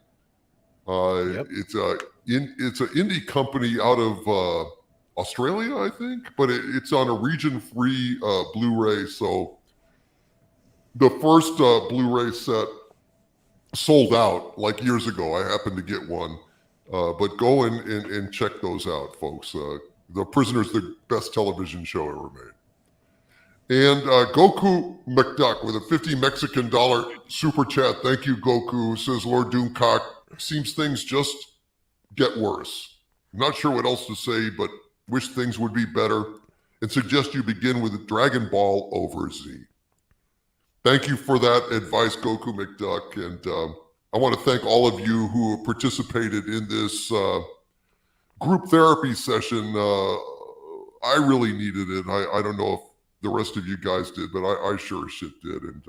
It's an indie company out of Australia, I think, but it's on a region-free Blu-ray. So the first Blu-ray set sold out like years ago. I happened to get one, but go and check those out, folks. The Prisoner's the best television show ever made. And Goku McDuck with a $50 Mexican super chat. Thank you, Goku. Says Lord Doomcock, seems things just get worse. Not sure what else to say, but wish things would be better and suggest you begin with Dragon Ball over Z. Thank you for that advice, Goku McDuck. And I want to thank all of you who participated in this group therapy session. I really needed it. I don't know if the rest of you guys did, but I sure as shit did. And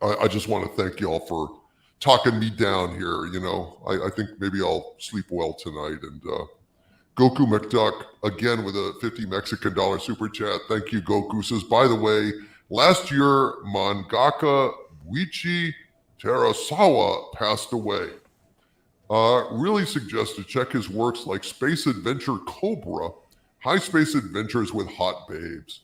I just want to thank y'all for talking me down here. You know, I think maybe I'll sleep well tonight. And Goku McDuck, again, with a 50 Mexican dollar super chat. Thank you, Goku. Says, by the way, last year, mangaka Buichi Terasawa passed away. Really suggest to check his works like Space Adventure Cobra, High Space Adventures with Hot Babes.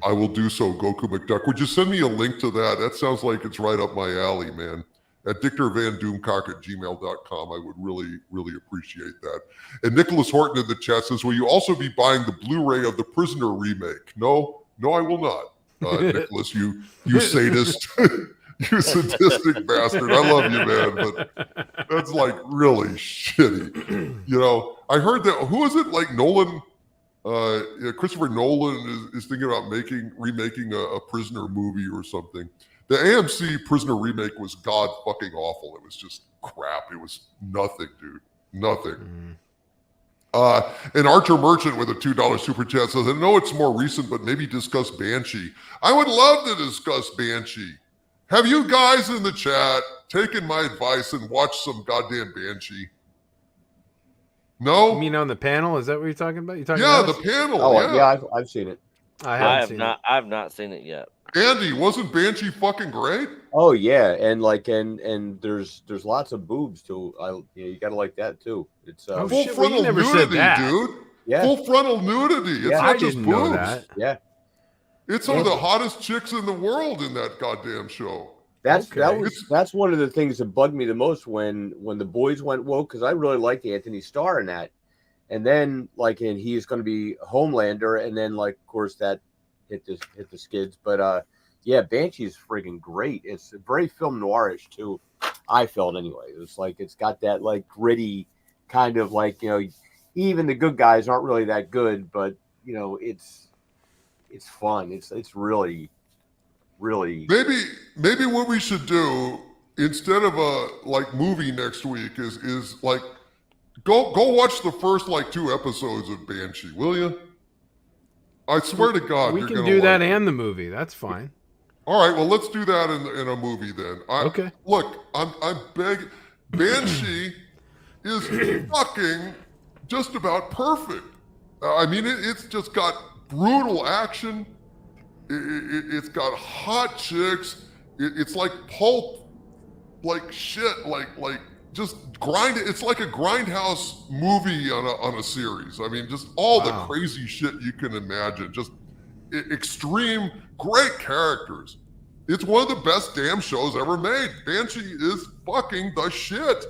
I will do so, Goku McDuck. Would you send me a link to that? That sounds like it's right up my alley, man. At DictorVanDoomcock@gmail.com. I would really, really appreciate that. And Nicholas Horton in the chat says, will you also be buying the Blu-ray of the Prisoner remake? No, I will not. Nicholas, you sadist. You sadistic bastard. I love you, man, but that's like really shitty. You know, I heard that, who is it? Like Nolan, Christopher Nolan is thinking about remaking a Prisoner movie or something. The AMC Prisoner remake was god fucking awful. It was just crap. It was nothing, dude. Nothing. And Archer Merchant with a $2 super chat says, I know it's more recent, but maybe discuss Banshee. I would love to discuss Banshee. Have you guys in the chat taken my advice and watched some goddamn Banshee? No? You mean on the panel? Is that what you're talking about? You talking Yeah, about the panel. Oh, yeah, I've seen it. I have not seen it yet. Andy, wasn't Banshee fucking great? Oh yeah, and like and there's lots of boobs too. You gotta like that too. It's Oh, Full shit, well, you frontal never said nudity, that. dude. yeah, Full frontal nudity. It's Yeah, not I just didn't boobs. know that. yeah. It's some of the hottest chicks in the world in that goddamn show. That's Okay. that's one of the things that bugged me the most when the boys went woke, because I really liked Anthony Starr in that, and then and he's going to be Homelander, and then of course that hit the skids, but yeah, Banshee's friggin' great. It's very film noirish too. I felt anyway. It was it's got that gritty kind of even the good guys aren't really that good, but it's fun. It's really. Maybe what we should do instead of a movie next week is go watch the first 2 episodes of Banshee, will you? I swear to God, We you're can gonna do that like it. and the movie. That's fine. All right, well, let's do that in a movie then. Okay. Look, I'm begging. Banshee is fucking just about perfect. I mean, it's just got brutal action. It's got hot chicks. It's like pulp, shit, just grind. It's like a grindhouse movie on a series. I mean, just all the crazy shit you can imagine. Just extreme, great characters. It's one of the best damn shows ever made. Banshee is fucking the shit,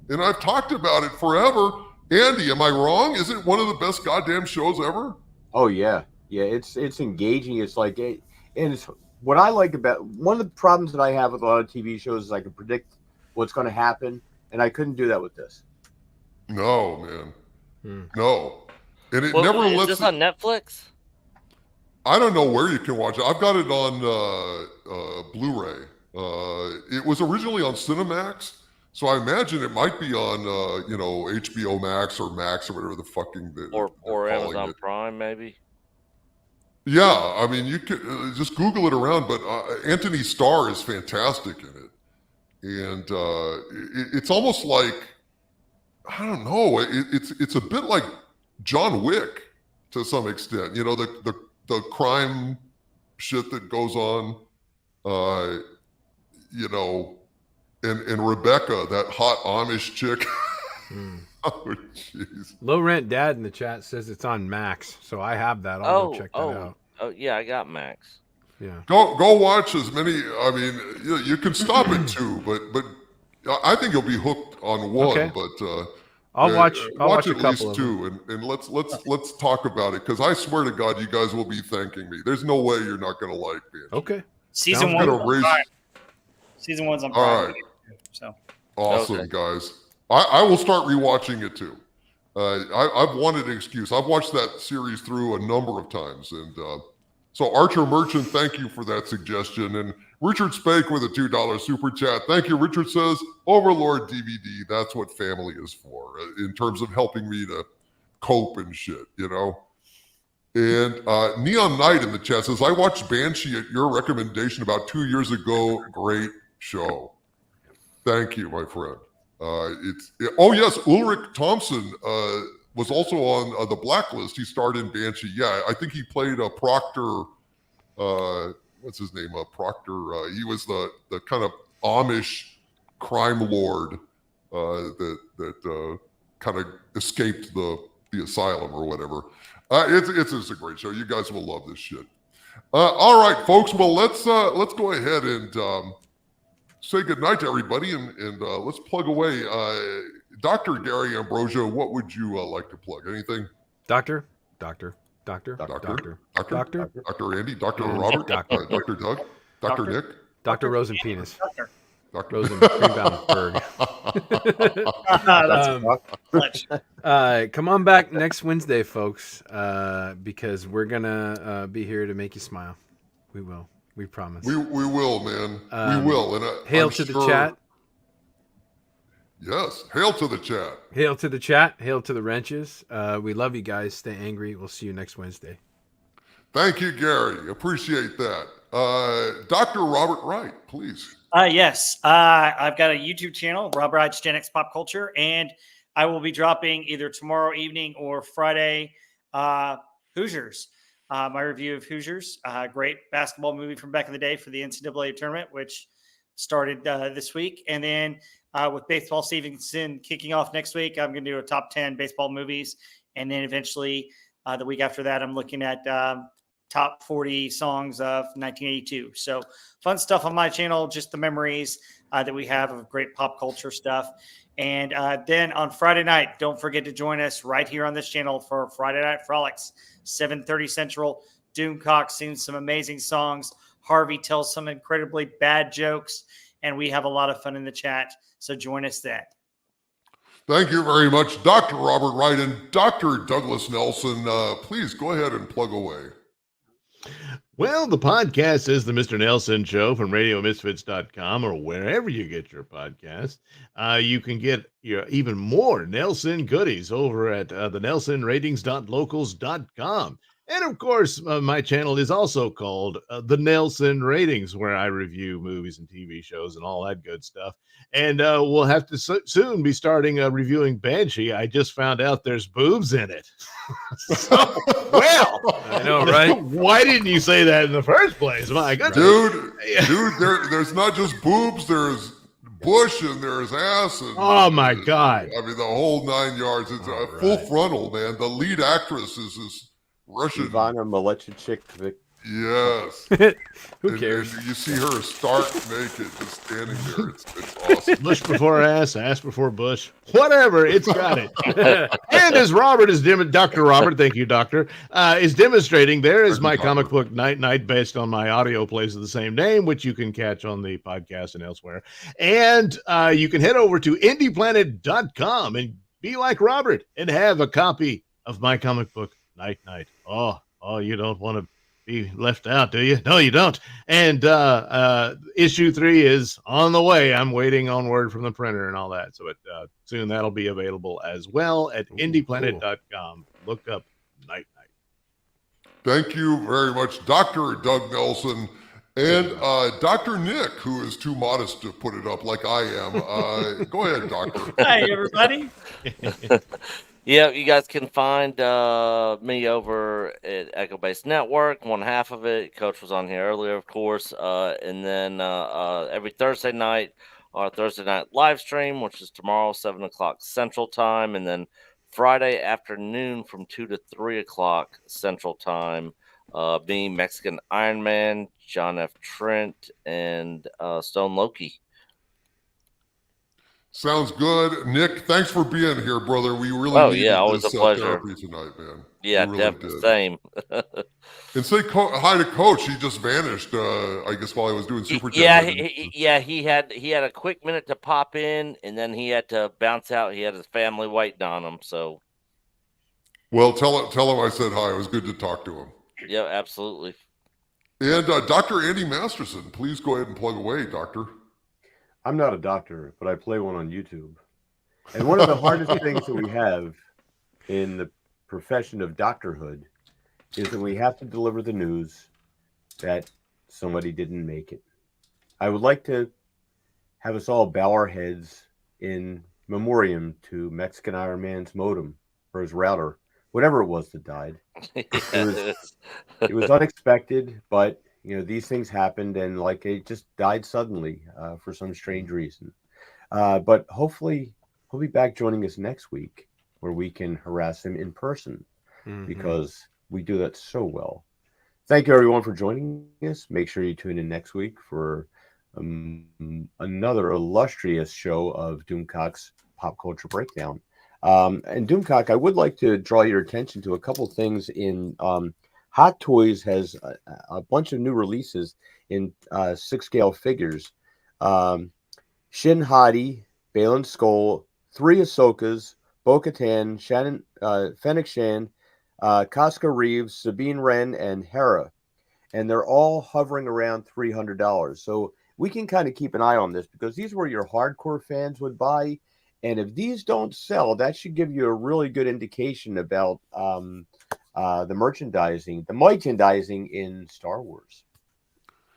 and I've talked about it forever. Andy, am I wrong? Is it one of the best goddamn shows ever? Oh yeah. It's engaging. It's and it's what I like about one of the problems that I have with a lot of TV shows is I can predict what's going to happen, and I couldn't do that with this. No, man. No, and it Well, never is lets. this on Netflix? I don't know where you can watch it. I've got it on Blu-ray. It was originally on Cinemax, so I imagine it might be on HBO Max or Max or whatever the fucking Or they're calling Amazon it. Prime, maybe? Yeah, I mean, you could just Google it around, but Anthony Starr is fantastic in it, and it's almost like I don't know. It's a bit like John Wick to some extent. You know, the crime shit that goes on. And Rebecca, that hot Amish chick. Oh, jeez. Low Rent Dad in the chat says it's on Max, so I have that. I'll go check that out. Oh, yeah, I got Max. Yeah. Go watch as many. I mean, you can stop at 2, but I think you'll be hooked on 1. Okay. But I'll watch a at couple least of 2, and let's talk about it, because I swear to God, you guys will be thanking me. There's no way you're not going to like it. Okay. Season Sounds 1's gonna on raise- Prime. Season 1's on All Prime. right. So Awesome, Okay. guys. I will start rewatching it too. I've wanted an excuse. I've watched that series through a number of times, and so Archer Merchant, thank you for that suggestion. And Richard Spake with a $2 super chat. Thank you. Richard says, Overlord DVD, that's what family is for, in terms of helping me to cope and shit, you know? And Neon Knight in the chat says, I watched Banshee at your recommendation about 2 years ago. Great show. Thank you, my friend. Oh, yes, Ulrich Thompson was also on the Blacklist. He starred in Banshee. Yeah, I think he played Proctor. What's his name? Proctor. He was the kind of Amish crime lord that kind of escaped the asylum or whatever. It's just a great show. You guys will love this shit. All right, folks. Well, let's go ahead and say goodnight to everybody, and let's plug away. Dr. Gary Ambrosio, what would you like to plug? Anything? Doctor, Dr. Andy, Dr. Robert, Dr. Doug, Dr. Nick, Dr. Rosenpenis. Doctor. Rosen Greenbaumberg. Come on back next Wednesday, folks, because we're gonna be here to make you smile. We will. We promise. We will, man. We will. And hail to the chat. Yes. Hail to the chat. Hail to the chat. Hail to the wrenches. We love you guys. Stay angry. We'll see you next Wednesday. Thank you, Gary. Appreciate that. Dr. Robert Wright, please. Yes. I've got a YouTube channel, Rob Wright's Gen X Pop Culture, and I will be dropping either tomorrow evening or Friday Hoosiers. My review of Hoosiers, great basketball movie from back in the day for the NCAA tournament, which started this week. And then with Baseball Stevenson kicking off next week, I'm going to do a top 10 baseball movies. And then eventually the week after that, I'm looking at top 40 songs of 1982. So fun stuff on my channel, just the memories that we have of great pop culture stuff. And then on Friday night, don't forget to join us right here on this channel for Friday Night Frolics, 7:30 Central. Doomcock sings some amazing songs. Harvey tells some incredibly bad jokes, and we have a lot of fun in the chat. So join us then. Thank you very much, Dr. Robert Wright and Dr. Douglas Nelson. Please go ahead and plug away. Well, the podcast is the Mr. Nelson Show from RadioMisfits.com or wherever you get your podcast. You can get even more Nelson goodies over at the NelsonRatings.locals.com. And of course, my channel is also called The Nelson Ratings, where I review movies and TV shows and all that good stuff. And we'll have to soon be starting reviewing Banshee. I just found out there's boobs in it. Well, I know, right? Why didn't you say that in the first place? My goodness. Dude, there's not just boobs, there's bush and there's ass. And, oh, my God. I mean, the whole 9 yards. It's full frontal, man. The lead actress is this Russian Ivana Malechchik. Yes. Who cares? And you see her stark naked, just standing there. It's awesome. Bush before ass before bush. Whatever, it's got it. And as Robert is Dr. Robert, thank you, Doctor, is demonstrating, there is my comic book Night based on my audio plays of the same name, which you can catch on the podcast and elsewhere. And you can head over to indieplanet.com and be like Robert and have a copy of my comic book Night. Oh, you don't want to be left out, do you? No, you don't. And issue 3 is on the way. I'm waiting on word from the printer and all that. So soon that'll be available as well at indieplanet.com. Look up Night. Thank you very much, Dr. Doug Nelson and Dr. Nick, who is too modest to put it up like I am. Go ahead, Doctor. Hi, everybody. Yeah, you guys can find me over at Echo Base Network, one half of it. Coach was on here earlier, of course. And then every Thursday night, our Thursday night live stream, which is tomorrow, 7 o'clock Central Time. And then Friday afternoon from 2 to 3 o'clock Central Time, being Mexican Iron Man, John F. Trent, and Stone Loki. Sounds good. Nick, thanks for being here, brother. We really needed always this a pleasure therapy tonight, man. Yeah, really definitely. Same. And say hi to Coach. He just vanished, I guess, while I was doing Super Chat. Yeah, he had a quick minute to pop in, and then he had to bounce out. He had his family waiting on him. So, well, tell him I said hi. It was good to talk to him. Yeah, absolutely. And Dr. Andy Masterson, please go ahead and plug away, Doctor. I'm not a doctor, but I play one on YouTube. And one of the hardest things that we have in the profession of doctorhood is that we have to deliver the news that somebody didn't make it. I would like to have us all bow our heads in memoriam to Mexican Iron Man's modem or his router, whatever it was that died. It was unexpected, but these things happened, and like it just died suddenly for some strange reason. But hopefully he'll be back joining us next week, where we can harass him in person because we do that so well. Thank you, everyone, for joining us. Make sure you tune in next week for another illustrious show of Doomcock's Pop Culture Breakdown. And Doomcock, I would like to draw your attention to a couple things in Hot Toys has a bunch of new releases in 6-scale figures. Shin Hati, Balin Skull, 3 Ahsokas, Bo-Katan, Shannon, Fennec Shan, Casca Reeves, Sabine Wren, and Hera. And they're all hovering around $300. So we can kind of keep an eye on this because these were your hardcore fans would buy. And if these don't sell, that should give you a really good indication about the merchandising in Star Wars.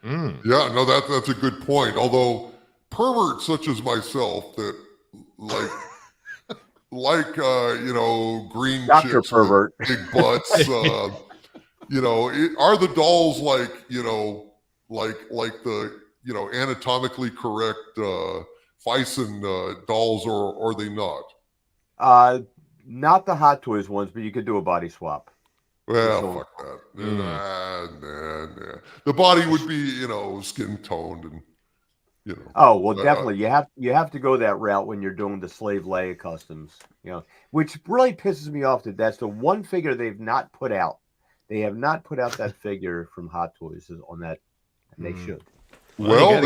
Yeah, no, that's a good point. Although perverts such as myself that like green Dr. chicks Pervert. with big butts, are the dolls like the anatomically correct Fison dolls, or are they not? Not the Hot Toys ones, but you could do a body swap. Well, fuck that. Nah. The body would be, skin toned and, Oh, well, definitely. You have to go that route when you're doing the Slave Leia customs, which really pisses me off that that's the one figure they've not put out. They have not put out that figure from Hot Toys on that, and they should. Well,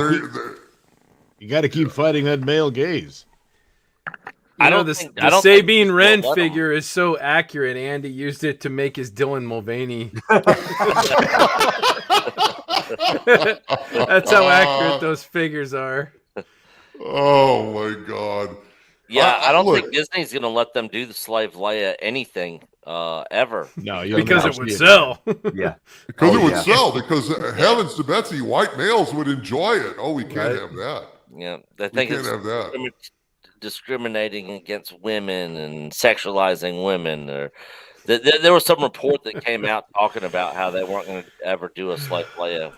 you got to keep fighting that male gaze. The Sabine Wren figure is so accurate. Andy used it to make his Dylan Mulvaney. That's how accurate those figures are. Oh my God! Yeah, I don't think Disney's going to let them do the Slave Leia anything ever. No, because it would sell. Yeah, because it would sell. Because heavens to Betsy, white males would enjoy it. Oh, we can't have that. Yeah, I think we can't have that. Discriminating against women and sexualizing women. Or there was some report that came out talking about how they weren't going to ever do a Slave Leia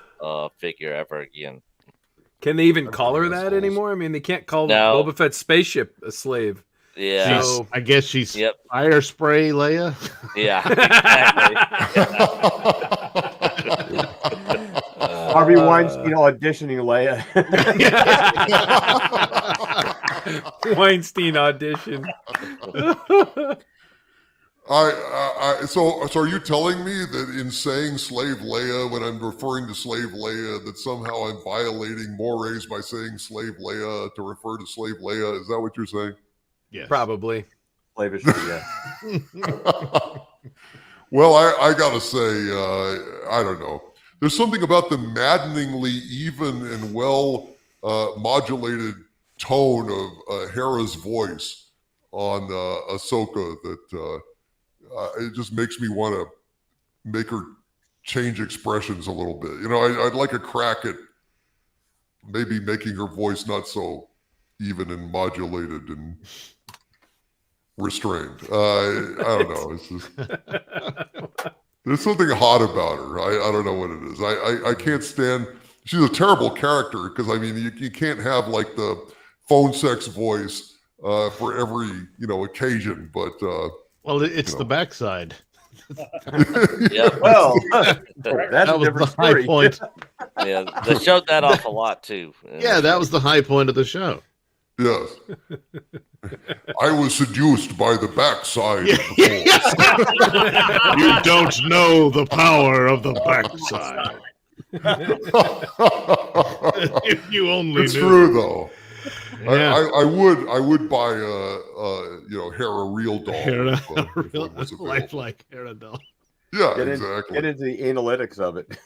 figure ever again. Can they even call her that anymore? I mean, they can't call Boba Fett's spaceship a slave. Yeah, I guess she's fire spray Leia. Yeah, exactly. Harvey Weinstein auditioning Leia. Weinstein audition. So are you telling me that in saying Slave Leia, when I'm referring to Slave Leia, that somehow I'm violating mores by saying Slave Leia to refer to Slave Leia? Is that what you're saying? Yes. Probably. Slavish, yeah. Well, I gotta say, I don't know. There's something about the maddeningly even and well modulated tone of Hera's voice on Ahsoka that it just makes me want to make her change expressions a little bit. I'd like a crack at maybe making her voice not so even and modulated and restrained. I don't know. It's just, there's something hot about her. I don't know what it is. I can't stand. She's a terrible character because you can't have like the phone sex voice for every occasion. But well, it's the backside. Yeah. Well, that was the high point. Yeah, they showed that off a lot too. Yeah, that was the high point of the show. Yes. I was seduced by the backside of the force. You don't know the power of the backside. If you only it's knew. True though. Yeah. I would buy Hera real doll. Hera, if it was available. lifelike Hera doll. Yeah, exactly. Get into the analytics of it.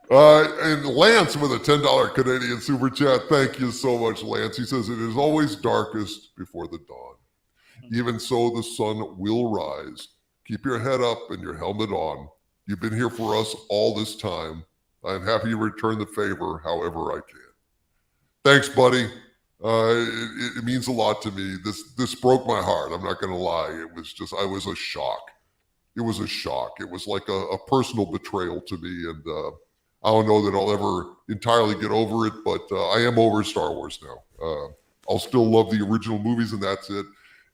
And Lance with a $10 Canadian super chat. Thank you so much, Lance. He says, it is always darkest before the dawn. Even so, the sun will rise. Keep your head up and your helmet on. You've been here for us all this time. I'm happy to return the favor however I can. Thanks, buddy. It means a lot to me. This broke my heart. I'm not going to lie. It was just, I was a shock. It was a shock. It was like a personal betrayal to me. And I don't know that I'll ever entirely get over it, but I am over Star Wars now. I'll still love the original movies, and that's it.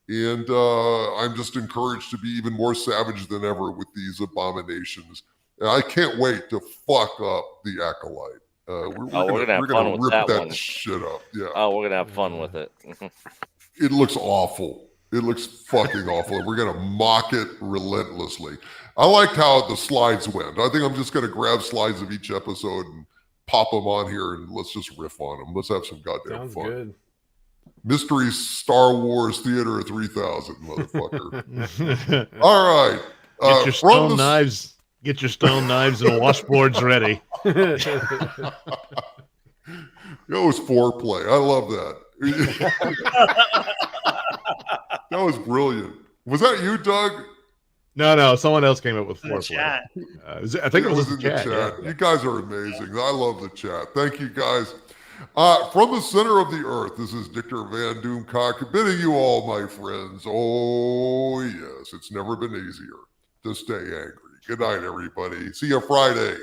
And I'm just encouraged to be even more savage than ever with these abominations. And I can't wait to fuck up the Acolyte. We're gonna rip that shit up. Yeah. Oh, we're gonna have fun with it. It looks awful. It looks fucking awful. We're gonna mock it relentlessly. I liked how the slides went. I think I'm just gonna grab slides of each episode and pop them on here, and let's just riff on them. Let's have some goddamn fun. Good. Mystery Star Wars Theater 3000, motherfucker. All right. Get your stone knives. Get your stone knives and washboards ready. It was foreplay. I love that. That was brilliant. Was that you, Doug? No. Someone else came up with foreplay. I think it was in the chat. Yeah. You guys are amazing. I love the chat. Thank you, guys. From the center of the earth, this is Dictor Van Doomcock bidding you all, my friends. Oh, yes, it's never been easier to stay angry. Good night, everybody. See you Friday.